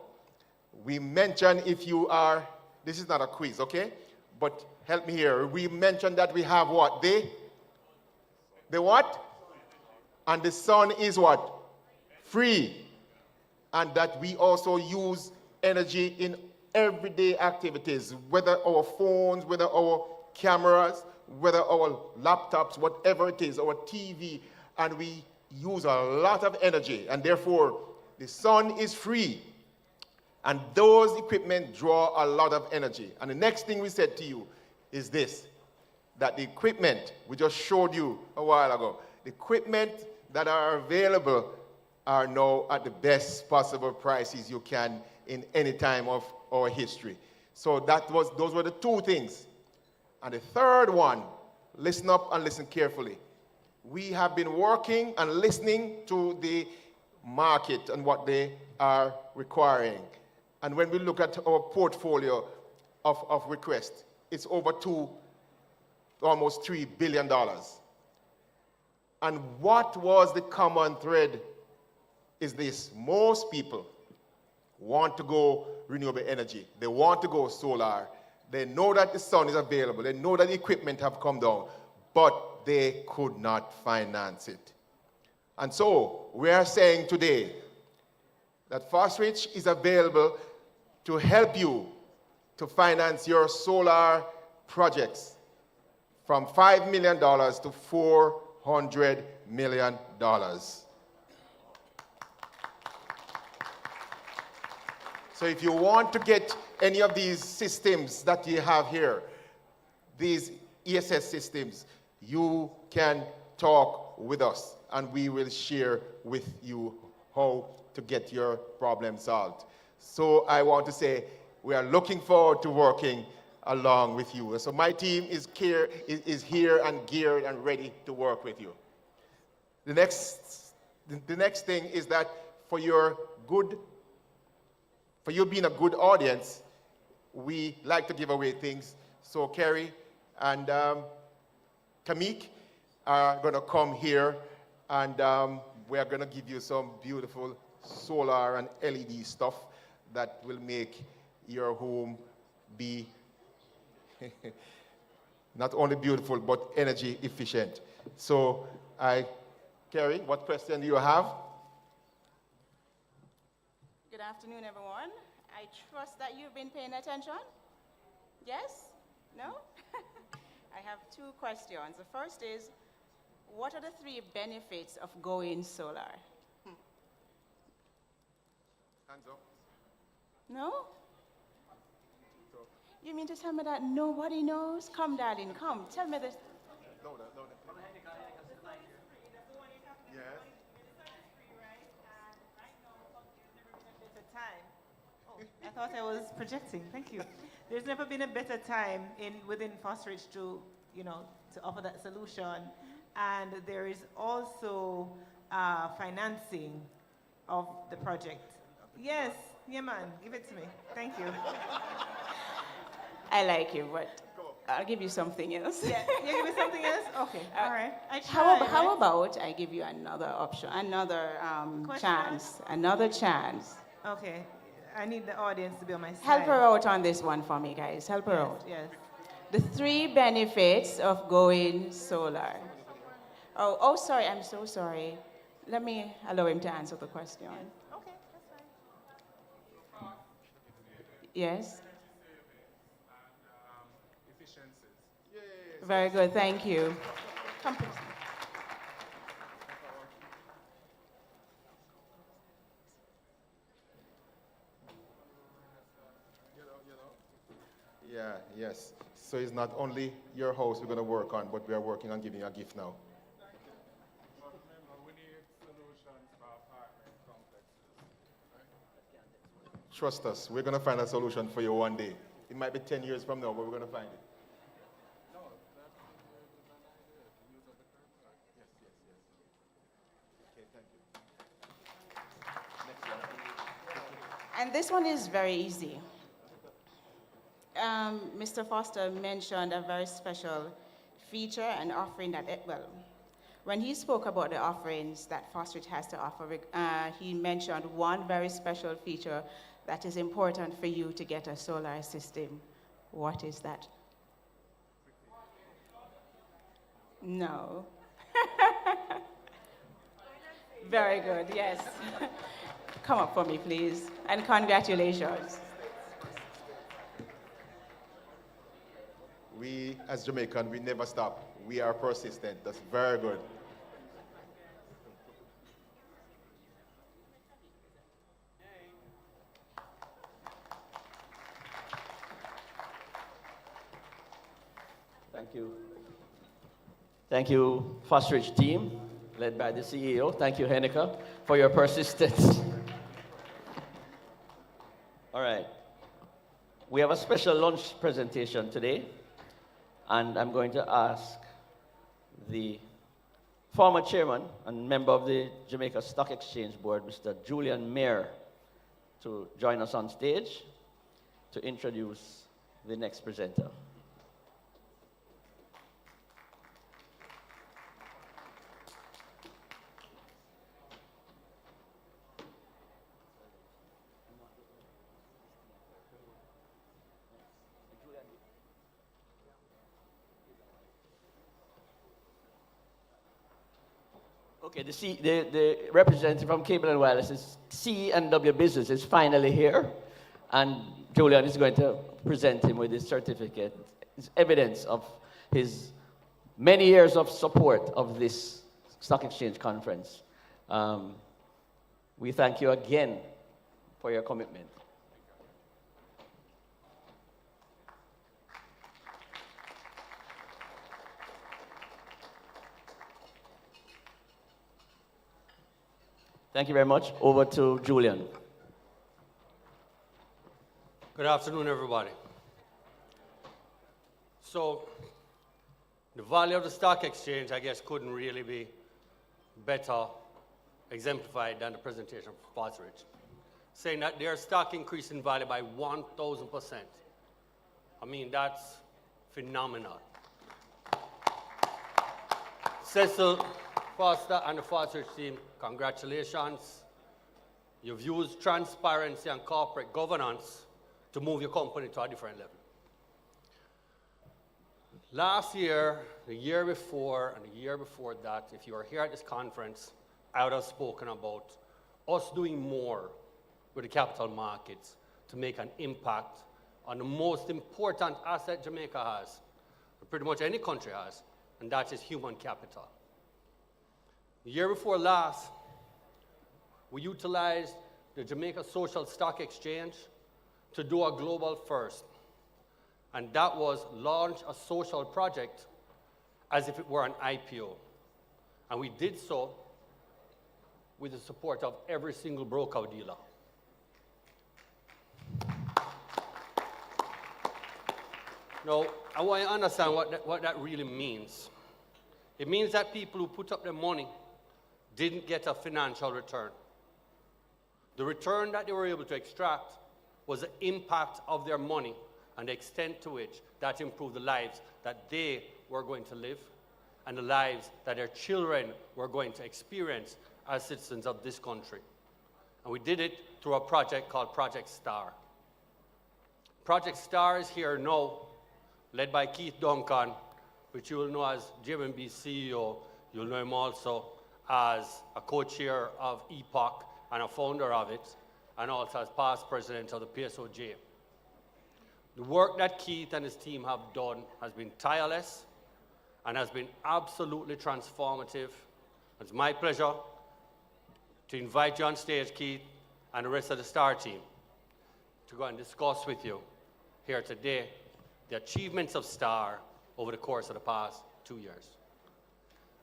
We mentioned if you are, this is not a quiz, okay? But help me here. We mentioned that we have what? The what? And the sun is what? Free. And that we also use energy in everyday activities, whether our phones, whether our cameras, whether our laptops, whatever it is, our TV, and we use a lot of energy, and therefore the sun is free. And those equipment draw a lot of energy. And the next thing we said to you is this, that the equipment we just showed you a while ago, the equipment that are available are now at the best possible prices you can in any time of our history. So those were the two things. And the third one, listen up and listen carefully. We have been working and listening to the market and what they are requiring. And when we look at our portfolio of requests, it's over almost $3 billion. And what was the common thread is this: most people want to go renewable energy. They want to go solar. They know that the sun is available. They know that the equipment have come down, but they could not finance it. And so we are saying today that Fosrich is available to help you to finance your solar projects from $5 million to $400 million. So if you want to get any of these systems that you have here, these ESS systems, you can talk with us and we will share with you how to get your problem solved. So I want to say we are looking forward to working along with you. So my team is here and geared and ready to work with you. The next thing is that for you being a good audience, we like to give away things. So Kerry and Kamik are going to come here, and we are going to give you some beautiful solar and LED stuff that will make your home be not only beautiful, but energy efficient. So, Kerry, what question do you have? Good afternoon, everyone. I trust that you've been paying attention. Yes? No? I have two questions. The first is, what are the 3 benefits of going solar? Hands up. No? You mean to tell me that nobody knows? Come, darling, come. Tell me this. No. Yes. I thought I was projecting. Thank you. There's never been a better time within Fosrich to offer that solution. And there is also financing of the project. Yes, yeah, man, give it to me. Thank you. I like you, but I'll give you something else. Yeah, you give me something else? Okay, all right. How about I give you another option, another chance, another chance. Okay, I need the audience to be on my side. Help her out on this one for me, guys. Help her out. Yes. The 3 benefits of going solar. Oh, sorry, I'm so sorry. Let me allow him to answer the question. Okay, that's fine. Yes? Efficiencies. Very good, thank you. Come, please. Yeah, yes. So it's not only your house we're going to work on, but we are working on giving you a gift now. Trust us, we're going to find a solution for you one day. It might be 10 years from now, but we're going to find it. And this one is very easy. Mr. Foster mentioned a very special feature and offering that, when he spoke about the offerings that Foster has to offer, he mentioned one very special feature that is important for you to get a solar system. What is that? No. Very good, yes. Come up for me, please, and congratulations. We, as Jamaican, we never stop. We are persistent. That's very good. Thank you. Thank you, Fostridge team, led by the CEO. Thank you, Henika, for your persistence. All right. We have a special lunch presentation today, and I'm going to ask the former chairman and member of the Jamaica Stock Exchange Board, Mr. Julian Mayer, to join us on stage to introduce the next presenter. Okay, the representative from Cable and Wireless, C&W Business, is finally here, and Julian is going to present him with his certificate, his evidence of his many years of support of this stock exchange conference. We thank you again for your commitment. Thank you very much. Over to Julian. Good afternoon, everybody. So, the value of the stock exchange, I guess, couldn't really be better exemplified than the presentation from Fostridge, saying that their stock increased in value by 1,000%. I mean, that's phenomenal. Cecil Foster and the Fostridge team, congratulations. You've used transparency and corporate governance to move your company to a different level. Last year, the year before, and the year before that, if you were here at this conference, I would have spoken about us doing more with the capital markets to make an impact on the most important asset Jamaica has, and pretty much any country has, and that is human capital. The year before last, we utilized the Jamaica Social Stock Exchange to do a global first, and that was launch a social project as if it were an IPO. And we did so with the support of every single broker-dealer. Now, I want you to understand what that really means. It means that people who put up their money didn't get a financial return. The return that they were able to extract was the impact of their money and the extent to which that improved the lives that they were going to live and the lives that their children were going to experience as citizens of this country. And we did it through a project called Project STAR. Project STAR is here now led by Keith Duncan, which you will know as JMB CEO. You'll know him also as a co-chair of EPOC and a founder of it, and also as past president of the PSOJ. The work that Keith and his team have done has been tireless and has been absolutely transformative. It's my pleasure to invite you on stage, Keith, and the rest of the STAR team to go and discuss with you here today the achievements of STAR over the course of the past 2 years.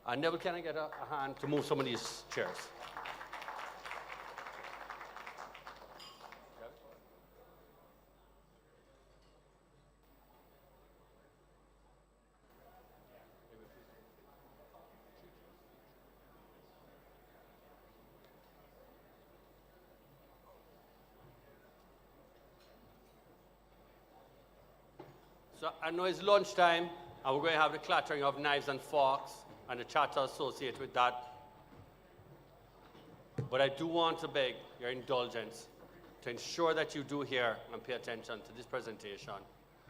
And Neville, can I get a hand to move some of these chairs? So I know it's lunchtime, and we're going to have the clattering of knives and forks and the chatter associated with that. But I do want to beg your indulgence to ensure that you do hear and pay attention to this presentation,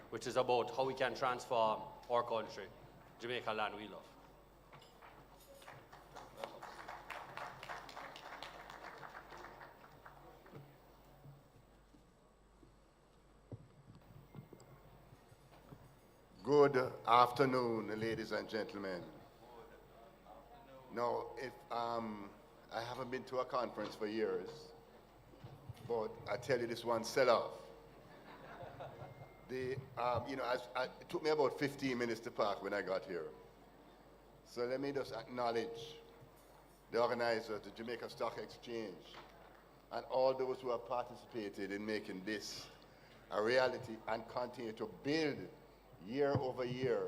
which is about how we can transform our country, Jamaica land we love. Good afternoon, ladies and gentlemen. Now, if I haven't been to a conference for years, but I tell you this one sell-off. It took me about 15 minutes to park when I got here. So let me just acknowledge the organizers, the Jamaica Stock Exchange, and all those who have participated in making this a reality and continue to build year over year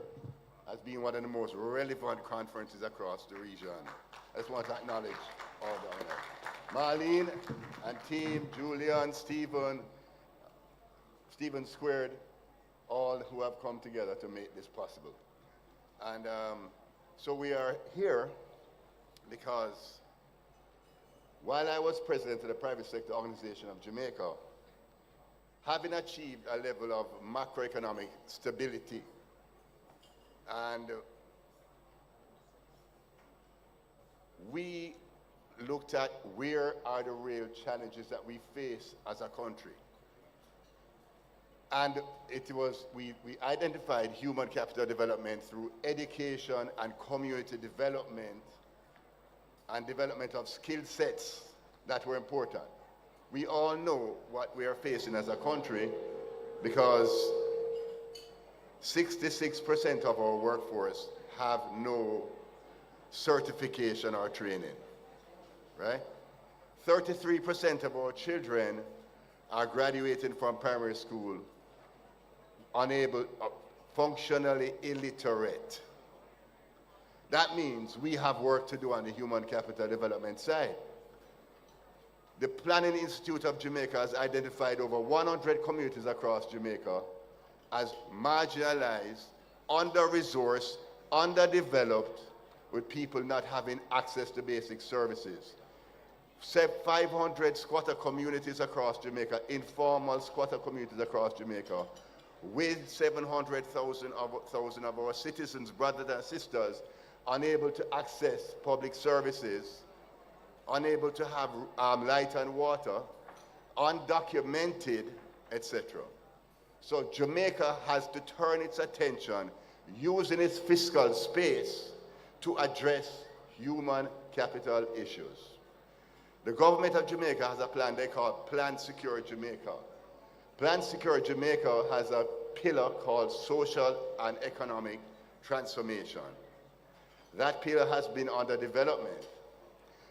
as being one of the most relevant conferences across the region. I just want to acknowledge all the owners. Marlene and team, Julian, Stephen Squared, all who have come together to make this possible. And so we are here because while I was president of the private sector organization of Jamaica, having achieved a level of macroeconomic stability and we looked at where are the real challenges that we face as a country. And we identified human capital development through education and community development and development of skill sets that were important. We all know what we are facing as a country because 66% of our workforce have no certification or training, right? 33% of our children are graduating from primary school functionally illiterate. That means we have work to do on the human capital development side. The Planning Institute of Jamaica has identified over 100 communities across Jamaica as marginalized, under-resourced, underdeveloped, with people not having access to basic services. 500 squatter communities across Jamaica, informal squatter communities across Jamaica, with 700,000 of our citizens, brothers and sisters, unable to access public services, unable to have light and water, undocumented, etc. So Jamaica has to turn its attention, using its fiscal space, to address human capital issues. The government of Jamaica has a plan they call Plan Secure Jamaica. Plan Secure Jamaica has a pillar called social and economic transformation. That pillar has been under development.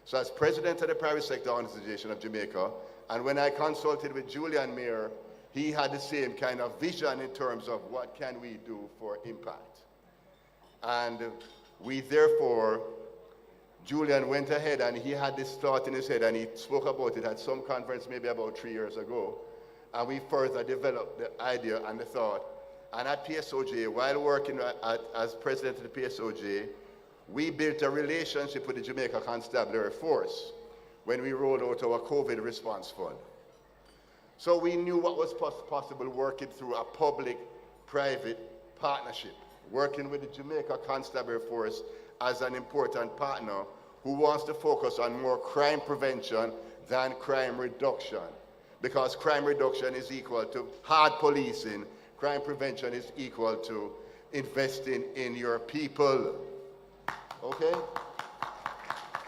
So as president of the private sector organization of Jamaica, and when I consulted with Julian Mayer, he had the same kind of vision in terms of what can we do for impact. And we therefore, Julian went ahead and he had this thought in his head and he spoke about it at some conference maybe about 3 years ago. And we further developed the idea and the thought. And at PSOJ, while working as president of the PSOJ, we built a relationship with the Jamaica Constabulary Force when we rolled out our COVID response fund. So we knew what was possible working through a public-private partnership, working with the Jamaica Constabulary Force as an important partner who wants to focus on more crime prevention than crime reduction. Because crime reduction is equal to hard policing, crime prevention is equal to investing in your people. Okay?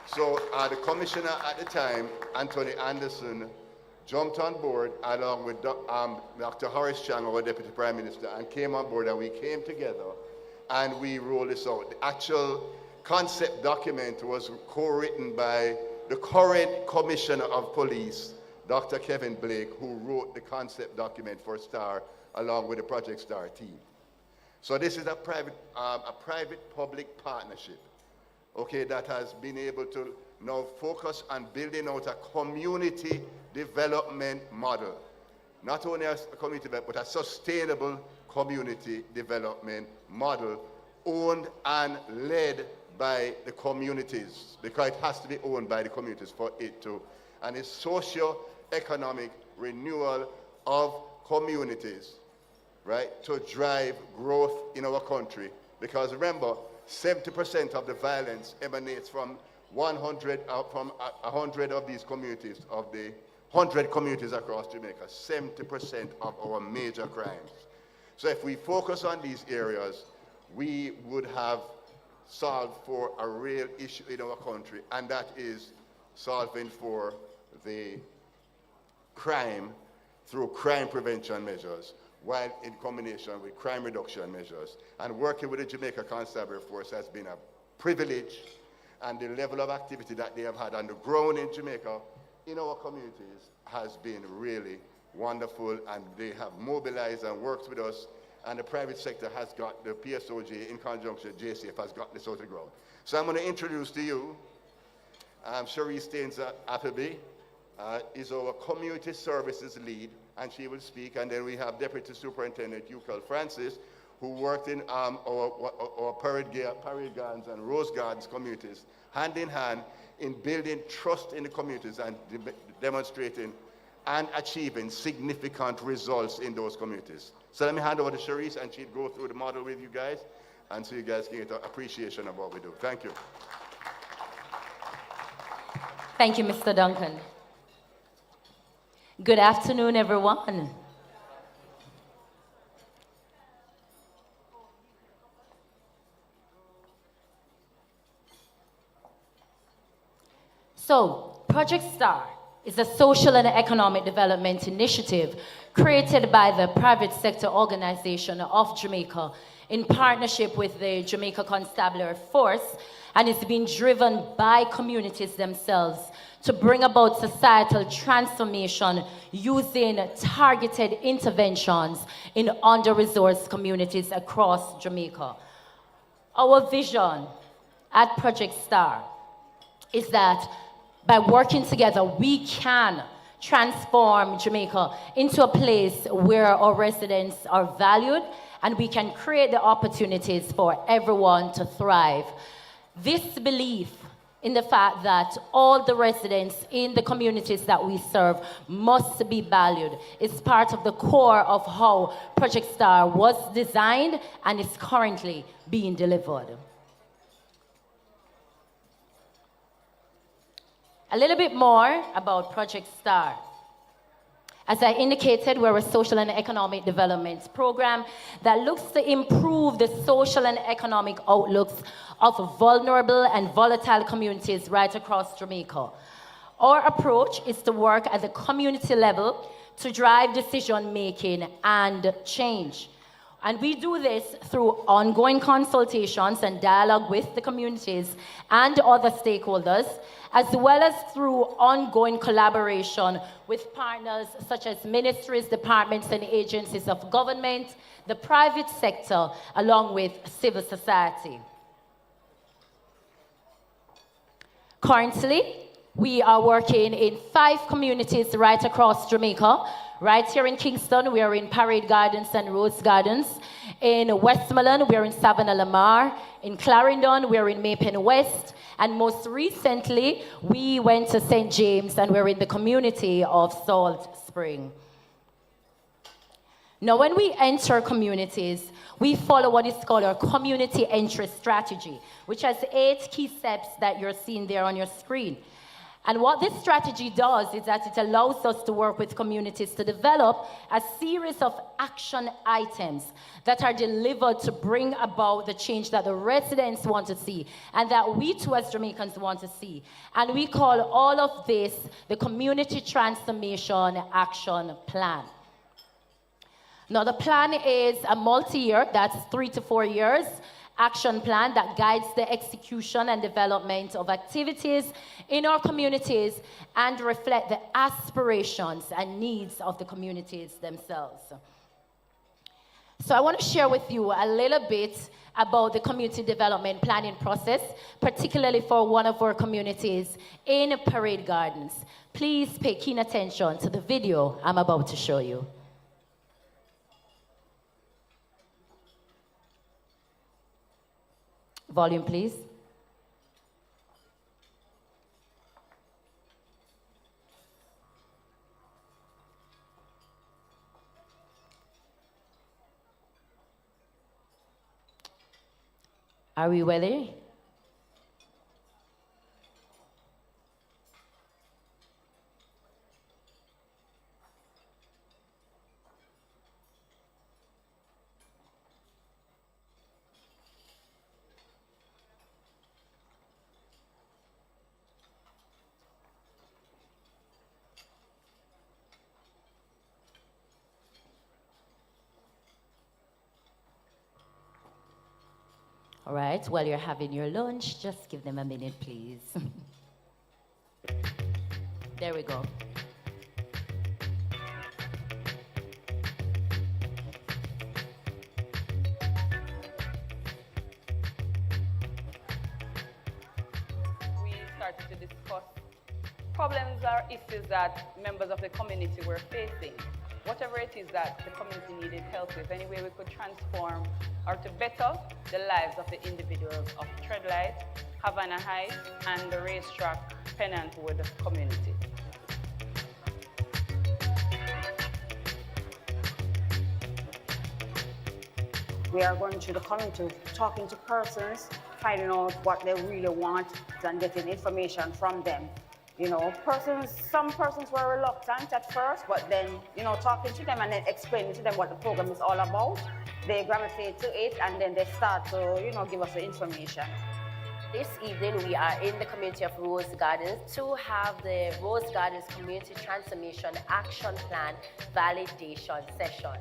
So the commissioner at the time, Anthony Anderson, jumped on board along with Dr. Horace Chang, our Deputy Prime Minister, and came on board, and we came together and we rolled this out. The actual concept document was co-written by the current Commissioner of Police, Dr. Kevin Blake, who wrote the concept document for STAR along with the Project STAR team. So this is a private-public partnership, okay, that has been able to now focus on building out a community development model. Not only a community development, but a sustainable community development model owned and led by the communities, because it has to be owned by the communities for it to, and it's socio-economic renewal of communities, right, to drive growth in our country. Because remember, 70% of the violence emanates from 100 of these communities, of the 100 communities across Jamaica, 70% of our major crimes. So if we focus on these areas, we would have solved for a real issue in our country, and that is solving for the crime through crime prevention measures, while in combination with crime reduction measures. And working with the Jamaica Constabulary Force has been a privilege, and the level of activity that they have had on the ground in Jamaica, in our communities, has been really wonderful, and they have mobilized and worked with us, and the private sector has got, the PSOJ in conjunction with JSE has got this out of the ground. So I'm going to introduce to you Cherie Staines Appleby, is our community services lead, and she will speak. And then we have Deputy Superintendent Eucal Francis, who worked in our parade gardens and rose gardens communities, hand in hand in building trust in the communities and demonstrating and achieving significant results in those communities. So let me hand over to Cherise, and she'll go through the model with you guys, and so you guys can get an appreciation of what we do. Thank you. Thank you, Mr. Duncan. Good afternoon, everyone. So, Project STAR is a social and economic development initiative created by the private sector organization of Jamaica in partnership with the Jamaica Constabulary Force, and it's been driven by communities themselves to bring about societal transformation using targeted interventions in under-resourced communities across Jamaica. Our vision at Project STAR is that by working together, we can transform Jamaica into a place where our residents are valued, and we can create the opportunities for everyone to thrive. This belief in the fact that all the residents in the communities that we serve must be valued is part of the core of how Project STAR was designed and is currently being delivered. A little bit more about Project STAR. As I indicated, we're a social and economic development program that looks to improve the social and economic outlooks of vulnerable and volatile communities right across Jamaica. Our approach is to work at the community level to drive decision-making and change. And we do this through ongoing consultations and dialogue with the communities and other stakeholders, as well as through ongoing collaboration with partners such as ministries, departments, and agencies of government, the private sector, along with civil society. Currently, we are working in 5 communities right across Jamaica. Right here in Kingston, we are in Parade Gardens and Rose Gardens. In Westmoreland, we are in Savannah Lamar. In Clarendon, we are in Mapen West. And most recently, we went to St. James, and we're in the community of Salt Spring. Now, when we enter communities, we follow what is called our community entry strategy, which has 8 key steps that you're seeing there on your screen. And what this strategy does is that it allows us to work with communities to develop a series of action items that are delivered to bring about the change that the residents want to see and that we too as Jamaicans want to see. And we call all of this the Community Transformation Action Plan. Now, the plan is a multi-year, that's 3 to 4 years, action plan that guides the execution and development of activities in our communities and reflect the aspirations and needs of the communities themselves. So I want to share with you a little bit about the community development planning process, particularly for one of our communities in Parade Gardens. Please pay keen attention to the video I'm about to show you. Volume, please. Are we ready? All right, while you're having your lunch, just give them a minute, please. There we go. We started to discuss problems or issues that members of the community were facing. Whatever it is that the community needed help with, any way we could transform or to better the lives of the individuals of Treadlight, Havana Heights, and the racetrack Pennantwood community. We are going through the community, talking to persons, finding out what they really want and getting information from them. You know, some persons were reluctant at first, but then, you know, talking to them and then explaining to them what the program is all about, they gravitate to it and then they start to, you know, give us the information. This evening, we are in the community of Rose Gardens to have the Rose Gardens Community Transformation Action Plan validation session.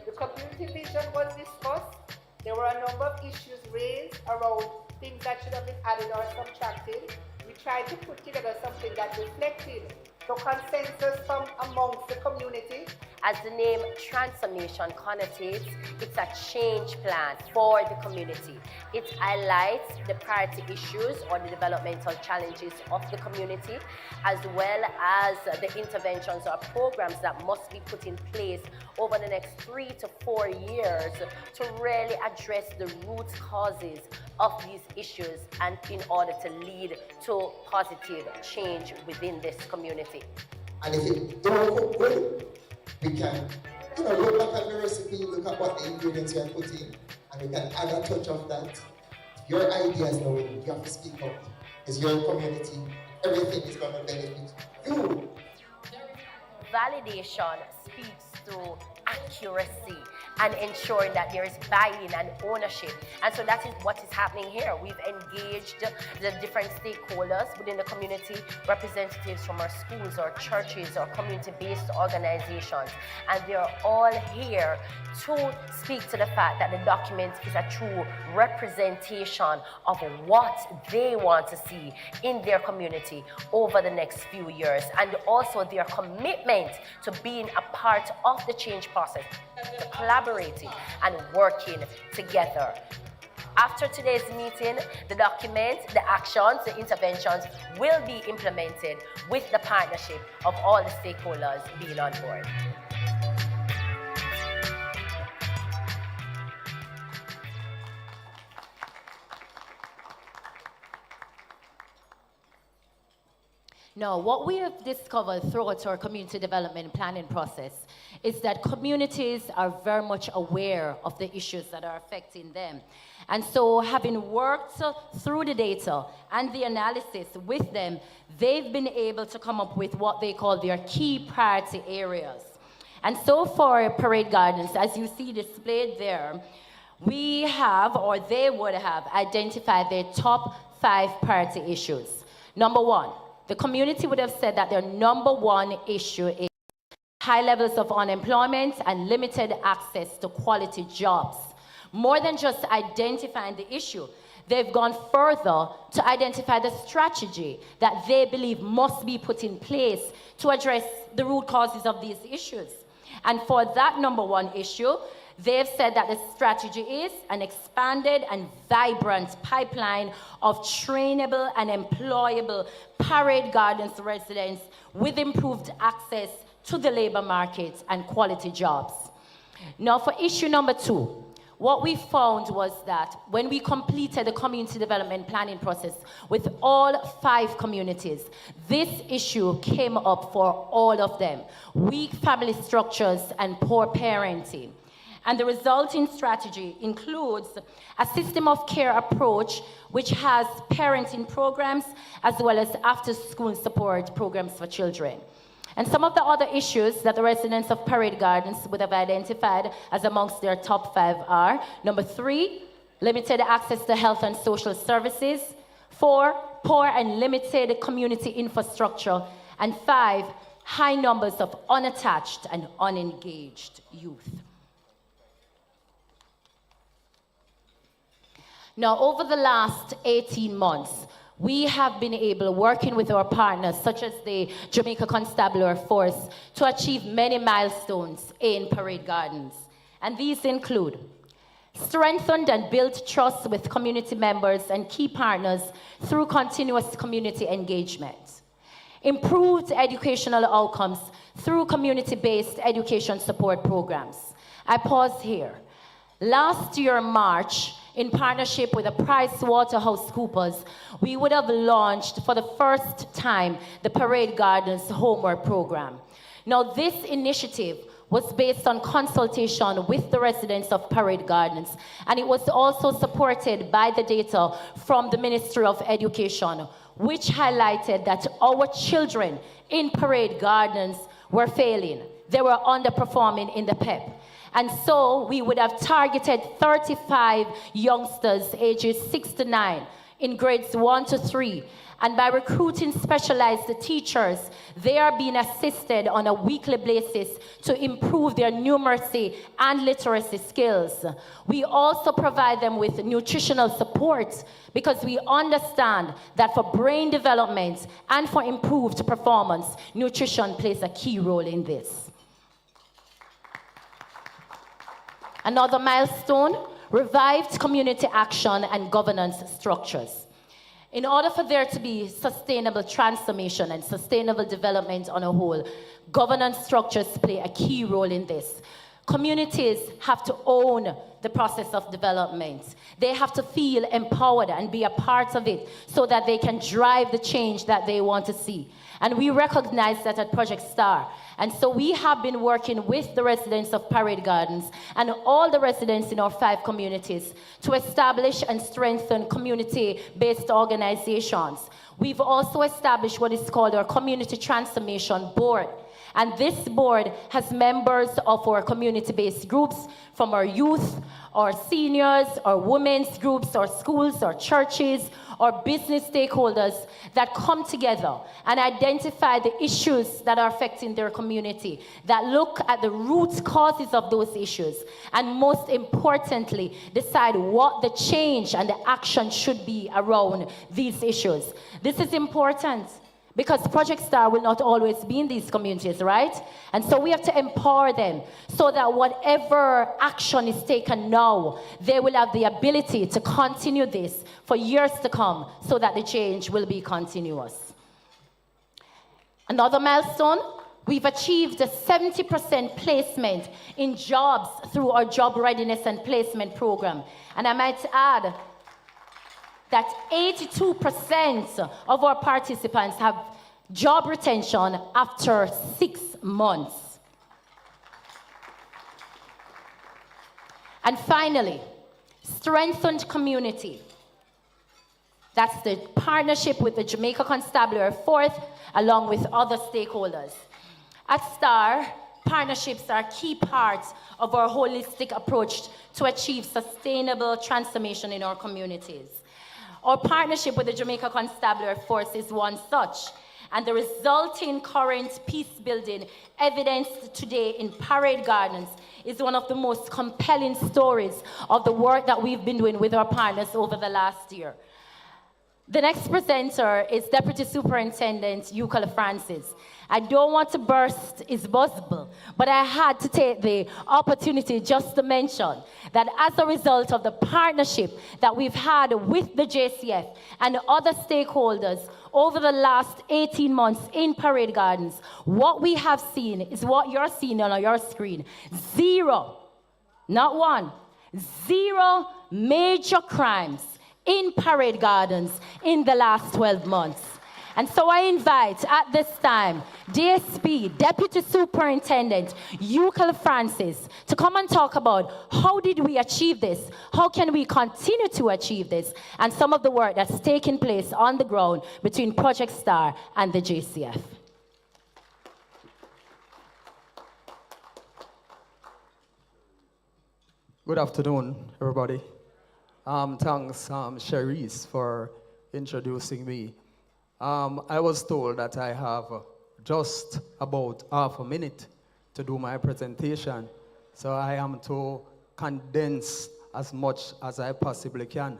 The community vision was discussed. There were a number of issues raised around things that should have been added or subtracted. We tried to put together something that reflected the consensus from amongst the community. As the name transformation connotates, it's a change plan for the community. It highlights the priority issues or the developmental challenges of the community, as well as the interventions or programs that must be put in place over the next 3 to 4 years to really address the root causes of these issues and in order to lead to positive change within this community. And if it don't cook good, we can, look back at the recipe, look at what the ingredients you are putting, and we can add a touch of that. Your ideas now, you have to speak out. It's your community. Everything is going to benefit you. Validation speaks to accuracy and ensuring that there is buy-in and ownership. And so that is what is happening here. We've engaged the different stakeholders within the community, representatives from our schools, our churches, our community-based organizations. And they're all here to speak to the fact that the document is a true representation of what they want to see in their community over the next few years, and also their commitment to being a part of the change process, to collaborating and working together. After today's meeting, the document, the actions, the interventions will be implemented with the partnership of all the stakeholders being on board. No, what we have discovered throughout our community development planning process is that communities are very much aware of the issues that are affecting them. And so having worked through the data and the analysis with them, they've been able to come up with what they call their key priority areas. And so for Parade Gardens, as you see displayed there, we have, or they would have, identified their top 5 priority issues. Number 1, the community would have said that their number 1 issue is high levels of unemployment and limited access to quality jobs. More than just identifying the issue, they've gone further to identify the strategy that they believe must be put in place to address the root causes of these issues. And for that number 1 issue, they've said that the strategy is an expanded and vibrant pipeline of trainable and employable Parade Gardens residents with improved access to the labor market and quality jobs. Now for issue number 2, what we found was that when we completed the community development planning process with all 5 communities, this issue came up for all of them: weak family structures and poor parenting. And the resulting strategy includes a system of care approach which has parenting programs as well as after-school support programs for children. And some of the other issues that the residents of Parade Gardens would have identified as amongst their top 5 are: number 3, limited access to health and social services; 4, poor and limited community infrastructure; and 5, high numbers of unattached and unengaged youth. Now, over the last 18 months, we have been able, working with our partners, such as the Jamaica Constabulary Force, to achieve many milestones in Parade Gardens. And these include strengthened and built trust with community members and key partners through continuous community engagement, improved educational outcomes through community-based education support programs. I pause here. Last year, March, in partnership with the PricewaterhouseCoopers, we would have launched for the first time the Parade Gardens Homework Program. Now, this initiative was based on consultation with the residents of Parade Gardens, and it was also supported by the data from the Ministry of Education, which highlighted that our children in Parade Gardens were failing. They were underperforming in the PEP. And so we would have targeted 35 youngsters ages 6 to 9 in grades 1 to 3. And by recruiting specialized teachers, they are being assisted on a weekly basis to improve their numeracy and literacy skills. We also provide them with nutritional support because we understand that for brain development and for improved performance, nutrition plays a key role in this. Another milestone, revived community action and governance structures. In order for there to be sustainable transformation and sustainable development on a whole, governance structures play a key role in this. Communities have to own the process of development. They have to feel empowered and be a part of it so that they can drive the change that they want to see. And we recognize that at Project STAR. And so we have been working with the residents of Parade Gardens and all the residents in our 5 communities to establish and strengthen community-based organizations. We've also established what is called our Community Transformation Board. And this board has members of our community-based groups, from our youth, our seniors, our women's groups, our schools, our churches, our business stakeholders that come together and identify the issues that are affecting their community, that look at the root causes of those issues, and most importantly, decide what the change and the action should be around these issues. This is important, because Project STAR will not always be in these communities, right? And so we have to empower them so that whatever action is taken now, they will have the ability to continue this for years to come so that the change will be continuous. Another milestone, we've achieved a 70% placement in jobs through our Job Readiness and Placement Program. And I might add that 82% of our participants have job retention after 6 months. And finally, strengthened community. That's the partnership with the Jamaica Constabulary Force along with other stakeholders. At STAR, partnerships are key parts of our holistic approach to achieve sustainable transformation in our communities. Our partnership with the Jamaica Constabulary Force is one such, and the resulting current peace building evidenced today in Parade Gardens is one of the most compelling stories of the work that we've been doing with our partners over the last year. The next presenter is Deputy Superintendent Euclid Francis. I don't want to burst his bubble, but I had to take the opportunity just to mention that as a result of the partnership that we've had with the JCF and other stakeholders over the last 18 months in Parade Gardens, what we have seen is what you're seeing on your screen. 0, not 1, 0 major crimes in Parade Gardens in the last 12 months. And so I invite at this time DSP, Deputy Superintendent Euclid Francis, to come and talk about how did we achieve this, how can we continue to achieve this, and some of the work that's taking place on the ground between Project STAR and the JCF. Good afternoon, everybody. Thanks, Cherise, for introducing me. I was told that I have just about half a minute to do my presentation, so I am to condense as much as I possibly can.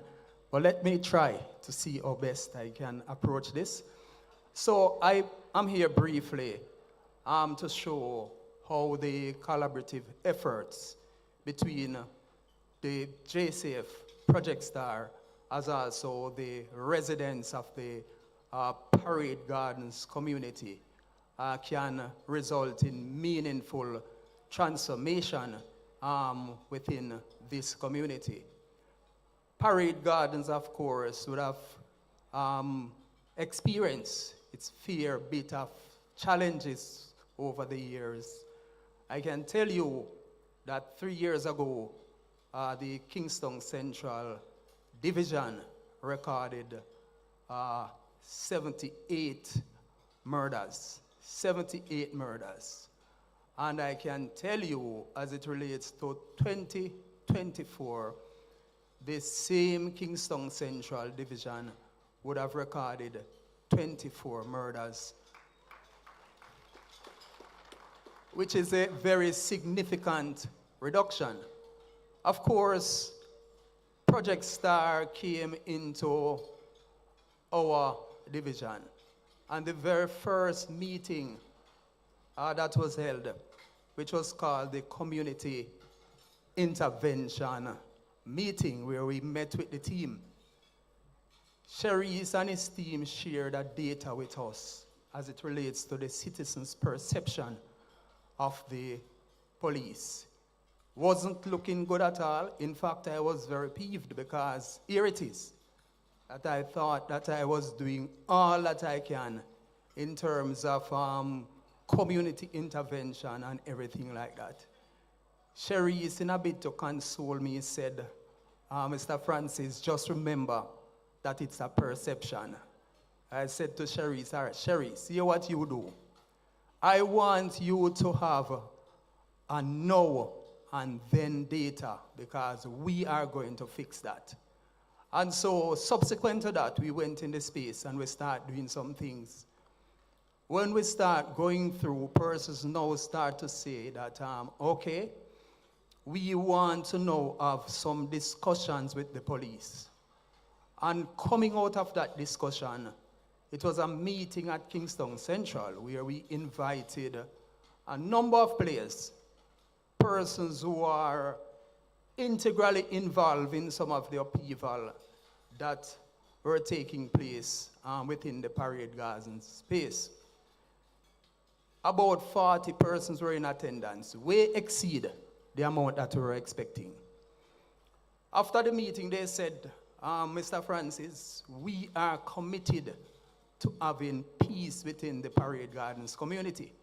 But let me try to see how best I can approach this. So I'm here briefly to show how the collaborative efforts between the JCF, Project STAR, as also the residents of the Parade Gardens community can result in meaningful transformation within this community. Parade Gardens, of course, would have experienced its fair bit of challenges over the years. I can tell you that 3 years ago, the Kingston Central Division recorded 78 murders. 78 murders. And I can tell you, as it relates to 2024, the same Kingston Central Division would have recorded 24 murders, which is a very significant reduction. Of course, Project STAR came into our division, and the very first meeting that was held, which was called the Community Intervention Meeting, where we met with the team. Cherise and his team shared that data with us as it relates to the citizens' perception of the police. Wasn't looking good at all. In fact, I was very peeved because here it is, that I thought that I was doing all that I can in terms of community intervention and everything like that. Cherise, in a bit to console me, said, Mr. Francis, just remember that it's a perception. I said to Cherise, all right, Cherise, hear what you do. I want you to have a now and then data, because we are going to fix that. And so subsequent to that, we went in the space and we start doing some things. When we start going through, persons now start to say that, okay, we want to know of some discussions with the police. And coming out of that discussion, it was a meeting at Kingston Central where we invited a number of players, persons who are integrally involved in some of the upheaval that were taking place within the Parade Gardens space. About 40 persons were in attendance, way exceed the amount that we were expecting. After the meeting, they said, Mr. Francis, we are committed to having peace within the Parade Gardens community.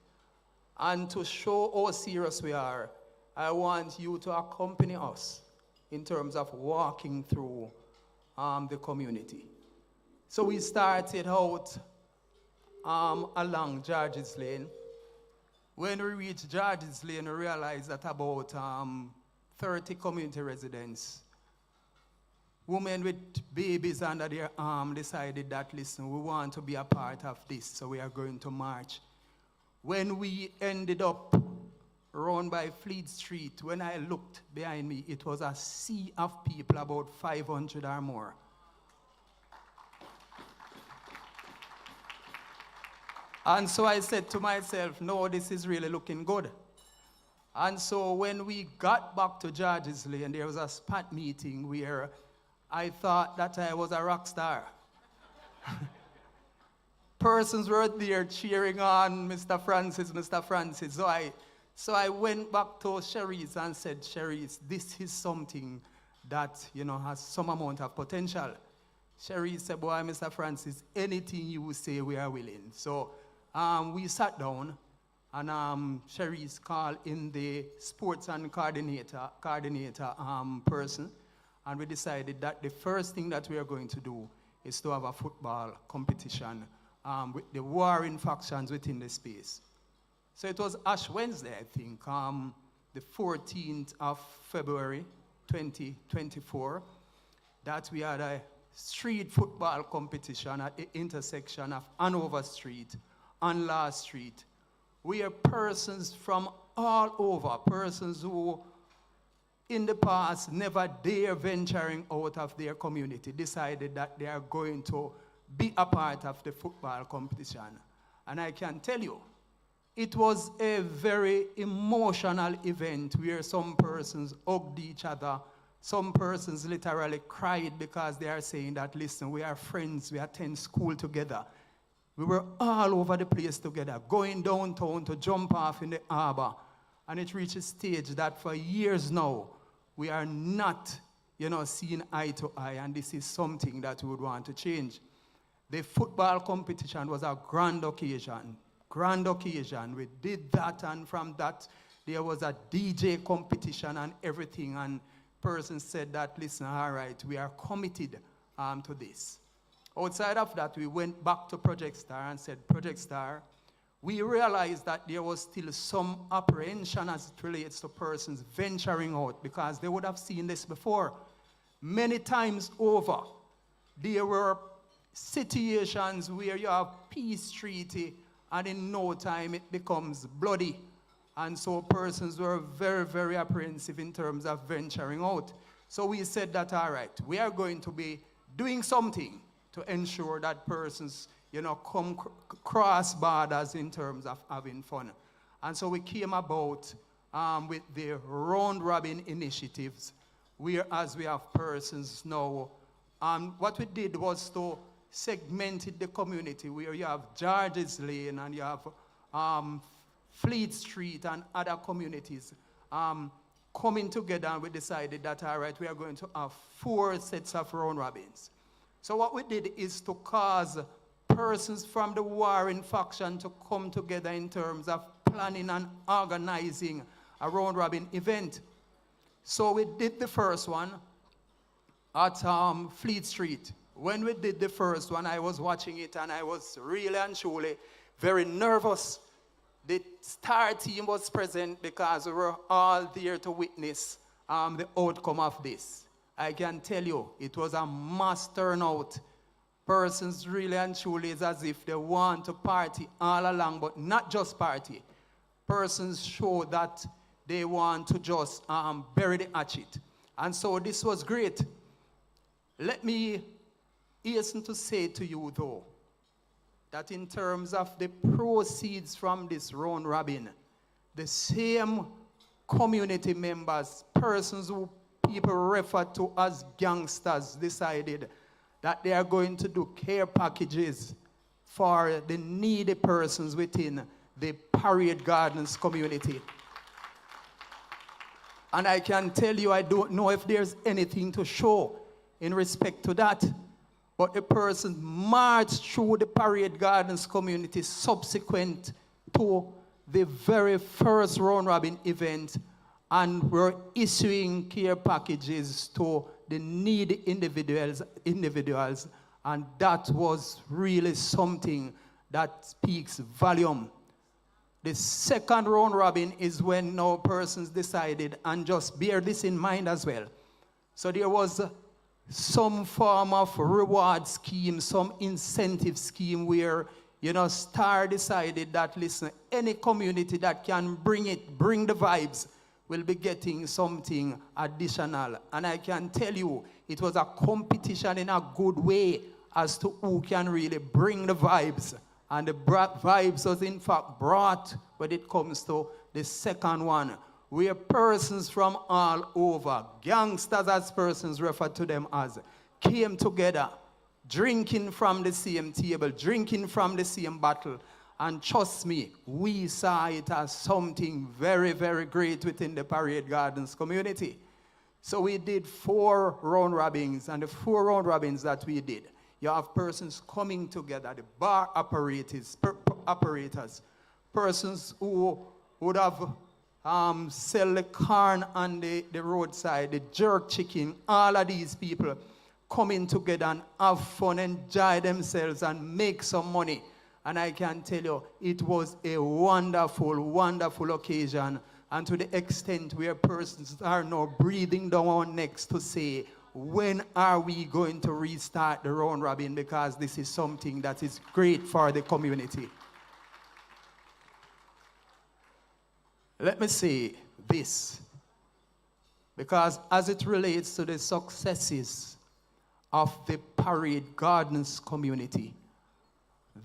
And to show how serious we are, I want you to accompany us in terms of walking through the community. So we started out along George's Lane. When we reached George's Lane, we realized that about 30 community residents, women with babies under their arm, decided that, listen, we want to be a part of this, so we are going to march. When we ended up around by Fleet Street, when I looked behind me, it was a sea of people, about 500 or more. And so I said to myself, no, this is really looking good. And so when we got back to George's Lane, there was a spot meeting where I thought that I was a rock star. Persons were there cheering on Mr. Francis, Mr. Francis. So I went back to Cherise and said, Cherise, this is something that, has some amount of potential. Cherise said, boy, Mr. Francis, anything you say, we are willing. So we sat down, and Cherise called in the sports and coordinator person, and we decided that the first thing that we are going to do is to have a football competition with the warring factions within the space. So it was Ash Wednesday, I think, the 14th of February, 2024, that we had a street football competition at the intersection of Hanover Street and Law Street, where persons from all over, persons who in the past never dare venturing out of their community, decided that they are going to be a part of the football competition. And I can tell you, it was a very emotional event where some persons hugged each other. Some persons literally cried because they are saying that, listen, we are friends, we attend school together. We were all over the place together, going downtown to jump off in the harbor. And it reached a stage that for years now, we are not, seeing eye to eye, and this is something that we would want to change. The football competition was a grand occasion. We did that, and from that, there was a DJ competition and everything, and persons said that, listen, all right, we are committed to this. Outside of that, we went back to Project Star and said, Project Star, we realized that there was still some apprehension as it relates to persons venturing out because they would have seen this before. Many times over, there were situations where you have peace treaty and in no time it becomes bloody. And so persons were very, very apprehensive in terms of venturing out. So we said that, all right, we are going to be doing something to ensure that persons, come cross borders in terms of having fun. And so we came about with the round robin initiatives, whereas we have persons now. What we did was to segment the community where you have George's Lane and you have Fleet Street and other communities coming together, and we decided that, all right, we are going to have 4 sets of round robins. So what we did is to cause persons from the warring faction to come together in terms of planning and organizing a round robin event. So we did the first one at Fleet Street. When we did the first one, I was watching it and I was really and truly very nervous. The star team was present because we were all there to witness the outcome of this. I can tell you, it was a mass turnout. Persons really and truly is as if they want to party all along, but not just party. Persons show that they want to just bury the hatchet. And so this was great. Let me hasten to say to you, though, that in terms of the proceeds from this round robin, the same community members, persons who people refer to as gangsters, decided that they are going to do care packages for the needy persons within the Parade Gardens community. And I can tell you, I don't know if there's anything to show in respect to that. but the person marched through the Parade Gardens community subsequent to the very first round robin event, and were issuing care packages to the needy individuals, and that was really something that speaks volume. The second round robin is when now persons decided, and just bear this in mind as well. So there was some form of reward scheme, some incentive scheme where, STAR decided that, listen, any community that can bring the vibes will be getting something additional. And I can tell you, it was a competition in a good way as to who can really bring the vibes. And the vibes was in fact brought when it comes to the second one, where persons from all over, gangsters as persons refer to them as, came together, drinking from the same table, drinking from the same bottle. And trust me, we saw it as something very, very great within the Parade Gardens community. So we did 4 round robins, and the 4 round robins that we did, you have persons coming together, the bar operators, persons who would have sell the corn on the roadside, the jerk chicken, all of these people coming together and have fun, enjoy themselves and make some money. And I can tell you, it was a wonderful, wonderful occasion. And to the extent where persons are now breathing down our necks to say, when are we going to restart the round robin? Because this is something that is great for the community. Let me say this, because as it relates to the successes of the Parade Gardens community,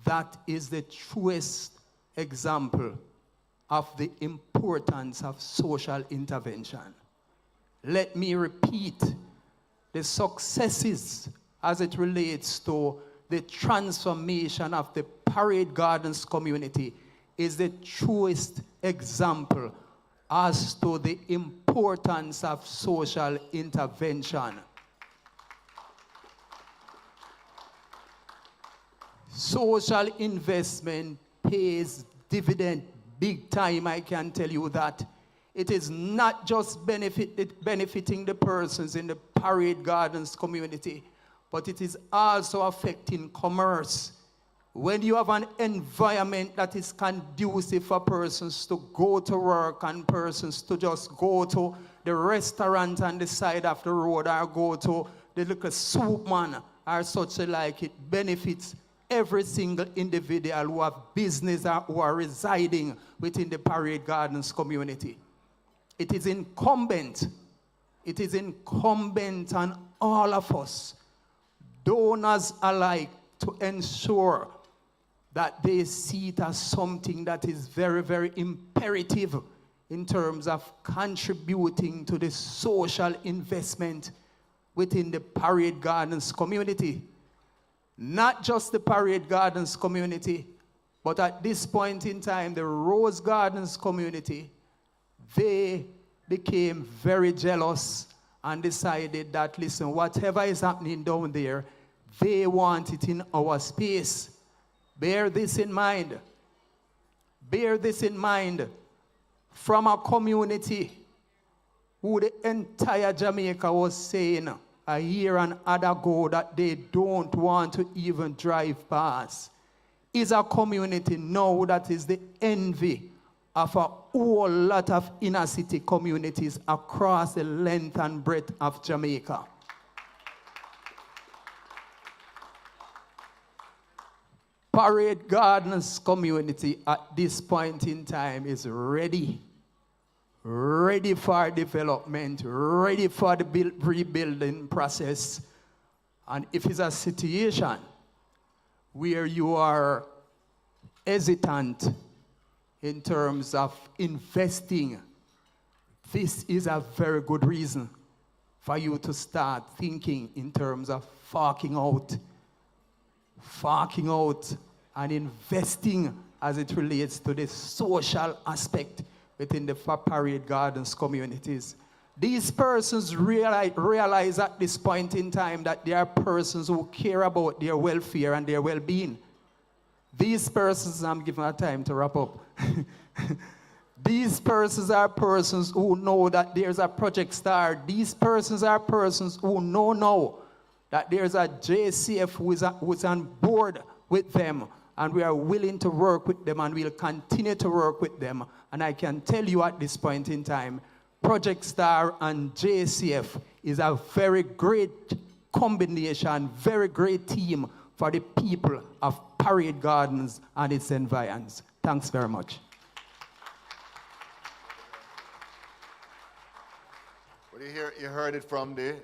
that is the truest example of the importance of social intervention. Let me repeat, the successes as it relates to the transformation of the Parade Gardens community is the truest example as to the importance of social intervention. Social investment pays dividend big time, I can tell you that. It is not just benefiting the persons in the Parade Gardens community, but it is also affecting commerce. When you have an environment that is conducive for persons to go to work and persons to just go to the restaurant on the side of the road or go to the little soup man or such like, it benefits every single individual who have business or who are residing within the Parade Gardens community. It is incumbent on all of us, donors alike, to ensure that they see it as something that is very, very imperative in terms of contributing to the social investment within the Parade Gardens community. Not just the Parade Gardens community, but at this point in time, the Rose Gardens community, they became very jealous and decided that, listen, whatever is happening down there, they want it in our space. Bear this in mind. Bear this in mind. From a community who the entire Jamaica was saying a year and a half ago that they don't want to even drive past, is a community now that is the envy of a whole lot of inner city communities across the length and breadth of Jamaica. Parade Gardens community at this point in time is ready for development, ready for the rebuilding process. And if it's a situation where you are hesitant in terms of investing, this is a very good reason for you to start thinking in terms of forking out and investing as it relates to the social aspect within the Parade Gardens communities. These persons realize at this point in time that they are persons who care about their welfare and their well-being. These persons, I'm giving her time to wrap up. These persons are persons who know that there's a Project Star. These persons are persons who know now that there's a JCF who is on board with them, and we are willing to work with them, and we'll continue to work with them. And I can tell you at this point in time, Project Star and JCF is a very great combination, very great team for the people of Parade Gardens and its environs. Thanks very much. Well, you heard it from the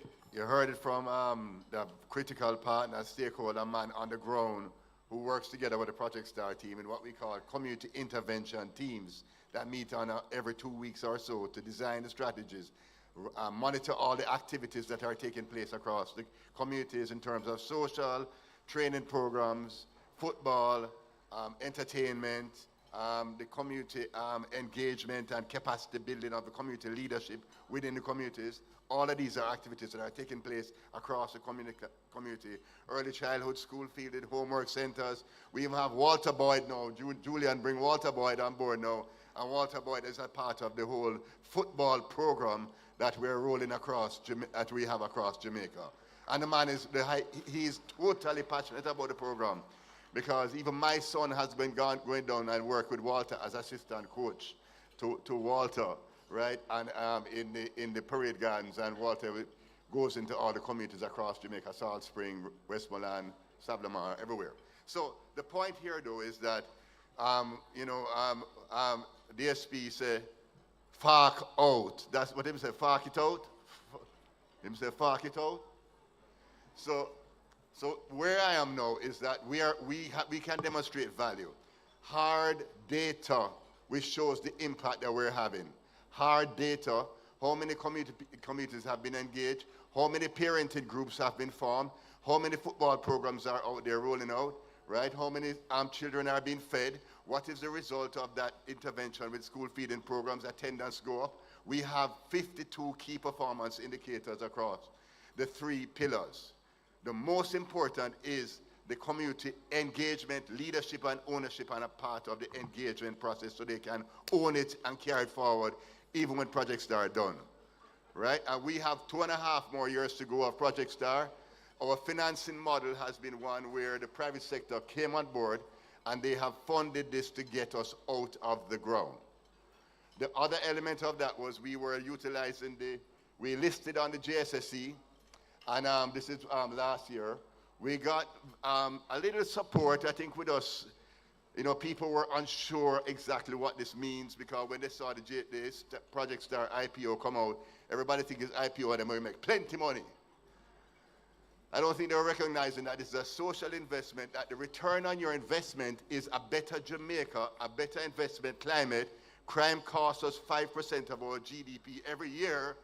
critical partner, stakeholder man on the ground who works together with the Project Star team in what we call community intervention teams that meet on every 2 weeks or so to design the strategies, monitor all the activities that are taking place across the communities in terms of social, training programs, football, entertainment, the community engagement and capacity building of the community leadership within the communities. All of these are activities that are taking place across the community. Early childhood, school fielded, homework centers. We even have Walter Boyd now. Julian bring Walter Boyd on board now. And Walter Boyd is a part of the whole football program that we're rolling across, that we have across Jamaica. And the man he's totally passionate about the program, because even my son has been going down and work with Walter as assistant coach to Walter, right? And in the Parade Gardens, and Walter goes into all the communities across Jamaica, Salt Spring, Westmoreland, Sablamar, everywhere. So the point here, though, is that DSP say, "Fark out." That's what him say. Fark it out. Him say, "Fark it out." So where I am now is that we can demonstrate value. Hard data which shows the impact that we're having. Hard data, how many communities have been engaged, how many parented groups have been formed, how many football programs are out there rolling out, right? How many children are being fed, what is the result of that intervention with school feeding programs, attendance go up. We have 52 key performance indicators across the 3 pillars. The most important is the community engagement, leadership and ownership, and a part of the engagement process so they can own it and carry it forward even when Project Star are done, right? And we have 2.5 more years to go of Project Star. Our financing model has been one where the private sector came on board and they have funded this to get us out of the ground. The other element of that was we were utilizing we listed on the JSE, and this is last year. We got a little support, I think, with us. People were unsure exactly what this means, because when they saw the Project Star IPO come out, everybody thinks it's IPO and they're going to make plenty money. I don't think they were recognizing that this is a social investment, that the return on your investment is a better Jamaica, a better investment climate. Crime costs us 5% of our GDP every year.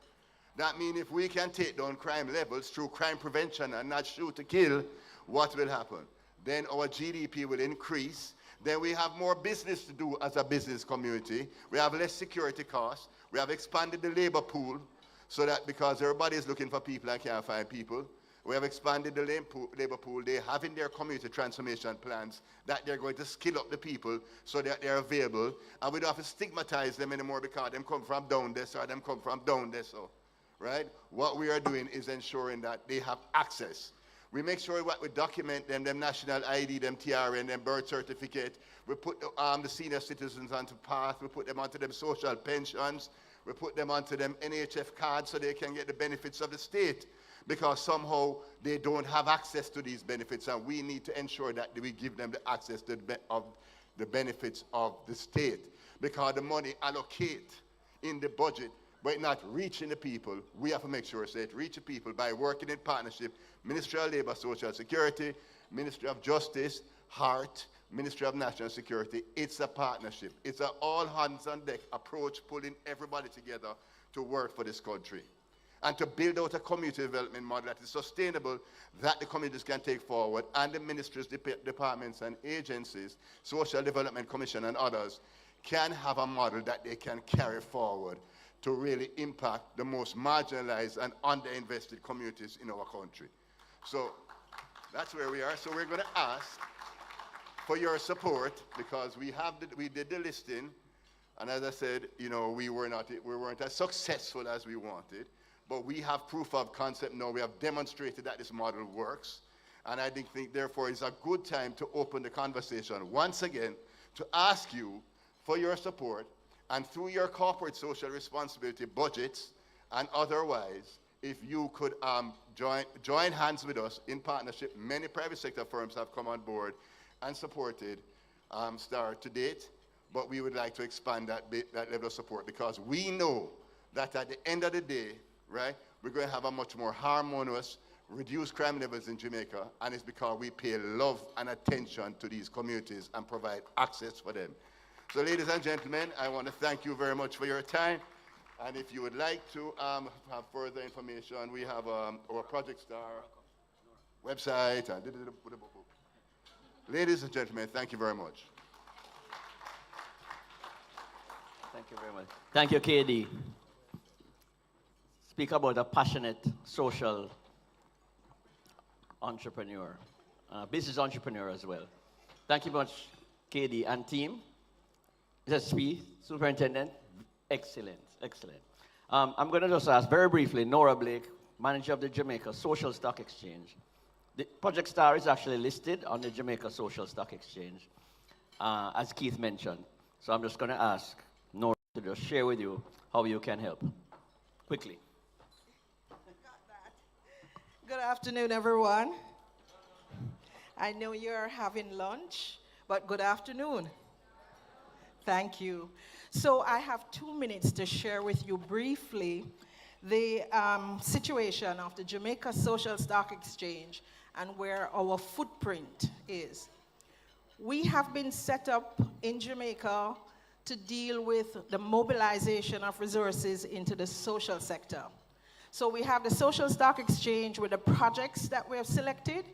That means if we can take down crime levels through crime prevention and not shoot to kill, what will happen? Then our GDP will increase. Then we have more business to do as a business community. We have less security costs. We have expanded the labor pool so that, because everybody is looking for people and can't find people, we have expanded the labor pool. They have in their community transformation plans that they're going to skill up the people so that they're available. And we don't have to stigmatize them anymore because them come from down there, or them come from down there, so. Right? What we are doing is ensuring that they have access. We make sure that we document them national ID, them TRN, them birth certificate. We put the senior citizens onto path. We put them onto them social pensions. We put them onto them NHF cards so they can get the benefits of the state, because somehow they don't have access to these benefits, and we need to ensure that we give them the access to the benefits of the state, because the money allocated in the budget but not reaching the people. We have to make sure that it reaches the people by working in partnership, Ministry of Labor, Social Security, Ministry of Justice, HEART, Ministry of National Security. It's a partnership. It's an all hands on deck approach, pulling everybody together to work for this country and to build out a community development model that is sustainable, that the communities can take forward, and the ministries, departments and agencies, Social Development Commission and others, can have a model that they can carry forward to really impact the most marginalized and underinvested communities in our country. So that's where we are. So we're going to ask for your support, because we did the listing, and as I said, we weren't as successful as we wanted, but we have proof of concept now. We have demonstrated that this model works, and I think therefore it's a good time to open the conversation once again to ask you for your support, and through your corporate social responsibility budgets and otherwise, if you could join hands with us in partnership. Many private sector firms have come on board and supported STAR to date, but we would like to expand that level of support, because we know that at the end of the day, right, we're going to have a much more harmonious, reduced crime levels in Jamaica, and it's because we pay love and attention to these communities and provide access for them. So ladies and gentlemen, I want to thank you very much for your time. And if you would like to have further information, we have our Project Star website. And ladies and gentlemen, thank you very much. Thank you very much. Thank you, KD. Speak about a passionate social entrepreneur, business entrepreneur as well. Thank you very much, KD and team. SSP, Superintendent, excellent, excellent. I'm going to just ask very briefly, Nora Blake, manager of the Jamaica Social Stock Exchange. The Project Star is actually listed on the Jamaica Social Stock Exchange, as Keith mentioned. So I'm just going to ask Nora to just share with you how you can help. Quickly. Good afternoon, everyone. I know you're having lunch, but good afternoon. Thank you. So I have 2 minutes to share with you briefly the situation of the Jamaica Social Stock Exchange and where our footprint is. We have been set up in Jamaica to deal with the mobilization of resources into the social sector. So we have the Social Stock Exchange with the projects that we have selected,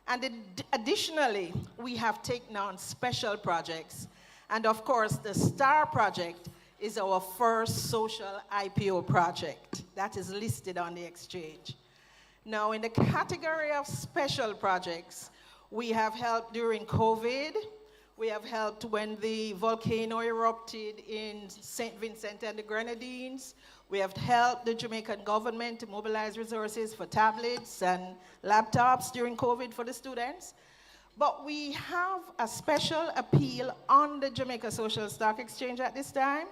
and additionally, we have taken on special projects. And of course, the STAR project is our first social IPO project that is listed on the exchange. Now, in the category of special projects, we have helped during COVID. We have helped when the volcano erupted in St. Vincent and the Grenadines. We have helped the Jamaican government to mobilize resources for tablets and laptops during COVID for the students. But we have a special appeal on the Jamaica Social Stock Exchange at this time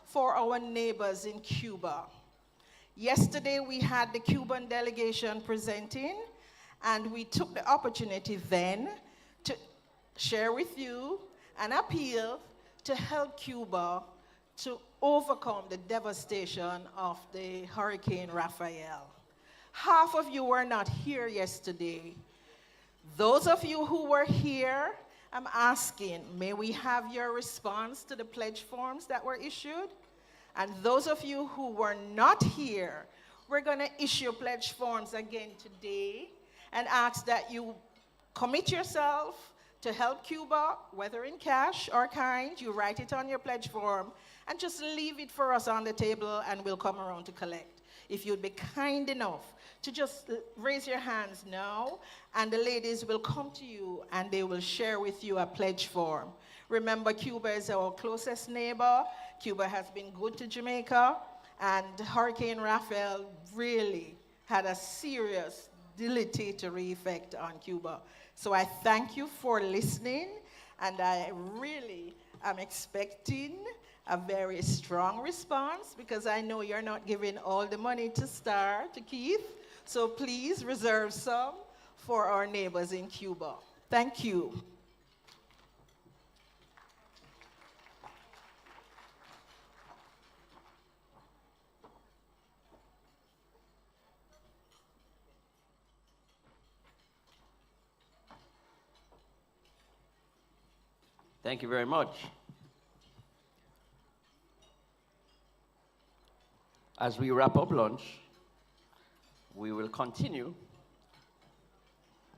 for our neighbors in Cuba. Yesterday, we had the Cuban delegation presenting, and we took the opportunity then to share with you an appeal to help Cuba to overcome the devastation of the Hurricane Rafael. Half of you were not here yesterday. Those of you who were here, I'm asking, may we have your response to the pledge forms that were issued? And those of you who were not here, we're going to issue pledge forms again today and ask that you commit yourself to help Cuba, whether in cash or kind. You write it on your pledge form and just leave it for us on the table, and we'll come around to collect. If you'd be kind enough to just raise your hands now, and the ladies will come to you and they will share with you a pledge form. Remember, Cuba is our closest neighbor. Cuba has been good to Jamaica, and Hurricane Rafael really had a serious deletering effect on Cuba. So I thank you for listening, and I really am expecting a very strong response, because I know you're not giving all the money to STAR, to Keith. So please reserve some for our neighbors in Cuba. Thank you. Thank you very much. As we wrap up lunch, we will continue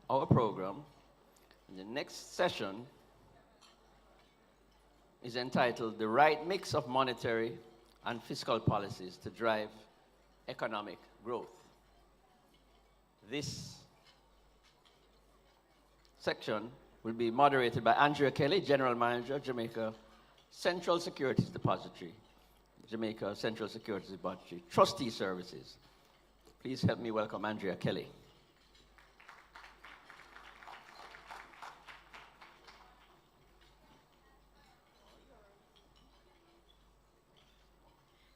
our program. The next session is entitled The Right Mix of Monetary and fiscal policies to drive economic growth. This section will be moderated by Andrea Kelly, General Manager, Jamaica Central Securities Depository, Jamaica Central Securities Depository, Trustee Services. Please help me welcome Andrea Kelly.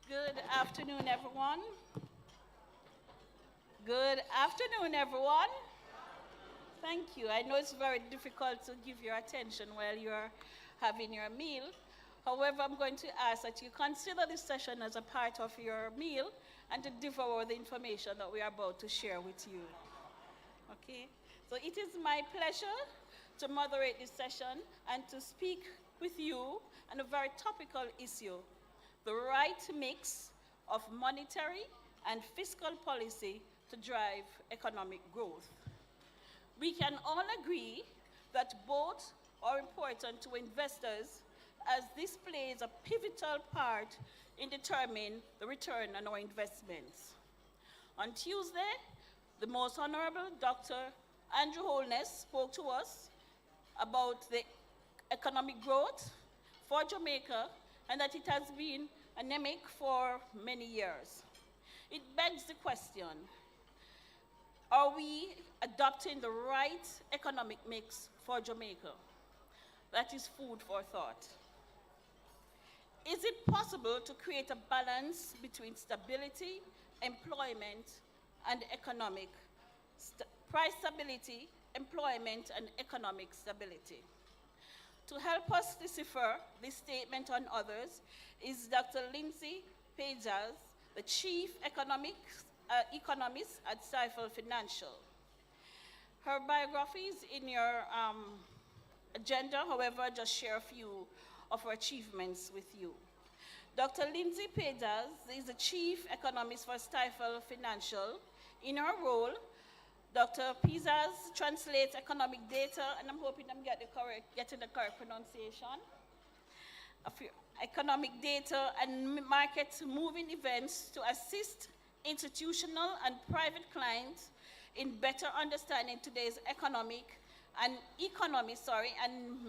Good afternoon, everyone. Good afternoon, everyone. Thank you. I know it's very difficult to give your attention while you're having your meal. However, I'm going to ask that you consider this session as a part of your meal and to devour the information that we are about to share with you. Okay? So it is my pleasure to moderate this session and to speak with you on a very topical issue: the right mix of monetary and fiscal policy to drive economic growth. We can all agree that both are important to investors, as this plays a pivotal part in determining the return on our investments. On Tuesday, the Most Honorable Dr. Andrew Holness spoke to us about the economic growth for Jamaica and that it has been anemic for many years. It begs the question, are we adopting the right economic mix for Jamaica? That is food for thought. Is it possible to create a balance between stability, employment, and economic price stability, employment, and economic stability? To help us decipher this statement and others is Dr. Lindsay Pagels, the Chief Economist at Stifel Financial. Her biography is in your agenda, however, I'll just share a few of her achievements with you. Dr. Lindsay Pagels is the Chief Economist for Stifel Financial. In her role, Dr. Pagels translates economic data, and I'm hoping I'm getting the correct pronunciation, of economic data and market moving events to assist institutional and private clients in better understanding today's economy and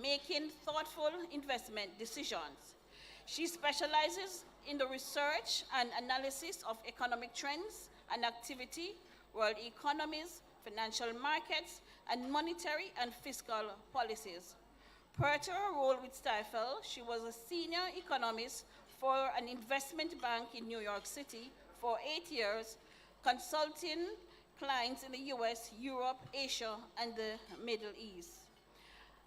making thoughtful investment decisions. She specializes in the research and analysis of economic trends and activity, world economies, financial markets, and monetary and fiscal policies. Prior to her role with Stifel, she was a senior economist for an investment bank in New York City for 8 years, consulting clients in the US, Europe, Asia, and the Middle East.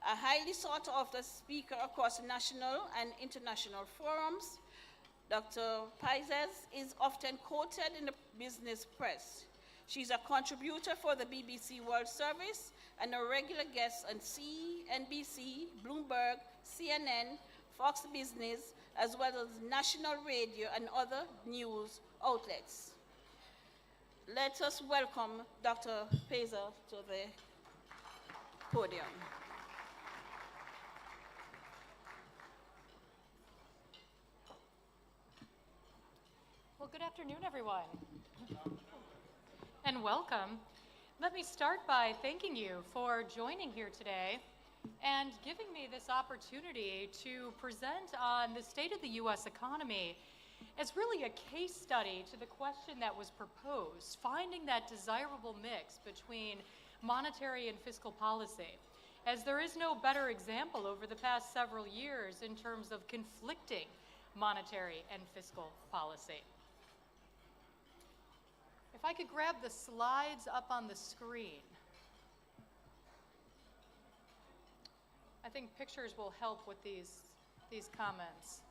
A highly sought after speaker across national and international forums, Dr. Pagels is often quoted in the business press. She's a contributor for the BBC World Service and a regular guest on CNBC, Bloomberg, CNN, Fox Business, as well as national radio and other news outlets. Let us welcome Dr. Pagels to the podium. Well, good afternoon, everyone, and welcome. Let me start by thanking you for joining here today and giving me this opportunity to present on the state of the U.S. economy as really a case study to the question that was proposed, finding that desirable mix between monetary and fiscal policy, as there is no better example over the past several years in terms of conflicting monetary and fiscal policy. If I could grab the slides up on the screen. I think pictures will help with these comments.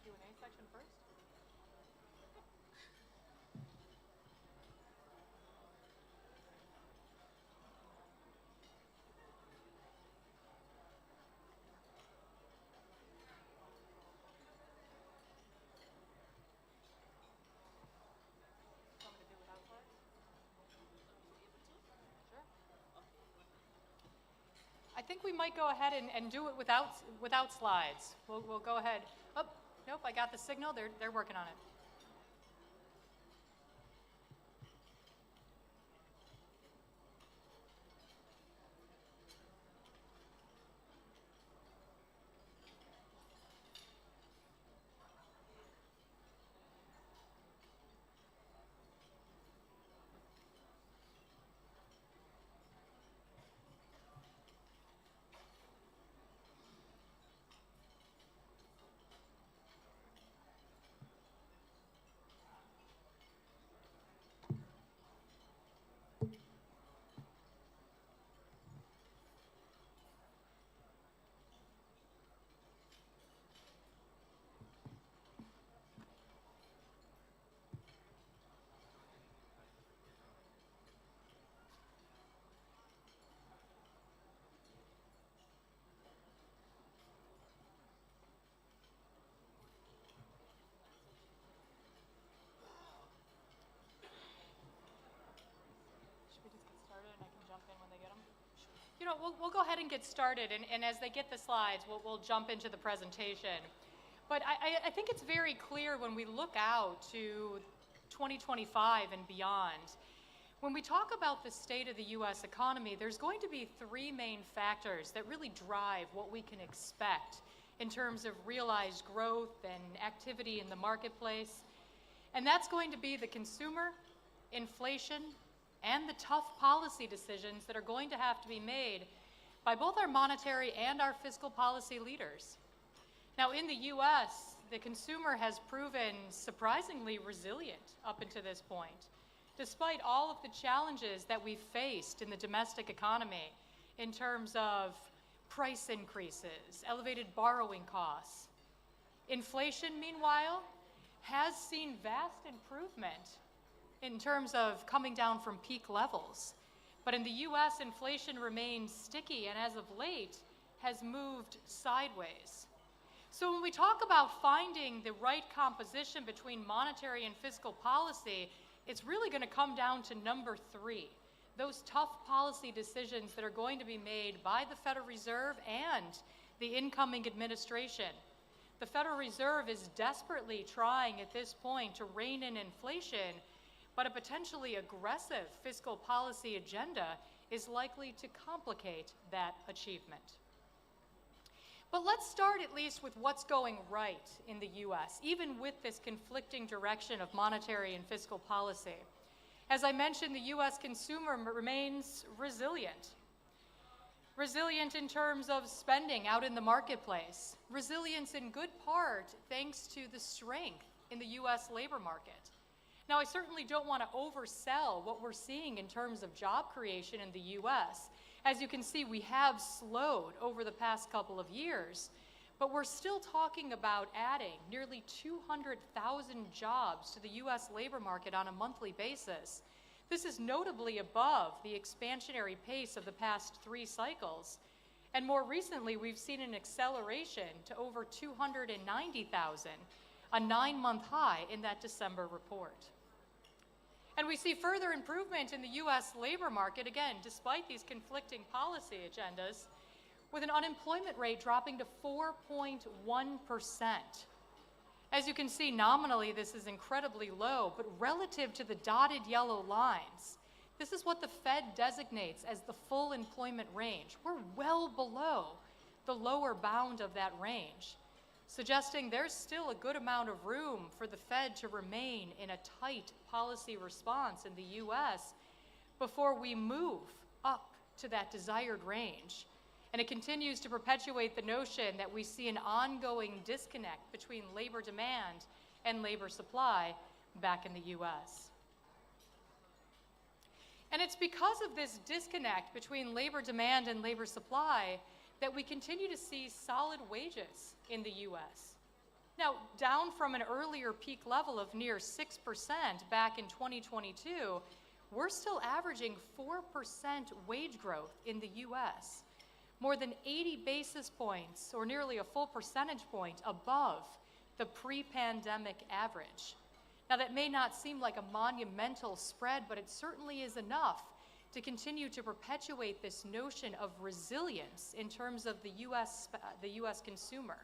Q&A section first. Want me to do without slides? Sure. I think we might go ahead and do it without slides. We'll go ahead. Oh, nope, I got the signal. They're working on it. You know, we'll go ahead and get started, and as they get the slides, we'll jump into the presentation. But I think it's very clear when we look out to 2025 and beyond, when we talk about the state of the U.S. economy, there's going to be three main factors that really drive what we can expect in terms of realized growth and activity in the marketplace. And that's going to be the consumer, inflation, and the tough policy decisions that are going to have to be made by both our monetary and our fiscal policy leaders. Now, in the U.S., the consumer has proven surprisingly resilient up until this point, despite all of the challenges that we've faced in the domestic economy in terms of price increases, elevated borrowing costs. Inflation, meanwhile, has seen vast improvement in terms of coming down from peak levels. But in the US, inflation remains sticky and as of late has moved sideways. So when we talk about finding the right composition between monetary and fiscal policy, it's really going to come down to number three, those tough policy decisions that are going to be made by the Federal Reserve and the incoming administration. The Federal Reserve is desperately trying at this point to rein in inflation, but a potentially aggressive fiscal policy agenda is likely to complicate that achievement. But let's start at least with what's going right in the US, even with this conflicting direction of monetary and fiscal policy. As I mentioned, the US consumer remains resilient. Resilient in terms of spending out in the marketplace. Resilience in good part thanks to the strength in the US labor market. Now, I certainly don't want to oversell what we're seeing in terms of job creation in the US. As you can see, we have slowed over the past couple of years, but we're still talking about adding nearly 200,000 jobs to the US labor market on a monthly basis. This is notably above the expansionary pace of the past 3 cycles. And more recently, we've seen an acceleration to over 290,000, a 9-month high in that December report. And we see further improvement in the US labor market, again, despite these conflicting policy agendas, with an unemployment rate dropping to 4.1%. As you can see, nominally, this is incredibly low, but relative to the dotted yellow lines, this is what the Fed designates as the full employment range. We're well below the lower bound of that range, suggesting there's still a good amount of room for the Fed to remain in a tight policy response in the US before we move up to that desired range. And it continues to perpetuate the notion that we see an ongoing disconnect between labor demand and labor supply back in the US. And it's because of this disconnect between labor demand and labor supply that we continue to see solid wages in the US. Now, down from an earlier peak level of near 6% back in 2022, we're still averaging 4% wage growth in the US, more than 80 basis points, or nearly a full percentage point above the pre-pandemic average. Now, that may not seem like a monumental spread, but it certainly is enough to continue to perpetuate this notion of resilience in terms of the US consumer,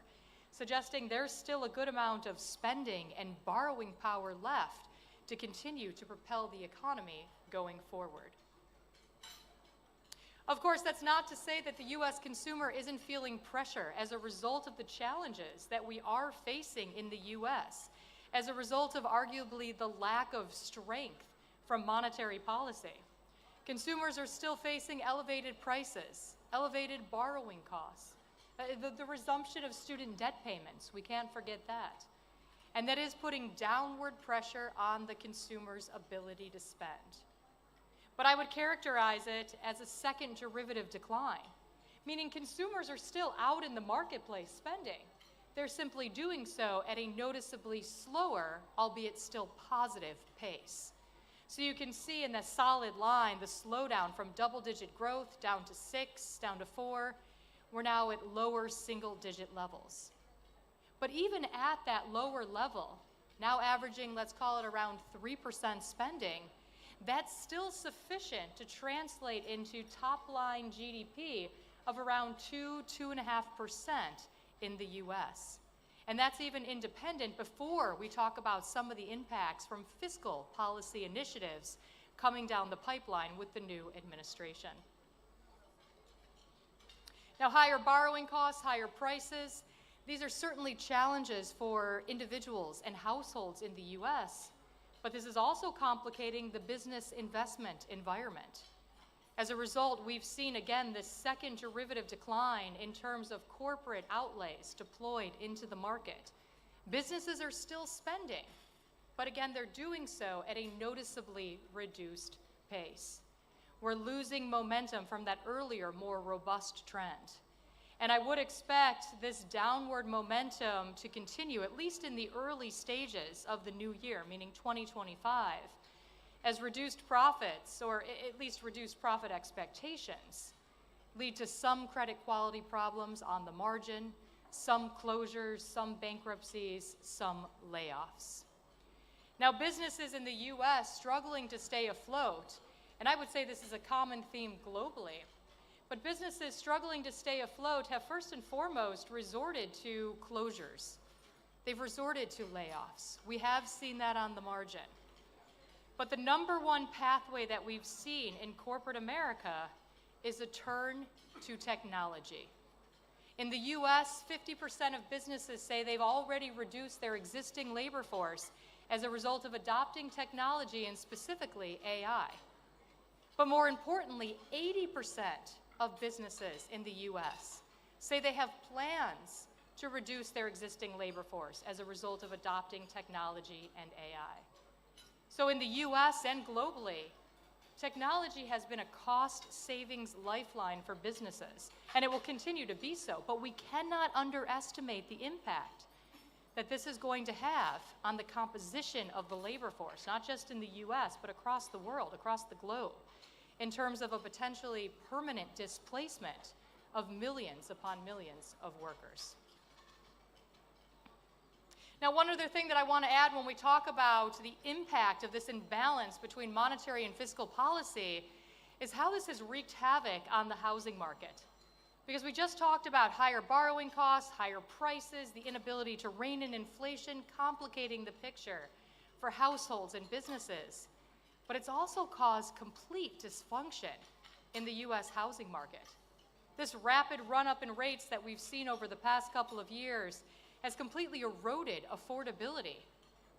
suggesting there's still a good amount of spending and borrowing power left to continue to propel the economy going forward. Of course, that's not to say that the US consumer isn't feeling pressure as a result of the challenges that we are facing in the US, as a result of arguably the lack of strength from monetary policy. Consumers are still facing elevated prices, elevated borrowing costs, the resumption of student debt payments, we can't forget that. And that is putting downward pressure on the consumer's ability to spend. But I would characterize it as a second derivative decline, meaning consumers are still out in the marketplace spending. They're simply doing so at a noticeably slower, albeit still positive, pace. So you can see in the solid line the slowdown from double-digit growth down to 6, down to 4. We're now at lower single-digit levels. But even at that lower level, now averaging, let's call it around 3% spending, that's still sufficient to translate into top-line GDP of around 2–2.5% in the US. And that's even independent before we talk about some of the impacts from fiscal policy initiatives coming down the pipeline with the new administration. Now, higher borrowing costs, higher prices, these are certainly challenges for individuals and households in the US, but this is also complicating the business investment environment. As a result, we've seen again this second derivative decline in terms of corporate outlays deployed into the market. Businesses are still spending, but again, they're doing so at a noticeably reduced pace. We're losing momentum from that earlier, more robust trend. And I would expect this downward momentum to continue, at least in the early stages of the new year, meaning 2025, as reduced profits, or at least reduced profit expectations, lead to some credit quality problems on the margin, some closures, some bankruptcies, some layoffs. Now, businesses in the US struggling to stay afloat, and I would say this is a common theme globally, but businesses struggling to stay afloat have first and foremost resorted to closures. They've resorted to layoffs. We have seen that on the margin. But the number one pathway that we've seen in corporate America is a turn to technology. In the US, 50% of businesses say they've already reduced their existing labor force as a result of adopting technology, and specifically AI. But more importantly, 80% of businesses in the US say they have plans to reduce their existing labor force as a result of adopting technology and AI. So in the US and globally, technology has been a cost savings lifeline for businesses, and it will continue to be so, but we cannot underestimate the impact that this is going to have on the composition of the labor force, not just in the US, but across the world, across the globe, in terms of a potentially permanent displacement of millions upon millions of workers. Now, one other thing that I want to add when we talk about the impact of this imbalance between monetary and fiscal policy is how this has wreaked havoc on the housing market. Because we just talked about higher borrowing costs, higher prices, the inability to rein in inflation, complicating the picture for households and businesses. But it's also caused complete dysfunction in the US housing market. This rapid run-up in rates that we've seen over the past couple of years has completely eroded affordability,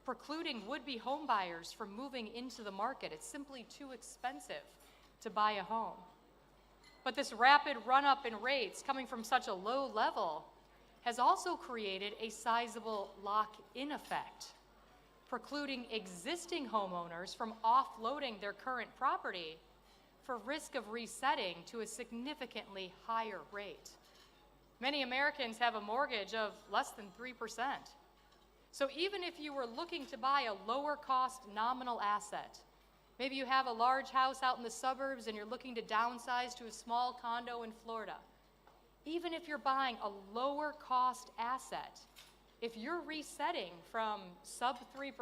precluding would-be homebuyers from moving into the market. It's simply too expensive to buy a home. But this rapid run-up in rates coming from such a low level has also created a sizable lock-in effect, precluding existing homeowners from offloading their current property for risk of resetting to a significantly higher rate. Many Americans have a mortgage of less than 3%. So even if you were looking to buy a lower cost nominal asset, maybe you have a large house out in the suburbs and you're looking to downsize to a small condo in Florida, even if you're buying a lower cost asset, if you're resetting from sub 3%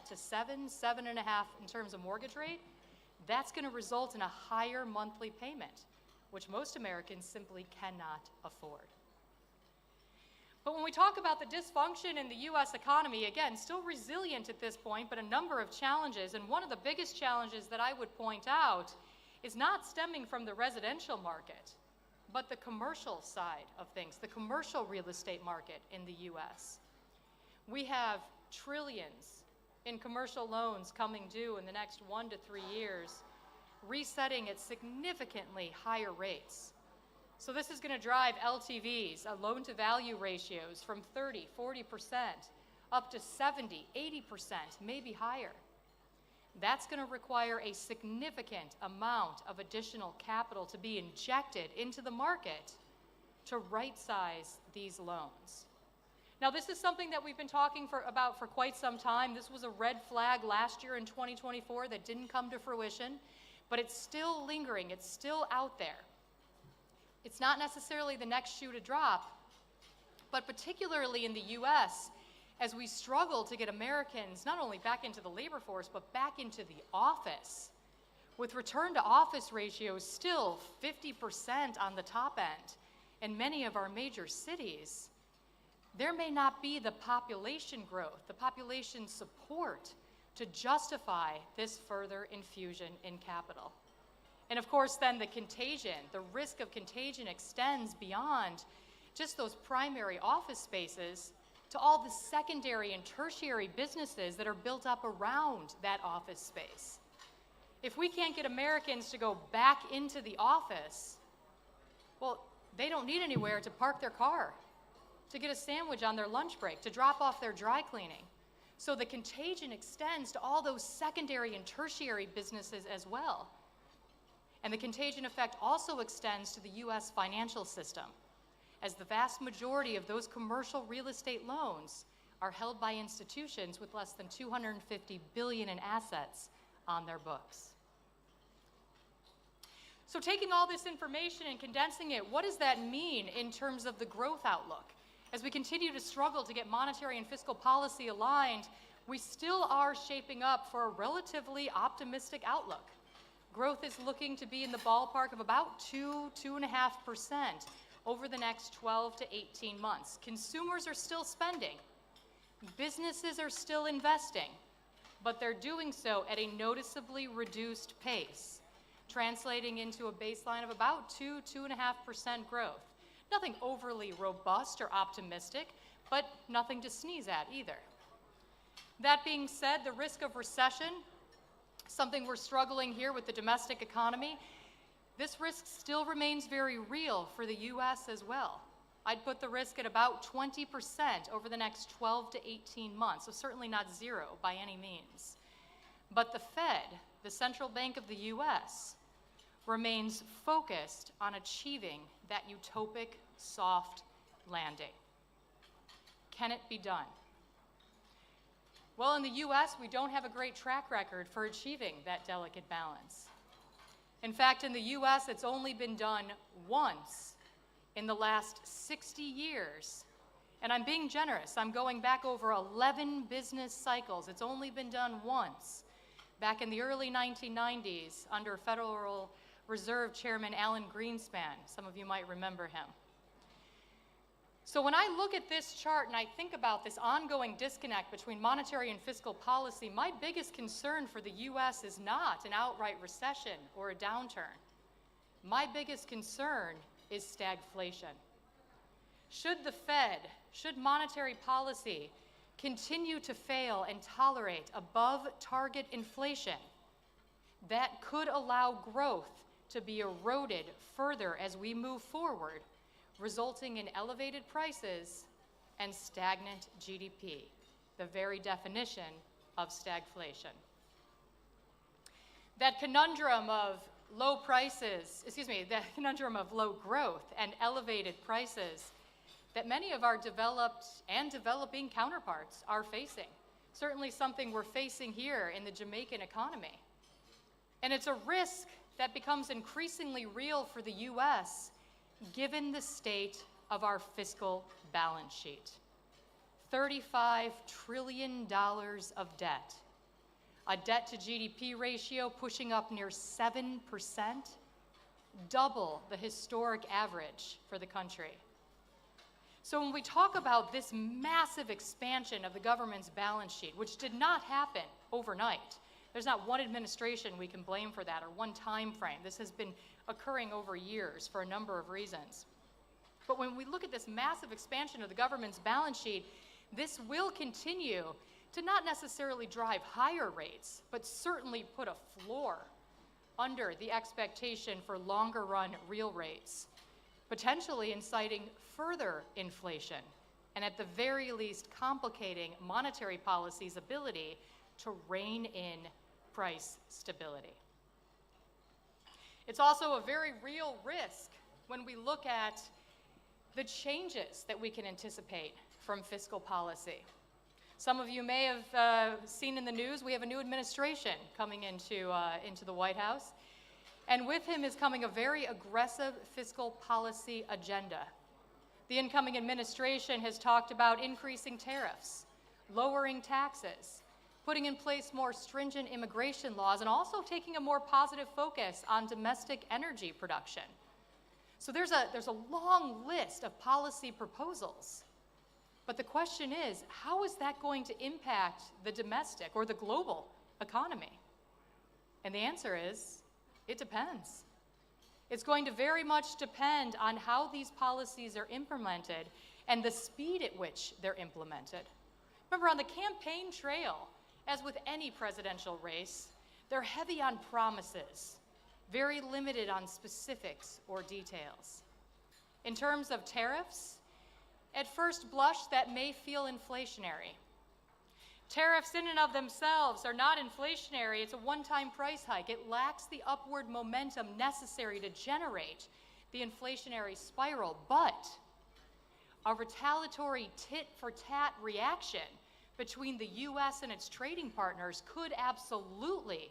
to 7.5% in terms of mortgage rate, that's going to result in a higher monthly payment, which most Americans simply cannot afford. But when we talk about the dysfunction in the U.S. economy, again, still resilient at this point, but a number of challenges, and one of the biggest challenges that I would point out is not stemming from the residential market, but the commercial side of things, the commercial real estate market in the U.S. We have trillions in commercial loans coming due in the next 1 to 3 years, resetting at significantly higher rates. So this is going to drive LTVs, loan-to-value ratios, from 30, 40% up to 70, 80%, maybe higher. That's going to require a significant amount of additional capital to be injected into the market to right-size these loans. Now, this is something that we've been talking about for quite some time. This was a red flag last year in 2024 that didn't come to fruition, but it's still lingering. It's still out there. It's not necessarily the next shoe to drop, but particularly in the U.S., as we struggle to get Americans not only back into the labor force, but back into the office, with return to office ratios still 50% on the top end in many of our major cities, there may not be the population growth, the population support to justify this further infusion in capital. And of course, then the contagion, the risk of contagion extends beyond just those primary office spaces to all the secondary and tertiary businesses that are built up around that office space. If we can't get Americans to go back into the office, well, they don't need anywhere to park their car, to get a sandwich on their lunch break, to drop off their dry cleaning. So the contagion extends to all those secondary and tertiary businesses as well. And the contagion effect also extends to the U.S. financial system, as the vast majority of those commercial real estate loans are held by institutions with less than $250 billion in assets on their books. So taking all this information and condensing it, what does that mean in terms of the growth outlook? As we continue to struggle to get monetary and fiscal policy aligned, we still are shaping up for a relatively optimistic outlook. Growth is looking to be in the ballpark of about 2.5% over the next 12 to 18 months. Consumers are still spending. Businesses are still investing, but they're doing so at a noticeably reduced pace, translating into a baseline of about 2.5% growth. Nothing overly robust or optimistic, but nothing to sneeze at either. That being said, the risk of recession, something we're struggling here with the domestic economy, this risk still remains very real for the U.S. as well. I'd put the risk at about 20% over the next 12 to 18 months, so certainly not zero by any means. But the Fed, the central bank of the U.S., remains focused on achieving that utopic soft landing. Can it be done? Well, in the U.S., we don't have a great track record for achieving that delicate balance. In fact, in the U.S., it's only been done once in the last 60 years. And I'm being generous. I'm going back over 11 business cycles. It's only been done once, back in the early 1990s under Federal Reserve Chairman Alan Greenspan. Some of you might remember him. So when I look at this chart and I think about this ongoing disconnect between monetary and fiscal policy, my biggest concern for the U.S. is not an outright recession or a downturn. My biggest concern is stagflation. Should the Fed, should monetary policy continue to fail and tolerate above target inflation, that could allow growth to be eroded further as we move forward, resulting in elevated prices and stagnant GDP, the very definition of stagflation. That conundrum of low prices, the conundrum of low growth and elevated prices that many of our developed and developing counterparts are facing. Certainly something we're facing here in the Jamaican economy. And it's a risk that becomes increasingly real for the US given the state of our fiscal balance sheet. $35 trillion of debt. A debt to GDP ratio pushing up near 7%, double the historic average for the country. So when we talk about this massive expansion of the government's balance sheet, which did not happen overnight, there's not one administration we can blame for that or one time frame. This has been occurring over years for a number of reasons. But when we look at this massive expansion of the government's balance sheet, this will continue to not necessarily drive higher rates, but certainly put a floor under the expectation for longer run real rates, potentially inciting further inflation, and at the very least complicating monetary policy's ability to rein in price stability. It's also a very real risk when we look at the changes that we can anticipate from fiscal policy. Some of you may have seen in the news, we have a new administration coming into the White House, and with him is coming a very aggressive fiscal policy agenda. The incoming administration has talked about increasing tariffs, lowering taxes, putting in place more stringent immigration laws, and also taking a more positive focus on domestic energy production. So there's a long list of policy proposals. But the question is, how is that going to impact the domestic or the global economy? And the answer is, it depends. It's going to very much depend on how these policies are implemented and the speed at which they're implemented. Remember, on the campaign trail, as with any presidential race, they're heavy on promises, very limited on specifics or details. In terms of tariffs, at first blush, that may feel inflationary. Tariffs in and of themselves are not inflationary. It's a one-time price hike. It lacks the upward momentum necessary to generate the inflationary spiral, but a retaliatory tit-for-tat reaction between the US and its trading partners could absolutely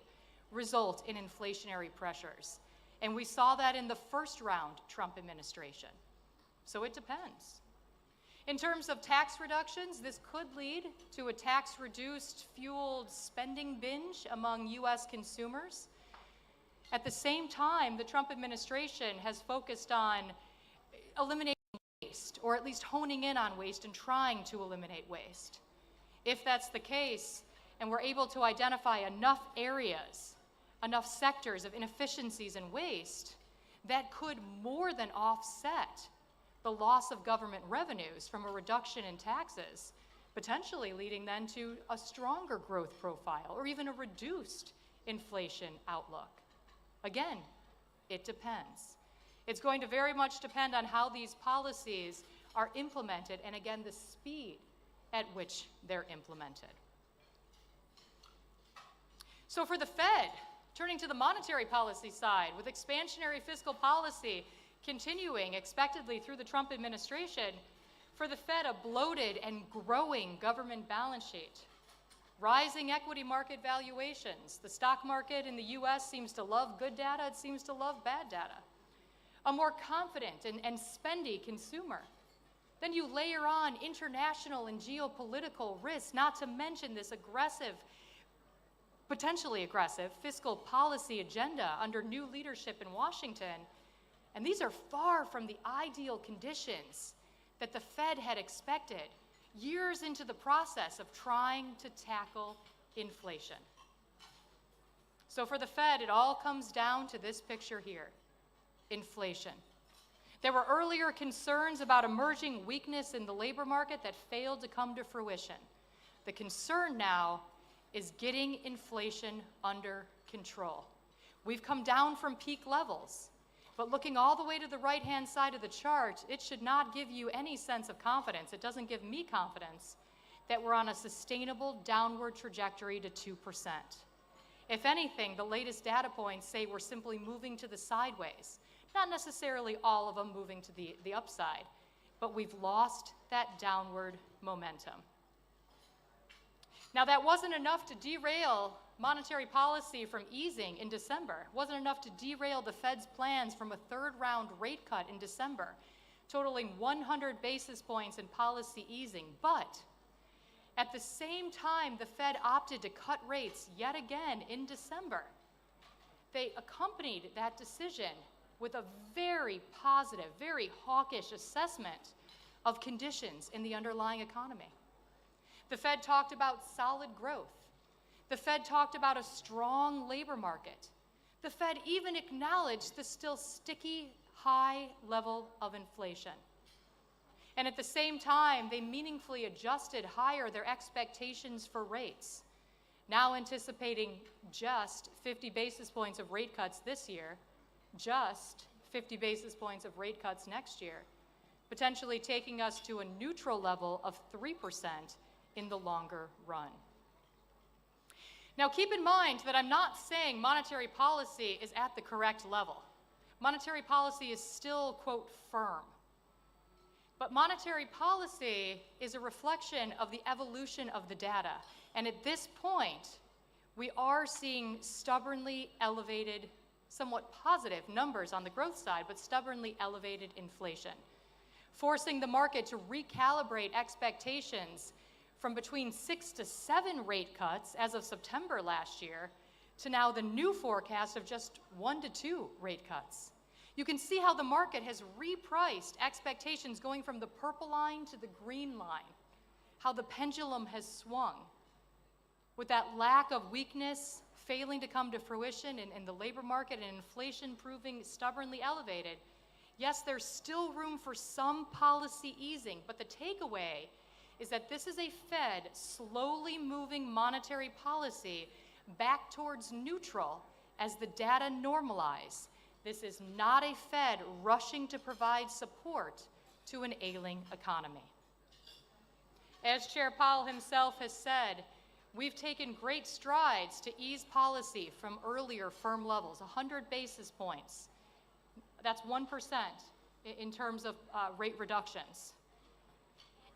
result in inflationary pressures. And we saw that in the first round Trump administration. So it depends. In terms of tax reductions, this could lead to a tax-reduced, fueled spending binge among US consumers. At the same time, the Trump administration has focused on eliminating waste, or at least honing in on waste and trying to eliminate waste. If that's the case, and we're able to identify enough areas, enough sectors of inefficiencies and waste, that could more than offset the loss of government revenues from a reduction in taxes, potentially leading then to a stronger growth profile or even a reduced inflation outlook. Again, it depends. It's going to very much depend on how these policies are implemented and, again, the speed at which they're implemented. So for the Fed, turning to the monetary policy side, with expansionary fiscal policy continuing expectedly through the Trump administration, for the Fed, a bloated and growing government balance sheet, rising equity market valuations. The stock market in the US seems to love good data, it seems to love bad data. A more confident and spendy consumer. Then you layer on international and geopolitical risks, not to mention this aggressive, potentially aggressive fiscal policy agenda under new leadership in Washington. And these are far from the ideal conditions that the Fed had expected years into the process of trying to tackle inflation. So for the Fed, it all comes down to this picture here, inflation. There were earlier concerns about emerging weakness in the labor market that failed to come to fruition. The concern now is getting inflation under control. We've come down from peak levels. But looking all the way to the right-hand side of the chart, it should not give you any sense of confidence. It doesn't give me confidence that we're on a sustainable downward trajectory to 2%. If anything, the latest data points say we're simply moving to the sideways, not necessarily all of them moving to the upside. but we've lost that downward momentum. Now, that wasn't enough to derail monetary policy from easing in December. It wasn't enough to derail the Fed's plans from a third-round rate cut in December, totaling 100 basis points in policy easing. But at the same time, the Fed opted to cut rates yet again in December. They accompanied that decision with a very positive, very hawkish assessment of conditions in the underlying economy. The Fed talked about solid growth. The Fed talked about a strong labor market. The Fed even acknowledged the still sticky, high level of inflation. And at the same time, they meaningfully adjusted higher their expectations for rates, now anticipating just 50 basis points of rate cuts this year, just 50 basis points of rate cuts next year, potentially taking us to a neutral level of 3% in the longer run. Now, keep in mind that I'm not saying monetary policy is at the correct level. Monetary policy is still, quote, firm. But monetary policy is a reflection of the evolution of the data. And at this point, we are seeing stubbornly elevated, somewhat positive numbers on the growth side, but stubbornly elevated inflation, forcing the market to recalibrate expectations from between 6 to 7 rate cuts as of September last year to now the new forecast of just 1 to 2 rate cuts. You can see how the market has repriced expectations going from the purple line to the green line, how the pendulum has swung. With that lack of weakness failing to come to fruition in the labor market and inflation proving stubbornly elevated, yes, there's still room for some policy easing, but the takeaway is that this is a Fed slowly moving monetary policy back towards neutral as the data normalize. This is not a Fed rushing to provide support to an ailing economy. As Chair Powell himself has said, we've taken great strides to ease policy from earlier firm levels, 100 basis points. That's 1% in terms of rate reductions.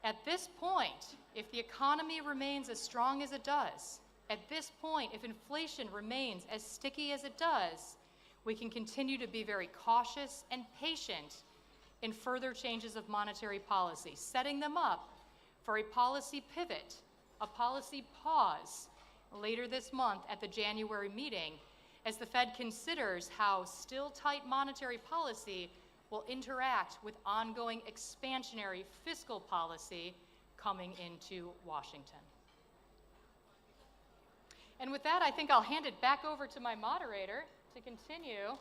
At this point, if the economy remains as strong as it does, at this point, if inflation remains as sticky as it does, we can continue to be very cautious and patient in further changes of monetary policy, setting them up for a policy pivot, a policy pause later this month at the January meeting as the Fed considers how still tight monetary policy will interact with ongoing expansionary fiscal policy coming into Washington. And with that, I think I'll hand it back over to my moderator to continue.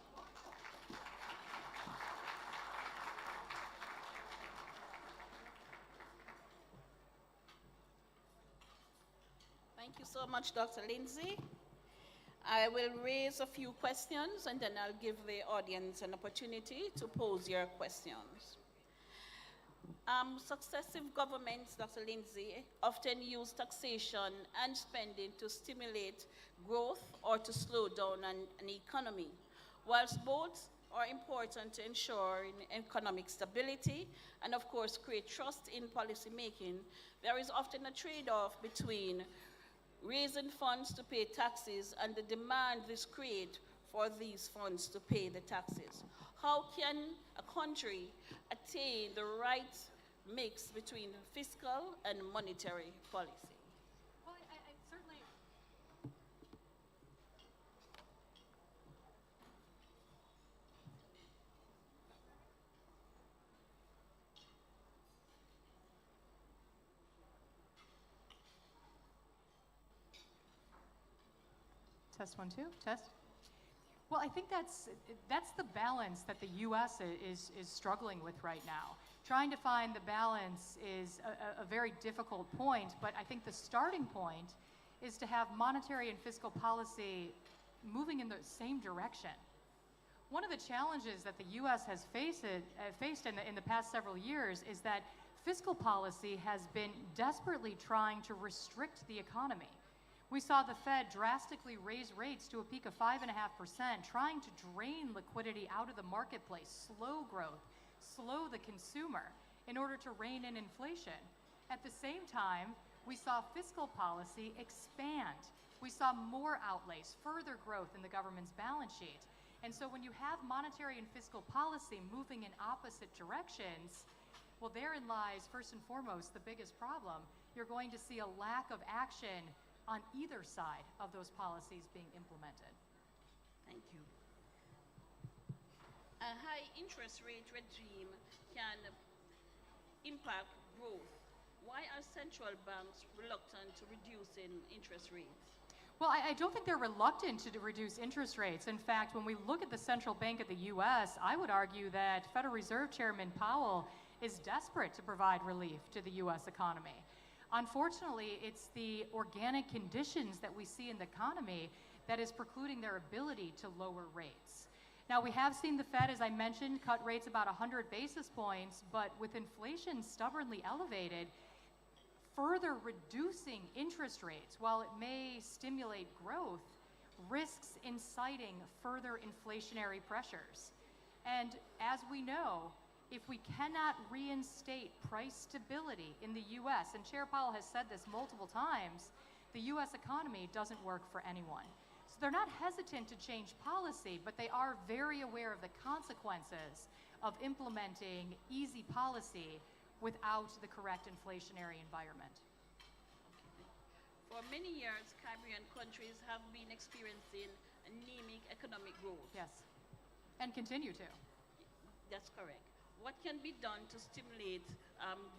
Thank you so much, Dr. Lindsay. I will raise a few questions and then I'll give the audience an opportunity to pose your questions. Successive governments, Dr. Lindsay, often use taxation and spending to stimulate growth or to slow down an economy. Whilst both are important to ensure economic stability and, of course, create trust in policy making, there is often a trade-off between raising funds to pay taxes and the demand this creates for these funds to pay the taxes. How can a country attain the right mix between fiscal and monetary policy? Well, I certainly... Test 1, 2, test. Well, I think that's the balance that the U.S. is struggling with right now. Trying to find the balance is a very difficult point, but I think the starting point is to have monetary and fiscal policy moving in the same direction. One of the challenges that the U.S. has faced in the past several years is that fiscal policy has been desperately trying to restrict the economy. We saw the Fed drastically raise rates to a peak of 5.5%, trying to drain liquidity out of the marketplace, slow growth, slow the consumer. in order to rein in inflation. At the same time, we saw fiscal policy expand. We saw more outlays, further growth in the government's balance sheet. And so when you have monetary and fiscal policy moving in opposite directions, well, therein lies, first and foremost, the biggest problem. You're going to see a lack of action on either side of those policies being implemented. Thank you. A high interest rate regime can impact growth. Why are central banks reluctant to reducing interest rates? Well, I don't think they're reluctant to reduce interest rates. In fact, when we look at the central bank of the U.S., I would argue that Federal Reserve Chairman Powell is desperate to provide relief to the U.S. economy. Unfortunately, it's the organic conditions that we see in the economy that is precluding their ability to lower rates. Now, we have seen the Fed, as I mentioned, cut rates about 100 basis points, but with inflation stubbornly elevated, further reducing interest rates, while it may stimulate growth, risks inciting further inflationary pressures. And as we know, if we cannot reinstate price stability in the U.S., and Chair Powell has said this multiple times, the U.S. economy doesn't work for anyone. So they're not hesitant to change policy, but they are very aware of the consequences of implementing easy policy without the correct inflationary environment. For many years, Caribbean countries have been experiencing anemic economic growth. Yes, and continue to. That's correct. What can be done to stimulate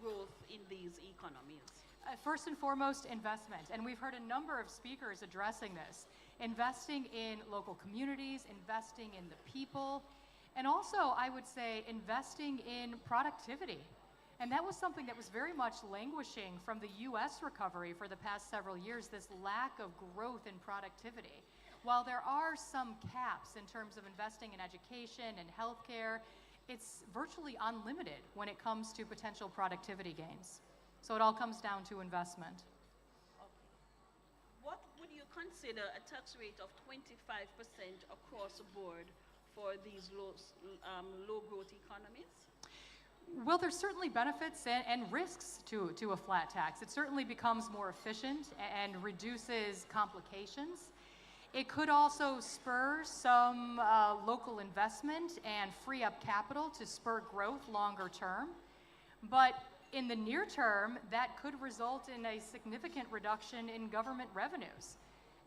growth in these economies? First and foremost, investment. And we've heard a number of speakers addressing this. Investing in local communities, investing in the people, and also, I would say, investing in productivity. And that was something that was very much languishing from the U.S. recovery for the past several years, this lack of growth in productivity. While there are some caps in terms of investing in education and healthcare, it's virtually unlimited when it comes to potential productivity gains. So it all comes down to investment. What would you consider a tax rate of 25% across the board for these low growth economies? Well, there's certainly benefits and risks to a flat tax. It certainly becomes more efficient and reduces complications. It could also spur some local investment and free up capital to spur growth longer term. But in the near term, that could result in a significant reduction in government revenues.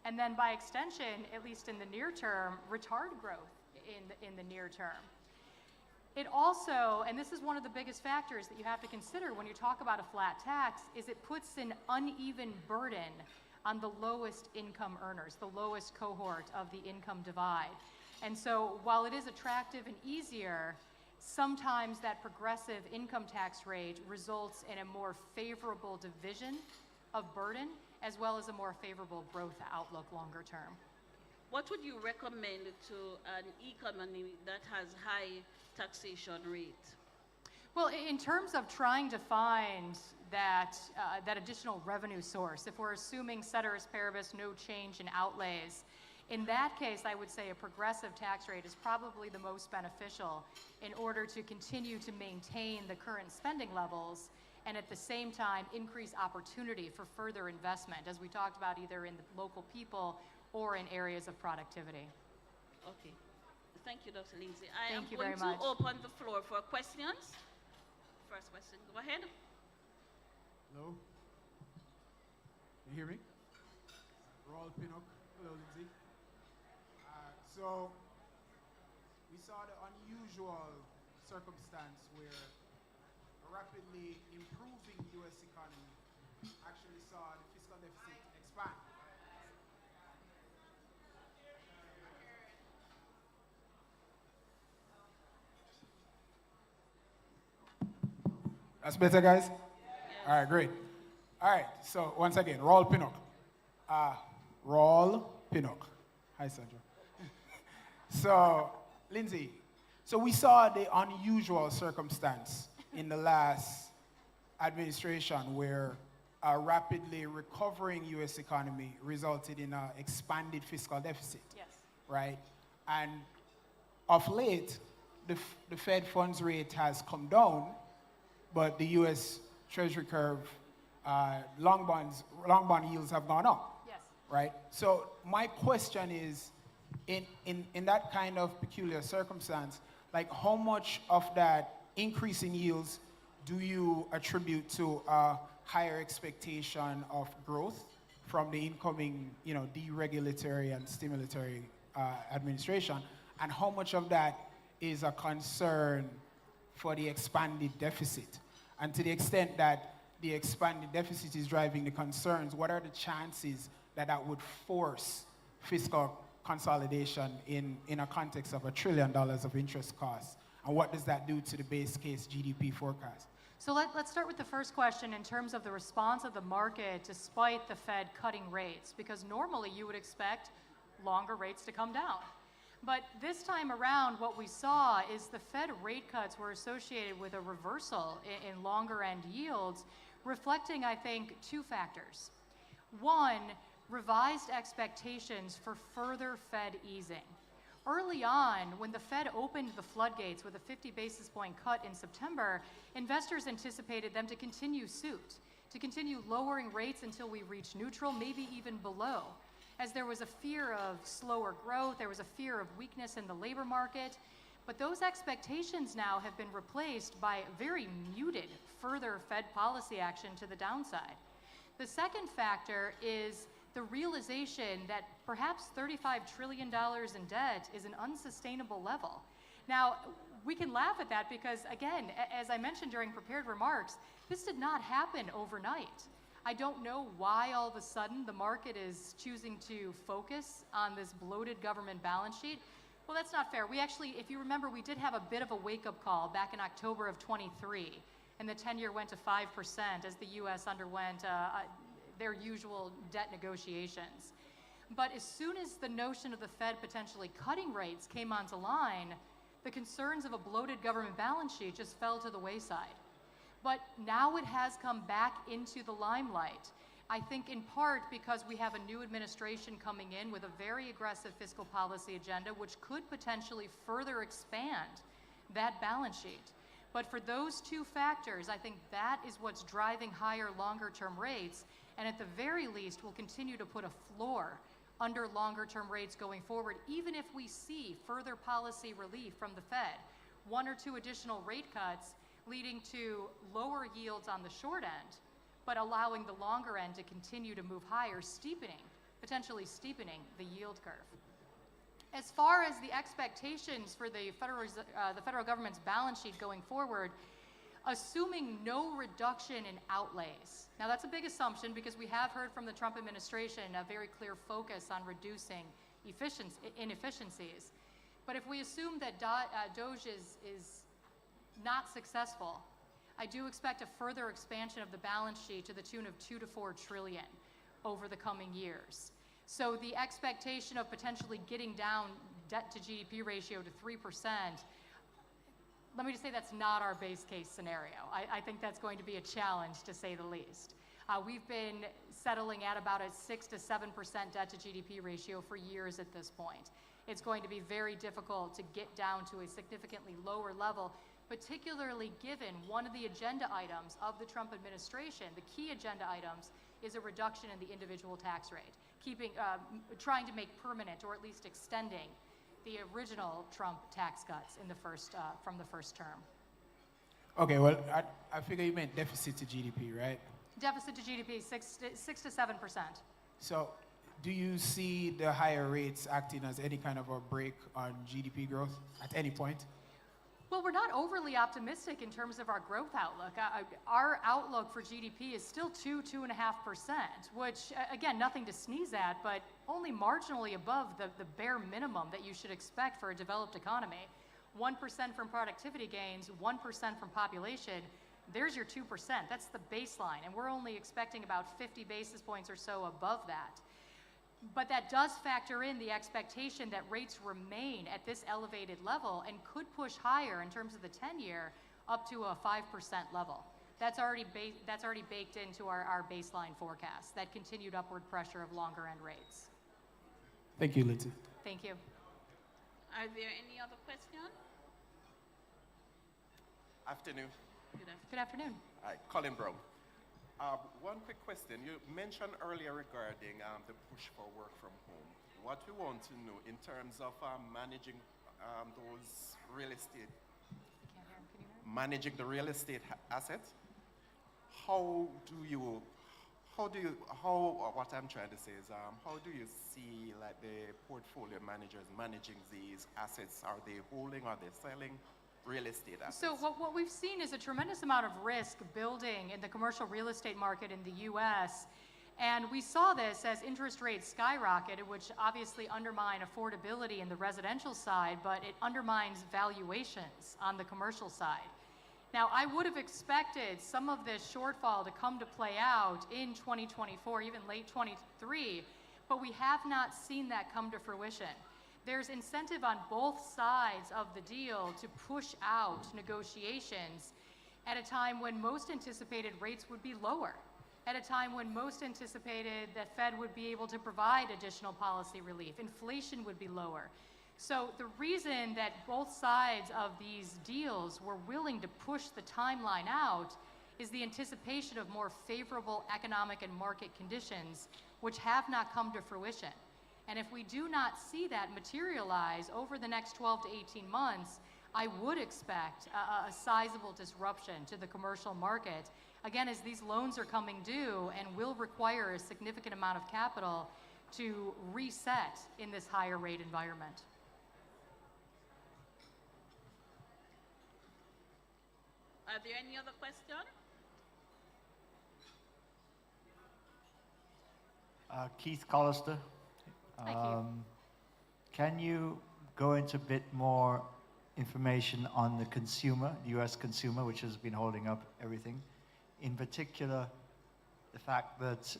And then by extension, at least in the near term, retard growth in the near term. It also, and this is one of the biggest factors that you have to consider when you talk about a flat tax, is it puts an uneven burden on the lowest income earners, the lowest cohort of the income divide. And so while it is attractive and easier, sometimes that progressive income tax rate results in a more favorable division of burden, as well as a more favorable growth outlook longer term. What would you recommend to an economy that has high taxation rate? Well, in terms of trying to find that additional revenue source, if we're assuming ceteris paribus, no change in outlays, in that case, I would say a progressive tax rate is probably the most beneficial in order to continue to maintain the current spending levels and at the same time increase opportunity for further investment, as we talked about either in the local people or in areas of productivity. Okay. Thank you, Dr. Lindsay. Thank you I am very going much. to open the floor for questions. First question, go ahead. Hello? Can you hear me? Raul Pinnock. Hello, Lindsay. So, we saw the unusual circumstance where a rapidly improving U.S. economy actually saw the fiscal deficit expand. That's better, guys? All right, great. All right, so once again, Raul Pinnock. Raul Pinnock. Hi, Sandra. So, Lindsay, so we saw the unusual circumstance in the last administration where a rapidly recovering U.S. economy resulted in an expanded fiscal deficit. Yes. Right? And of late, the Fed funds rate has come down, but the U.S. Treasury curve, long bond yields have gone up. Yes. Right? So my question is, in that kind of peculiar circumstance, like how much of that increase in yields do you attribute to a higher expectation of growth from the incoming, deregulatory and stimulatory administration, and how much of that is a concern for the expanded deficit? And to the extent that the expanded deficit is driving the concerns, what are the chances that that would force fiscal consolidation in a context of $1 trillion of interest costs? And what does that do to the base case GDP forecast? So let's start with the first question in terms of the response of the market despite the Fed cutting rates, because normally you would expect longer rates to come down. But this time around, what we saw is the Fed rate cuts were associated with a reversal in longer end yields, reflecting, I think, two factors. One, revised expectations for further Fed easing. Early on, when the Fed opened the floodgates with a 50 basis point cut in September, investors anticipated them to continue suit, to continue lowering rates until we reach neutral, maybe even below, as there was a fear of slower growth, there was a fear of weakness in the labor market. But those expectations now have been replaced by very muted further Fed policy action to the downside. The second factor is the realization that perhaps $35 trillion in debt is an unsustainable level. Now, we can laugh at that because, again, as I mentioned during prepared remarks, this did not happen overnight. I don't know why all of a sudden the market is choosing to focus on this bloated government balance sheet. Well, that's not fair. We actually, if you remember, we did have a bit of a wake-up call back in October of 23, and the 10-year went to 5% as the U.S. underwent their usual debt negotiations. But as soon as the notion of the Fed potentially cutting rates came onto line, the concerns of a bloated government balance sheet just fell to the wayside. But now it has come back into the limelight, I think in part because we have a new administration coming in with a very aggressive fiscal policy agenda, which could potentially further expand that balance sheet. But for those two factors, I think that is what's driving higher longer-term rates, and at the very least will continue to put a floor under longer-term rates going forward, even if we see further policy relief from the Fed, 1 or 2 additional rate cuts leading to lower yields on the short end, but allowing the longer end to continue to move higher, potentially steepening the yield curve. As far as the expectations for the federal government's balance sheet going forward, assuming no reduction in outlays. Now that's a big assumption because we have heard from the Trump administration a very clear focus on reducing inefficiencies. But if we assume that DOGE is not successful, I do expect a further expansion of the balance sheet to the tune of $2 to $4 trillion over the coming years. So the expectation of potentially getting down debt to GDP ratio to 3%, let me just say that's not our base case scenario. I think that's going to be a challenge, to say the least. We've been settling at about a 6 to 7% debt to GDP ratio for years at this point. It's going to be very difficult to get down to a significantly lower level, particularly given one of the agenda items of the Trump administration, the key agenda items, is a reduction in the individual tax rate, trying to make permanent or at least extending the original Trump tax cuts in from the first term. Okay, well, I figure you meant deficit to GDP, right? Deficit to GDP, 6 to 7%. So do you see the higher rates acting as any kind of a brake on GDP growth at any point? Well, we're not overly optimistic in terms of our growth outlook. Our outlook for GDP is still 2.5%, which, again, nothing to sneeze at, but only marginally above the bare minimum that you should expect for a developed economy. 1% from productivity gains, 1% from population, there's your 2%. That's the baseline, and we're only expecting about 50 basis points or so above that. But that does factor in the expectation that rates remain at this elevated level and could push higher in terms of the 10-year up to a 5% level. That's already baked into our baseline forecast, that continued upward pressure of longer end rates. Thank you, Lindsay. Thank you. Are there any other questions? Afternoon. Good afternoon. Hi, Colin Brown. One quick question. You mentioned earlier regarding the push for work from home. What we want to know in terms of managing those real estate, managing the real estate assets, what I'm trying to say is, how do you see like the portfolio managers managing these assets? Are they holding, are they selling real estate assets? So what we've seen is a tremendous amount of risk building in the commercial real estate market in the US. And we saw this as interest rates skyrocketed, which obviously undermine affordability in the residential side, but it undermines valuations on the commercial side. Now, I would have expected some of this shortfall to come to play out in 2024, even late 23, but we have not seen that come to fruition. There's incentive on both sides of the deal to push out negotiations at a time when most anticipated rates would be lower, at a time when most anticipated that Fed would be able to provide additional policy relief, inflation would be lower. So the reason that both sides of these deals were willing to push the timeline out is the anticipation of more favorable economic and market conditions, which have not come to fruition. And if we do not see that materialize over the next 12 to 18 months, I would expect a sizable disruption to the commercial market, again, as these loans are coming due and will require a significant amount of capital to reset in this higher rate environment. Are there any other questions? Keith Collister. Thank you. Can you go into a bit more information on the consumer, the US consumer, which has been holding up everything? In particular, the fact that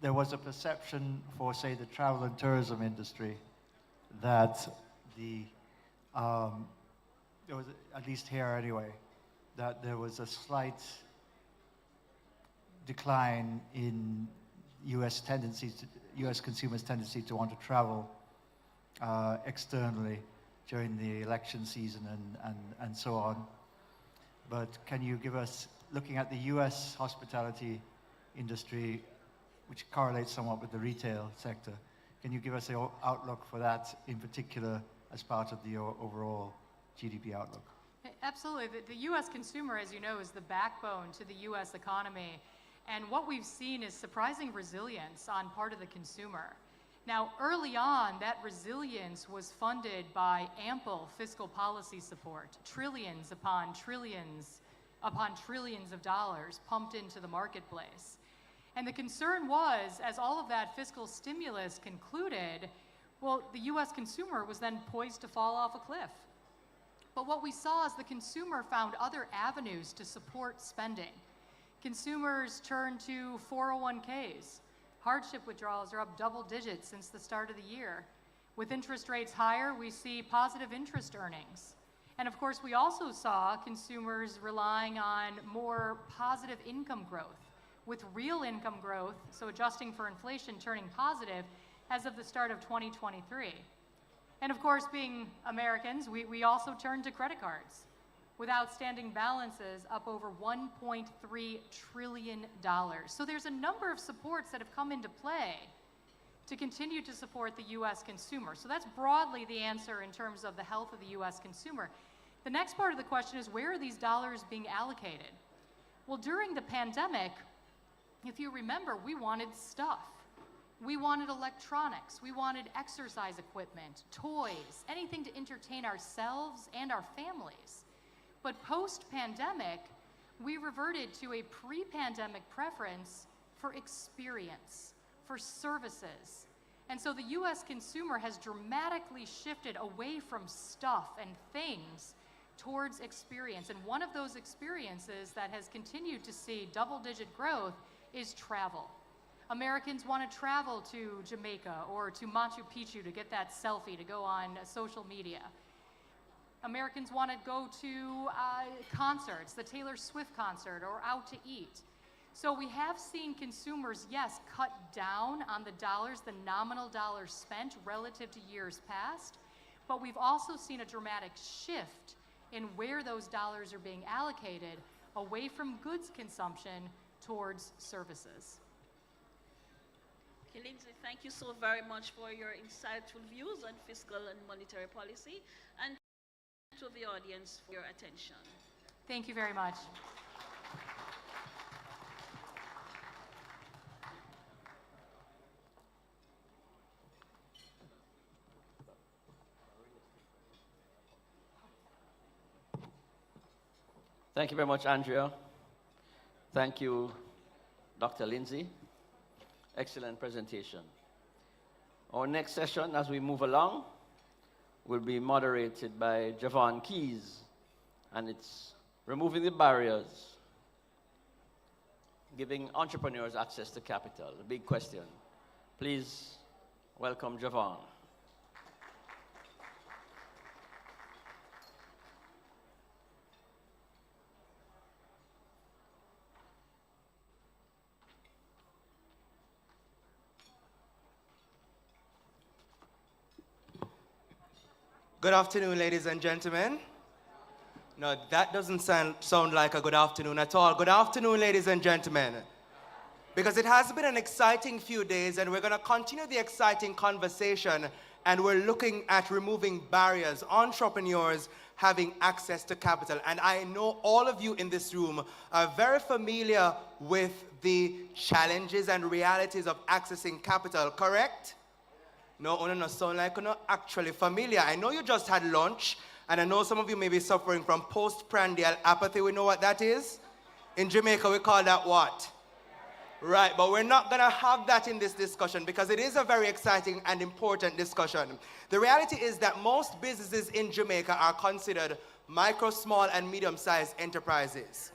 there was a perception for, say, the travel and tourism industry that there was, at least here anyway, that there was a slight decline in US consumers' tendency to want to travel externally during the election season and so on. But can you give us, looking at the US hospitality industry, which correlates somewhat with the retail sector, can you give us an outlook for that in particular as part of the overall GDP outlook? Absolutely. The U.S. consumer, as you know, is the backbone to the U.S. economy. And what we've seen is surprising resilience on part of the consumer. Now, early on, that resilience was funded by ample fiscal policy support, trillions upon trillions of dollars pumped into the marketplace. And the concern was, as all of that fiscal stimulus concluded, well, the U.S. consumer was then poised to fall off a cliff. But what we saw is the consumer found other avenues to support spending. Consumers turned to 401ks. Hardship withdrawals are up double digits since the start of the year. With interest rates higher, we see positive interest earnings. And of course, we also saw consumers relying on more positive income growth, with real income growth, so adjusting for inflation, turning positive as of the start of 2023. And of course, being Americans, we also turned to credit cards, with outstanding balances up over $1.3 trillion. So there's a number of supports that have come into play to continue to support the U.S. consumer. So that's broadly the answer in terms of the health of the U.S. consumer. The next part of the question is, where are these dollars being allocated? Well, during the pandemic, if you remember, we wanted stuff. We wanted electronics, we wanted exercise equipment, toys, anything to entertain ourselves and our families. But post-pandemic, we reverted to a pre-pandemic preference for experience, for services. And so the US consumer has dramatically shifted away from stuff and things towards experience. And one of those experiences that has continued to see double-digit growth is travel. Americans want to travel to Jamaica or to Machu Picchu to get that selfie to go on social media. Americans want to go to concerts, the Taylor Swift concert, or out to eat. So we have seen consumers, yes, cut down on the dollars, the nominal dollars spent relative to years past, but we've also seen a dramatic shift in where those dollars are being allocated away from goods consumption towards services. Okay, Lindsay, thank you so very much for your insightful views on fiscal and monetary policy, and to the audience for your attention. Thank you very much. Thank you very much, Andrea. Thank you, Dr. Lindsay. Excellent presentation. Our next session, as we move along, will be moderated by Javon Keys, and it's removing the barriers, giving entrepreneurs access to capital. A big question. Please welcome Javon. Good afternoon, ladies and gentlemen. No, that doesn't sound like a good afternoon at all. Good afternoon, ladies and gentlemen. Because it has been an exciting few days, and we're going to continue the exciting conversation, and we're looking at removing barriers, entrepreneurs having access to capital. And I know all of you in this room are very familiar with the challenges and realities of accessing capital, correct? No, sound like you're not actually familiar. I know you just had lunch, and I know some of you may be suffering from postprandial apathy. We know what that is? In Jamaica, we call that what? Right, but we're not going to have that in this discussion because it is a very exciting and important discussion. The reality is that most businesses in Jamaica are considered micro, small, and medium-sized enterprises.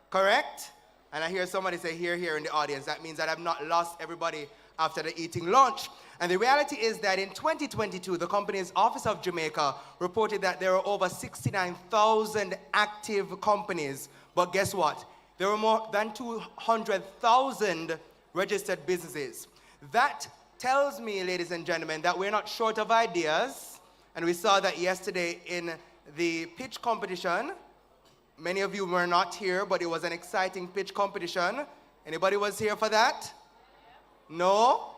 Correct? And I hear somebody say here in the audience. That means that I've not lost everybody after the eating lunch. And the reality is that in 2022, the company's Office of Jamaica reported that there are over 69,000 active companies. But guess what? There were more than 200,000 registered businesses. That tells me, ladies and gentlemen, that we're not short of ideas. And we saw that yesterday in the pitch competition. Many of you were not here, but it was an exciting pitch competition. Anybody was here for that? No?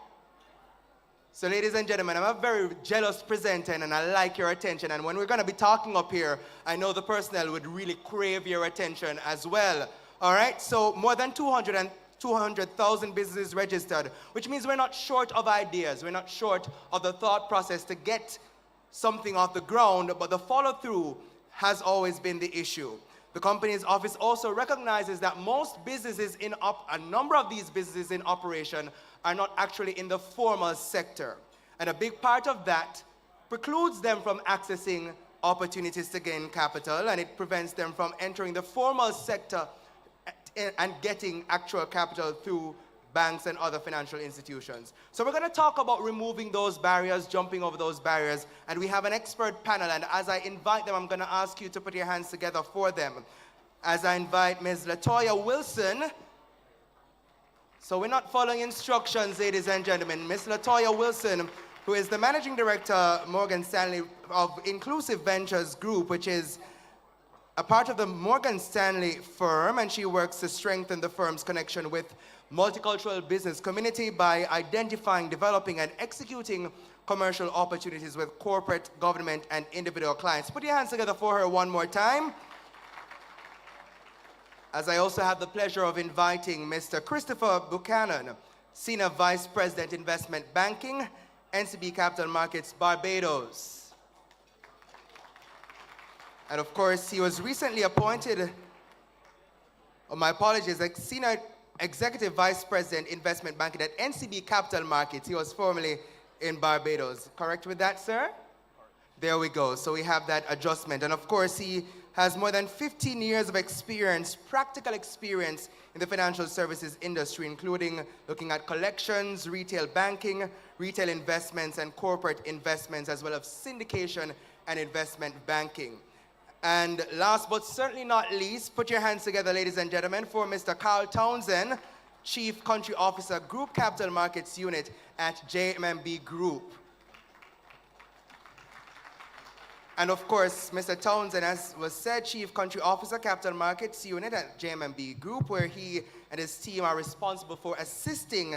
So ladies and gentlemen, I'm a very jealous presenter and I like your attention. And when we're going to be talking up here, I know the personnel would really crave your attention as well. All right? So more than 200,000 businesses registered, which means we're not short of ideas. We're not short of the thought process to get something off the ground, but the follow-through has always been the issue. The company's office also recognizes that most businesses a number of these businesses in operation are not actually in the formal sector. And a big part of that precludes them from accessing opportunities to gain capital, and it prevents them from entering the formal sector and getting actual capital through banks and other financial institutions. So we're going to talk about removing those barriers, jumping over those barriers, and we have an expert panel, and as I invite them, I'm going to ask you to put your hands together for them. As I invite Ms. Latoya Wilson. So we're not following instructions, ladies and gentlemen. Ms. Latoya Wilson, who is the Managing Director, Morgan Stanley, of Inclusive Ventures Group, which is a part of the Morgan Stanley firm, and she works to strengthen the firm's connection with multicultural business community by identifying, developing, and executing commercial opportunities with corporate, government, and individual clients. Put your hands together for her one more time. As I also have the pleasure of inviting Mr. Christopher Buchanan, Senior Vice President, Investment Banking, NCB Capital Markets, Barbados. And of course, he was recently appointed, my apologies, Senior Executive Vice President, Investment Banking at NCB Capital Markets. He was formerly in Barbados. Correct with that, sir? There we go. So we have that adjustment. And of course, he has more than 15 years of experience, practical experience in the financial services industry, including looking at collections, retail banking, retail investments, and corporate investments, as well as syndication and investment banking. And last but certainly not least, put your hands together, ladies and gentlemen, for Mr. Carl Townsend, Chief Country Officer, Group Capital Markets Unit at JMB Group. And of course, Mr. Townsend, as was said, Chief Country Officer, Capital Markets Unit at JMB Group, where he and his team are responsible for assisting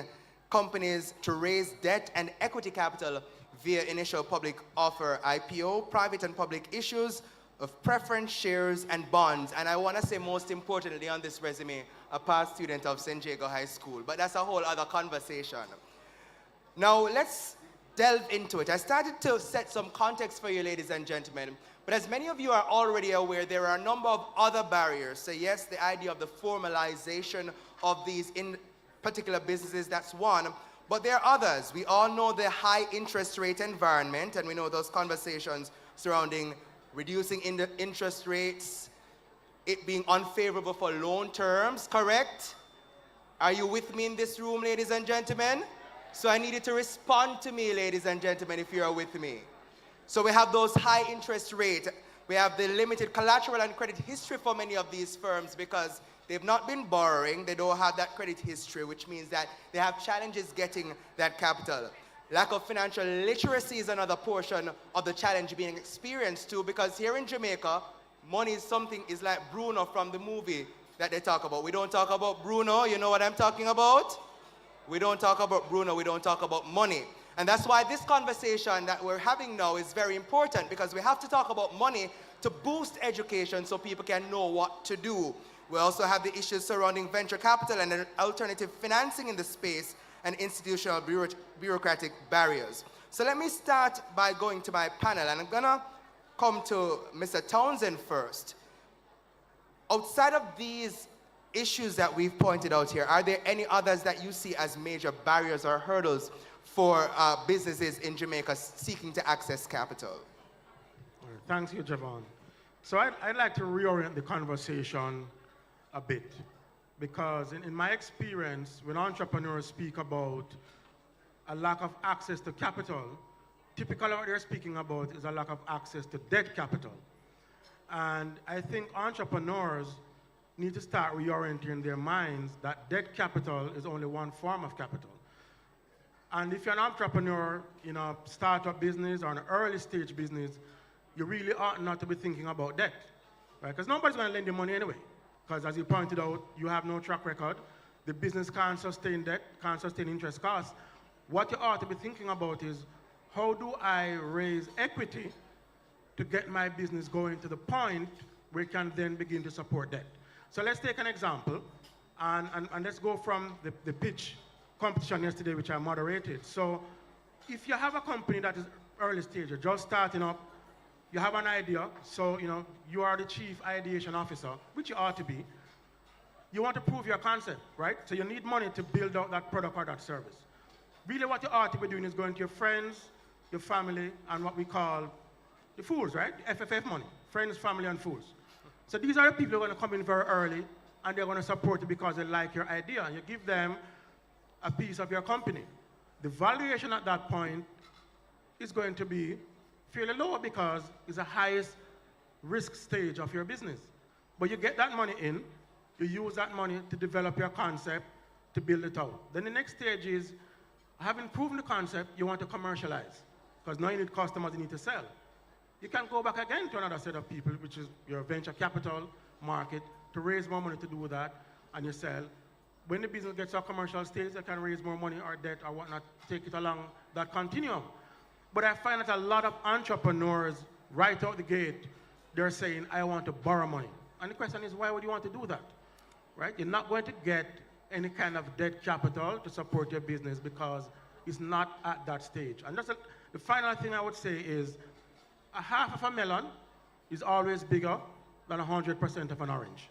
companies to raise debt and equity capital via initial public offer IPO, private and public issues of preference shares and bonds. And I want to say most importantly on this resume, a past student of San Diego High School, but that's a whole other conversation. Now let's delve into it. I started to set some context for you, ladies and gentlemen, but as many of you are already aware, there are a number of other barriers. So yes, the idea of the formalization of these in particular businesses, that's one, but there are others. We all know the high interest rate environment, and we know those conversations surrounding reducing interest rates, it being unfavorable for loan terms, correct? Are you with me in this room, ladies and gentlemen? So I need you to respond to me, ladies and gentlemen, if you're with me. So we have those high interest rates. We have the limited collateral and credit history for many of these firms because they've not been borrowing, they don't have that credit history, which means that they have challenges getting that capital. Lack of financial literacy is another portion of the challenge being experienced too, because here in Jamaica, money is something, is like Bruno from the movie that they talk about. We don't talk about Bruno, you know what I'm talking about? We don't talk about Bruno, we don't talk about money. And that's why this conversation that we're having now is very important, because we have to talk about money to boost education so people can know what to do. We also have the issues surrounding venture capital and alternative financing in the space and institutional bureaucratic barriers. So let me start by going to my panel, and I'm gonna come to Mr. Townsend first. Outside of these issues that we've pointed out here, are there any others that you see as major barriers or hurdles for businesses in Jamaica seeking to access capital? Thanks you, Javon. So I'd like to reorient the conversation a bit, because in my experience, when entrepreneurs speak about a lack of access to capital, typically what they're speaking about is a lack of access to debt capital. And I think entrepreneurs need to start reorienting their minds that debt capital is only one form of capital. And if you're an entrepreneur in a startup business or an early stage business, you really ought not to be thinking about debt, right? Because nobody's going to lend you money anyway. Because as you pointed out, you have no track record. The business can't sustain debt, can't sustain interest costs. What you ought to be thinking about is, how do I raise equity to get my business going to the point where it can then begin to support debt? So let's take an example, and let's go from the pitch competition yesterday, which I moderated. So if you have a company that is early stage, you're just starting up, you have an idea, so you are the chief ideation officer, which you ought to be. You want to prove your concept, right? So you need money to build out that product or that service. Really what you ought to be doing is going to your friends, your family, and what we call the fools, right? The FFF money, friends, family, and fools. So these are the people who are going to come in very early, and they're going to support you because they like your idea, and you give them a piece of your company. The valuation at that point is going to be fairly low because it's the highest risk stage of your business. But you get that money in, you use that money to develop your concept, to build it out. Then the next stage is, having proven the concept, you want to commercialize. Because now you need customers, you need to sell. You can go back again to another set of people, which is your venture capital market, to raise more money to do that, and you sell. When the business gets to a commercial stage, they can raise more money or debt or whatnot, take it along that continuum. But I find that a lot of entrepreneurs, right out the gate, they're saying, I want to borrow money. And the question is, why would you want to do that? Right? You're not going to get any kind of debt capital to support your business because it's not at that stage. And that's the final thing I would say is, a half of a melon is always bigger than 100% of an orange.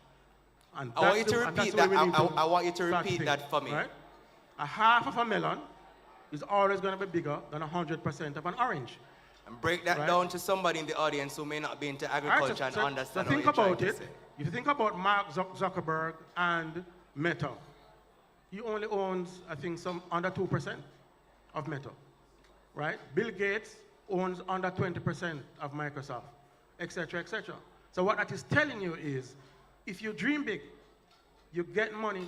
And I want you to repeat that. I want you to repeat that for me. Right? A half of a melon is always going to be bigger than 100% of an orange. And break that down to somebody in the audience who may not be into agriculture and understand what you're trying to say. If you think about Mark Zuckerberg and Meta, he only owns, I think, some under 2% of Meta, right? Bill Gates owns under 20% of Microsoft, et cetera, et cetera. So what that is telling you is, if you dream big, you get money,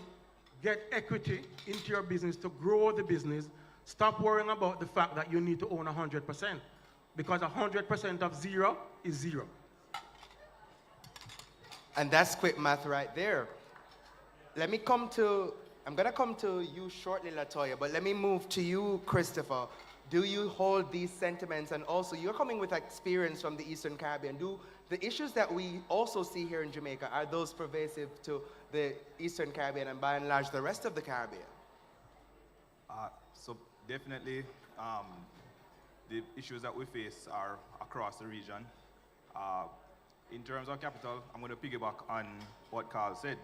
get equity into your business to grow the business, stop worrying about the fact that you need to own 100%. because 100% of zero is zero. And that's quick math right there. I'm gonna come to you shortly, Latoya, but let me move to you, Christopher. Do you hold these sentiments? And also, you're coming with experience from the Eastern Caribbean. Do the issues that we also see here in Jamaica, are those pervasive to the Eastern Caribbean and by and large the rest of the Caribbean? So definitely, the issues that we face are across the region. In terms of capital, I'm going to piggyback on what Carl said.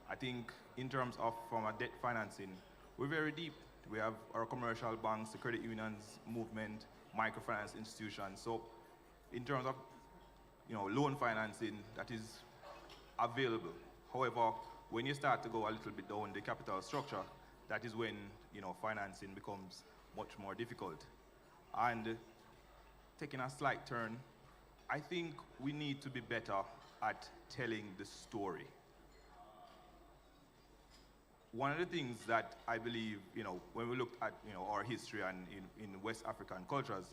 I think in terms of from a debt financing, we're very deep. We have our commercial banks, the credit unions, movement, microfinance institutions. So in terms of loan financing, that is available. However, when you start to go a little bit down the capital structure, that is when financing becomes much more difficult. And taking a slight turn, I think we need to be better at telling the story. One of the things that I believe, when we look at our history and in West African cultures,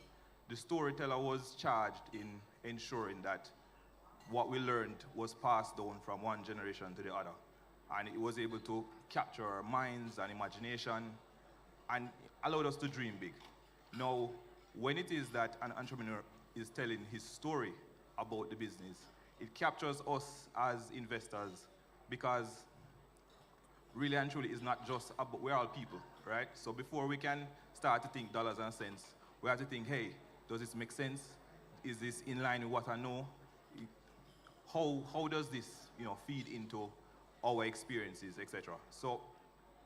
the storyteller was charged in ensuring that what we learned was passed down from one generation to the other. And it was able to capture our minds and imagination and allowed us to dream big. Now, when it is that an entrepreneur is telling his story about the business, it captures us as investors, because really and truly it's not just about, we're all people, right? So before we can start to think dollars and cents, we have to think, hey, does this make sense? Is this in line with what I know? How does this feed into our experiences, etc.? So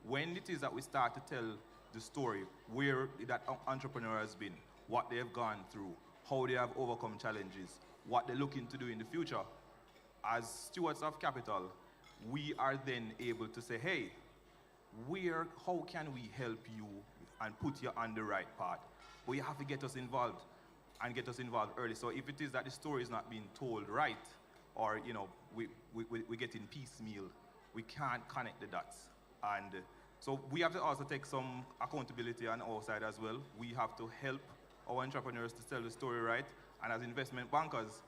when it is that we start to tell the story where that entrepreneur has been, what they have gone through, how they have overcome challenges, what they're looking to do in the future, as stewards of capital, we are then able to say, hey, how can we help you and put you on the right path? But you have to get us involved and get us involved early. So if it is that the story is not being told right, or we get in piecemeal, we can't connect the dots. And so we have to also take some accountability on our side as well. We have to help our entrepreneurs to tell the story right. And as investment bankers,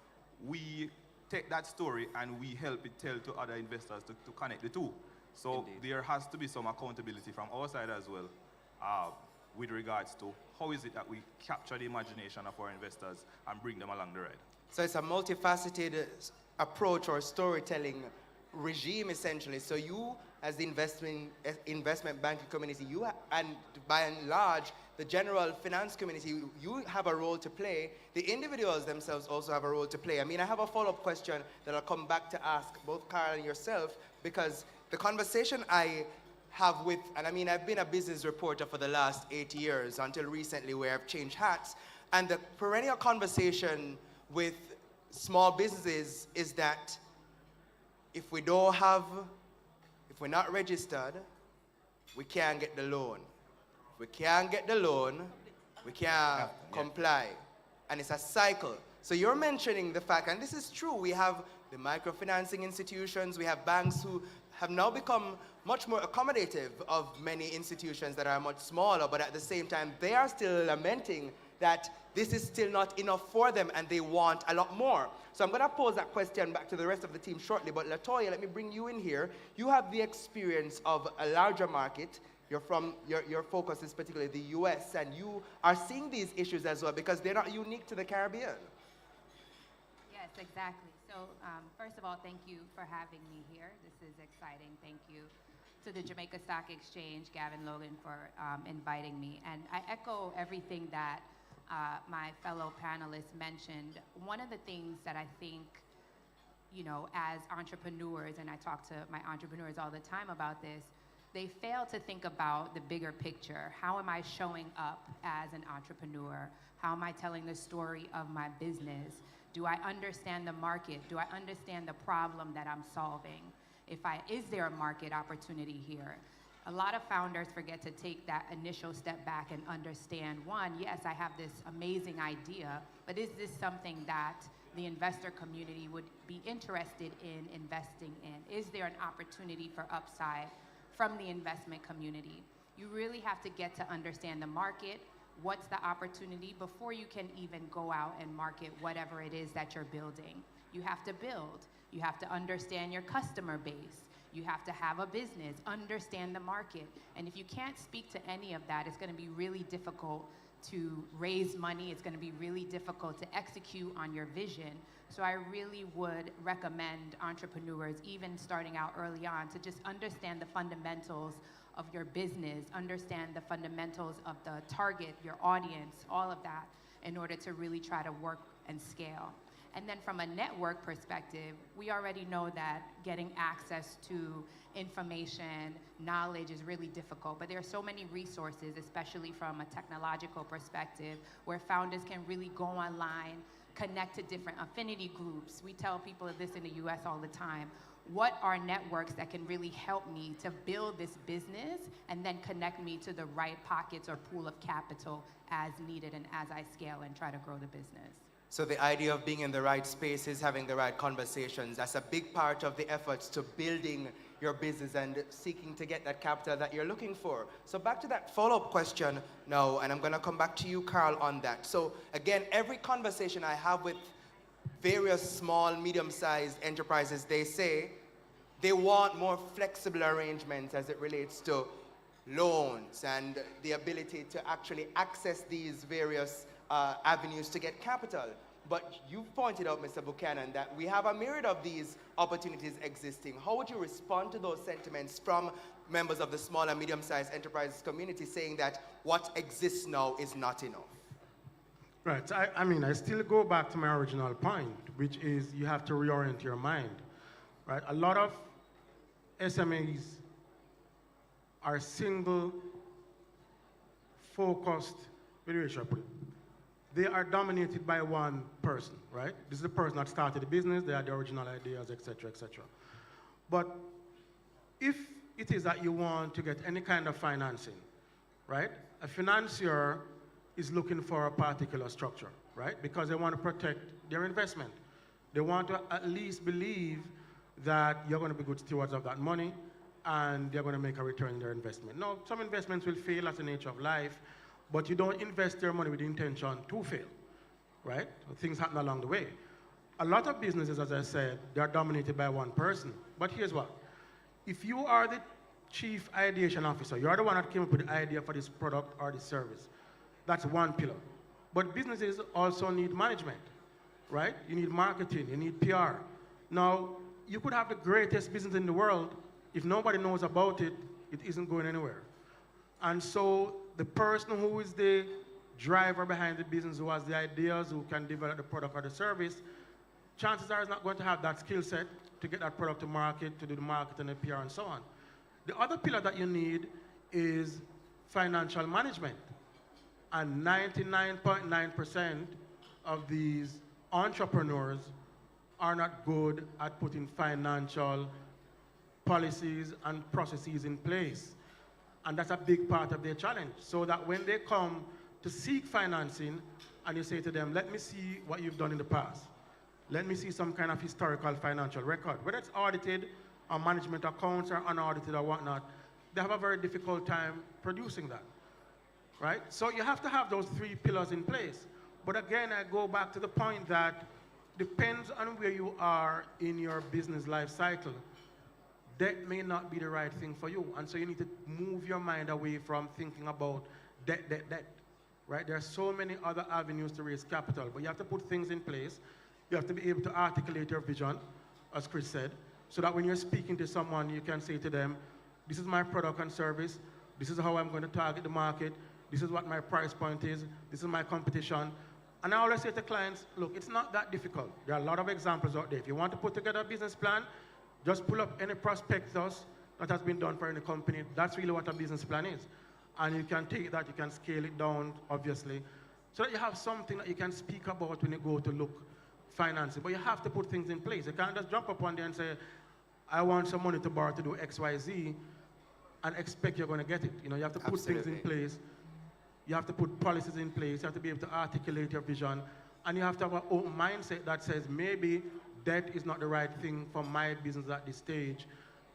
we take that story and we help it tell to other investors to connect the two. So there has to be some accountability from our side as well, with regards to how is it that we capture the imagination of our investors and bring them along the ride. So it's a multifaceted approach or storytelling regime, essentially. So you, as the investment banking community, and by and large, the general finance community, you have a role to play. The individuals themselves also have a role to play. I mean, I have a follow-up question that I'll come back to ask both Carl and yourself, because the conversation I have with, and I mean, I've been a business reporter for the last 8 years, until recently where I've changed hats, and the perennial conversation with small businesses is that if we're not registered, we can't get the loan. If we can't get the loan, we can't comply. And it's a cycle. So you're mentioning the fact, and this is true, we have the microfinancing institutions, we have banks who have now become much more accommodative of many institutions that are much smaller, but at the same time, they are still lamenting that this is still not enough for them and they want a lot more. So I'm going to pose that question back to the rest of the team shortly, but Latoya, let me bring you in here. You have the experience of a larger market. Your focus is particularly the US, and you are seeing these issues as well because they're not unique to the Caribbean. Yes, exactly. So first of all, thank you for having me here. This is exciting. Thank you to the Jamaica Stock Exchange, Gavin Logan, for inviting me. And I echo everything that my fellow panelists mentioned. One of the things that I think, as entrepreneurs, and I talk to my entrepreneurs all the time about this, they fail to think about the bigger picture. How am I showing up as an entrepreneur? How am I telling the story of my business? Do I understand the market? Do I understand the problem that I'm solving? Is there a market opportunity here? A lot of founders forget to take that initial step back and understand, one, yes, I have this amazing idea, but is this something that the investor community would be interested in investing in? Is there an opportunity for upside from the investment community? You really have to get to understand the market, what's the opportunity before you can even go out and market whatever it is that you're building. You have to build. You have to understand your customer base. You have to have a business, understand the market. And if you can't speak to any of that, it's going to be really difficult to raise money. It's going to be really difficult to execute on your vision. So I really would recommend entrepreneurs, even starting out early on, to just understand the fundamentals of your business, understand the fundamentals of the target, your audience, all of that, in order to really try to work and scale. And then from a network perspective, we already know that getting access to information, knowledge is really difficult, but there are so many resources, especially from a technological perspective, where founders can really go online, connect to different affinity groups. We tell people this in the US all the time. What are networks that can really help me to build this business and then connect me to the right pockets or pool of capital as needed and as I scale and try to grow the business? So the idea of being in the right spaces, having the right conversations, that's a big part of the efforts to building your business and seeking to get that capital that you're looking for. So back to that follow-up question now, and I'm going to come back to you, Carl, on that. So again, every conversation I have with various small, medium-sized enterprises, they say they want more flexible arrangements as it relates to loans and the ability to actually access these various avenues to get capital. But you've pointed out, Mr. Buchanan, that we have a myriad of these opportunities existing. How would you respond to those sentiments from members of the small and medium-sized enterprises community saying that what exists now is not enough? Right. I mean, I still go back to my original point, which is you have to reorient your mind. Right? A lot of SMEs are single-focused, where should I put it? They are dominated by one person, right? This is the person that started the business, they had the original ideas, etc., etc. But if it is that you want to get any kind of financing, right? A financier is looking for a particular structure, right? Because they want to protect their investment. They want to at least believe that you're going to be good stewards of that money and they're going to make a return on their investment. Now, some investments will fail as the nature of life, but you don't invest your money with the intention to fail, right? Things happen along the way. A lot of businesses, as I said, they are dominated by one person. But here's what. If you are the chief ideation officer, you're the one that came up with the idea for this product or this service. That's one pillar. But businesses also need management, right? You need marketing, you need PR. Now, you could have the greatest business in the world. If nobody knows about it, it isn't going anywhere. And so the person who is the driver behind the business, who has the ideas, who can develop the product or the service, chances are is not going to have that skill set to get that product to market, to do the marketing and PR and so on. The other pillar that you need is financial management. And 99.9% of these entrepreneurs are not good at putting financial policies and processes in place. And that's a big part of their challenge. So that when they come to seek financing and you say to them, let me see what you've done in the past. Let me see some kind of historical financial record. Whether it's audited or management accounts or unaudited or whatnot, they have a very difficult time producing that, right? So you have to have those three pillars in place. But again, I go back to the point that depends on where you are in your business life cycle. Debt may not be the right thing for you. And so you need to move your mind away from thinking about debt, right? There are so many other avenues to raise capital, but you have to put things in place. You have to be able to articulate your vision, as Chris said, so that when you're speaking to someone, you can say to them, this is my product and service. This is how I'm going to target the market. This is what my price point is. This is my competition. And I always say to clients, look, it's not that difficult. There are a lot of examples out there. If you want to put together a business plan, just pull up any prospectus that has been done for any company. That's really what a business plan is. And you can take that, you can scale it down, obviously, so that you have something that you can speak about when you go to look financing. But you have to put things in place. You can't just jump up one day and say, I want some money to borrow to do X, Y, Z, and expect you're going to get it. You know, you have to put things in place. You have to put policies in place. You have to be able to articulate your vision. And you have to have an open mindset that says, maybe debt is not the right thing for my business at this stage.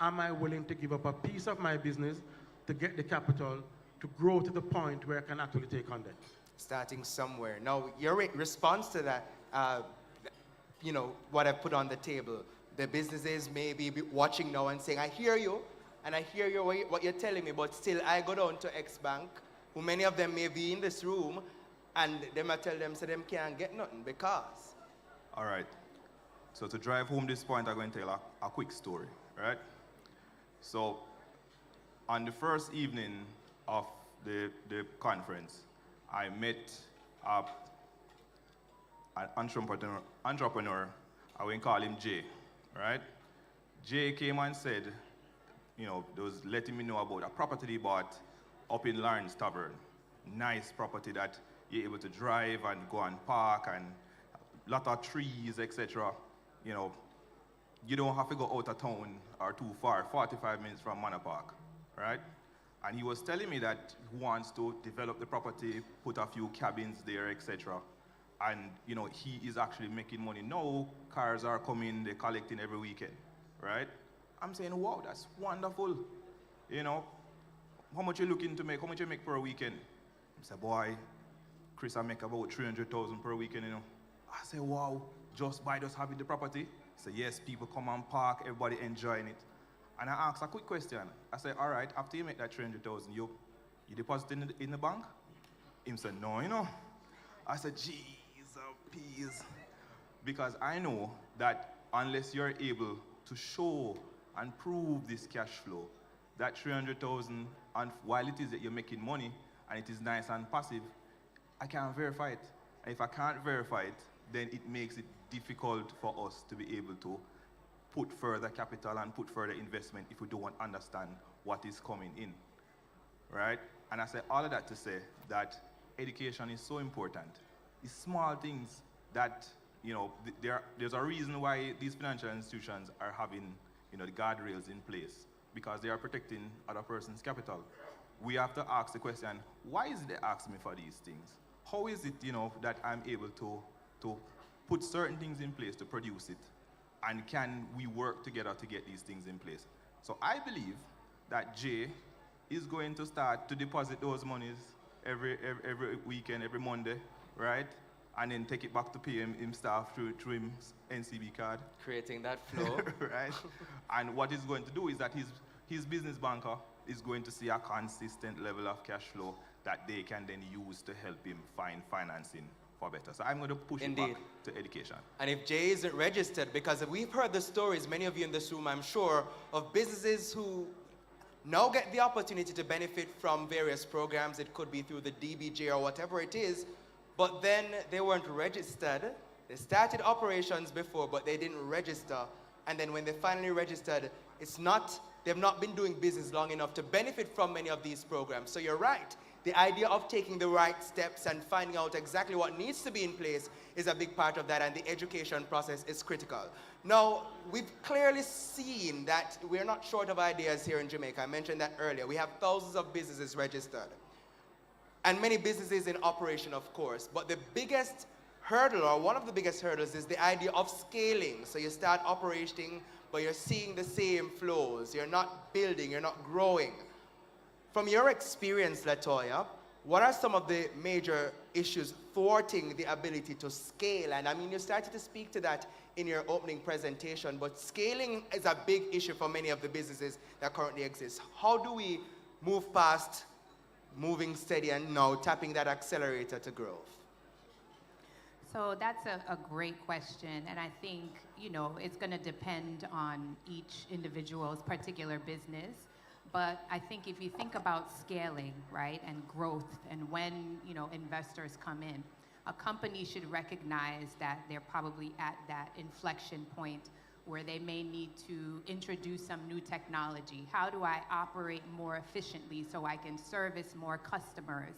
Am I willing to give up a piece of my business to get the capital to grow to the point where I can actually take on debt? Starting somewhere. Now, your response to that, you know, what I put on the table, the businesses may be watching now and saying, I hear you, and I hear you what you're telling me, but still I go down to X Bank, who many of them may be in this room, and them I tell them, so them can't get nothing because. All right. So to drive home this point, I'm going to tell a quick story, right? So on the first evening of the conference, I met an entrepreneur, I will call him Jay, right? Jay came and said, you know, they was letting me know about a property he bought up in Lawrence Tavern. Nice property that you're able to drive and go and park and a lot of trees, etc. You know, you don't have to go out of town or too far, 45 minutes from Manor Park, right? And he was telling me that he wants to develop the property, put a few cabins there, etc. And, you know, he is actually making money now. Cars are coming, they're collecting every weekend, right? I'm saying, wow, that's wonderful. You know, how much you looking to make? How much you make per weekend? I said, boy, Chris, I make about 300,000 per weekend, you know. I said, wow, just by just having the property? He said, yes, people come and park, everybody enjoying it. And I asked a quick question. I said, all right, after you make that 300,000, you deposit in the bank? He said, no, you know. I said, jeez, peas. Because I know that unless you're able to show and prove this cash flow, that 300,000, and while it is that you're making money, and it is nice and passive, I can't verify it. And if I can't verify it, then it makes it difficult for us to be able to put further capital and put further investment if we don't understand what is coming in, right? And I say all of that to say that education is so important. It's small things that, you know, there's a reason why these financial institutions are having, you know, the guardrails in place, because they are protecting other person's capital. We have to ask the question, why is it they ask me for these things? How is it, you know, that I'm able to put certain things in place to produce it? And can we work together to get these things in place? So I believe that Jay is going to start to deposit those monies every weekend, every Monday, right? And then take it back to pay him staff through his NCB card. Creating that flow. Right? And what he's going to do is that his business banker is going to see a consistent level of cash flow that they can then use to help him find financing for better. So I'm going to push it back to education. And if Jay isn't registered, because we've heard the stories, many of you in this room, I'm sure, of businesses who now get the opportunity to benefit from various programs. It could be through the DBJ or whatever it is, but then they weren't registered. They started operations before, but they didn't register. And then when they finally registered, they've not been doing business long enough to benefit from many of these programs. So you're right. The idea of taking the right steps and finding out exactly what needs to be in place is a big part of that, and the education process is critical. Now, we've clearly seen that we're not short of ideas here in Jamaica. I mentioned that earlier. We have thousands of businesses registered, and many businesses in operation, of course. But the biggest hurdle, or one of the biggest hurdles, is the idea of scaling. So you start operating, but you're seeing the same flows. You're not building, you're not growing. From your experience, Latoya, what are some of the major issues thwarting the ability to scale? And I mean, you started to speak to that in your opening presentation, but scaling is a big issue for many of the businesses that currently exist. How do we move past moving steady and now tapping that accelerator to growth? So that's a great question, and I think, you know, it's going to depend on each individual's particular business. But I think if you think about scaling, right, and growth, and when, you know, investors come in, a company should recognize that they're probably at that inflection point where they may need to introduce some new technology. How do I operate more efficiently so I can service more customers?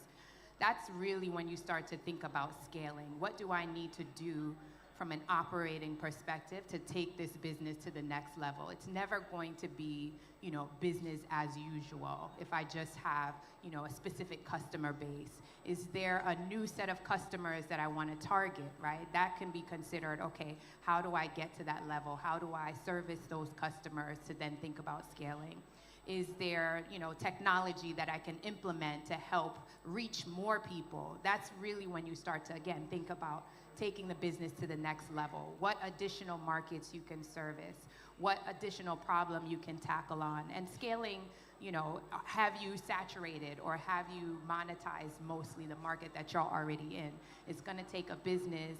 That's really when you start to think about scaling. What do I need to do from an operating perspective to take this business to the next level? It's never going to be, you know, business as usual if I just have, you know, a specific customer base. Is there a new set of customers that I want to target, right? That can be considered, okay, how do I get to that level? How do I service those customers to then think about scaling? Is there, technology that I can implement to help reach more people? That's really when you start to, again, think about taking the business to the next level. What additional markets you can service? What additional problem you can tackle on? And scaling, have you saturated or have you monetized mostly the market that you're already in? It's gonna take a business,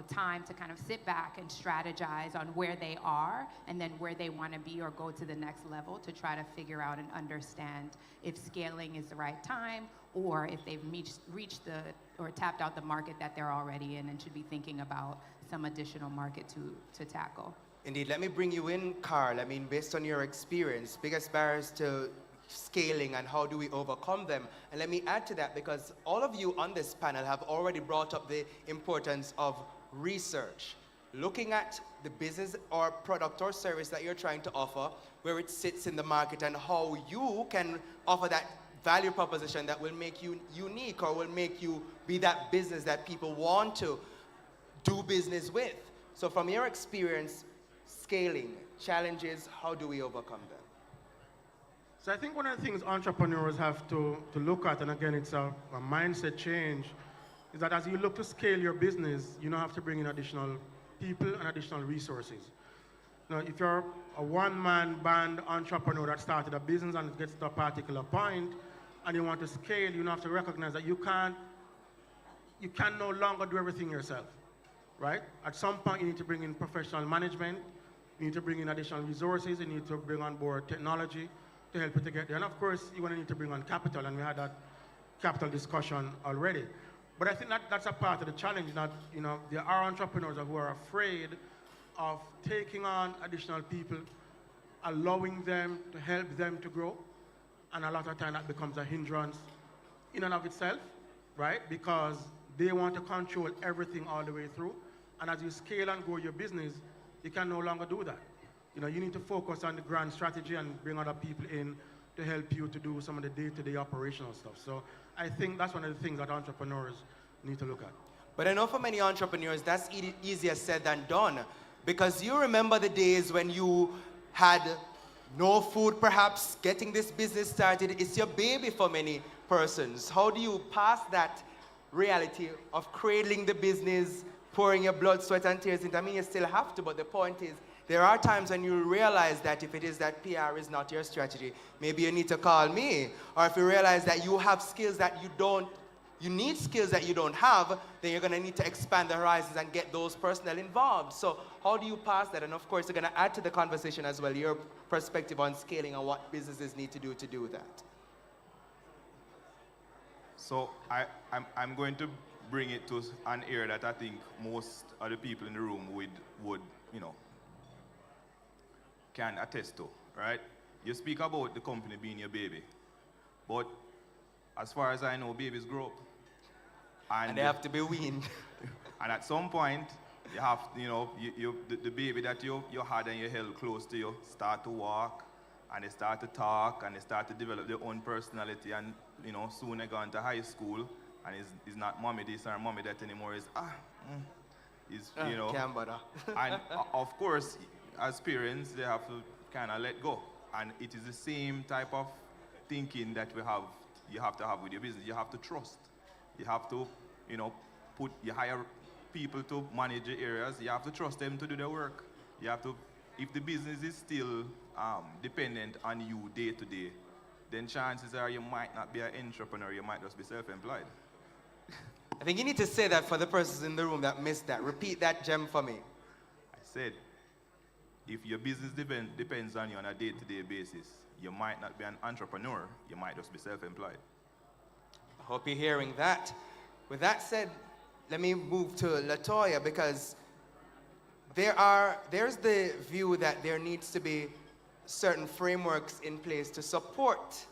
time to kind of sit back and strategize on where they are and then where they wanna be or go to the next level to try to figure out and understand if scaling is the right time or if they've reached or tapped out the market that they're already in and should be thinking about some additional market to tackle. Indeed, let me bring you in, Carl. I mean, based on your experience, biggest barriers to scaling and how do we overcome them? And let me add to that because all of you on this panel have already brought up the importance of research. Looking at the business or product or service that you're trying to offer, where it sits in the market and how you can offer that value proposition that will make you unique or will make you be that business that people want to do business with. So from your experience, scaling, challenges, how do we overcome them? So I think one of the things entrepreneurs have to look at, and again, it's a mindset change, is that as you look to scale your business, you don't have to bring in additional people and additional resources. Now, if you're a one-man band entrepreneur that started a business and it gets to a particular point, and you want to scale, you have to recognize that you can no longer do everything yourself, right? At some point, you need to bring in professional management, you need to bring in additional resources, you need to bring on board technology to help you to get there. And of course, you're going to need to bring on capital, and we had that capital discussion already. But I think that's a part of the challenge, that there are entrepreneurs who are afraid of taking on additional people, allowing them to help them to grow, and a lot of time that becomes a hindrance in and of itself, right? Because they want to control everything all the way through, and as you scale and grow your business, you can no longer do that. You need to focus on the grand strategy and bring other people in to help you to do some of the day-to-day operational stuff. So I think that's one of the things that entrepreneurs need to look at. But I know for many entrepreneurs, that's easier said than done, because you remember the days when you had no food, perhaps getting this business started. It's your baby for many persons. How do you pass that reality of cradling the business, pouring your blood, sweat, and tears into? I mean, you still have to, but the point is, there are times when you realize that if it is that PR is not your strategy, maybe you need to call me. Or if you realize that you have skills that you need skills that you don't have, then you're going to need to expand the horizons and get those personnel involved. So how do you pass that? And of course, you're going to add to the conversation as well your perspective on scaling and what businesses need to do that. So I'm going to bring it to an area that I think most of the people in the room would can attest to, right? You speak about the company being your baby, but as far as I know, babies grow up. And they have to be weaned. And at some point, you have, the baby that you had and you held close to you start to walk, and they start to talk, and they start to develop their own personality, and, soon they go into high school, and it's not mommy this or mommy that anymore, Can't bother. And of course, as parents, they have to kind of let go. And it is the same type of thinking that you have to have with your business. You have to trust. You have to, you hire people to manage the areas. You have to trust them to do their work. You have to, if the business is still dependent on you day to day, then chances are you might not be an entrepreneur, you might just be self-employed. I think you need to say that for the persons in the room that missed that. Repeat that gem for me. I said, if your business depends on you on a day-to-day basis, you might not be an entrepreneur, you might just be self-employed. I hope you're hearing that. With that said, let me move to LaToya, because there's the view that there needs to be certain frameworks in place to support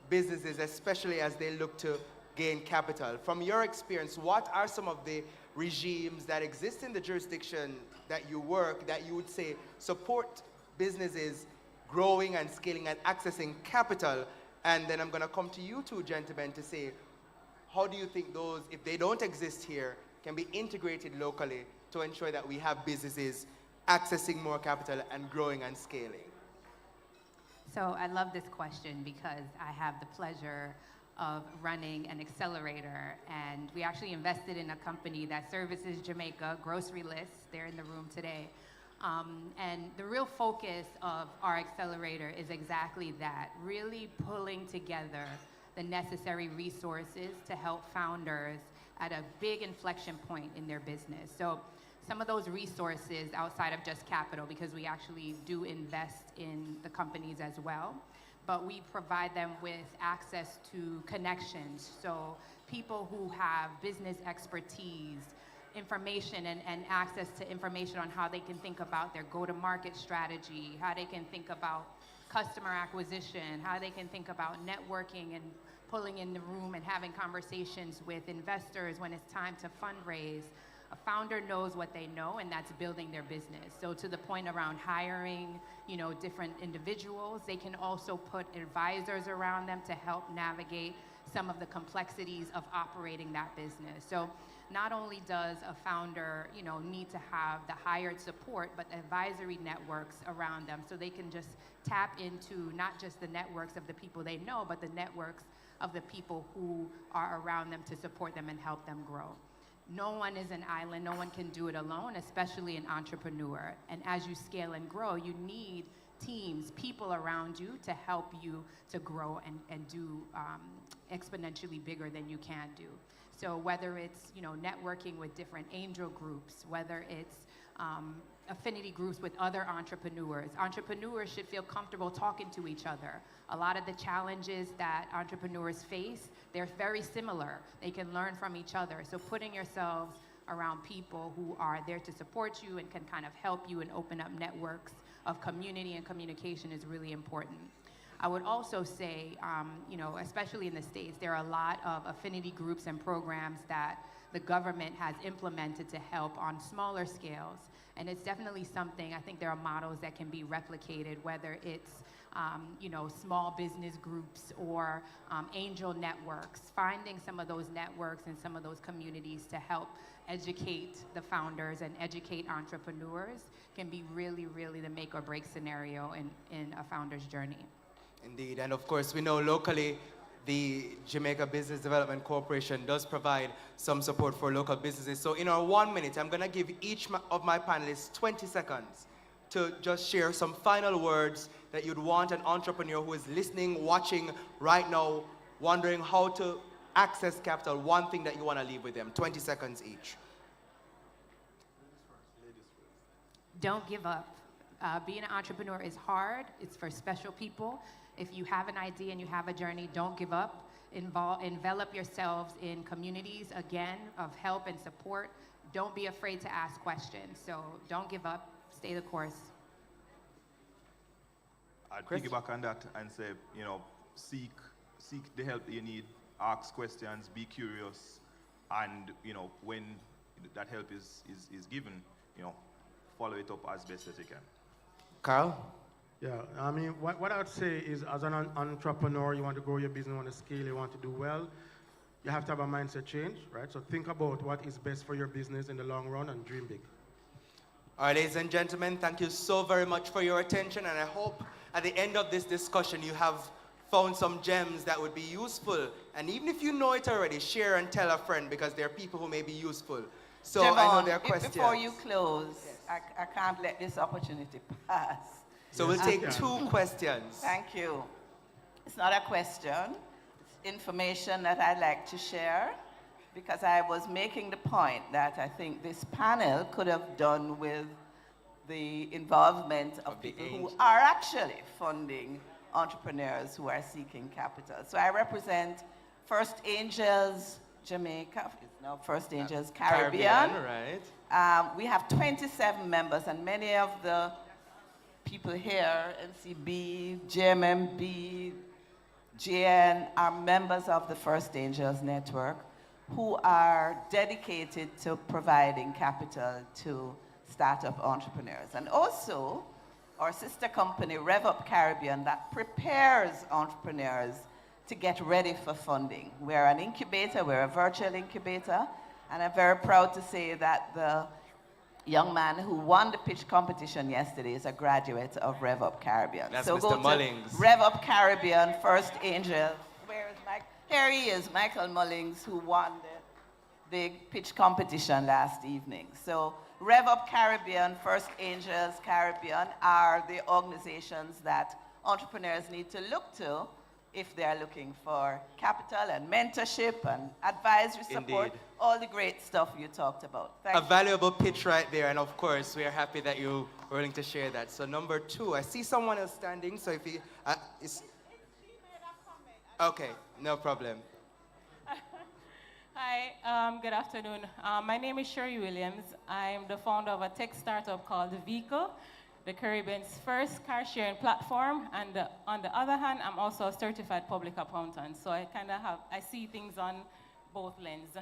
businesses, especially as they look to gain capital. From your experience, what are some of the regimes that exist in the jurisdiction that you work that you would say support businesses growing and scaling and accessing capital? And then I'm going to come to you two gentlemen to say, how do you think those, if they don't exist here, can be integrated locally to ensure that we have businesses accessing more capital and growing and scaling? So I love this question because I have the pleasure of running an accelerator, and we actually invested in a company that services Jamaica, Grocery List. They're in the room today. And the real focus of our accelerator is exactly that, really pulling together the necessary resources to help founders at a big inflection point in their business. So some of those resources outside of just capital, because we actually do invest in the companies as well, but we provide them with access to connections. So people who have business expertise, information and access to information on how they can think about their go-to-market strategy, how they can think about customer acquisition, how they can think about networking and pulling in the room and having conversations with investors when it's time to fundraise. A founder knows what they know, and that's building their business. So to the point around hiring, different individuals, they can also put advisors around them to help navigate some of the complexities of operating that business. So not only does a founder, need to have the hired support, but advisory networks around them so they can just tap into not just the networks of the people they know, but the networks of the people who are around them to support them and help them grow. No one is an island, no one can do it alone, especially an entrepreneur. And as you scale and grow, you need teams, people around you to help you to grow and do exponentially bigger than you can do. So whether it's networking with different angel groups, whether it's affinity groups with other entrepreneurs. Entrepreneurs should feel comfortable talking to each other. A lot of the challenges that entrepreneurs face, they're very similar. They can learn from each other. So putting yourselves around people who are there to support you and can kind of help you and open up networks of community and communication is really important. I would also say, especially in the States, there are a lot of affinity groups and programs that the government has implemented to help on smaller scales. And it's definitely something, I think there are models that can be replicated, whether it's small business groups or angel networks, finding some of those networks and some of those communities to help educate the founders and educate entrepreneurs can be really, really the make or break scenario in a founder's journey. Indeed, and of course we know locally the Jamaica Business Development Corporation does provide some support for local businesses. So in our 1 minute, I'm gonna give each of my panelists 20 seconds to just share some final words that you'd want an entrepreneur who is listening, watching right now, wondering how to access capital, one thing that you wanna leave with them. 20 seconds each. Don't give up. Being an entrepreneur is hard. It's for special people. If you have an idea and you have a journey, don't give up. Envelop yourselves in communities, again, of help and support. Don't be afraid to ask questions. So don't give up. Stay the course. I'd piggyback on that and say, seek the help that you need, ask questions, be curious, and when that help is given, follow it up as best as you can. Carl? Yeah, I mean, what I would say is, as an entrepreneur, you want to grow your business, you want to scale, you want to do well, you have to have a mindset change, right? So think about what is best for your business in the long run and dream big. All right, ladies and gentlemen, thank you so very much for your attention, and I hope at the end of this discussion you have found some gems that would be useful. And even if you know it already, share and tell a friend, because there are people who may be useful. So Javon, I know there are questions. Before you close, yes. I can't let this opportunity pass. So we'll take 2 questions. Thank you. It's not a question. It's information that I'd like to share, because I was making the point that I think this panel could have done with the involvement of people who are actually funding entrepreneurs who are seeking capital. So I represent First Angels Jamaica, it's now First Angels Caribbean. Right. We have 27 members, and many of the people here, NCB, JMMB, GN, are members of the First Angels Network who are dedicated to providing capital to startup entrepreneurs. And also, our sister company, RevUp Caribbean, that prepares entrepreneurs to get ready for funding. We're an incubator, we're a virtual incubator, and I'm very proud to say that the young man who won the pitch competition yesterday is a graduate of Rev Up Caribbean. That's so Mr. go to Mullings. Rev Up Caribbean, First Angel. Where is Mike? Here he is, Michael Mullings, who won the pitch competition last evening. So Rev Up Caribbean, First Angels Caribbean are the organizations that entrepreneurs need to look to if they are looking for capital and mentorship and advisory support, Indeed. all the great stuff you talked about. Thank A you. valuable pitch right there, and of course, we are happy that you were willing to share that. So number 2, I see someone else standing, so if he, okay, no problem. Hi, good afternoon. My name is Sherry Williams. I'm the founder of a tech startup called Vehicle, the Caribbean's first car sharing platform. And on the other hand, I'm also a certified public accountant. So I I see things on both lenses.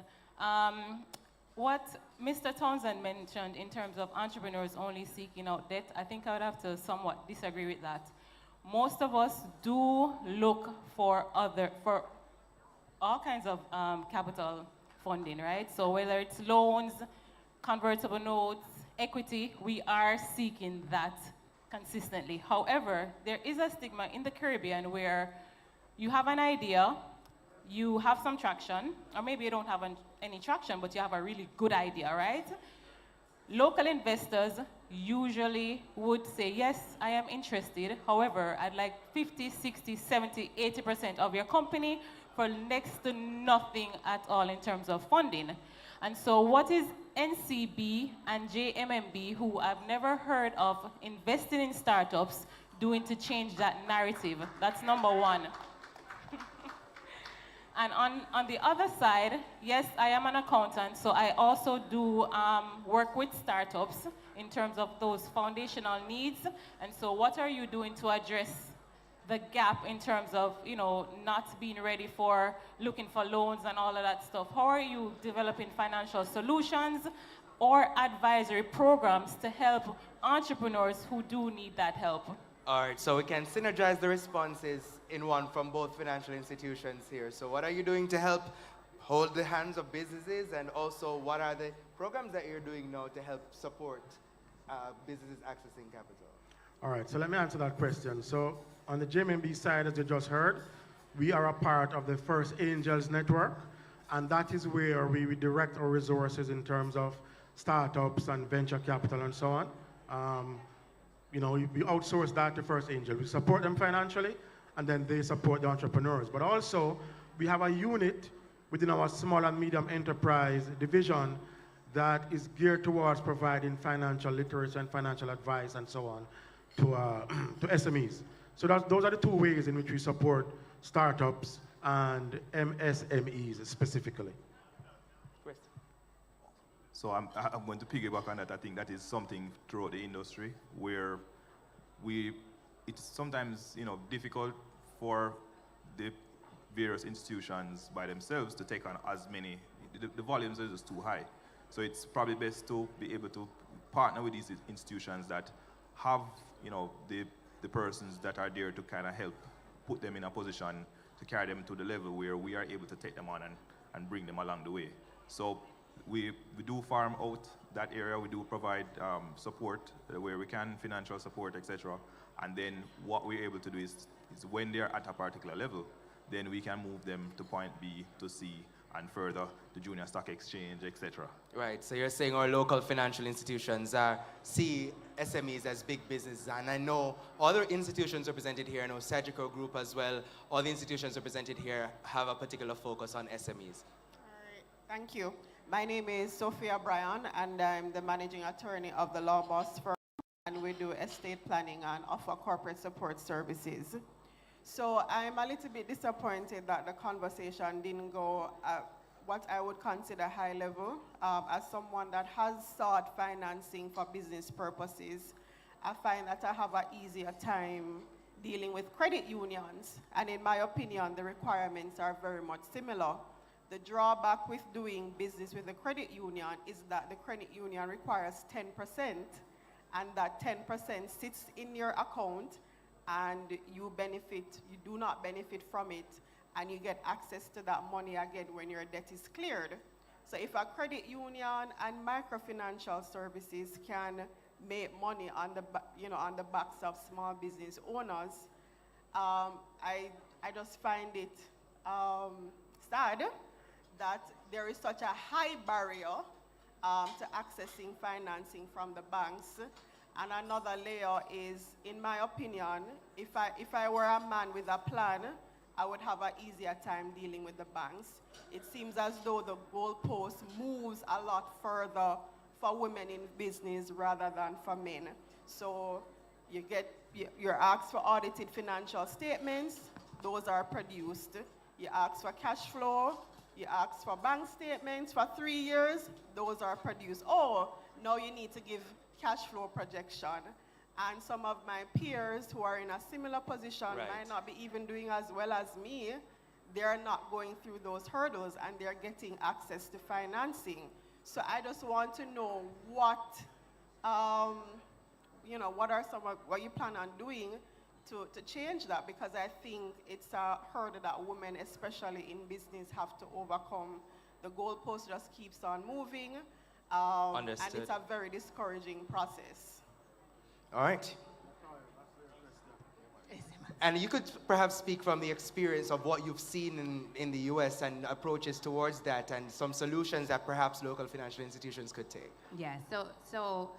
What Mr. Townsend mentioned in terms of entrepreneurs only seeking out debt, I think I would have to somewhat disagree with that. Most of us do look for all kinds of capital funding, right? So whether it's loans, convertible notes, equity, we are seeking that consistently. However, there is a stigma in the Caribbean where you have an idea, you have some traction, or maybe you don't have any traction, but you have a really good idea, right? Local investors usually would say, yes, I am interested. However, I'd like 50, 60, 70, 80% of your company for next to nothing at all in terms of funding. And so what is NCB and JMMB, who I've never heard of investing in startups, doing to change that narrative? That's number 1. And on the other side, yes, I am an accountant, so I also do work with startups in terms of those foundational needs. And so what are you doing to address the gap in terms of, not being ready for looking for loans and all of that stuff? How are you developing financial solutions or advisory programs to help entrepreneurs who do need that help? All right, so we can synergize the responses in one from both financial institutions here. So what are you doing to help hold the hands of businesses, and also what are the programs that you're doing now to help support businesses accessing capital? All right, so let me answer that question. So on the JMB side, as you just heard, we are a part of the First Angels Network, and that is where we direct our resources in terms of startups and venture capital and so on. We outsource that to First Angel. We support them financially, and then they support the entrepreneurs. But also, we have a unit within our small and medium enterprise division that is geared towards providing financial literacy and financial advice and so on to SMEs. So those are the 2 ways in which we support startups and MSMEs specifically. So I'm going to piggyback on that. I think that is something throughout the industry where it's sometimes difficult for the various institutions by themselves to take on as many. The volumes are just too high. So it's probably best to be able to partner with these institutions that have the persons that are there to kind of help put them in a position to carry them to the level where we are able to take them on and bring them along the way. So we do farm out that area. We do provide support where we can, financial support, etc. And then what we're able to do is when they're at a particular level, then we can move them to point B to C and further the junior stock exchange, etc. Right, so you're saying our local financial institutions see SMEs as big businesses, and I know other institutions represented here, I know Sagicor Group as well, all the institutions represented here have a particular focus on SMEs. All right, thank you. My name is Sophia Bryan, and I'm the managing attorney of the Law Boss firm, and we do estate planning and offer corporate support services. So I'm a little bit disappointed that the conversation didn't go at what I would consider high level. As someone that has sought financing for business purposes, I find that I have an easier time dealing with credit unions. And in my opinion, the requirements are very much similar. The drawback with doing business with a credit union is that the credit union requires 10%, and that 10% sits in your account, and you do not benefit from it, and you get access to that money again when your debt is cleared. So if a credit union and microfinancial services can make money on on the backs of small business owners, I just find it sad that there is such a high barrier to accessing financing from the banks. And another layer is, in my opinion, if I were a man with a plan, I would have an easier time dealing with the banks. It seems as though the goalpost moves a lot further for women in business rather than for men. So you're asked for audited financial statements, those are produced. You ask for cash flow, you ask for bank statements for 3 years, those are produced. Oh, now you need to give cash flow projection. And some of my peers who are in a similar position might not be even doing as well as me. They're not going through those hurdles and they're getting access to financing. So I just want to know what you plan on doing to change that, because I think it's a hurdle that women, especially in business, have to overcome. The goalpost just keeps on moving, and it's a very discouraging process. All right. And you could perhaps speak from the experience of what you've seen in the US and approaches towards that and some solutions that perhaps local financial institutions could take. Yeah, so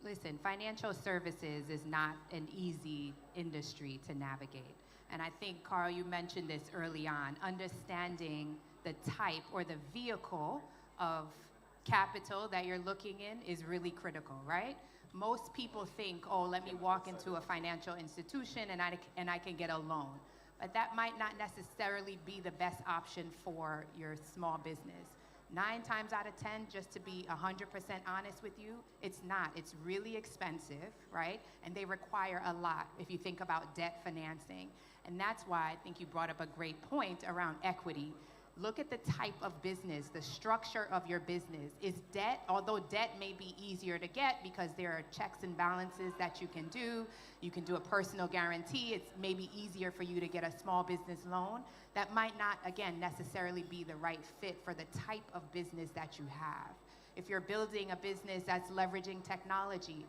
listen, financial services is not an easy industry to navigate. And I think, Carl, you mentioned this early on, understanding the type or the vehicle of capital that you're looking in is really critical, right? Most people think, oh, let me walk into a financial institution and I can get a loan. But that might not necessarily be the best option for your small business. 9 times out of 10, just to be 100% honest with you, it's not. It's really expensive, right? And they require a lot if you think about debt financing. And that's why I think you brought up a great point around equity. Look at the type of business, the structure of your business. Is debt, although debt may be easier to get because there are checks and balances that you can do a personal guarantee, it's maybe easier for you to get a small business loan. That might not, again, necessarily be the right fit for the type of business that you have. If you're building a business that's leveraging technology,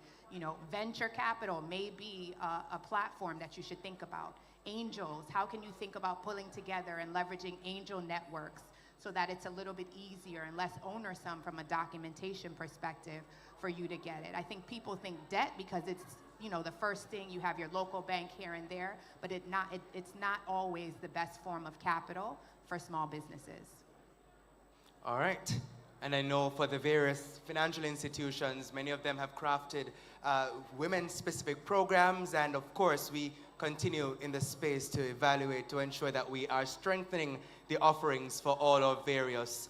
venture capital may be a platform that you should think about. Angels, how can you think about pulling together and leveraging angel networks so that it's a little bit easier and less onersome from a documentation perspective for you to get it? I think people think debt because it's the first thing, you have your local bank here and there, but it's not always the best form of capital for small businesses. All right. And I know for the various financial institutions, many of them have crafted women-specific programs, and of course, we continue in the space to evaluate to ensure that we are strengthening the offerings for all our various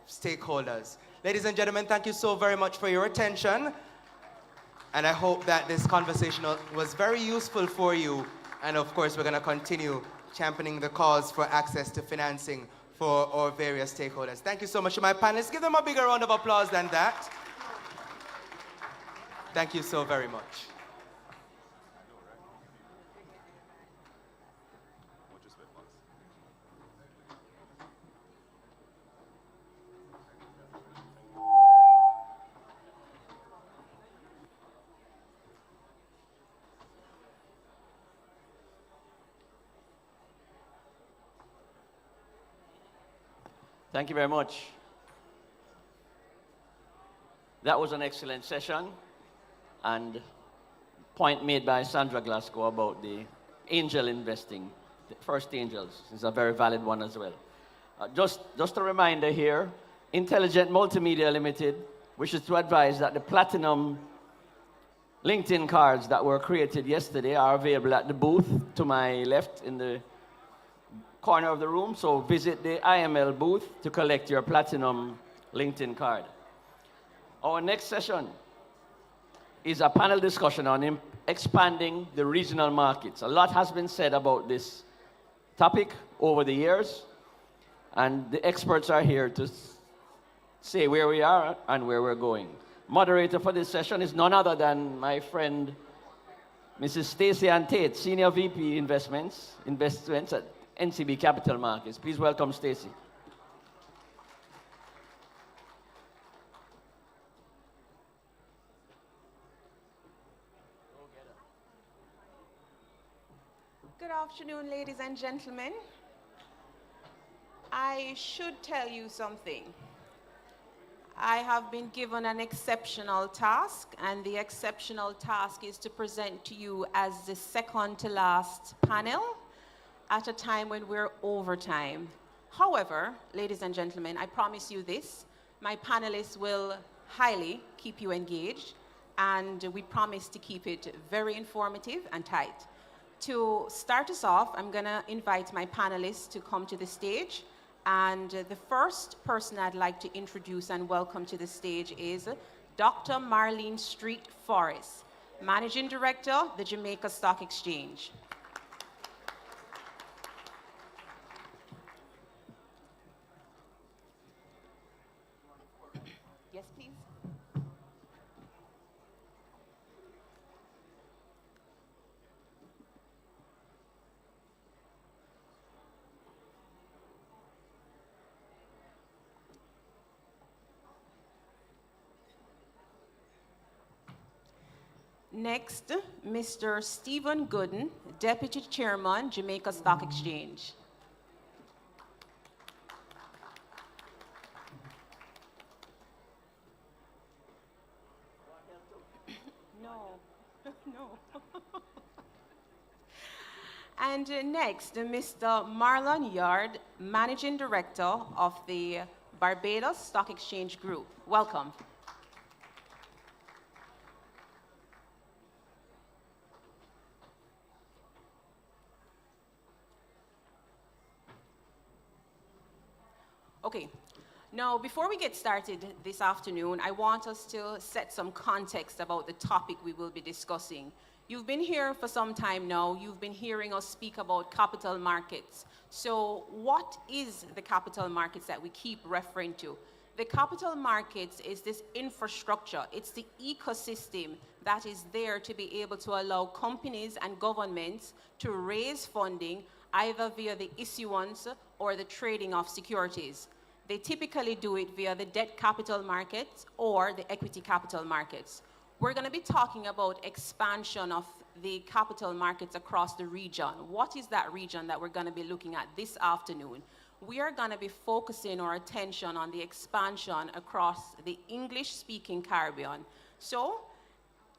stakeholders. Ladies and gentlemen, thank you so very much for your attention. And I hope that this conversation was very useful for you. And of course, we're going to continue championing the cause for access to financing for our various stakeholders. Thank you so much to my panelists. Give them a bigger round of applause than that. Thank you so very much. Thank you very much. That was an excellent session, and point made by Sandra Glasgow about the angel investing, the first angels, is a very valid one as well. Just a reminder here, Intelligent Multimedia Limited wishes to advise that the platinum LinkedIn cards that were created yesterday are available at the booth to my left in the corner of the room, so visit the IML booth to collect your platinum LinkedIn card. Our next session is a panel discussion on expanding the regional markets. A lot has been said about this topic over the years, and the experts are here to say where we are and where we're going. Moderator for this session is none other than my friend, Mrs. Stacey Ann Tate, Senior VP Investments at NCB Capital Markets. Please welcome Stacey. afternoon, ladies and gentlemen. I should tell you something. I have been given an exceptional task, and the exceptional task is to present to you as the second to last panel at a time when we're over time. However, ladies and gentlemen, I promise you this, my panelists will highly keep you engaged, and we promise to keep it very informative and tight. To start us off, I'm gonna invite my panelists to come to the stage. And the first person I'd like to introduce and welcome to the stage is Dr. Marlene Street Forrest, Managing Director, the Jamaica Stock Exchange. Yes, please. Next, Mr. Stephen Gooden, Deputy Chairman, Jamaica Stock Exchange. No, no. And next, Mr. Marlon Yard, Managing Director of the Barbados Stock Exchange Group. Welcome. Okay, now before we get started this afternoon, I want us to set some context about the topic we will be discussing. You've been here for some time now. You've been hearing us speak about capital markets. So what is the capital markets that we keep referring to? The capital markets is this infrastructure. It's the ecosystem that is there to be able to allow companies and governments to raise funding either via the issuance or the trading of securities. They typically do it via the debt capital markets or the equity capital markets. We're going to be talking about expansion of the capital markets across the region. What is that region that we're going to be looking at this afternoon? We are going to be focusing our attention on the expansion across the English-speaking Caribbean. So,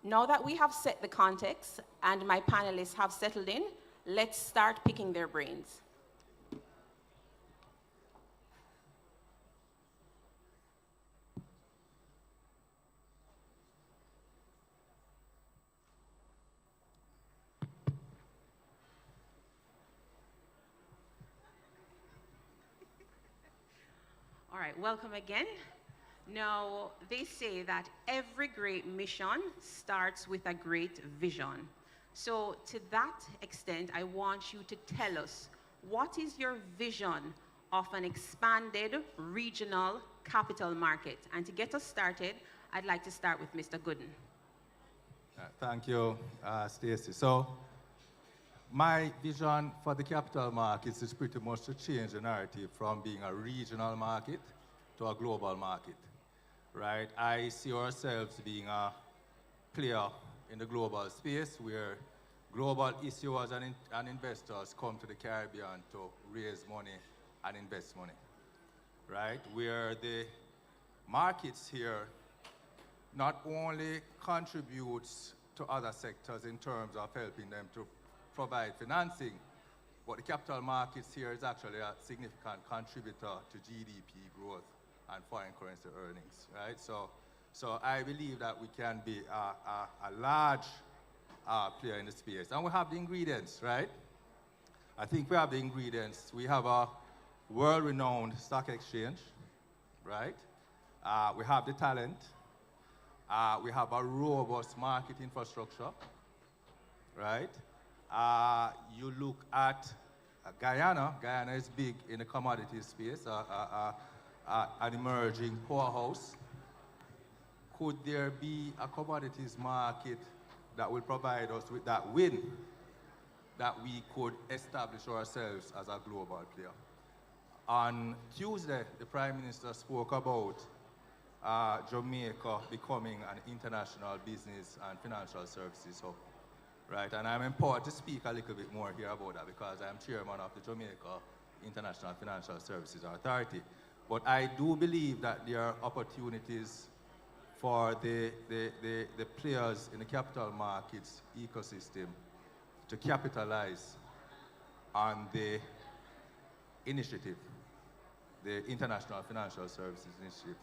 now that we have set the context and my panelists have settled in, let's start picking their brains. All right, welcome again. Now, they say that every great mission starts with a great vision. So to that extent, I want you to tell us, what is your vision of an expanded regional capital market? And to get us started, I'd like to start with Mr. Gooden. Thank you, Stacey. So my vision for the capital markets is pretty much to change the narrative from being a regional market to a global market, right? I see ourselves being a player in the global space where global issuers and investors come to the Caribbean to raise money and invest money, right? Where the markets here not only contributes to other sectors in terms of helping them to provide financing, but the capital markets here is actually a significant contributor to GDP growth and foreign currency earnings, right? So I believe that we can be a large player in the space. And we have the ingredients, right? I think we have the ingredients. We have a world-renowned stock exchange, right? We have the talent. We have a robust market infrastructure, right? You look at Guyana. Guyana is big in the commodities space, an emerging powerhouse. Could there be a commodities market that will provide us with that win that we could establish ourselves as a global player? On Tuesday, the Prime Minister spoke about Jamaica becoming an international business and financial services hub. right? And I'm empowered to speak a little bit more here about that because I'm chairman of the Jamaica International Financial Services Authority. But I do believe that there are opportunities for the players in the capital markets ecosystem to capitalize on the initiative, the International Financial Services Initiative,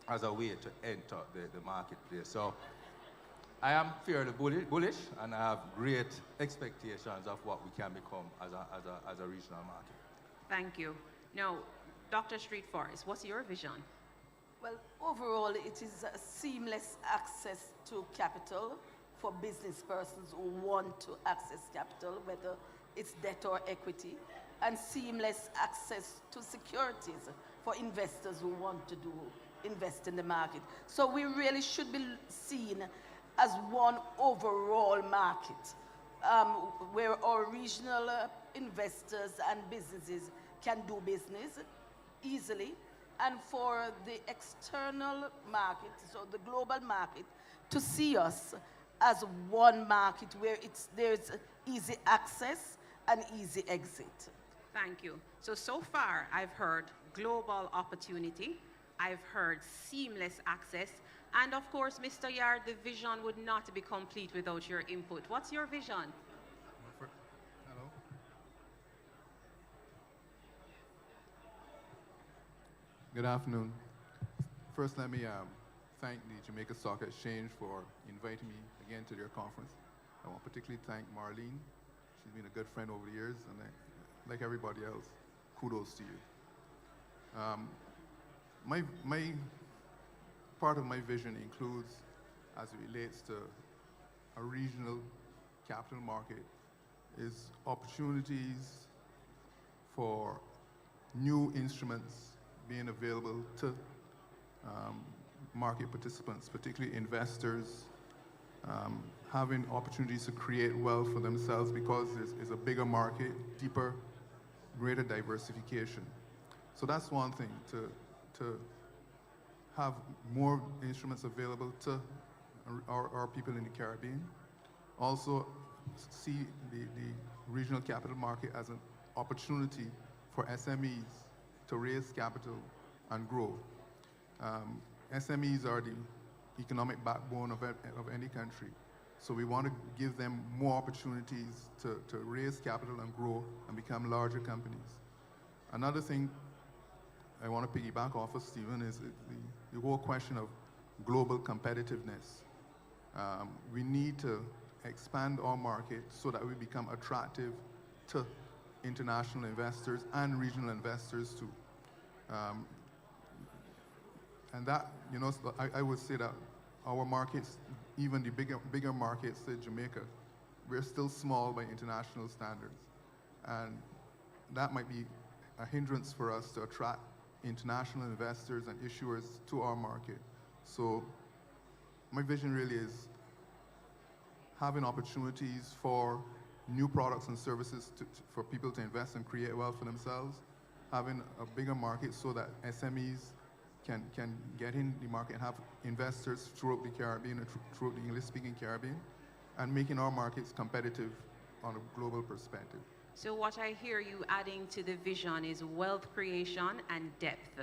as a way to enter the marketplace. So I am fairly bullish, and I have great expectations of what we can become as a regional market. Thank you. Now, Dr. Street Forest, what's your vision? Well, overall, it is a seamless access to capital for business persons who want to access capital, whether it's debt or equity, and seamless access to securities for investors who want to invest in the market. So we really should be seen as one overall market where our regional investors and businesses can do business easily, and for the external market, so the global market, to see us as one market where there's easy access and easy exit. Thank you. So far I've heard global opportunity, I've heard seamless access, and of course, Mr. Yard, the vision would not be complete without your input. What's your vision? Hello. Good afternoon. First, let me thank the Jamaica Stock Exchange for inviting me again to their conference. I want to particularly thank Marlene. She's been a good friend over the years, and like everybody else, kudos to you. My part of my vision includes, as it relates to a regional capital market, is opportunities for new instruments being available to market participants, particularly investors, having opportunities to create wealth for themselves because it's a bigger market, deeper, greater diversification. So that's one thing, to have more instruments available to our people in the Caribbean. Also see the regional capital market as an opportunity for SMEs to raise capital and grow. SMEs are the economic backbone of any country. So we want to give them more opportunities to raise capital and grow and become larger companies. Another thing I want to piggyback off of Stephen is the whole question of global competitiveness. We need to expand our market so that we become attractive to international investors and regional investors too. And that, you know, I would say that our markets, even the bigger markets, say Jamaica, we're still small by international standards. And that might be a hindrance for us to attract international investors and issuers to our market. So my vision really is having opportunities for new products and services for people to invest and create wealth for themselves, having a bigger market so that SMEs can get in the market and have investors throughout the Caribbean and throughout the English-speaking Caribbean, and making our markets competitive on a global perspective. So what I hear you adding to the vision is wealth creation and depth.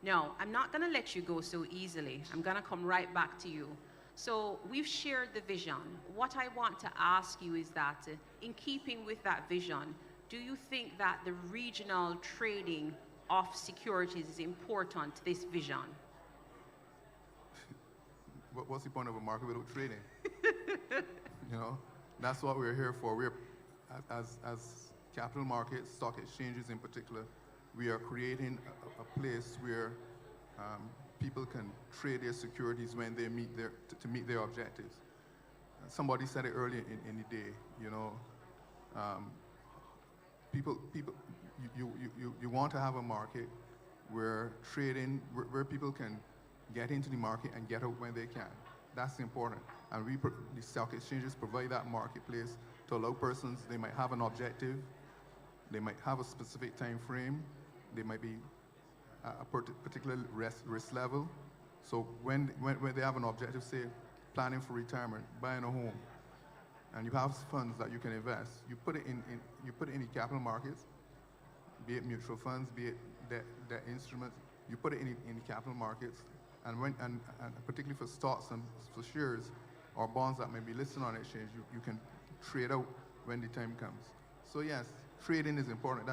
Now, I'm not going to let you go so easily. I'm going to come right back to you. So we've shared the vision. What I want to ask you is that, in keeping with that vision, do you think that the regional trading of securities is important to this vision? What's the point of a market without trading? You know, that's what we're here for. We're, as capital markets, stock exchanges in particular, we are creating a place where people can trade their securities when they to meet their objectives. Somebody said it earlier in the day, you know, you want to have a market where trading, where people can get into the market and get out when they can. That's important. And the stock exchanges provide that marketplace to allow persons, they might have an objective, they might have a specific time frame, they might be a particular risk level. So when they have an objective, say planning for retirement, buying a home, and you have funds that you can invest, you put it in the capital markets, be it mutual funds, be it debt instruments, you put it in the capital markets, and particularly for stocks and for shares or bonds that may be listed on exchange, you can trade out when the time comes. So yes, trading is important.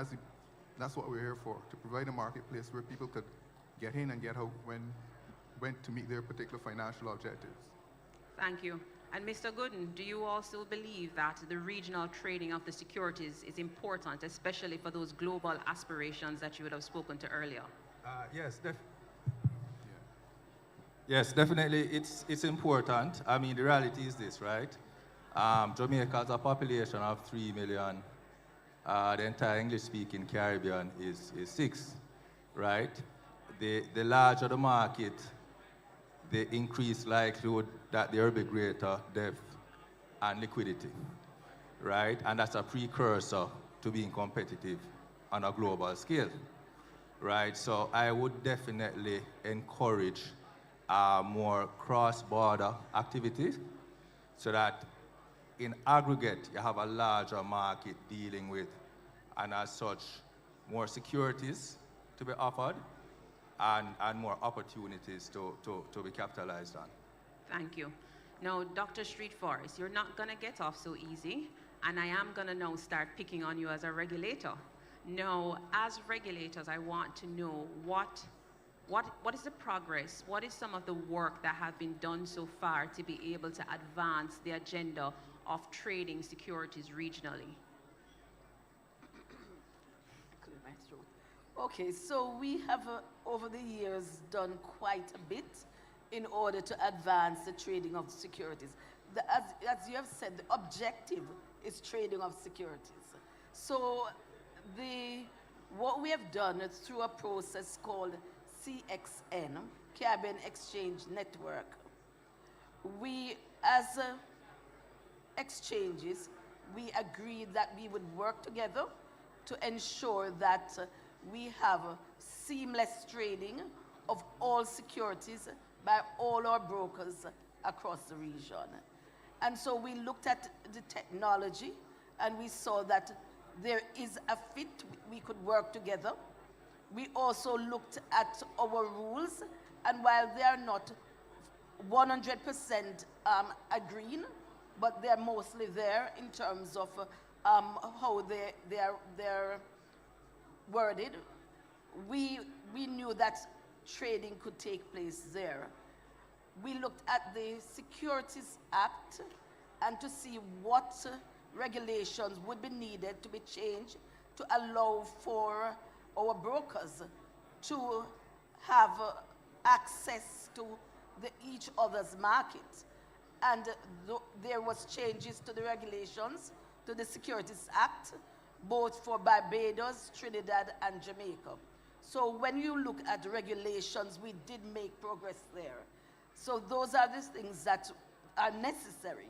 That's what we're here for, to provide a marketplace where people could get in and get out when to meet their particular financial objectives. Thank you. And Mr. Gooden, do you also believe that the regional trading of the securities is important, especially for those global aspirations that you would have spoken to earlier? Yes, definitely it's important. I mean, the reality is this, right? Jamaica has a population of 3 million. The entire English-speaking Caribbean is 6, right? The larger the market, the increased likelihood that there will be greater depth and liquidity, right? And that's a precursor to being competitive on a global scale, right? So I would definitely encourage more cross-border activities so that in aggregate you have a larger market dealing with, and as such, more securities to be offered and more opportunities to be capitalized on. Thank you. Now, Dr. Street Forest, you're not going to get off so easy, and I am going to now start picking on you as a regulator. Now, as regulators, I want to know what is the progress, what is some of the work that have been done so far to be able to advance the agenda of trading securities regionally? Okay, so we have over the years done quite a bit in order to advance the trading of securities. As you have said, the objective is trading of securities. So what we have done is through a process called CXN, Caribbean Exchange Network. We, as exchanges, we agreed that we would work together to ensure that we have seamless trading of all securities by all our brokers across the region. And so we looked at the technology and we saw that there is a fit, we could work together. We also looked at our rules, and while they are not 100% agreeing, but they're mostly there in terms of how they're worded, we knew that trading could take place there. We looked at the Securities Act and to see what regulations would be needed to be changed to allow for our brokers to have access to each other's market. And there was changes to the regulations, to the Securities Act, both for Barbados, Trinidad, and Jamaica. So when you look at the regulations, we did make progress there. So those are the things that are necessary.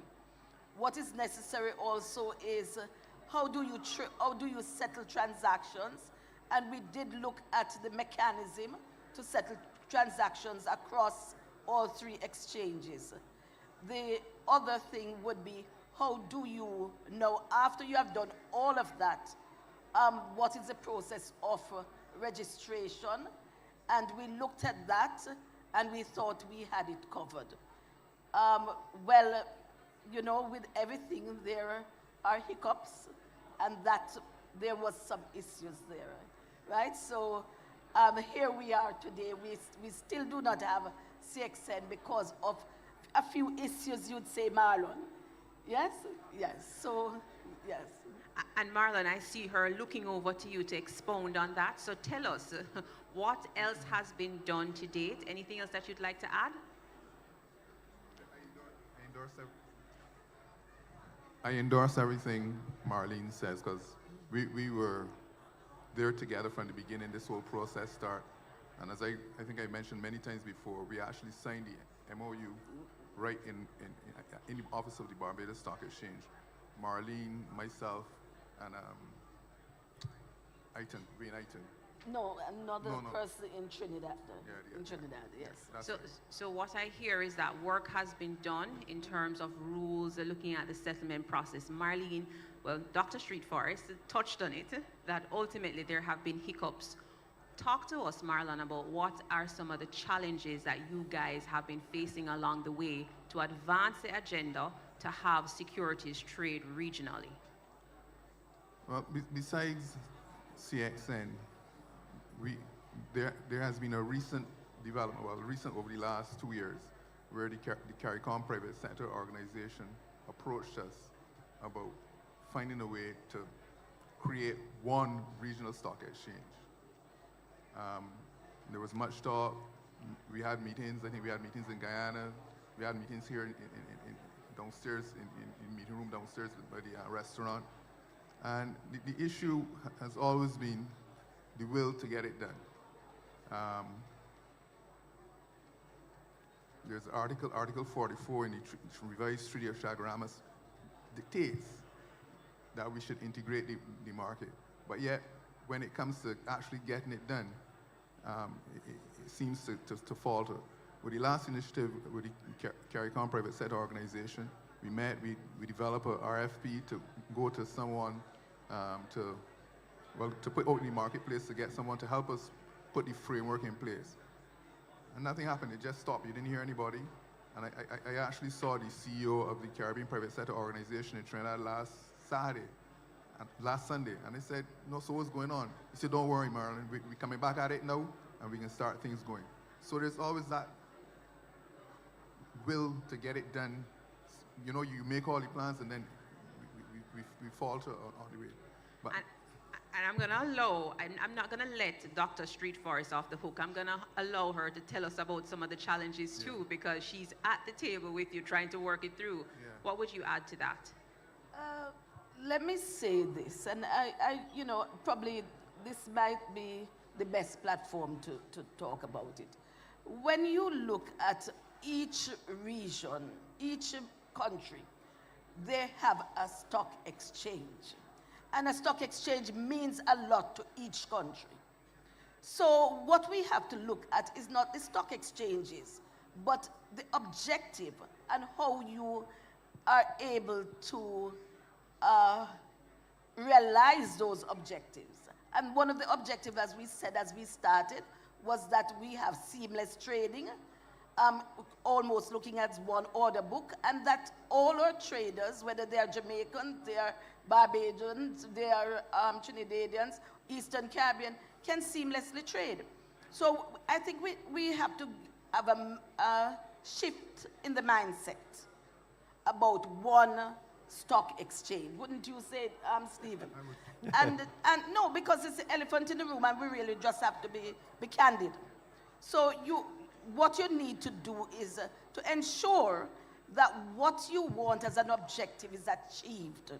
What is necessary also is how do you settle transactions? And we did look at the mechanism to settle transactions across all 3 exchanges. The other thing would be, how do you know, after you have done all of that, what is the process of registration? And we looked at that, and we thought we had it covered. Well, you know, with everything, there are hiccups, and that there was some issues there, right? So here we are today. We still do not have CXN because of a few issues, you'd say, Marlon. Yes? Yes. So, yes. And Marlon, I see her looking over to you to expound on that. So tell us, what else has been done to date? Anything else that you'd like to add? I endorse everything Marlene says, because we were there together from the beginning this whole process started. And as I think I mentioned many times before, we actually signed the MOU right in the office of the Barbados Stock Exchange. Marlene, myself, and Wayne Eiton No, another No, no. person in Trinidad. Yeah, in Trinidad, yes. That's So, right. so what I hear is that work has been done in terms of rules, looking at the settlement process. Marlene, well, Dr. Street Forest touched on it, that ultimately there have been hiccups. Talk to us, Marlon, about what are some of the challenges that you guys have been facing along the way to advance the agenda to have securities trade regionally. Well, besides CXN, there has been a recent development, over the last 2 years, where the CARICOM private sector organization approached us about finding a way to create one regional stock exchange. There was much talk. We had meetings. I think we had meetings in Guyana. We had meetings here downstairs in the meeting room downstairs by the restaurant. And the issue has always been the will to get it done. There's Article 44 in the revised Treaty of Chaguaramas dictates that we should integrate the market. But yet, when it comes to actually getting it done, it seems to falter. With the last initiative with the CARICOM private sector organization, we developed a RFP to go to someone to put out in the marketplace to get someone to help us put the framework in place. And nothing happened, it just stopped. You didn't hear anybody. And I actually saw the CEO of the Caribbean Private Sector Organization in Trinidad last Sunday, and they said, no, so what's going on? He said, don't worry, Marilyn, we're coming back at it now, and we can start things going. So there's always that will to get it done. You know, you make all the plans, and then we falter on the way. But And I'm gonna allow, I'm not gonna let Dr. Street Forest off the hook. I'm gonna allow her to tell us about some of the challenges too, because she's at the table with you trying to work it through. Yeah. What would you add to that? Let me say this, and you know, probably this might be the best platform to talk about it. When you look at each region, each country, they have a stock exchange. And a stock exchange means a lot to each country. So what we have to look at is not the stock exchanges, but the objective and how you are able to realize those objectives. And one of the objectives, as we said as we started, was that we have seamless trading, almost looking at one order book, and that all our traders, whether they are Jamaicans, they are Barbadians, they are Trinidadians, Eastern Caribbean, can seamlessly trade. So I think we have to have a shift in the mindset about one stock exchange. Wouldn't you say, Stephen? And no, because it's the elephant in the room, and we really just have to be candid. So what you need to do is to ensure that what you want as an objective is achieved,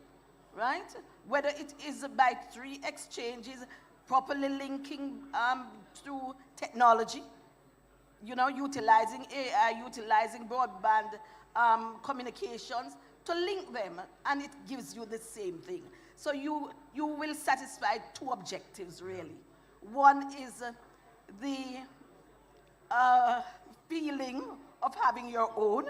right? Whether it is by 3 exchanges, properly linking through technology, you know, utilizing AI, utilizing broadband communications to link them, and it gives you the same thing. So you will satisfy 2 objectives, really. One is the feeling of having your own,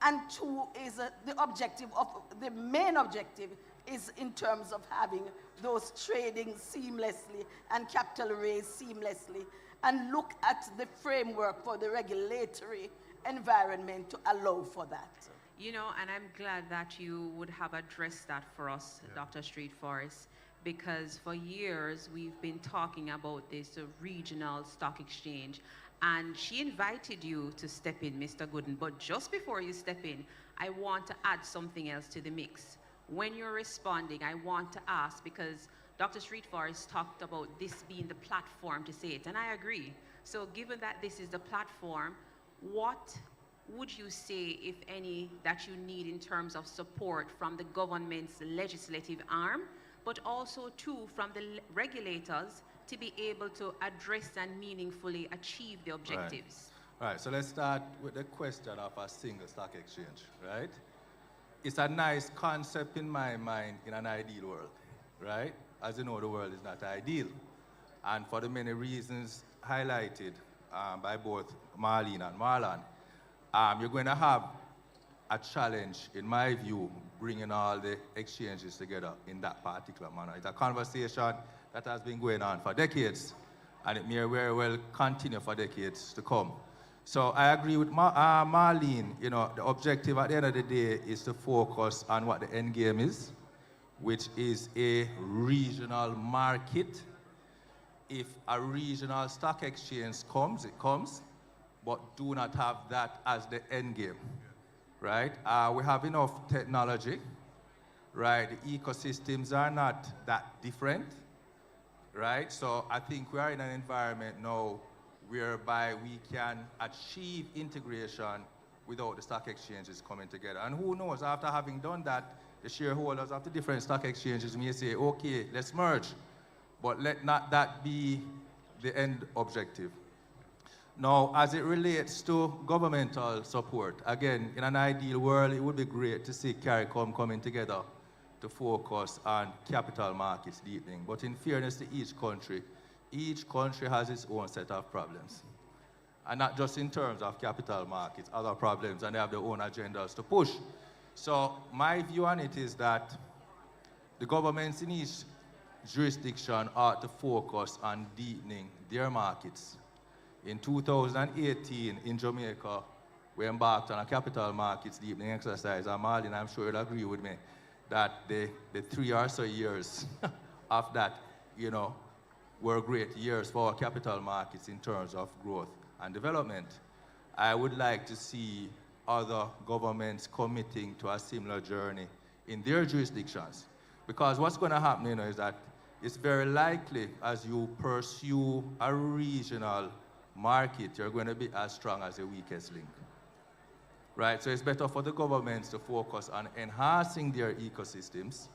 and 2 is the main objective is in terms of having those trading seamlessly and capital raise seamlessly, and look at the framework for the regulatory environment to allow for that. You know, and I'm glad that you would have addressed that for us, Dr. Street Forest, because for years we've been talking about this regional stock exchange, and she invited you to step in, Mr. Gooden. But just before you step in, I want to add something else to the mix. When you're responding, I want to ask, because Dr. Street Forest talked about this being the platform to say it, and I agree. So given that this is the platform, what would you say, if any, that you need in terms of support from the government's legislative arm, but also too from the regulators to be able to address and meaningfully achieve the objectives? Right, so let's start with the question of a single stock exchange, right? It's a nice concept in my mind in an ideal world, right? As you know, the world is not ideal. And for the many reasons highlighted by both Marlene and Marlon, you're going to have a challenge, in my view, bringing all the exchanges together in that particular manner. It's a conversation that has been going on for decades, and it may very well continue for decades to come. So I agree with Marlene. You know, the objective at the end of the day is to focus on what the end game is, which is a regional market. If a regional stock exchange comes, it comes, but do not have that as the end game, right? We have enough technology, right? The ecosystems are not that different, right? So I think we are in an environment now whereby we can achieve integration without the stock exchanges coming together. And who knows, after having done that, the shareholders of the different stock exchanges may say, okay, let's merge, but let not that be the end objective. Now, as it relates to governmental support, again, in an ideal world, it would be great to see CARICOM coming together to focus on capital markets deepening. But in fairness to each country has its own set of problems. And not just in terms of capital markets, other problems, and they have their own agendas to push. So my view on it is that the governments in each jurisdiction ought to focus on deepening their markets. In 2018, in Jamaica, we embarked on a capital markets deepening exercise. And Marlene, I'm sure you'll agree with me that the 3 or so years of that, you know, were great years for our capital markets in terms of growth and development. I would like to see other governments committing to a similar journey in their jurisdictions. Because what's going to happen, you know, is that it's very likely as you pursue a regional market, you're going to be as strong as the weakest link. Right? So it's better for the governments to focus on enhancing their ecosystems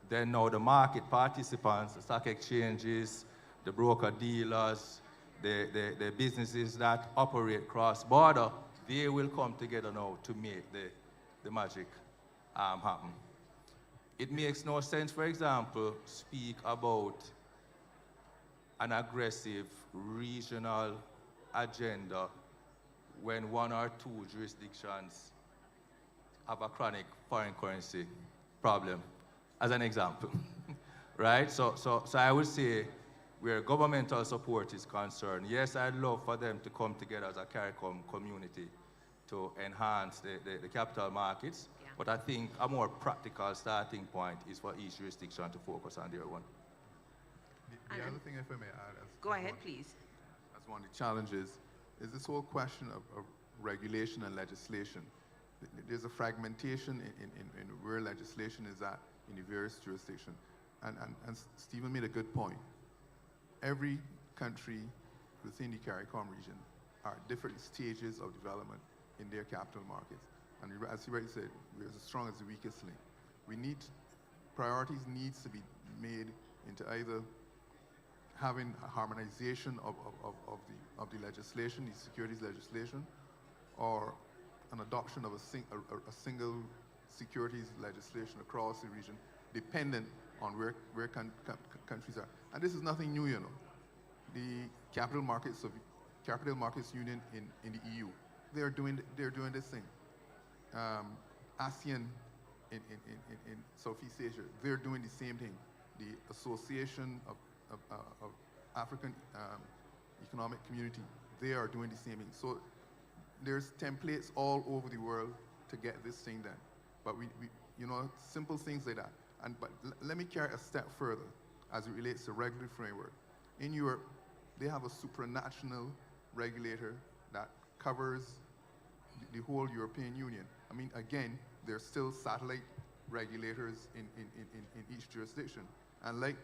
than now the market participants, the stock exchanges, the broker-dealers, the businesses that operate cross-border, they will come together now to make the magic happen. It makes no sense, for example, speak about an aggressive regional agenda when 1 or 2 jurisdictions have a chronic foreign currency problem, as an example, right? So I would say where governmental support is concerned, yes, I'd love for them to come together as a CARICOM community to enhance the capital markets, but I think a more practical starting point is for each jurisdiction to focus on their own. The other thing, if I may add, go ahead, please. That's one of the challenges, is this whole question of regulation and legislation. There's a fragmentation in where legislation is at in the various jurisdictions. And Stephen made a good point. Every country within the CARICOM region are at different stages of development in their capital markets. And as he rightly said, we're as strong as the weakest link. Priorities needs to be made into either having a harmonization of the legislation, the securities legislation, or an adoption of a single securities legislation across the region, dependent on where countries are. And this is nothing new, you know. The Capital Markets Union in the EU, they're doing this thing. ASEAN in Southeast Asia, they're doing the same thing. The Association of African Economic Community, they are doing the same thing. So there's templates all over the world to get this thing done. But we you know, simple things like that. But let me carry a step further as it relates to regulatory framework. In Europe, they have a supranational regulator that covers the whole European Union. I mean, again, there's still satellite regulators in each jurisdiction. And like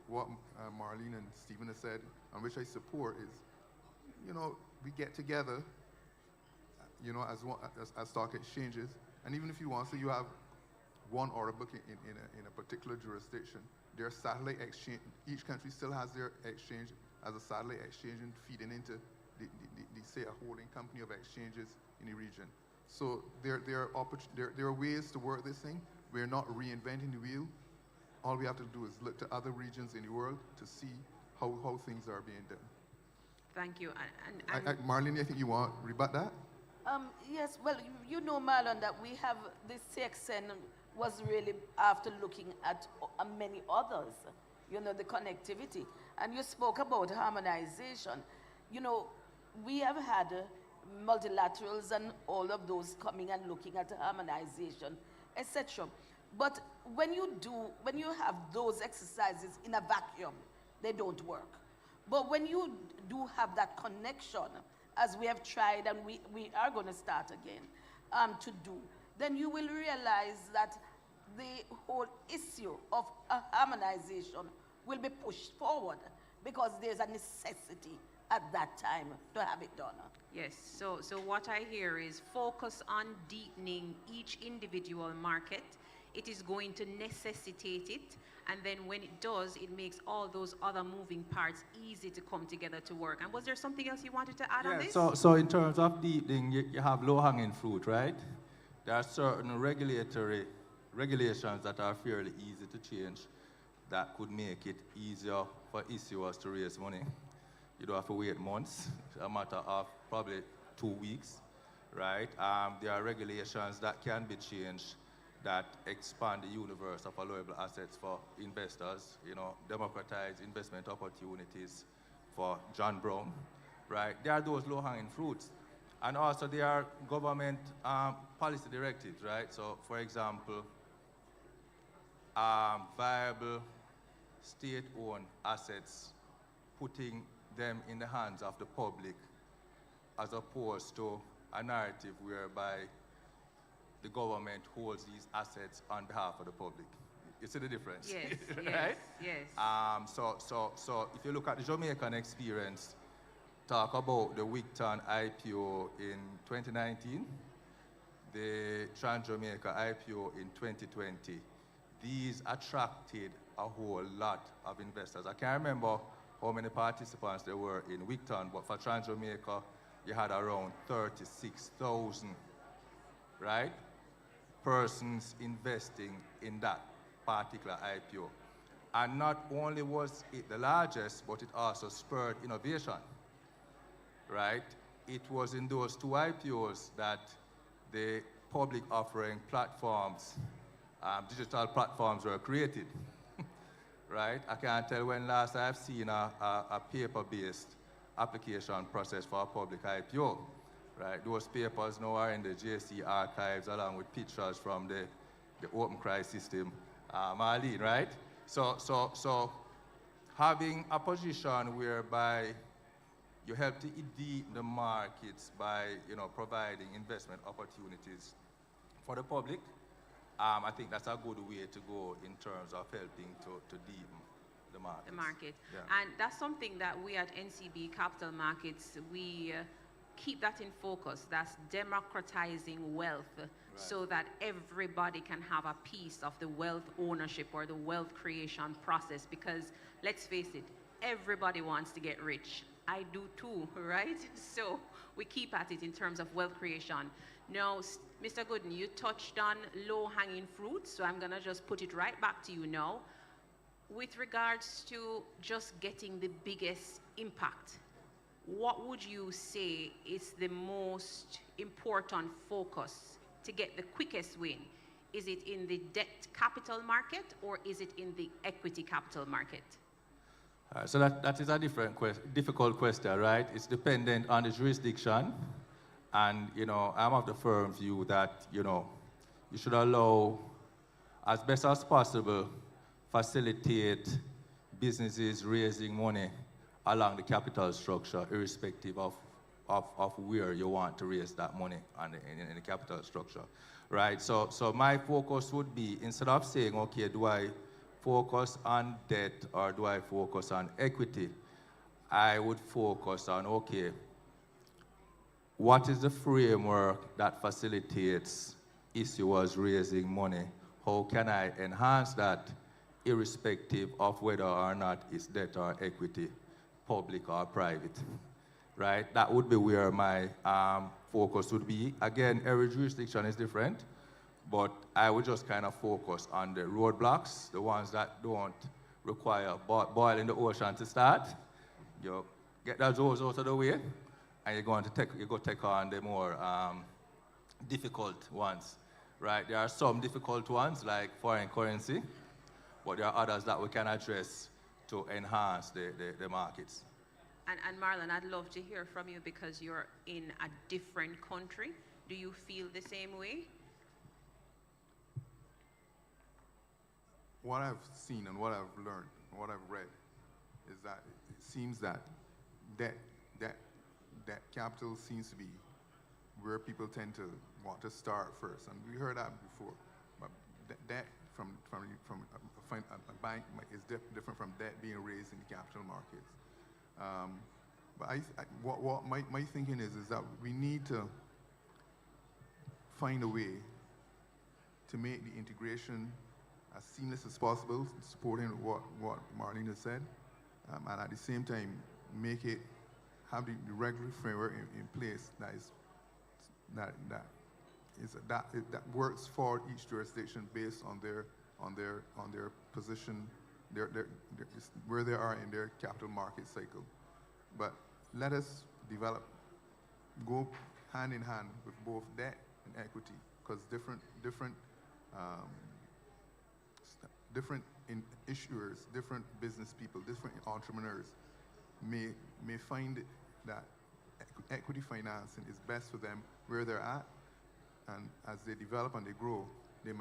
what Marlene and Stephen have said, and which I support, is, you know, we get together, you know, as stock exchanges, and even if you want, so you have one order book in a particular jurisdiction, their satellite exchange, each country still has their exchange as a satellite exchange and feeding into the say, a holding company of exchanges in the region. So there are ways to work this thing. We're not reinventing the wheel. All we have to do is look to other regions in the world to see how things are being done. Thank you. And Marlene, I think you want to rebut that? Yes, well, you know, Marlon, that we have this CXN was really after looking at many others, you know, the connectivity. And you spoke about harmonization. You know, we have had multilaterals and all of those coming and looking at harmonization, etc. But when you have those exercises in a vacuum, they don't work. But when you do have that connection, as we have tried and we are going to start again to do, then you will realize that the whole issue of harmonization will be pushed forward because there's a necessity at that time to have it done. yes, so what I hear is focus on deepening each individual market. It is going to necessitate it, and then when it does, it makes all those other moving parts easy to come together to work. And was there something else you wanted to add on this? So in terms of deepening, you have low-hanging fruit, right? There are certain regulations that are fairly easy to change that could make it easier for issuers to raise money. You don't have to wait months. It's a matter of probably 2 weeks, right? There are regulations that can be changed that expand the universe of allowable assets for investors, you know, democratize investment opportunities for John Brown, right? There are those low-hanging fruits. And also there are government policy directives, right? So for example, viable state-owned assets, putting them in the hands of the public as opposed to a narrative whereby the government holds these assets on behalf of the public. You see the difference? Yes, right? yes. So if you look at the Jamaican experience, talk about the Wigton IPO in 2019, the Trans-Jamaica IPO in 2020. These attracted a whole lot of investors. I can't remember how many participants there were in Wigton, but for Trans-Jamaica, you had around 36,000, right? Persons investing in that particular IPO. And not only was it the largest, but it also spurred innovation, right? It was in those two IPOs that the public offering platforms, digital platforms were created, right? I can't tell when last I've seen a paper-based application process for a public IPO. Right, those papers now are in the JSE archives along with pictures from the open cry system, Marlene, right? So having a position whereby you help to deepen the markets by, you know, providing investment opportunities for the public, I think that's a good way to go in terms of helping to deepen the market. The market. Yeah. And that's something that we at NCB Capital Markets, we keep that in focus. That's democratizing wealth, so that everybody can have a piece of the wealth ownership or the wealth creation process, because let's face it, everybody wants to get rich. I do too, right? So we keep at it in terms of wealth creation. Now, Mr. Gooden, you touched on low-hanging fruits, so I'm gonna just put it right back to you now. With regards to just getting the biggest impact, what would you say is the most important focus to get the quickest win? Is it in the debt capital market or is it in the equity capital market? So that is a difficult question, right? It's dependent on the jurisdiction. And, you know, I'm of the firm view that, you know, you should allow, as best as possible, facilitate businesses raising money along the capital structure, irrespective of where you want to raise that money in the capital structure, right? So my focus would be, instead of saying, okay, do I focus on debt or do I focus on equity, I would focus on, okay, what is the framework that facilitates issuers raising money? How can I enhance that, irrespective of whether or not it's debt or equity, public or private, right? That would be where my focus would be. Again, every jurisdiction is different, but I would just kind of focus on the roadblocks, the ones that don't require boiling the ocean to start. You get those out of the way, and you're going to take on the more difficult ones, right? There are some difficult ones like foreign currency, but there are others that we can address to enhance the markets. And Marlon, I'd love to hear from you because you're in a different country. Do you feel the same way? What I've seen and what I've learned, and what I've read, is that it seems that that capital seems to be where people tend to want to start first, and we heard that before. But debt from a bank is different from debt being raised in the capital markets. But what my thinking is that we need to find a way to make the integration as seamless as possible, supporting what Marlene has said, and at the same time have the regulatory framework in place that works for each jurisdiction based on their position, where they are in their capital market cycle. But let us go hand in hand with both debt and equity, because different issuers, different business people, different entrepreneurs may find that equity financing is best for them where they're at, and as they develop and they grow, they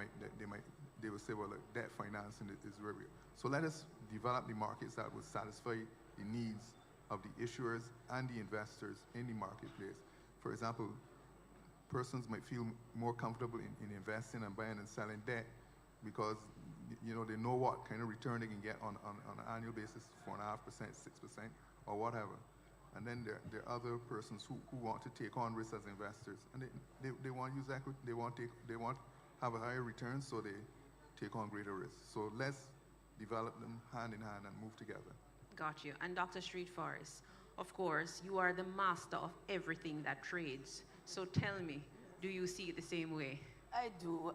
will say, well, look, debt financing is where we are. So let us develop the markets that will satisfy the needs of the issuers and the investors in the marketplace. For example, persons might feel more comfortable in investing and buying and selling debt because they know what kind of return they can get on an annual basis, 4.5%, 6%, or whatever. And then there are other persons who want to take on risks as investors, and they want to use equity. They want to have a higher return, so they take on greater risks. So let's develop them hand in hand and move together. Got you. And Dr. Street Forest, of course, you are the master of everything that trades. So tell me, do you see it the same way? I do.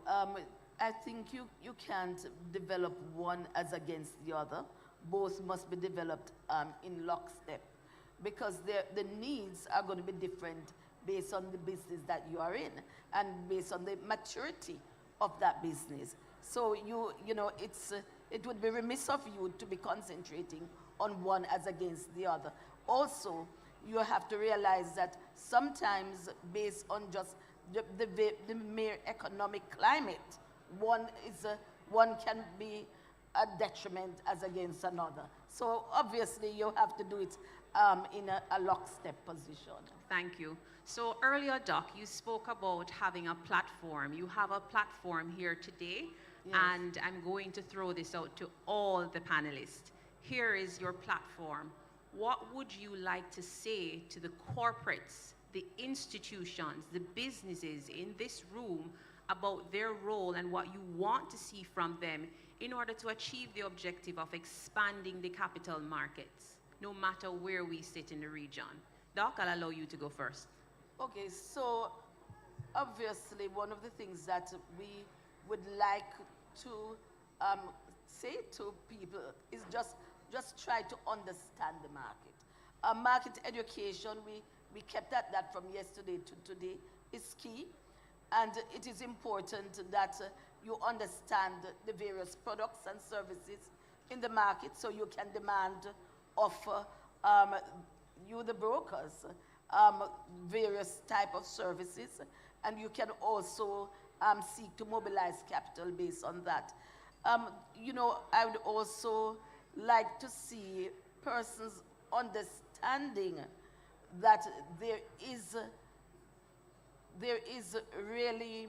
I think you can't develop one as against the other. Both must be developed in lockstep, because the needs are going to be different based on the business that you are in and based on the maturity of that business. So it would be remiss of you to be concentrating on one as against the other. Also, you have to realize that sometimes based on just the mere economic climate, one can be a detriment as against another. So obviously you have to do it in a lockstep position. Thank you. So earlier, Doc, you spoke about having a platform. You have a platform here today, yes. And I'm going to throw this out to all the panelists. Here is your platform. What would you like to say to the corporates, the institutions, the businesses in this room about their role and what you want to see from them in order to achieve the objective of expanding the capital markets, no matter where we sit in the region? Doc, I'll allow you to go first. Okay, so obviously one of the things that we would like to say to people is just try to understand the market. Market education, we kept at that from yesterday to today, is key. And it is important that you understand the various products and services in the market so you can demand of you, the brokers, various type of services, and you can also seek to mobilize capital based on that. I would also like to see persons understanding that there is really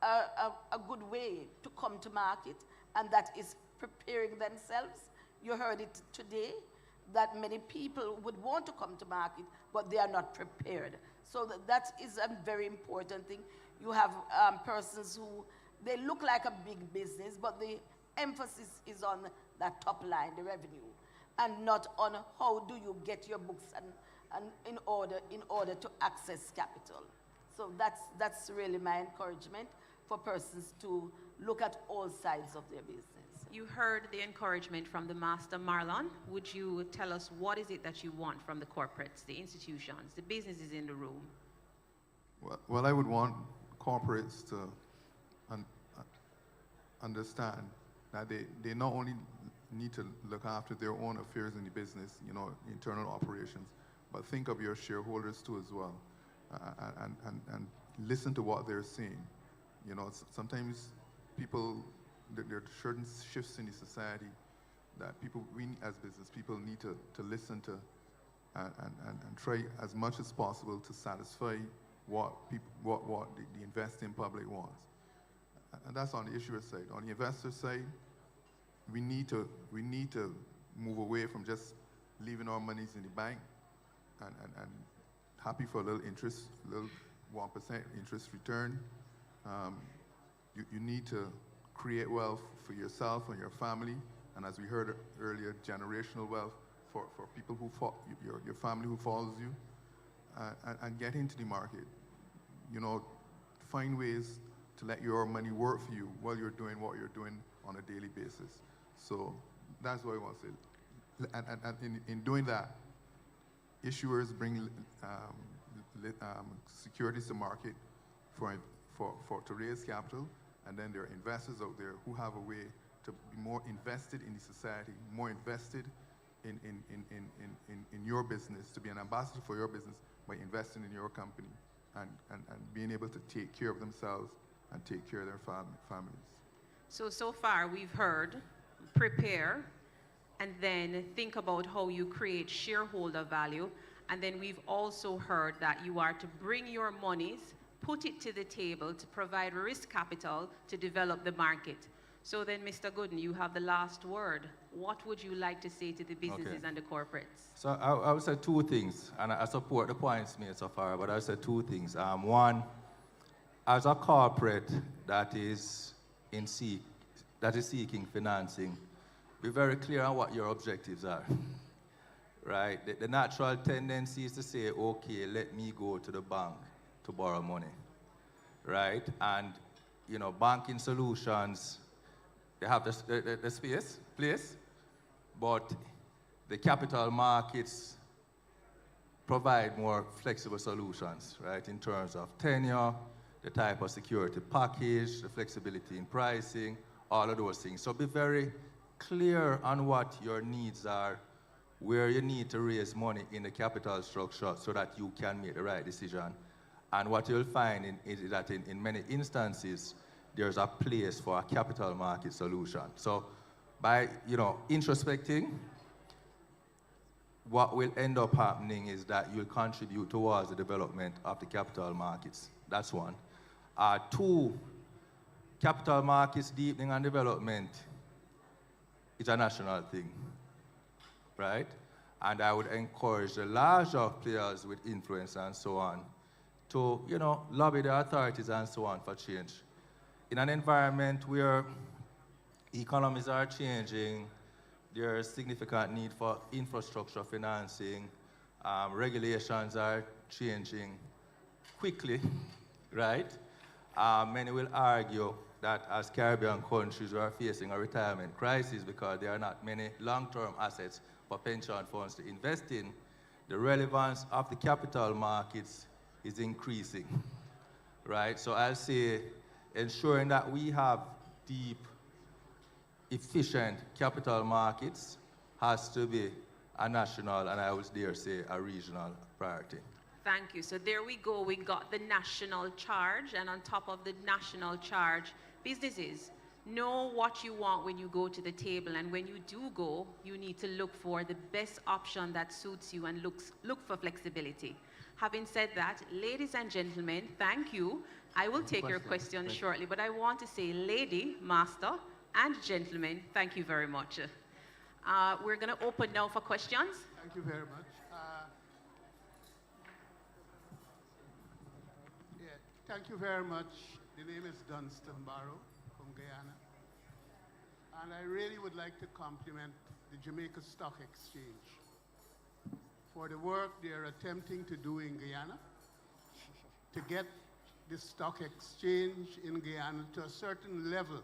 a good way to come to market, and that is preparing themselves. You heard it today, that many people would want to come to market, but they are not prepared. So that is a very important thing. You have persons who, they look like a big business, but the emphasis is on that top line, the revenue, and not on how do you get your books and in order to access capital. So that's really my encouragement for persons to look at all sides of their business. You heard the encouragement from the master, Marlon. Would you tell us what is it that you want from the corporates, the institutions, the businesses in the room? Well, I would want corporates to understand that they not only need to look after their own affairs in the business, you know, internal operations, but think of your shareholders too as well, and listen to what they're saying. You know, sometimes people, there are certain shifts in the society that we as business people need to listen to and try as much as possible to satisfy what the investing public wants. And that's on the issuer side. On the investor side, we need to move away from just leaving our monies in the bank and happy for a little interest, a little 1% interest return. You need to create wealth for yourself and your family, and as we heard earlier, generational wealth for people your family who follows you, and get into the market. You know, find ways to let your money work for you while you're doing what you're doing on a daily basis. So that's what I want to say. And in doing that, issuers bring securities to market to raise capital, and then there are investors out there who have a way to be more invested in the society, more invested in your business, to be an ambassador for your business by investing in your company and being able to take care of themselves and take care of their families. So far we've heard prepare, and then think about how you create shareholder value. And then we've also heard that you are to bring your monies, put it to the table to provide risk capital to develop the market. So then, Mr. Gooden, you have the last word. What would you like to say to the businesses and the corporates? So I would say two things, and I support the points made so far, but I would say two things. One, as a corporate that is seeking financing, be very clear on what your objectives are. Right? The natural tendency is to say, okay, let me go to the bank to borrow money. Right? And, you know, banking solutions, they have the place, but the capital markets provide more flexible solutions, right, in terms of tenure, the type of security package, the flexibility in pricing, all of those things. So be very clear on what your needs are, where you need to raise money in the capital structure so that you can make the right decision. And what you'll find is that in many instances, there's a place for a capital market solution. So by, you know, introspecting, what will end up happening is that you'll contribute towards the development of the capital markets. That's one. Two, capital markets deepening and development is a national thing, right? And I would encourage the larger players with influence and so on to, you know, lobby the authorities and so on for change. In an environment where economies are changing, there's significant need for infrastructure financing, regulations are changing quickly, right? Many will argue that as Caribbean countries, we are facing a retirement crisis because there are not many long-term assets for pension funds to invest in. The relevance of the capital markets is increasing, right? So I'll say ensuring that we have deep, efficient capital markets has to be a national, and I would dare say a regional priority. Thank you. So there we go. We got the national charge, and on top of the national charge, businesses know what you want when you go to the table, and when you do go, you need to look for the best option that suits you and look for flexibility. Having said that, ladies and gentlemen, thank you. I will take your questions shortly, but I want to say lady, master, and gentlemen, thank you very much. We're going to open now for questions. Thank you very much. Thank you very much. The name is Dunstan Barrow from Guyana. And I really would like to compliment the Jamaica Stock Exchange for the work they are attempting to do in Guyana to get the stock exchange in Guyana to a certain level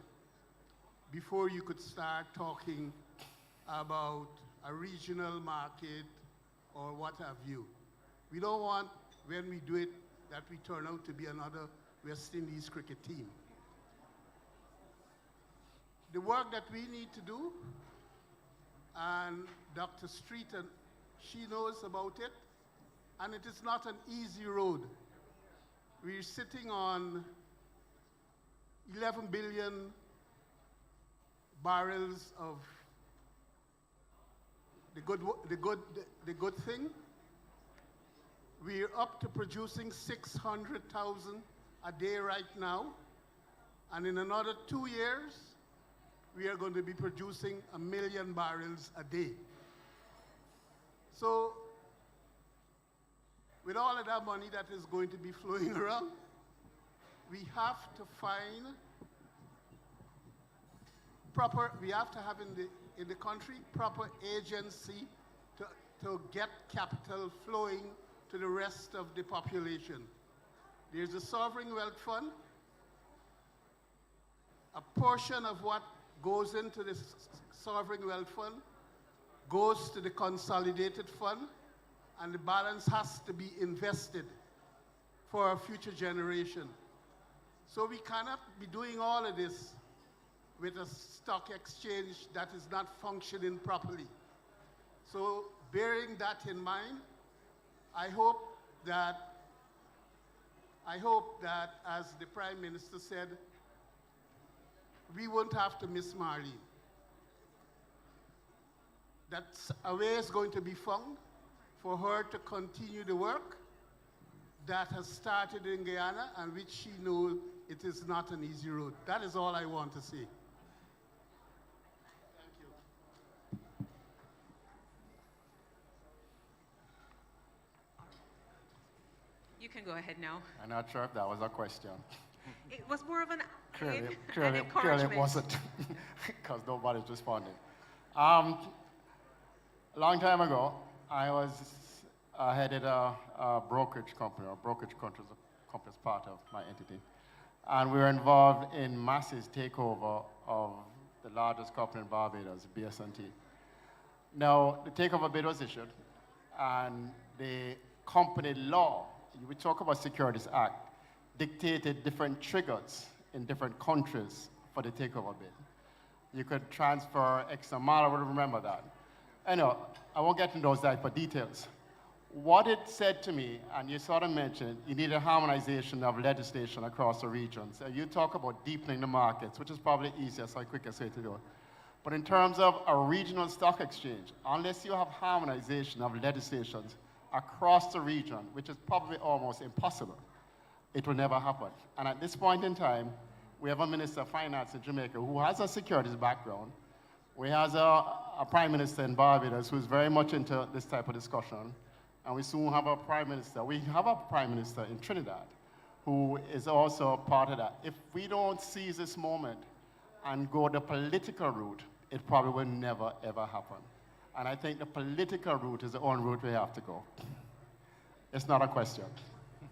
before you could start talking about a regional market or what have you. We don't want, when we do it, that we turn out to be another West Indies cricket team. The work that we need to do, and Dr. Streeton, she knows about it, and it is not an easy road. We're sitting on 11 billion barrels of the good thing. We're up to producing 600,000 a day right now, and in another 2 years, we are going to be producing 1 million barrels a day. So, with all of that money that is going to be flowing around, we have to find we have to have in the country proper agency to get capital flowing to the rest of the population. There's a sovereign wealth fund. A portion of what goes into this sovereign wealth fund goes to the consolidated fund, and the balance has to be invested for our future generation. So we cannot be doing all of this with a stock exchange that is not functioning properly. So bearing that in mind, I hope that, as the Prime Minister said, we won't have to miss Marlene. That a way is going to be found for her to continue the work that has started in Guyana, and which she knows it is not an easy road. That is all I want to say. Thank you. You can go ahead now. I'm not sure if that was a question. It was more of an Clearly encouragement. it wasn't, because nobody's responding. A long time ago, I headed a brokerage company, or brokerage company is part of my entity. And we were involved in massive takeover of the largest company in Barbados, BS&T. Now, the takeover bid was issued, and the company law, we talk about Securities Act, dictated different triggers in different countries for the takeover bid. You could transfer X amount, I would remember that. Anyway, I won't get into those type of details. What it said to me, and you sort of mentioned, you need a harmonization of legislation across the regions. You talk about deepening the markets, which is probably easiest or quickest way to do it. But in terms of a regional stock exchange, unless you have harmonization of legislations across the region, which is probably almost impossible, it will never happen. And at this point in time, we have a Minister of Finance in Jamaica who has a securities background. We have a Prime Minister in Barbados who's very much into this type of discussion. And we soon have a Prime Minister. We have a Prime Minister in Trinidad who is also part of that. If we don't seize this moment and go the political route, it probably will never, ever happen. And I think the political route is the only route we have to go. It's not a question.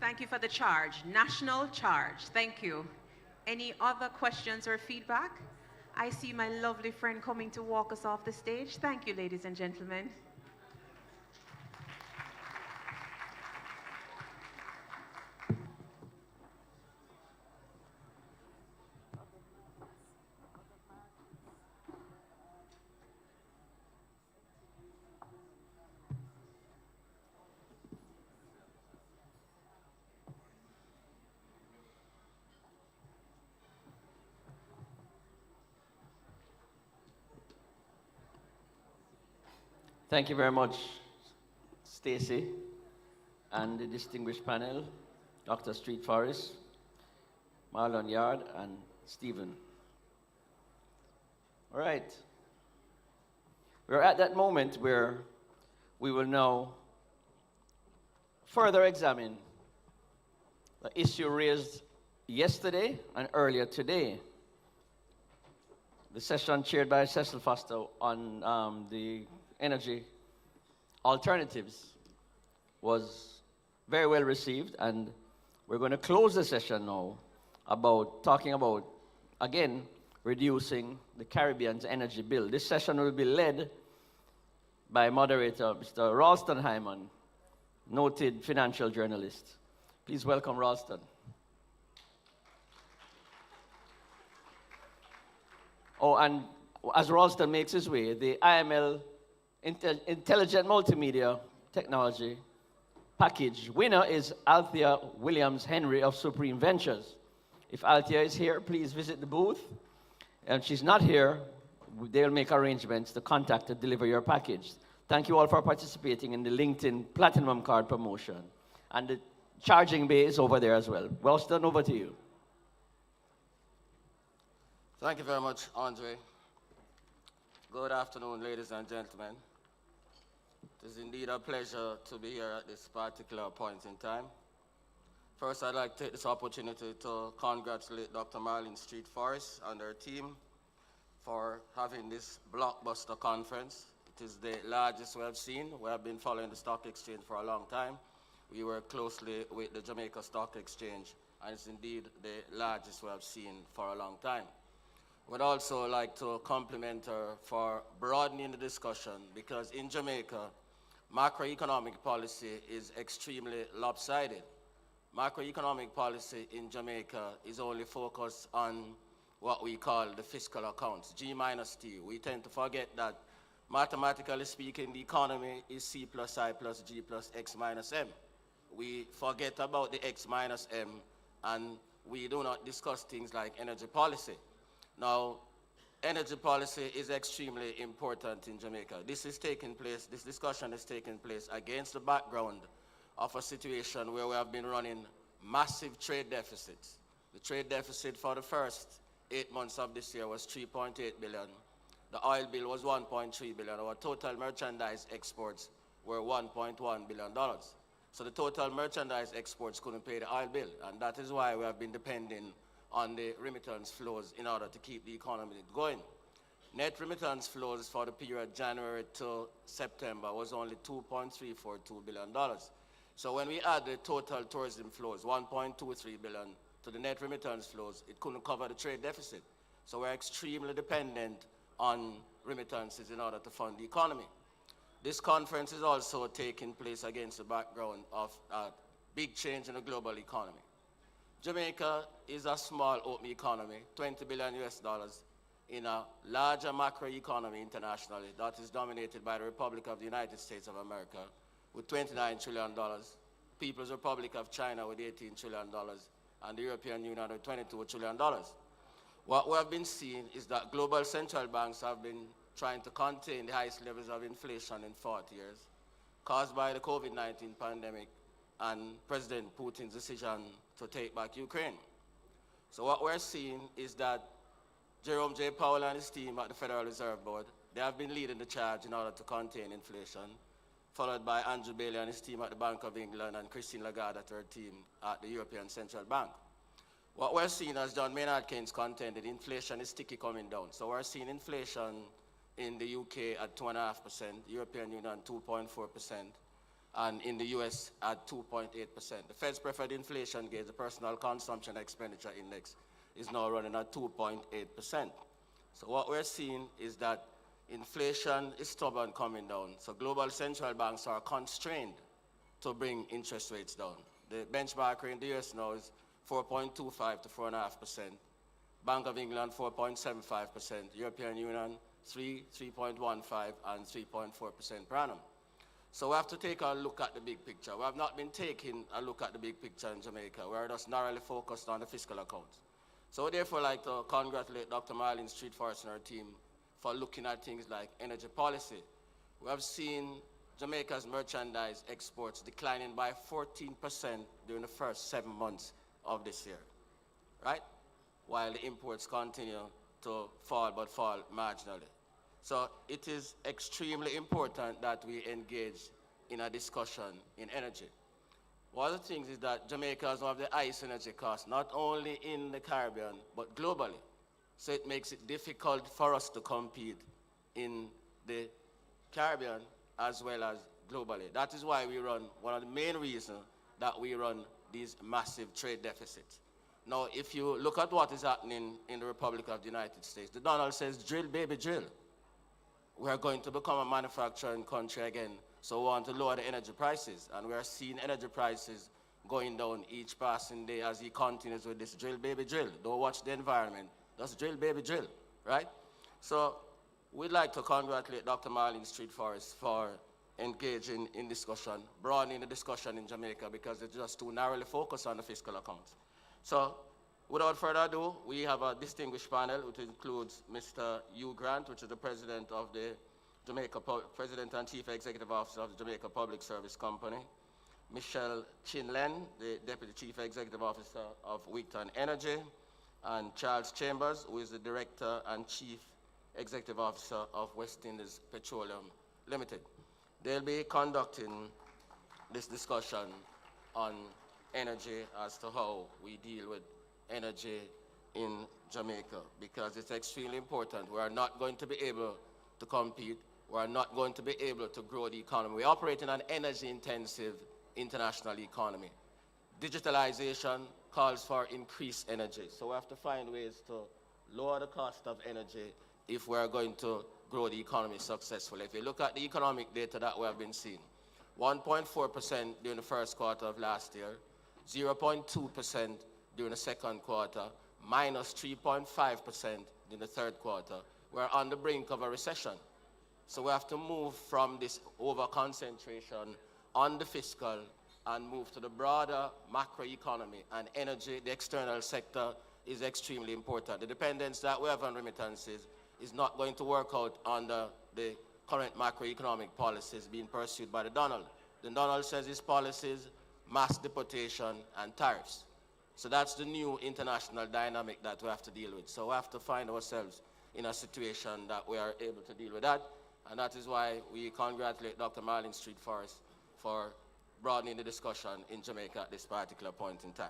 Thank you for the charge. National charge. Thank you. Any other questions or feedback? I see my lovely friend coming to walk us off the stage. Thank you, ladies and gentlemen. Thank you very much, Stacy, and the distinguished panel, Dr. Street Forrest, Marlon Yard, and Stephen. All right. We're at that moment where we will now further examine the issue raised yesterday and earlier today. The session chaired by Cecil Foster on the energy alternatives was very well received, and we're going to close the session now about talking about, again, reducing the Caribbean's energy bill. This session will be led by moderator Mr. Ralston Hyman, noted financial journalist. Please welcome Ralston. Oh, and as Ralston makes his way, the IML Intelligent Multimedia Technology package winner is Althea Williams Henry of Supreme Ventures. If Althea is here, please visit the booth. And if she's not here, they'll make arrangements to contact to deliver your package. Thank you all for participating in the LinkedIn Platinum Card promotion. And the charging bay is over there as well. Ralston, over to you. Thank you very much, Andre. Good afternoon, ladies and gentlemen. It is indeed a pleasure to be here at this particular point in time. First, I'd like to take this opportunity to congratulate Dr. Marlene Street Forest and her team for having this blockbuster conference. It is the largest we have seen. We have been following the stock exchange for a long time. We work closely with the Jamaica Stock Exchange, and it's indeed the largest we have seen for a long time. Would also like to compliment her for broadening the discussion, because in Jamaica, macroeconomic policy is extremely lopsided. Macroeconomic policy in Jamaica is only focused on what we call the fiscal accounts, G minus T. We tend to forget that, mathematically speaking, the economy is C plus I plus G plus X minus M. We forget about the X minus M, and we do not discuss things like energy policy. Now, energy policy is extremely important in Jamaica. This discussion is taking place against the background of a situation where we have been running massive trade deficits. The trade deficit for the first 8 months of this year was 3.8 billion. The oil bill was 1.3 billion. Our total merchandise exports were $1.1 billion. So the total merchandise exports couldn't pay the oil bill, and that is why we have been depending on the remittance flows in order to keep the economy going. Net remittance flows for the period January to September was only $2.342 billion. So when we add the total tourism flows, 1.23 billion, to the net remittance flows, it couldn't cover the trade deficit. So we're extremely dependent on remittances in order to fund the economy. This conference is also taking place against the background of a big change in the global economy. Jamaica is a small open economy, 20 billion US dollars, in a larger macro economy internationally that is dominated by the Republic of the United States of America with $29 trillion, People's Republic of China with $18 trillion, and the European Union with $22 trillion. What we have been seeing is that global central banks have been trying to contain the highest levels of inflation in 40 years, caused by the COVID-19 pandemic and President Putin's decision to take back Ukraine. So what we're seeing is that Jerome J. Powell and his team at the Federal Reserve Board, they have been leading the charge in order to contain inflation, followed by Andrew Bailey and his team at the Bank of England and Christine Lagarde at her team at the European Central Bank. What we're seeing, as John Maynard Keynes contended, inflation is sticky coming down. So we're seeing inflation in the UK at 2.5%, European Union 2.4%, and in the US at 2.8%. The Fed's preferred inflation gauge, the personal consumption expenditure index, is now running at 2.8%. So what we're seeing is that inflation is stubborn coming down. So global central banks are constrained to bring interest rates down. The benchmark rate in the US now is 4.25 to 4.5%. Bank of England 4.75%. European Union 3.15 and 3.4% per annum. So we have to take a look at the big picture. We have not been taking a look at the big picture in Jamaica. We're just narrowly focused on the fiscal accounts. So therefore, I'd like to congratulate Dr. Marlene Street Forest and her team for looking at things like energy policy. We have seen Jamaica's merchandise exports declining by 14% during the first 7 months of this year, right? While the imports continue to fall, but fall marginally. So it is extremely important that we engage in a discussion in energy. One of the things is that Jamaica has one of the highest energy costs, not only in the Caribbean, but globally. So it makes it difficult for us to compete in the Caribbean as well as globally. That is why we run, one of the main reasons that we run these massive trade deficits. Now, if you look at what is happening in the Republic of the United States, the Donald says, drill, baby, drill. We are going to become a manufacturing country again, so we want to lower the energy prices, and we are seeing energy prices going down each passing day as he continues with this drill, baby, drill. Don't watch the environment, just drill, baby, drill, right? So we'd like to congratulate Dr. Marlene Street Forest for engaging in discussion, broadening the discussion in Jamaica, because it's just too narrowly focused on the fiscal accounts. So without further ado, we have a distinguished panel, which includes Mr. Hugh Grant, which is the president of the President and Chief Executive Officer of the Jamaica Public Service Company, Michelle Chinlen, the Deputy Chief Executive Officer of Wheaton Energy, and Charles Chambers, who is the Director and Chief Executive Officer of West Indies Petroleum Limited. They'll be conducting this discussion on energy as to how we deal with energy in Jamaica, because it's extremely important. We are not going to be able to compete. We are not going to be able to grow the economy. We operate in an energy-intensive international economy. Digitalization calls for increased energy, so we have to find ways to lower the cost of energy if we are going to grow the economy successfully. If you look at the economic data that we have been seeing, 1.4% during the first quarter of last year, 0.2% during the second quarter, minus 3.5% in the third quarter. We're on the brink of a recession. So we have to move from this over-concentration on the fiscal and move to the broader macroeconomy, and energy, the external sector, is extremely important. The dependence that we have on remittances is not going to work out under the current macroeconomic policies being pursued by the Donald. The Donald says his policies, mass deportation and tariffs. So that's the new international dynamic that we have to deal with. So we have to find ourselves in a situation that we are able to deal with that. And that is why we congratulate Dr. Marlene Street Forest for broadening the discussion in Jamaica at this particular point in time.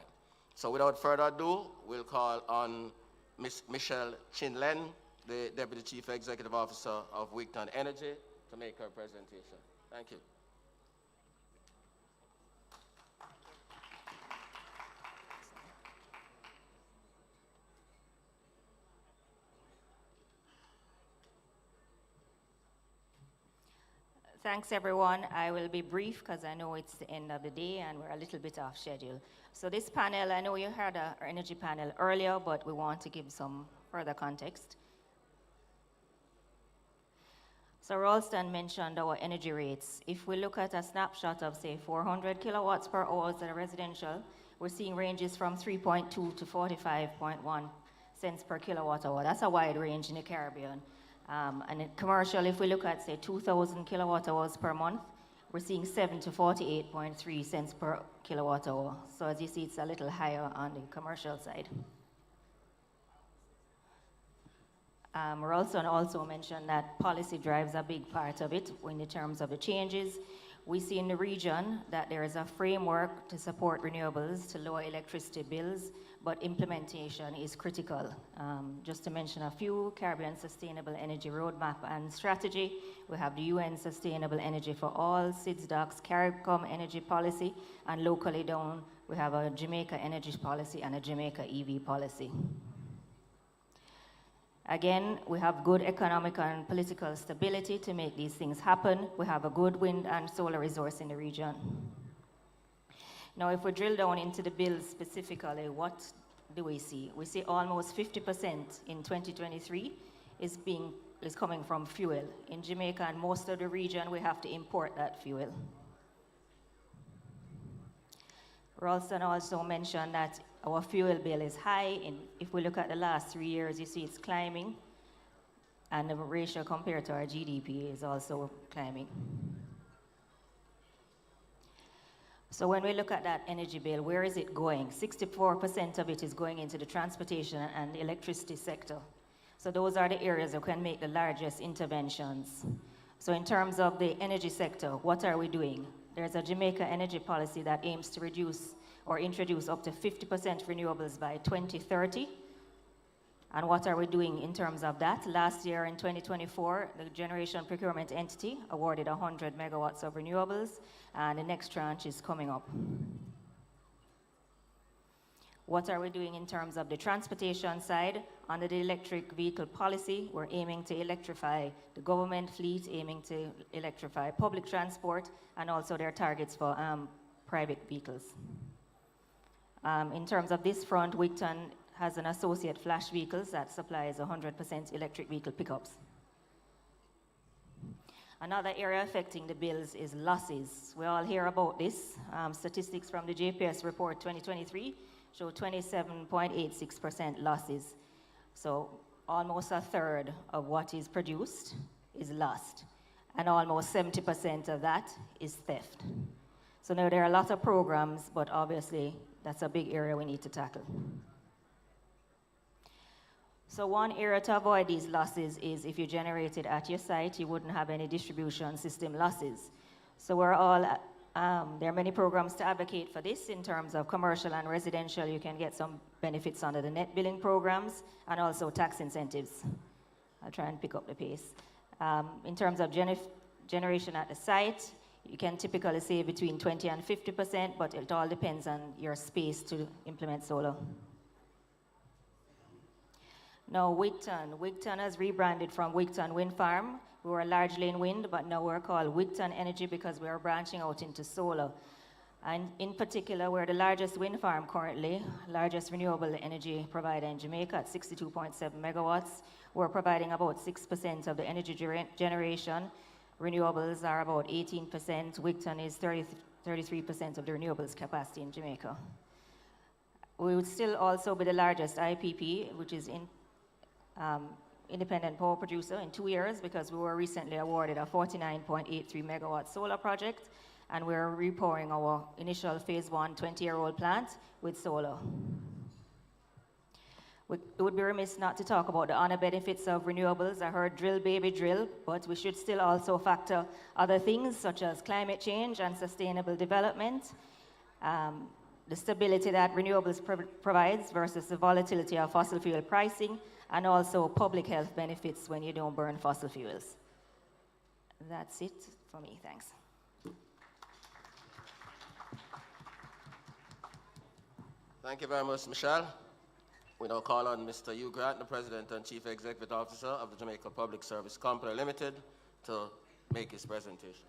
So without further ado, we'll call on Ms. Michelle Chinlen, the Deputy Chief Executive Officer of Wheaton Energy, to make her presentation. Thank you. Thanks, everyone. I will be brief because I know it's the end of the day and we're a little bit off schedule. So this panel, I know you heard our energy panel earlier, but we want to give some further context. So Ralston mentioned our energy rates. If we look at a snapshot of, say, 400 kilowatts per hour at a residential, we're seeing ranges from 3.2 to 45.1 cents per kilowatt hour. That's a wide range in the Caribbean. And in commercial, if we look at, say, 2,000 kilowatt hours per month, we're seeing 7 to 48.3 cents per kilowatt hour. So as you see, it's a little higher on the commercial side. Ralston also mentioned that policy drives a big part of it in the terms of the changes. We see in the region that there is a framework to support renewables to lower electricity bills, but implementation is critical. Just to mention a few, Caribbean Sustainable Energy Roadmap and Strategy. We have the UN Sustainable Energy for All, SIDS-DOC's CARICOM Energy Policy, and locally down, we have a Jamaica Energy Policy and a Jamaica EV Policy. Again, we have good economic and political stability to make these things happen. We have a good wind and solar resource in the region. Now, if we drill down into the bills specifically, what do we see? We see almost 50% in 2023 is coming from fuel. In Jamaica and most of the region, we have to import that fuel. Ralston also mentioned that our fuel bill is high. If we look at the last 3 years, you see it's climbing, and the ratio compared to our GDP is also climbing. So when we look at that energy bill, where is it going? 64% of it is going into the transportation and the electricity sector. So those are the areas that can make the largest interventions. So in terms of the energy sector, what are we doing? There's a Jamaica energy policy that aims to reduce or introduce up to 50% renewables by 2030. And what are we doing in terms of that? Last year in 2024, the Generation Procurement Entity awarded 100 megawatts of renewables, and the next tranche is coming up. What are we doing in terms of the transportation side? Under the electric vehicle policy, we're aiming to electrify the government fleet, aiming to electrify public transport, and also their targets for private vehicles. In terms of this front, Wigton has an associate Flash Vehicles that supplies 100% electric vehicle pickups. Another area affecting the bills is losses. We all hear about this. Statistics from the JPS report 2023 show 27.86% losses. So almost a third of what is produced is lost. And almost 70% of that is theft. So now there are a lot of programs, but obviously that's a big area we need to tackle. So one area to avoid these losses is if you generate it at your site, you wouldn't have any distribution system losses. So we're all, there are many programs to advocate for this in terms of commercial and residential. You can get some benefits under the net billing programs and also tax incentives. I'll try and pick up the pace. In terms of generation at the site, you can typically save between 20 and 50%, but it all depends on your space to implement solar. Now, Wigton has rebranded from Wigton Wind Farm. We were largely in wind, but now we're called Wigton Energy because we are branching out into solar. And in particular, we're the largest wind farm currently, largest renewable energy provider in Jamaica at 62.7 megawatts. We're providing about 6% of the energy generation. Renewables are about 18%. Wigton is 33% of the renewables capacity in Jamaica. We would still also be the largest IPP, which is independent power producer in 2 years because we were recently awarded a 49.83 megawatt solar project, and we're repowering our initial phase 1 20-year-old plant with solar. It would be remiss not to talk about the honor benefits of renewables. I heard drill, baby, drill, but we should still also factor other things such as climate change and sustainable development, the stability that renewables provides versus the volatility of fossil fuel pricing, and also public health benefits when you don't burn fossil fuels. That's it for me, thanks. Thank you very much, Michelle. We now call on Mr. Hugh Grant, the President and Chief Executive Officer of the Jamaica Public Service Company Limited, to make his presentation.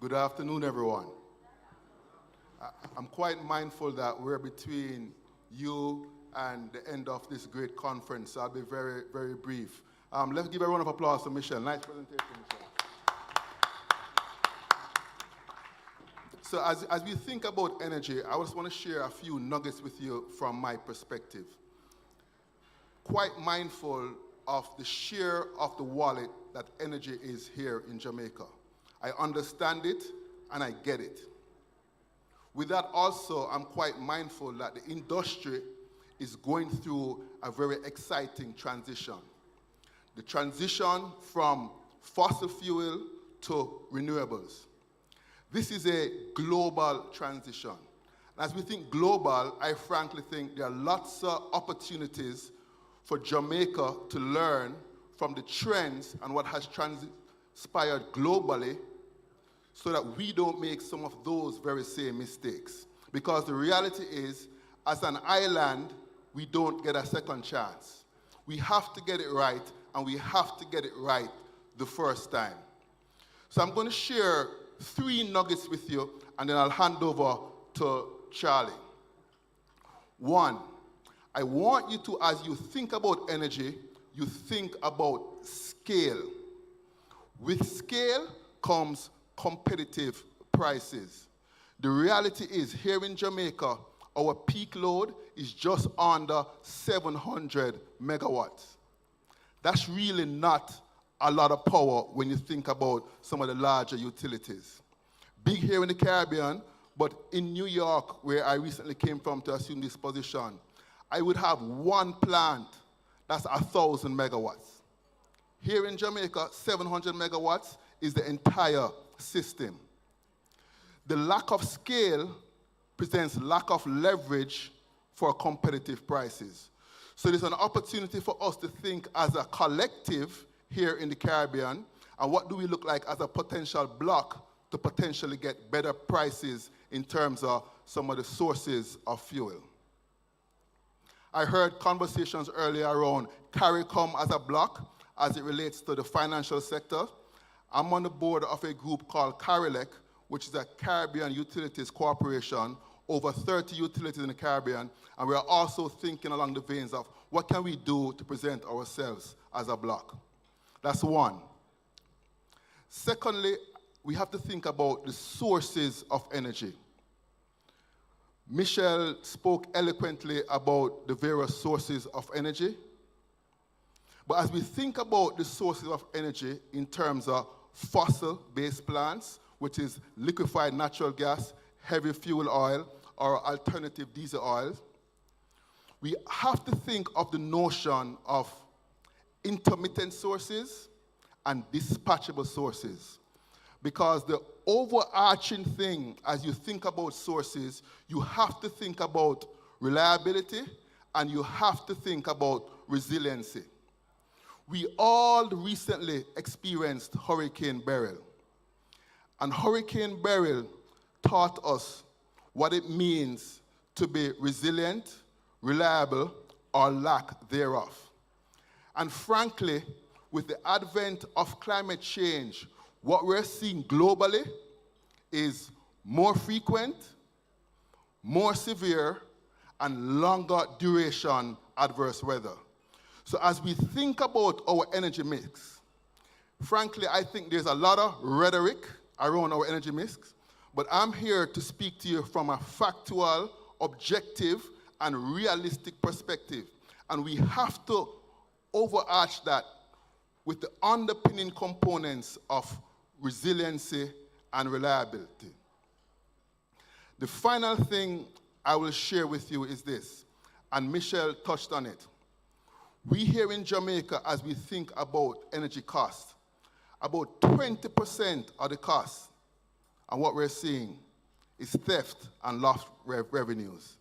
Good afternoon, everyone. I'm quite mindful that we're between you and the end of this great conference, so I'll be very, very brief. Let's give a round of applause to Michelle. Nice presentation, Michelle. So as we think about energy, I just want to share a few nuggets with you from my perspective. Quite mindful of the share of the wallet that energy is here in Jamaica. I understand it and I get it. With that also, I'm quite mindful that the industry is going through a very exciting transition. The transition from fossil fuel to renewables. This is a global transition. As we think global, I frankly think there are lots of opportunities for Jamaica to learn from the trends and what has transpired globally so that we don't make some of those very same mistakes. Because the reality is, as an island, we don't get a second chance. We have to get it right, and we have to get it right the first time. So I'm going to share 3 nuggets with you, and then I'll hand over to Charlie. 1, I want you to, as you think about energy, you think about scale. With scale comes competitive prices. The reality is, here in Jamaica, our peak load is just under 700 megawatts. That's really not a lot of power when you think about some of the larger utilities. Big here in the Caribbean, but in New York, where I recently came from to assume this position, I would have 1 plant that's 1,000 megawatts. Here in Jamaica, 700 megawatts is the entire system. The lack of scale presents lack of leverage for competitive prices. So there's an opportunity for us to think as a collective here in the Caribbean, and what do we look like as a potential block to potentially get better prices in terms of some of the sources of fuel. I heard conversations earlier around CARICOM as a block as it relates to the financial sector. I'm on the board of a group called CARILEC, which is a Caribbean Utilities Corporation, over 30 utilities in the Caribbean, and we are also thinking along the veins of what can we do to present ourselves as a block. That's one. Secondly, we have to think about the sources of energy. Michelle spoke eloquently about the various sources of energy. But as we think about the sources of energy in terms of fossil-based plants, which is liquefied natural gas, heavy fuel oil, or alternative diesel oils, we have to think of the notion of intermittent sources and dispatchable sources. Because the overarching thing, as you think about sources, you have to think about reliability and you have to think about resiliency. We all recently experienced Hurricane Beryl. And Hurricane Beryl taught us what it means to be resilient, reliable, or lack thereof. And frankly, with the advent of climate change, what we're seeing globally is more frequent, more severe, and longer duration adverse weather. So as we think about our energy mix, frankly, I think there's a lot of rhetoric around our energy mix, but I'm here to speak to you from a factual, objective, and realistic perspective. And we have to overarch that with the underpinning components of resiliency and reliability. The final thing I will share with you is this, and Michelle touched on it. We here in Jamaica, as we think about energy costs, about 20% of the costs, and what we're seeing is theft and lost revenues.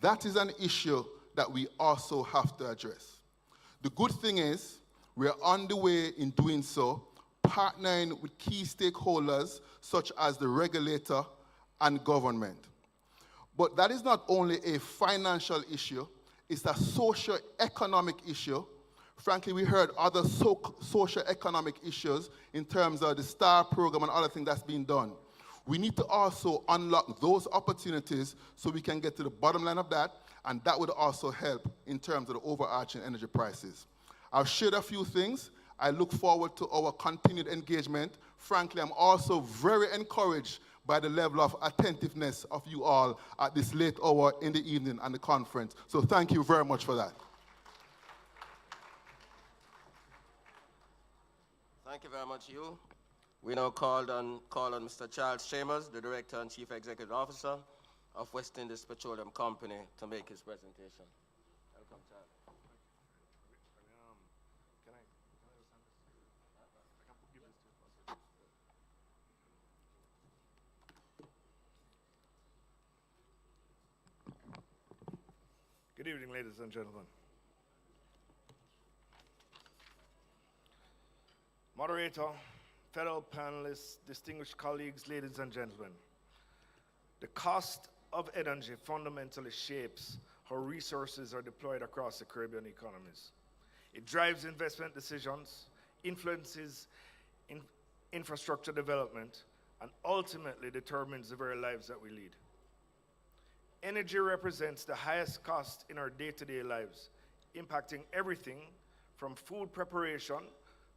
That is an issue that we also have to address. The good thing is, we're on the way in doing so, partnering with key stakeholders such as the regulator and government. But that is not only a financial issue, it's a socio-economic issue. Frankly, we heard other socio-economic issues in terms of the STAR program and other things that's being done. We need to also unlock those opportunities so we can get to the bottom line of that, and that would also help in terms of the overarching energy prices. I've shared a few things. I look forward to our continued engagement. Frankly, I'm also very encouraged by the level of attentiveness of you all at this late hour in the evening and the conference. So thank you very much for that. Thank you very much, you. We now call on Mr. Charles Chambers, the Director and Chief Executive Officer of West Indies Petroleum Company, to make his presentation. Welcome, Charles. Good evening, ladies and gentlemen. Moderator, fellow panelists, distinguished colleagues, ladies and gentlemen. The cost of energy fundamentally shapes how resources are deployed across the Caribbean economies. It drives investment decisions, influences infrastructure development, and ultimately determines the very lives that we lead. Energy represents the highest cost in our day-to-day lives, impacting everything from food preparation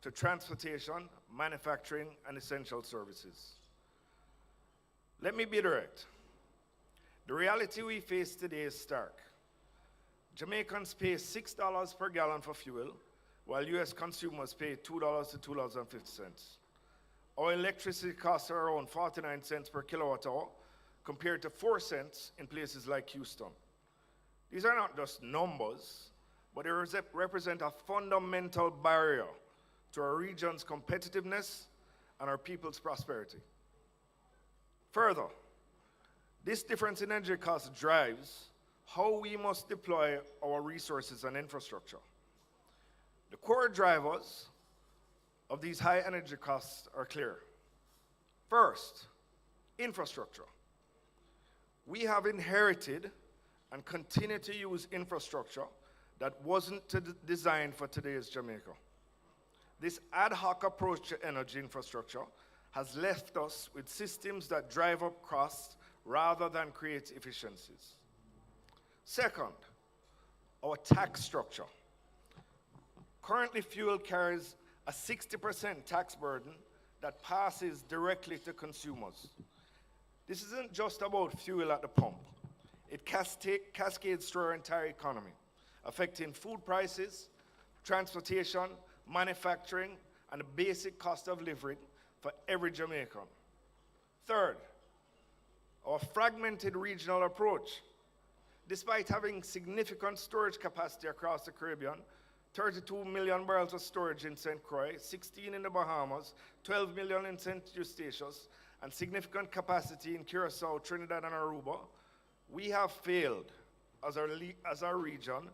to transportation, manufacturing, and essential services. Let me be direct. The reality we face today is stark. Jamaicans pay $6 per gallon for fuel, while US consumers pay $2 to $2.50. Our electricity costs are around 49 cents per kilowatt hour, compared to 4 cents in places like Houston. These are not just numbers, but they represent a fundamental barrier to our region's competitiveness and our people's prosperity. Further, this difference in energy costs drives how we must deploy our resources and infrastructure. The core drivers of these high energy costs are clear. First, infrastructure. We have inherited and continue to use infrastructure that wasn't designed for today's Jamaica. This ad hoc approach to energy infrastructure has left us with systems that drive up costs rather than create efficiencies. Second, our tax structure. Currently, fuel carries a 60% tax burden that passes directly to consumers. This isn't just about fuel at the pump. It cascades through our entire economy, affecting food prices, transportation, manufacturing, and the basic cost of living for every Jamaican. Third, our fragmented regional approach. Despite having significant storage capacity across the Caribbean, 32 million barrels of storage in St. Croix, 16 in the Bahamas, 12 million in St. Eustatius, and significant capacity in Curacao, Trinidad, and Aruba, we have failed as our region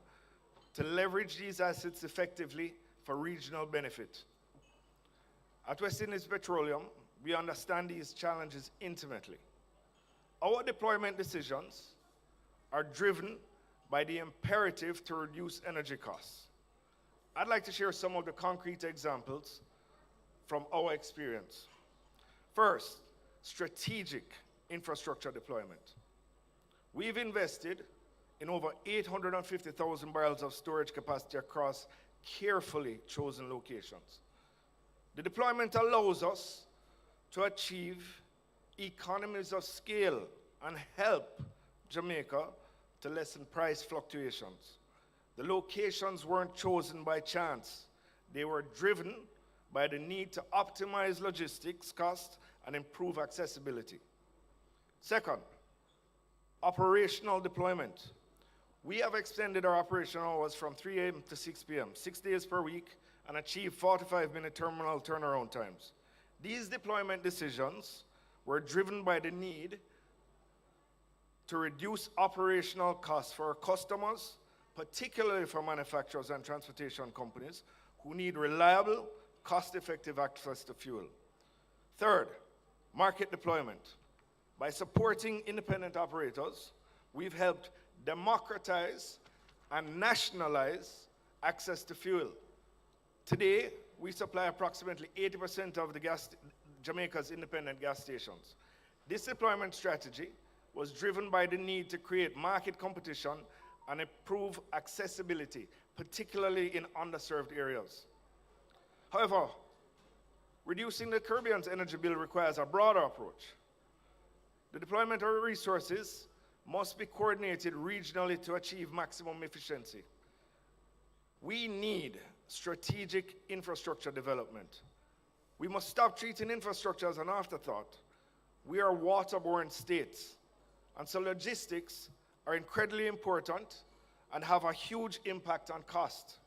to leverage these assets effectively for regional benefit. At West Indies Petroleum, we understand these challenges intimately. Our deployment decisions are driven by the imperative to reduce energy costs. I'd like to share some of the concrete examples from our experience. First, strategic infrastructure deployment. We've invested in over 850,000 barrels of storage capacity across carefully chosen locations. The deployment allows us to achieve economies of scale and help Jamaica to lessen price fluctuations. The locations weren't chosen by chance. They were driven by the need to optimize logistics costs and improve accessibility. Second, operational deployment. We have extended our operational hours from 3 a.m. to 6 p.m., 6 days per week, and achieved 45-minute terminal turnaround times. These deployment decisions were driven by the need to reduce operational costs for our customers, particularly for manufacturers and transportation companies who need reliable, cost-effective access to fuel. Third, market deployment. By supporting independent operators, we've helped democratize and nationalize access to fuel. Today, we supply approximately 80% of Jamaica's independent gas stations. This deployment strategy was driven by the need to create market competition and improve accessibility, particularly in underserved areas. However, reducing the Caribbean's energy bill requires a broader approach. The deployment of resources must be coordinated regionally to achieve maximum efficiency. We need strategic infrastructure development. We must stop treating infrastructure as an afterthought. We are waterborne states, and so logistics are incredibly important and have a huge impact on cost.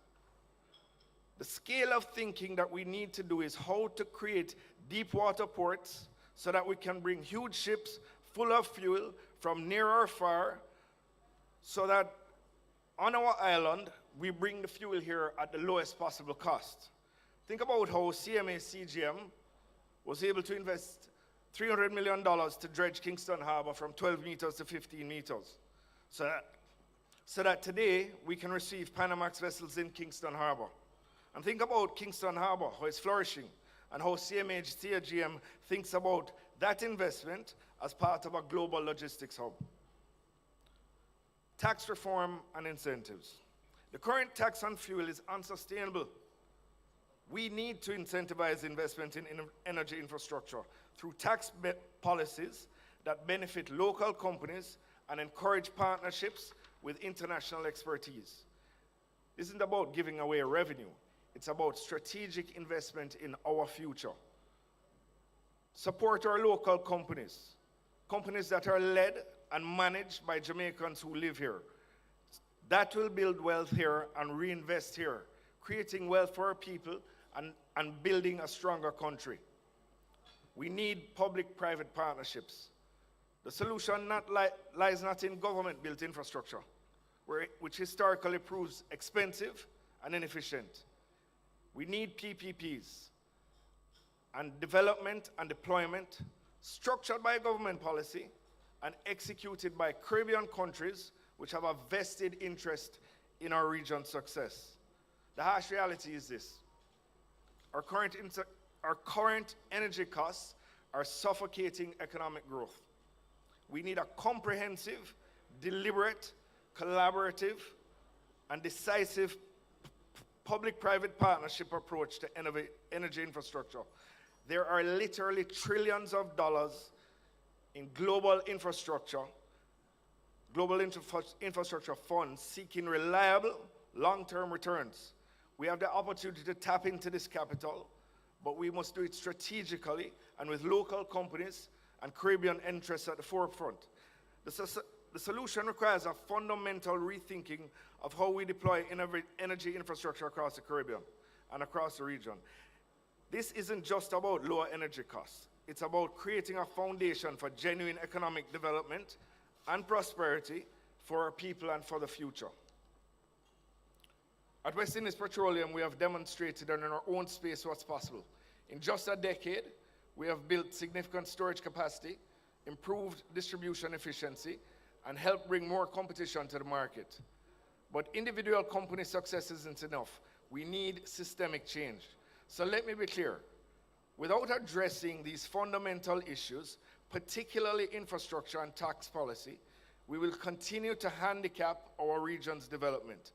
The scale of thinking that we need to do is how to create deep water ports so that we can bring huge ships full of fuel from near or far, so that on our island, we bring the fuel here at the lowest possible cost. Think about how CMA CGM was able to invest $300 million to dredge Kingston Harbor from 12 meters to 15 meters. So that today we can receive Panamax vessels in Kingston Harbor. And think about Kingston Harbor, how it's flourishing, and how CMA CGM thinks about that investment as part of a global logistics hub. Tax reform and incentives. The current tax on fuel is unsustainable. We need to incentivize investment in energy infrastructure through tax policies that benefit local companies and encourage partnerships with international expertise. This isn't about giving away revenue. It's about strategic investment in our future. Support our local companies, companies that are led and managed by Jamaicans who live here. That will build wealth here and reinvest here, creating wealth for our people and building a stronger country. We need public-private partnerships. The solution lies not in government-built infrastructure, which historically proves expensive and inefficient. We need PPPs and development and deployment structured by government policy and executed by Caribbean countries which have a vested interest in our region's success. The harsh reality is this. Our current energy costs are suffocating economic growth. We need a comprehensive, deliberate, collaborative, and decisive public-private partnership approach to energy infrastructure. There are literally trillions of dollars in global infrastructure funds seeking reliable, long-term returns. We have the opportunity to tap into this capital, but we must do it strategically and with local companies and Caribbean interests at the forefront. The solution requires a fundamental rethinking of how we deploy energy infrastructure across the Caribbean and across the region. This isn't just about lower energy costs. It's about creating a foundation for genuine economic development and prosperity for our people and for the future. At West Indies Petroleum, we have demonstrated in our own space what's possible. In just a decade, we have built significant storage capacity, improved distribution efficiency, and helped bring more competition to the market. But individual company success isn't enough. We need systemic change. So let me be clear. Without addressing these fundamental issues, particularly infrastructure and tax policy, we will continue to handicap our region's development.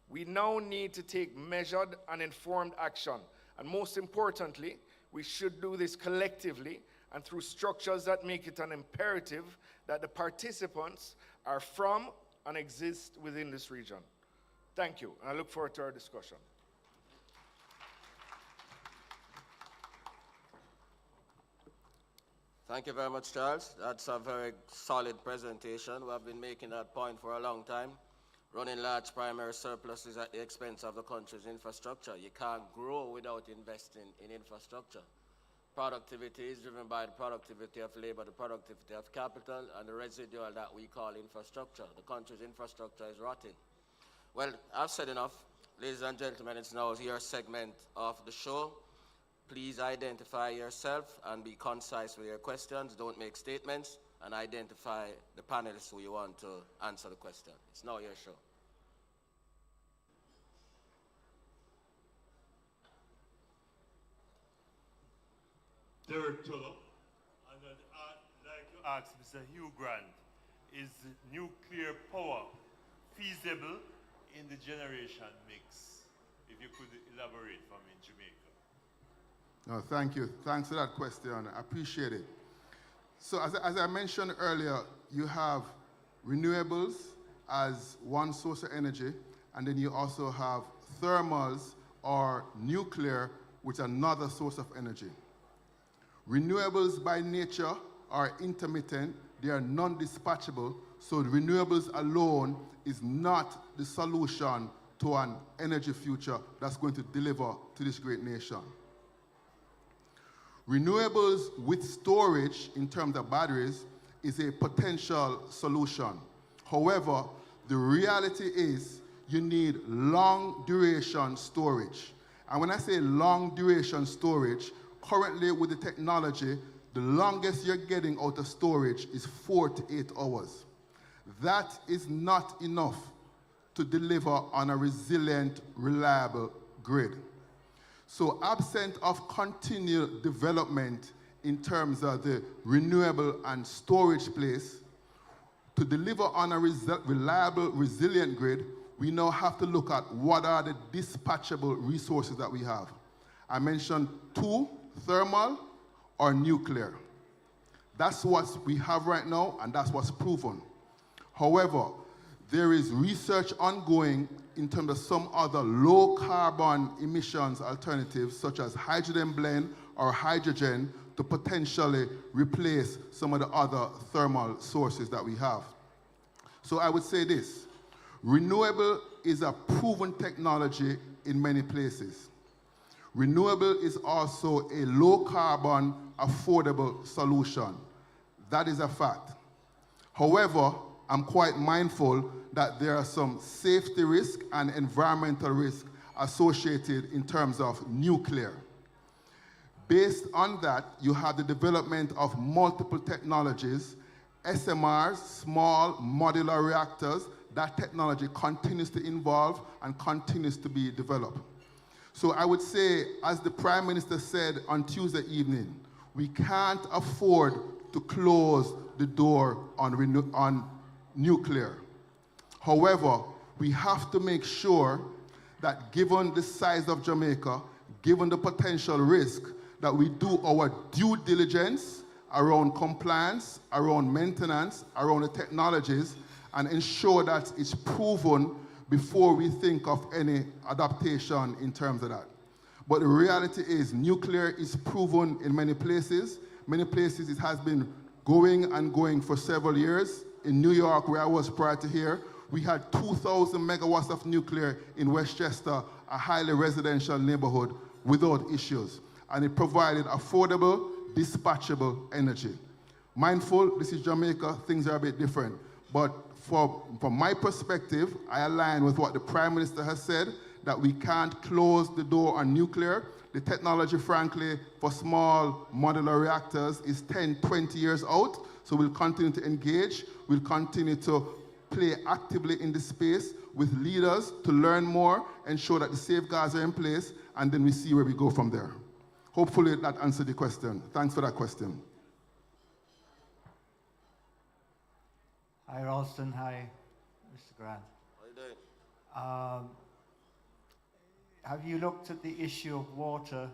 We now need to take measured and informed action. And most importantly, we should do this collectively and through structures that make it an imperative that the participants are from and exist within this region. Thank you, and I look forward to our discussion. Thank you very much, Charles. That's a very solid presentation. We have been making that point for a long time. Running large primary surpluses at the expense of the country's infrastructure. You can't grow without investing in infrastructure. Productivity is driven by the productivity of labor, the productivity of capital, and the residual that we call infrastructure. The country's infrastructure is rotting. Well, I've said enough. Ladies and gentlemen, it's now your segment of the show. Please identify yourself and be concise with your questions. Don't make statements, and identify the panelists who you want to answer the question. It's now your show. Derek Tulloch, and I'd like to ask Mr. Hugh Grant, is nuclear power feasible in the generation mix? If you could elaborate for me in Jamaica. No, thank you. Thanks for that question. I appreciate it. So as I mentioned earlier, you have renewables as one source of energy, and then you also have thermals or nuclear, which are another source of energy. Renewables by nature are intermittent, they are non-dispatchable, so renewables alone is not the solution to an energy future that's going to deliver to this great nation. Renewables with storage in terms of batteries is a potential solution. However, the reality is you need long duration storage. And when I say long duration storage, currently with the technology, the longest you're getting out of storage is 4 to 8 hours. That is not enough to deliver on a resilient, reliable grid. So absent of continued development in terms of the renewable and storage place, to deliver on a reliable, resilient grid, we now have to look at what are the dispatchable resources that we have. I mentioned 2, thermal or nuclear. That's what we have right now, and that's what's proven. However, there is research ongoing in terms of some other low carbon emissions alternatives, such as hydrogen blend or hydrogen, to potentially replace some of the other thermal sources that we have. So I would say this: renewable is a proven technology in many places. Renewable is also a low carbon, affordable solution. That is a fact. However, I'm quite mindful that there are some safety risks and environmental risks associated in terms of nuclear. Based on that, you have the development of multiple technologies, SMRs, small modular reactors. That technology continues to evolve and continues to be developed. So I would say, as the Prime Minister said on Tuesday evening, we can't afford to close the door on nuclear. However, we have to make sure that given the size of Jamaica, given the potential risk, that we do our due diligence around compliance, around maintenance, around the technologies, and ensure that it's proven before we think of any adaptation in terms of that. But the reality is nuclear is proven in many places. Many places it has been going and going for several years. In New York, where I was prior to here, we had 2,000 megawatts of nuclear in Westchester, a highly residential neighborhood, without issues. And it provided affordable, dispatchable energy. Mindful, this is Jamaica, things are a bit different. But from my perspective, I align with what the Prime Minister has said, that we can't close the door on nuclear. The technology, frankly, for small modular reactors is 10, 20 years out. So we'll continue to engage. We'll continue to play actively in the space with leaders to learn more, ensure that the safeguards are in place, and then we see where we go from there. Hopefully that answered the question. Thanks for that question. Hi, Ralston. Hi, Mr. Grant. How you doing? Have you looked at the issue of water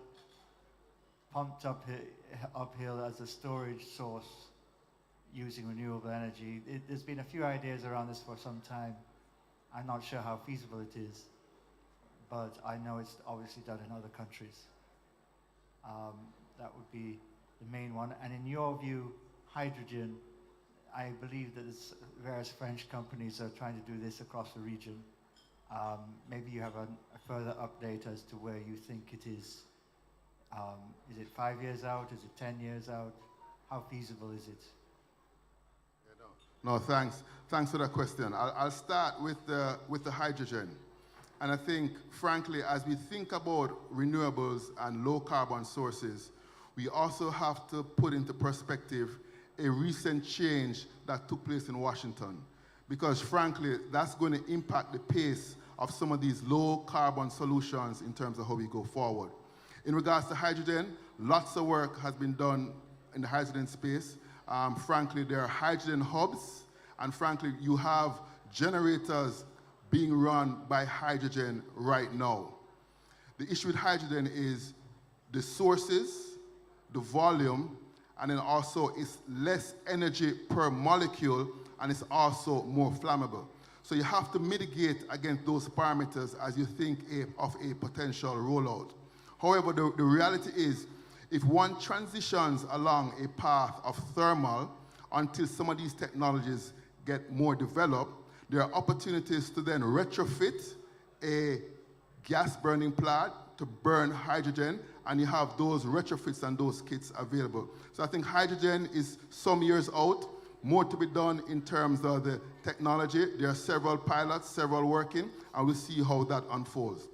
pumped uphill as a storage source using renewable energy? There's been a few ideas around this for some time. I'm not sure how feasible it is, but I know it's obviously done in other countries. That would be the main one. And in your view, hydrogen, I believe that various French companies are trying to do this across the region. Maybe you have a further update as to where you think it is. Is it 5 years out? Is it 10 years out? How feasible is it? No, thanks. Thanks for that question. I'll start with the hydrogen. And I think, frankly, as we think about renewables and low carbon sources, we also have to put into perspective a recent change that took place in Washington. Because frankly, that's going to impact the pace of some of these low carbon solutions in terms of how we go forward. In regards to hydrogen, lots of work has been done in the hydrogen space. Frankly, there are hydrogen hubs, and frankly, you have generators being run by hydrogen right now. The issue with hydrogen is the sources, the volume, and then also it's less energy per molecule, and it's also more flammable. So you have to mitigate against those parameters as you think of a potential rollout. However, the reality is, if one transitions along a path of thermal until some of these technologies get more developed, there are opportunities to then retrofit a gas burning plant to burn hydrogen, and you have those retrofits and those kits available. So I think hydrogen is some years out, more to be done in terms of the technology. There are several pilots, several working, and we'll see how that unfolds.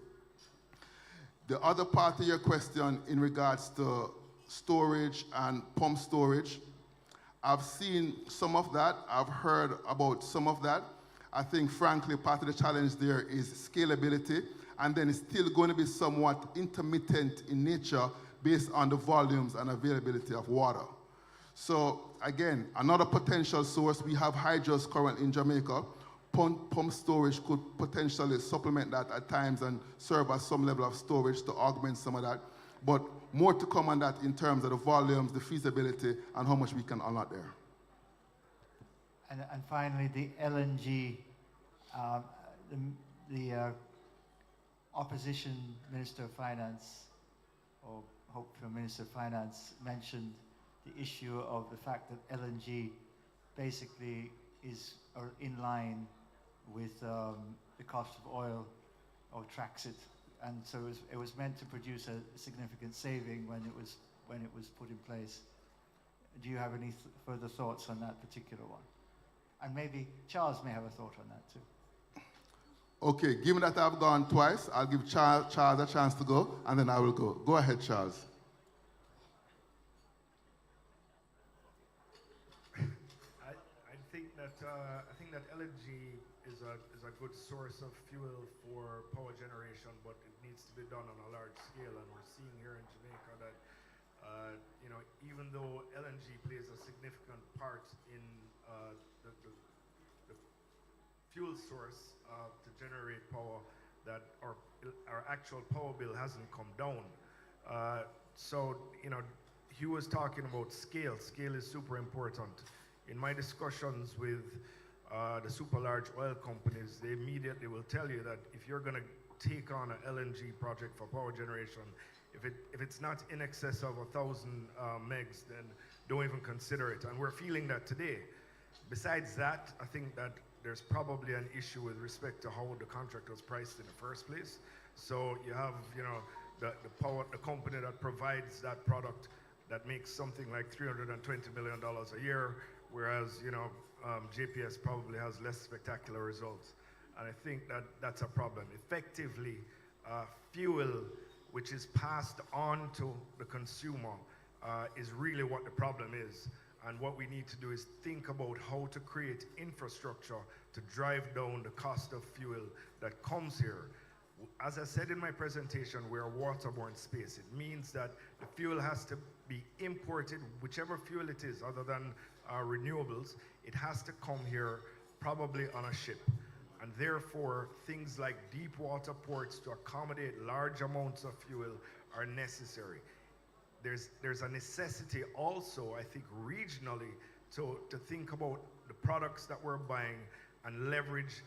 The other part of your question in regards to storage and pump storage, I've seen some of that. I've heard about some of that. I think, frankly, part of the challenge there is scalability, and then it's still going to be somewhat intermittent in nature based on the volumes and availability of water. So, again, another potential source, we have hydros currently in Jamaica. Pump storage could potentially supplement that at times and serve as some level of storage to augment some of that. But more to come on that in terms of the volumes, the feasibility, and how much we can unlock there. And finally, the LNG, the opposition Minister of Finance, or hopefully Minister of Finance, mentioned the issue of the fact that LNG basically is in line with the cost of oil, or tracks it, and so it was meant to produce a significant saving when it was put in place. Do you have any further thoughts on that particular one? And maybe Charles may have a thought on that too. Okay, given that I've gone twice, I'll give Charles a chance to go, and then I will go. Go ahead, Charles. that LNG is a good source of fuel for power generation, but it needs to be done on a large scale. And we're seeing here in Jamaica that even though LNG plays a significant part in the fuel source to generate power, that our actual power bill hasn't come down. So Hugh was talking about scale. Scale is super important. In my discussions with the super large oil companies, they immediately will tell you that if you're going to take on an LNG project for power generation, if it's not in excess of 1,000 megs, then don't even consider it. And we're feeling that today. Besides that, I think that there's probably an issue with respect to how the contract was priced in the first place. So you have, the company that provides that product that makes something like $320 million a year, whereas, JPS probably has less spectacular results. And I think that that's a problem. Effectively, fuel which is passed on to the consumer is really what the problem is. And what we need to do is think about how to create infrastructure to drive down the cost of fuel that comes here. As I said in my presentation, we're a waterborne space. It means that the fuel has to be imported, whichever fuel it is, other than renewables, it has to come here probably on a ship. And therefore, things like deep water ports to accommodate large amounts of fuel are necessary. There's a necessity also, I think, regionally to think about the products that we're buying and leverage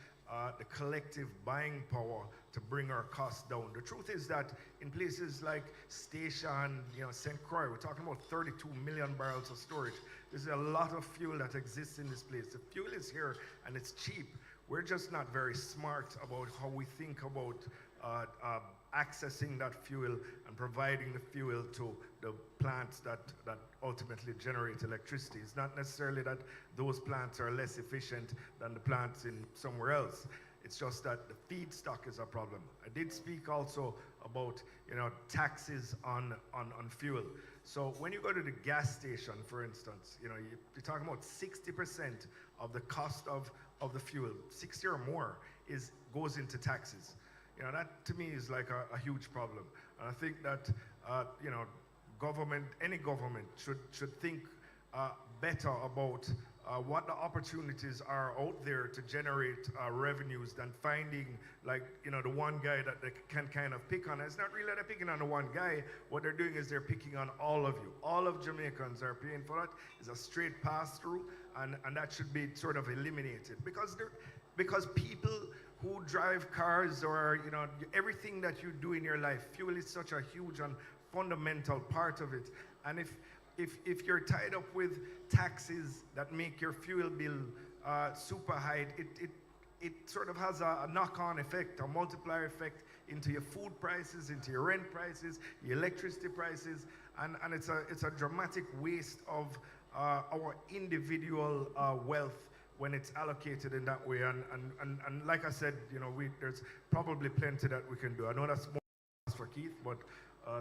the collective buying power to bring our costs down. The truth is that in places like Station, St. Croix, we're talking about 32 million barrels of storage. There's a lot of fuel that exists in this place. The fuel is here and it's cheap. We're just not very smart about how we think about accessing that fuel and providing the fuel to the plants that ultimately generate electricity. It's not necessarily that those plants are less efficient than the plants in somewhere else. It's just that the feedstock is a problem. I did speak also about taxes on fuel. So when you go to the gas station, for instance, you're talking about 60% of the cost of the fuel, 60 or more, goes into taxes. That to me is like a huge problem. And I think that any government should think better about what the opportunities are out there to generate revenues than finding the one guy that they can kind of pick on. It's not really that they're picking on the one guy. What they're doing is they're picking on all of you. All of Jamaicans are paying for that. It's a straight pass-through, and that should be sort of eliminated. Because people who drive cars or everything that you do in your life, fuel is such a huge and fundamental part of it. And if you're tied up with taxes that make your fuel bill super high, it sort of has a knock-on effect, a multiplier effect into your food prices, into your rent prices, your electricity prices, and it's a dramatic waste of our individual wealth when it's allocated in that way. And like I said, there's probably plenty that we can do. I know that's more for Keith, but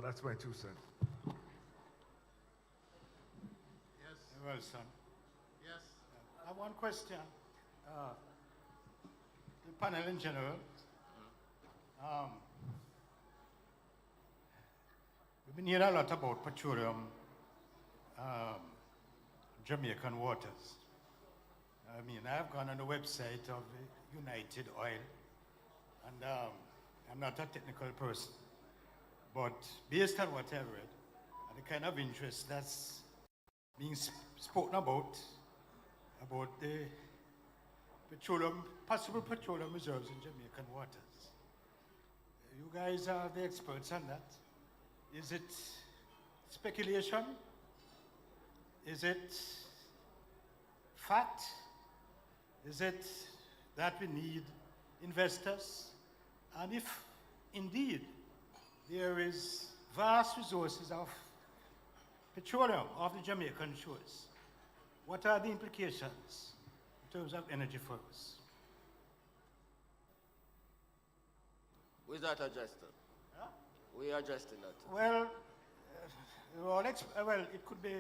that's my 2 cents. Yes. Well, son. Yes. I have one question. The panel in general. We've been hearing a lot about petroleum, Jamaican waters. I mean, I've gone on the website of United Oil, and I'm not a technical person, but based on what I've read, and the kind of interest that's being spoken about the possible petroleum reserves in Jamaican waters. You guys are the experts on that. Is it speculation? Is it fact? Is it that we need investors? And if indeed there is vast resources of petroleum off the Jamaican shores, what are the implications in terms of energy for us? Who's that addressed to? Huh? We are addressing that. Well, it could be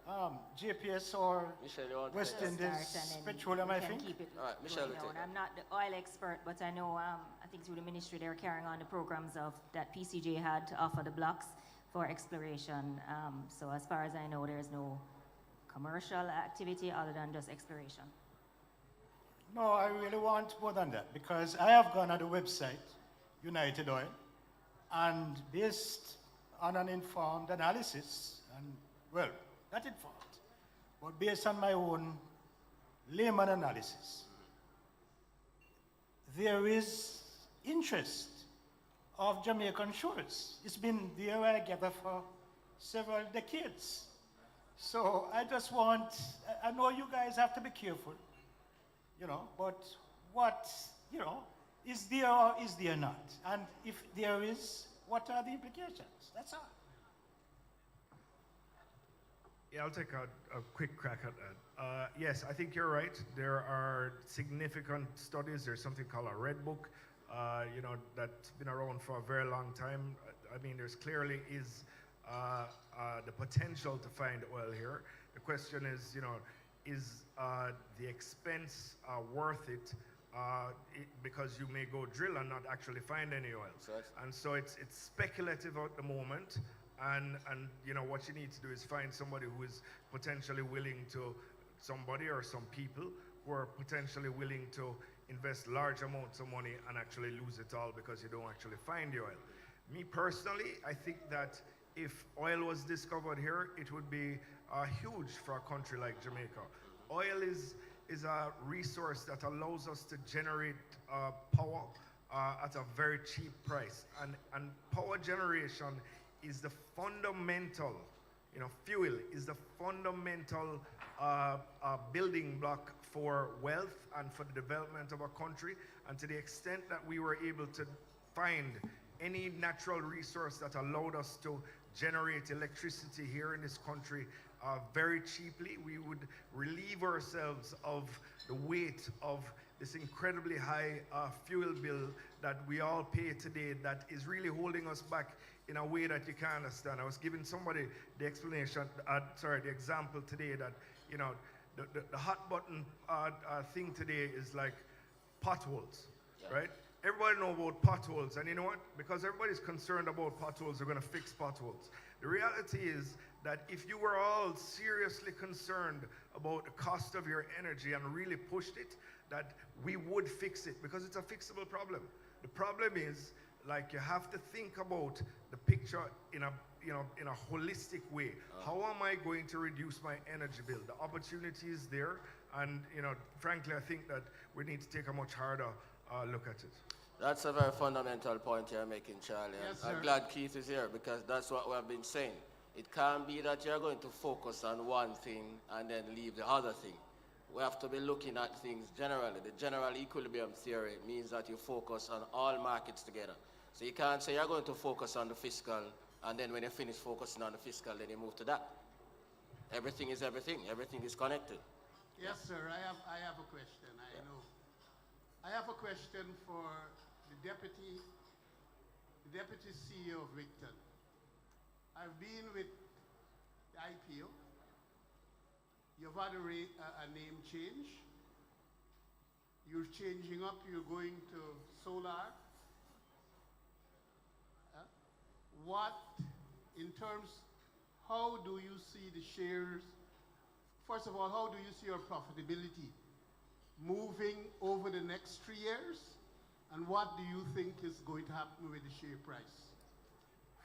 JPS or Michelle, you want to West take Indies Start and then Petroleum, we I can think. keep it All right, Michelle will going take on. I'm not the oil expert, but I know, I think through the ministry they're carrying on the programs of that PCJ had to offer the blocks for exploration. So as far as I know, there's no commercial activity other than just exploration. No, I really want more than that because I have gone on the website, United Oil, and based on an informed analysis, and well, not informed, but based on my own layman analysis, there is interest of Jamaican shores. It's been there, I gather, for several decades. So I just want, I know you guys have to be careful, you know, but what, you know, is there or is there not? And if there is, what are the implications? That's all. Yeah, I'll take a quick crack at that. Yes, I think you're right. There are significant studies. There's something called a red book, you know, that's been around for a very long time. I mean, there's clearly is the potential to find oil here. The question is, you know, is the expense worth it? Because you may go drill and not actually find any oil. And so it's speculative at the moment. And you know, what you need to do is find somebody who is potentially willing to, somebody or some people who are potentially willing to invest large amounts of money and actually lose it all because you don't actually find the oil. Me personally, I think that if oil was discovered here, it would be huge for a country like Jamaica. Oil is a resource that allows us to generate power at a very cheap price. And power generation is the fundamental, you know, fuel is the fundamental building block for wealth and for the development of a country. And to the extent that we were able to find any natural resource that allowed us to generate electricity here in this country very cheaply, we would relieve ourselves of the weight of this incredibly high fuel bill that we all pay today that is really holding us back in a way that you can't understand. I was giving somebody the explanation, the example today that, you know, the hot button thing today is like potholes, right? Everybody knows about potholes, and you know what? Because everybody's concerned about potholes, they're going to fix potholes. The reality is that if you were all seriously concerned about the cost of your energy and really pushed it, that we would fix it because it's a fixable problem. The problem is, like, you have to think about the picture in a, you know, in a holistic way. How am I going to reduce my energy bill? The opportunity is there, and you know, frankly, I think that we need to take a much harder look at it. That's a very fundamental point you're making, Charlie. Yes, I'm sir. glad Keith is here because that's what we have been saying. It can't be that you're going to focus on one thing and then leave the other thing. We have to be looking at things generally. The general equilibrium theory means that you focus on all markets together. So you can't say you're going to focus on the fiscal, and then when you finish focusing on the fiscal, then you move to that. Everything is everything. Everything is connected. Yes, sir. I have a question. I know. I have a question for the deputy CEO of Wigton. I've been with the IPO. You've had a name change. You're changing up. You're going to solar. What, in terms, how do you see the shares? First of all, how do you see your profitability moving over the next 3 years? And what do you think is going to happen with the share price?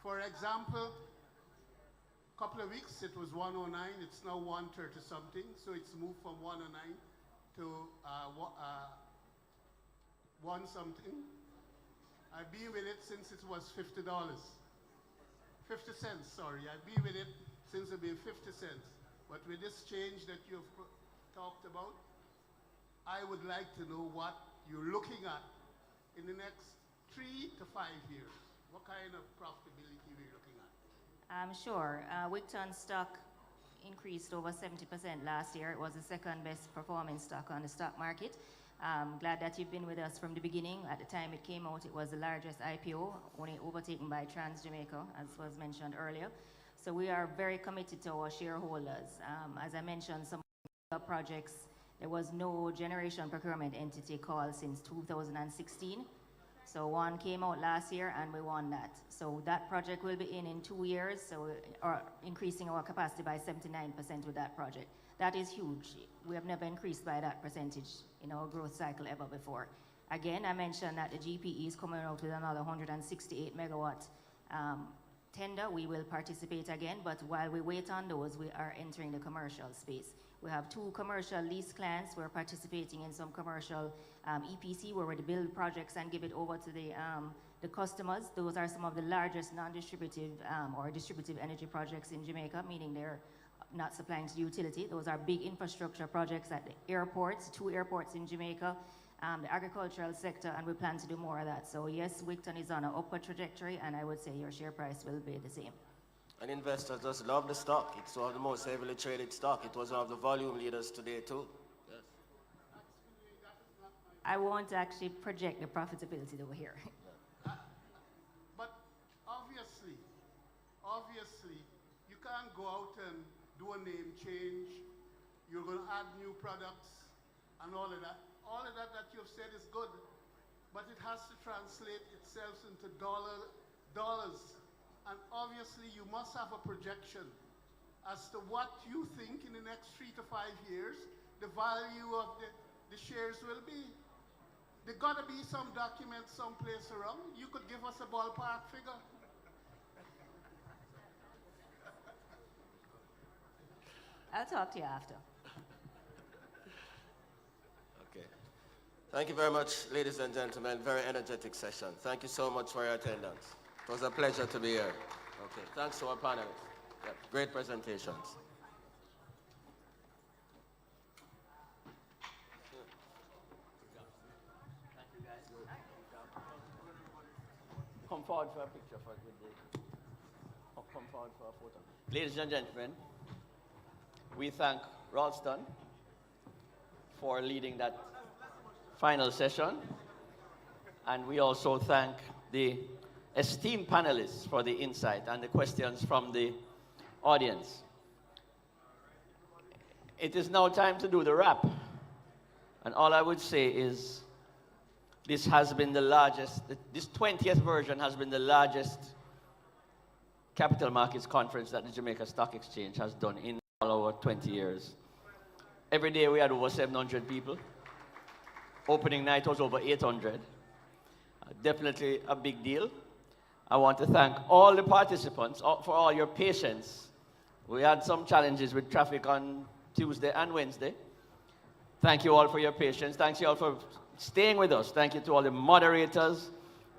For example, a couple of weeks it was 109, it's now 130 something, so it's moved from 109 to 1 something. I've been with it since it was $50. 50 cents, sorry. I've been with it since it's been 50 cents. But with this change that you've talked about, I would like to know what you're looking at in the next 3 to 5 years. What kind of profitability we're looking at? Sure. Wigton stock increased over 70% last year. It was the second best performing stock on the stock market. Glad that you've been with us from the beginning. At the time it came out, it was the largest IPO, only overtaken by Trans Jamaica, as was mentioned earlier. So we are very committed to our shareholders. As I mentioned, some projects, there was no generation procurement entity called since 2016. So one came out last year and we won that. So that project will be in 2 years, so we are increasing our capacity by 79% with that project. That is huge. We have never increased by that percentage in our growth cycle ever before. Again, I mentioned that the GPE is coming out with another 168 megawatt tender. We will participate again, but while we wait on those, we are entering the commercial space. We have 2 commercial lease clients. We're participating in some commercial EPC where we build projects and give it over to the customers. Those are some of the largest non-distributive or distributive energy projects in Jamaica, meaning they're not supplying to utility. Those are big infrastructure projects at the airports, 2 airports in Jamaica, the agricultural sector, and we plan to do more of that. So yes, Wigton is on an upward trajectory, and I would say your share price will be the same. And investors just love the stock. It's one of the most heavily traded stock. It was one of the volume leaders today too. Yes. I won't actually project the profitability over here. But obviously, you can't go out and do a name change. You're going to add new products and all of that. All of that that you've said is good, but it has to translate itself into dollars. And obviously, you must have a projection as to what you think in the next 3 to 5 years the value of the shares will be. There got to be some document someplace around. You could give us a ballpark figure. I'll talk to you after. Okay. Thank you very much, ladies and gentlemen. Very energetic session. Thank you so much for your attendance. It was a pleasure to be here. Okay, thanks to our panelists. Yeah, great presentations. Come forward for a picture for a good day. Come forward for a photo. Ladies and gentlemen, we thank Ralston for leading that final session. And we also thank the esteemed panelists for the insight and the questions from the audience. It is now time to do the wrap. And all I would say is this has been the largest, this 20th version has been the largest capital markets conference that the Jamaica Stock Exchange has done in all our 20 years. Every day we had over 700 people. Opening night was over 800. Definitely a big deal. I want to thank all the participants for all your patience. We had some challenges with traffic on Tuesday and Wednesday. Thank you all for your patience. Thank you all for staying with us. Thank you to all the moderators,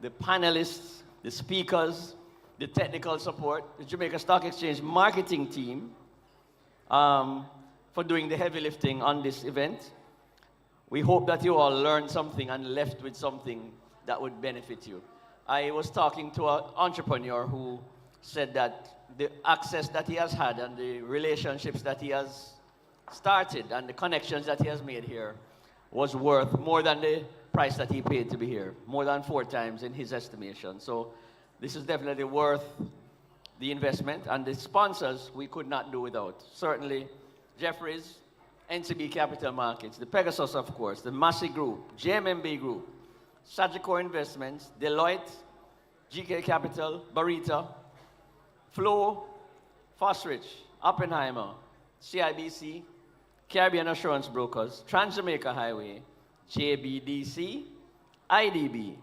the panelists, the speakers, the technical support, the Jamaica Stock Exchange marketing team for doing the heavy lifting on this event. We hope that you all learned something and left with something that would benefit you. I was talking to an entrepreneur who said that the access that he has had and the relationships that he has started and the connections that he has made here was worth more than the price that he paid to be here, more than 4 times in his estimation. So this is definitely worth the investment, and the sponsors we could not do without. Certainly Jeffries, NCB Capital Markets, the Pegasus, of course, the Massey Group, JMMB Group, Sagicor Investments, Deloitte, GK Capital, Barita, Flow, Fosrich, Oppenheimer, CIBC, Caribbean Assurance Brokers, Trans-Jamaica Highway, JBDC, IDB,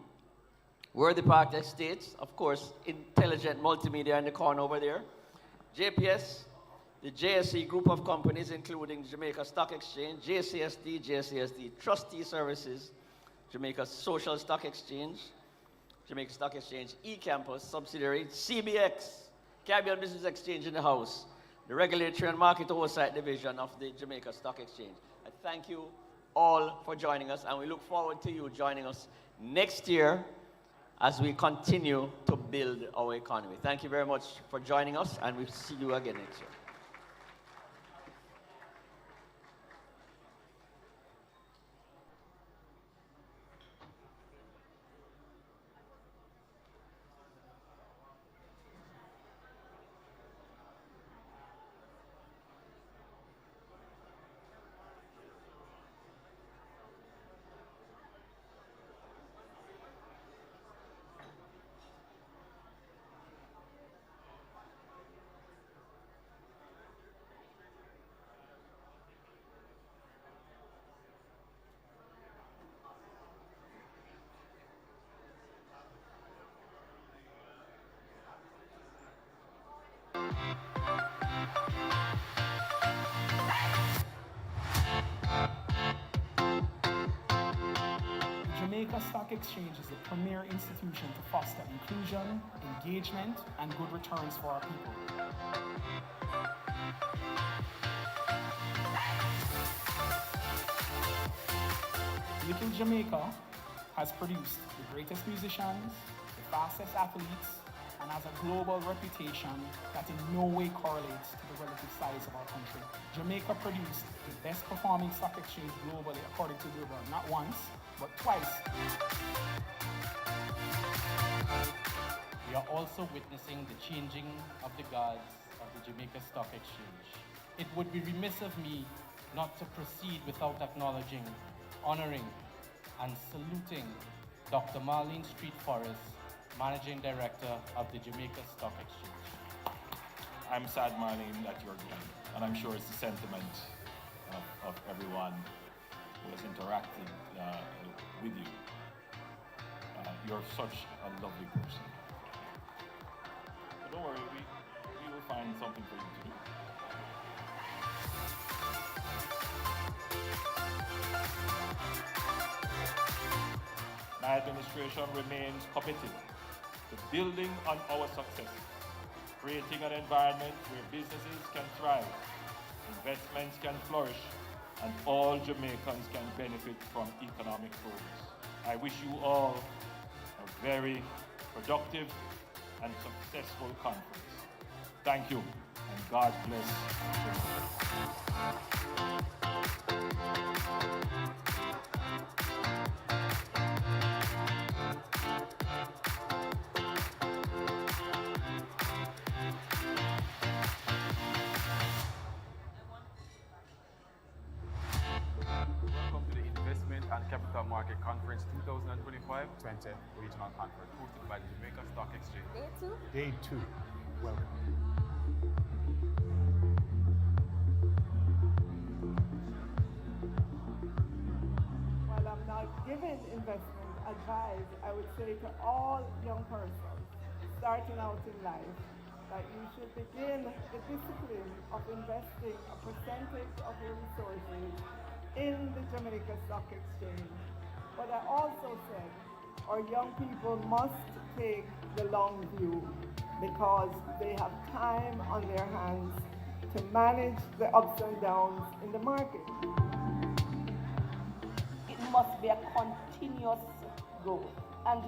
Worthy Park Estates, of course, Intelligent Multimedia in the corner over there, JPS, the JSE group of companies, including Jamaica Stock Exchange, JCSD Trustee Services, Jamaica Social Stock Exchange, Jamaica Stock Exchange eCampus subsidiary, CBX, Caribbean Business Exchange in the house, the Regulatory and Market Oversight Division of the Jamaica Stock Exchange. I thank you all for joining us, and we look forward to you joining us next year as we continue to build our economy. Thank you very much for joining us, and we'll see you again next year. Jamaica Stock Exchange is the premier institution to foster inclusion, engagement, and good returns for our people. Little Jamaica has produced the greatest musicians, the fastest athletes, and has a global reputation that in no way correlates to the relative size of our country. Jamaica produced the best performing stock exchange globally according to Bureaucracy, not once, but twice. We are also witnessing the changing of the guards of the Jamaica Stock Exchange. It would be remiss of me not to proceed without acknowledging, honoring, and saluting Dr. Marlene Street Forrest, Managing Director of the Jamaica Stock Exchange. I'm sad, Marlene, that you're gone, and I'm sure it's the sentiment of everyone who has interacted with you. You're such a lovely person. But don't worry, we will find something for you to do. My administration remains committed to building on our success, creating an environment where businesses can thrive, investments can flourish, and all Jamaicans can benefit from economic progress. I wish you all a very productive and successful conference. Thank you, and God bless Welcome to the Investment and Capital Market Conference 2025 20th Regional Conference hosted by the Jamaica Stock Exchange. Day two? Day 2. Welcome. While I'm not giving investment advice, I would say to all young persons starting out in life that you should begin the discipline of investing a percentage of your resources in the Jamaica Stock Exchange. But I also said our young people must take the long view because they have time on their hands to manage the ups and downs in the market. It must be a continuous growth, and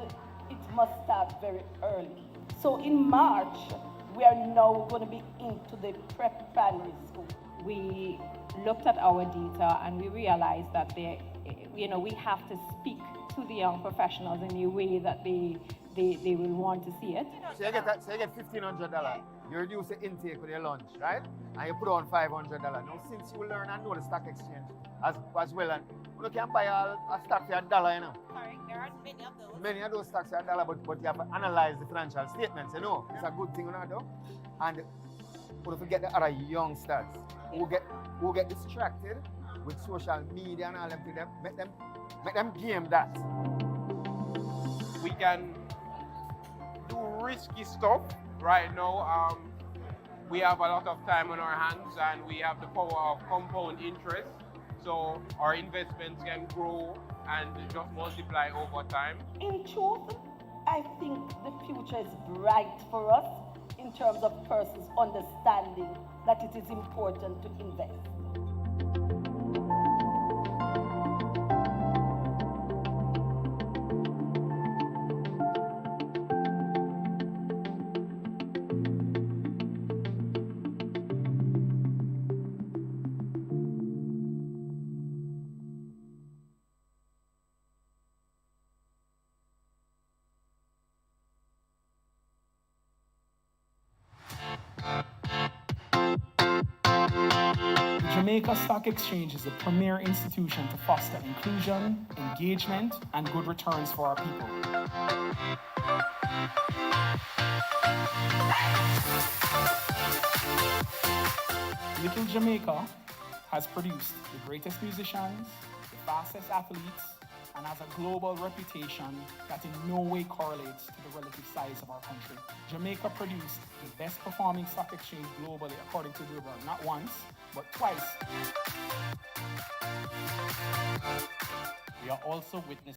it must start very early. So in March, we are now going to be into the prep primary school. We looked at our data and we realized that we have to speak to the young professionals in a way that they will want to see it. So you get $1,500. You reduce the intake with your lunch, right? And you put on $500. Now, since you learn and know the stock exchange as well, and you can buy a stock for $1, you know. Sorry, there aren't many of those. Many of those stocks are $1, but you have to analyze the financial statements, you know. It's a good thing, you know, and don't forget the other youngsters who get distracted with social media and all them things. Make them game that. We can do risky stuff right now. We have a lot of time on our hands and we have the power of compound interest. So our investments can grow and just multiply over time. In truth, I think the future is bright for us in terms of persons understanding that it is important to invest. The Jamaica Stock Exchange is the premier institution to foster inclusion, engagement, and good returns for our people. Little Jamaica has produced the greatest musicians, the fastest athletes, and has a global reputation that in no way correlates to the relative size of our country. Jamaica produced the best performing stock exchange globally according to Bureaucracy, not once, but twice. We are also witnessing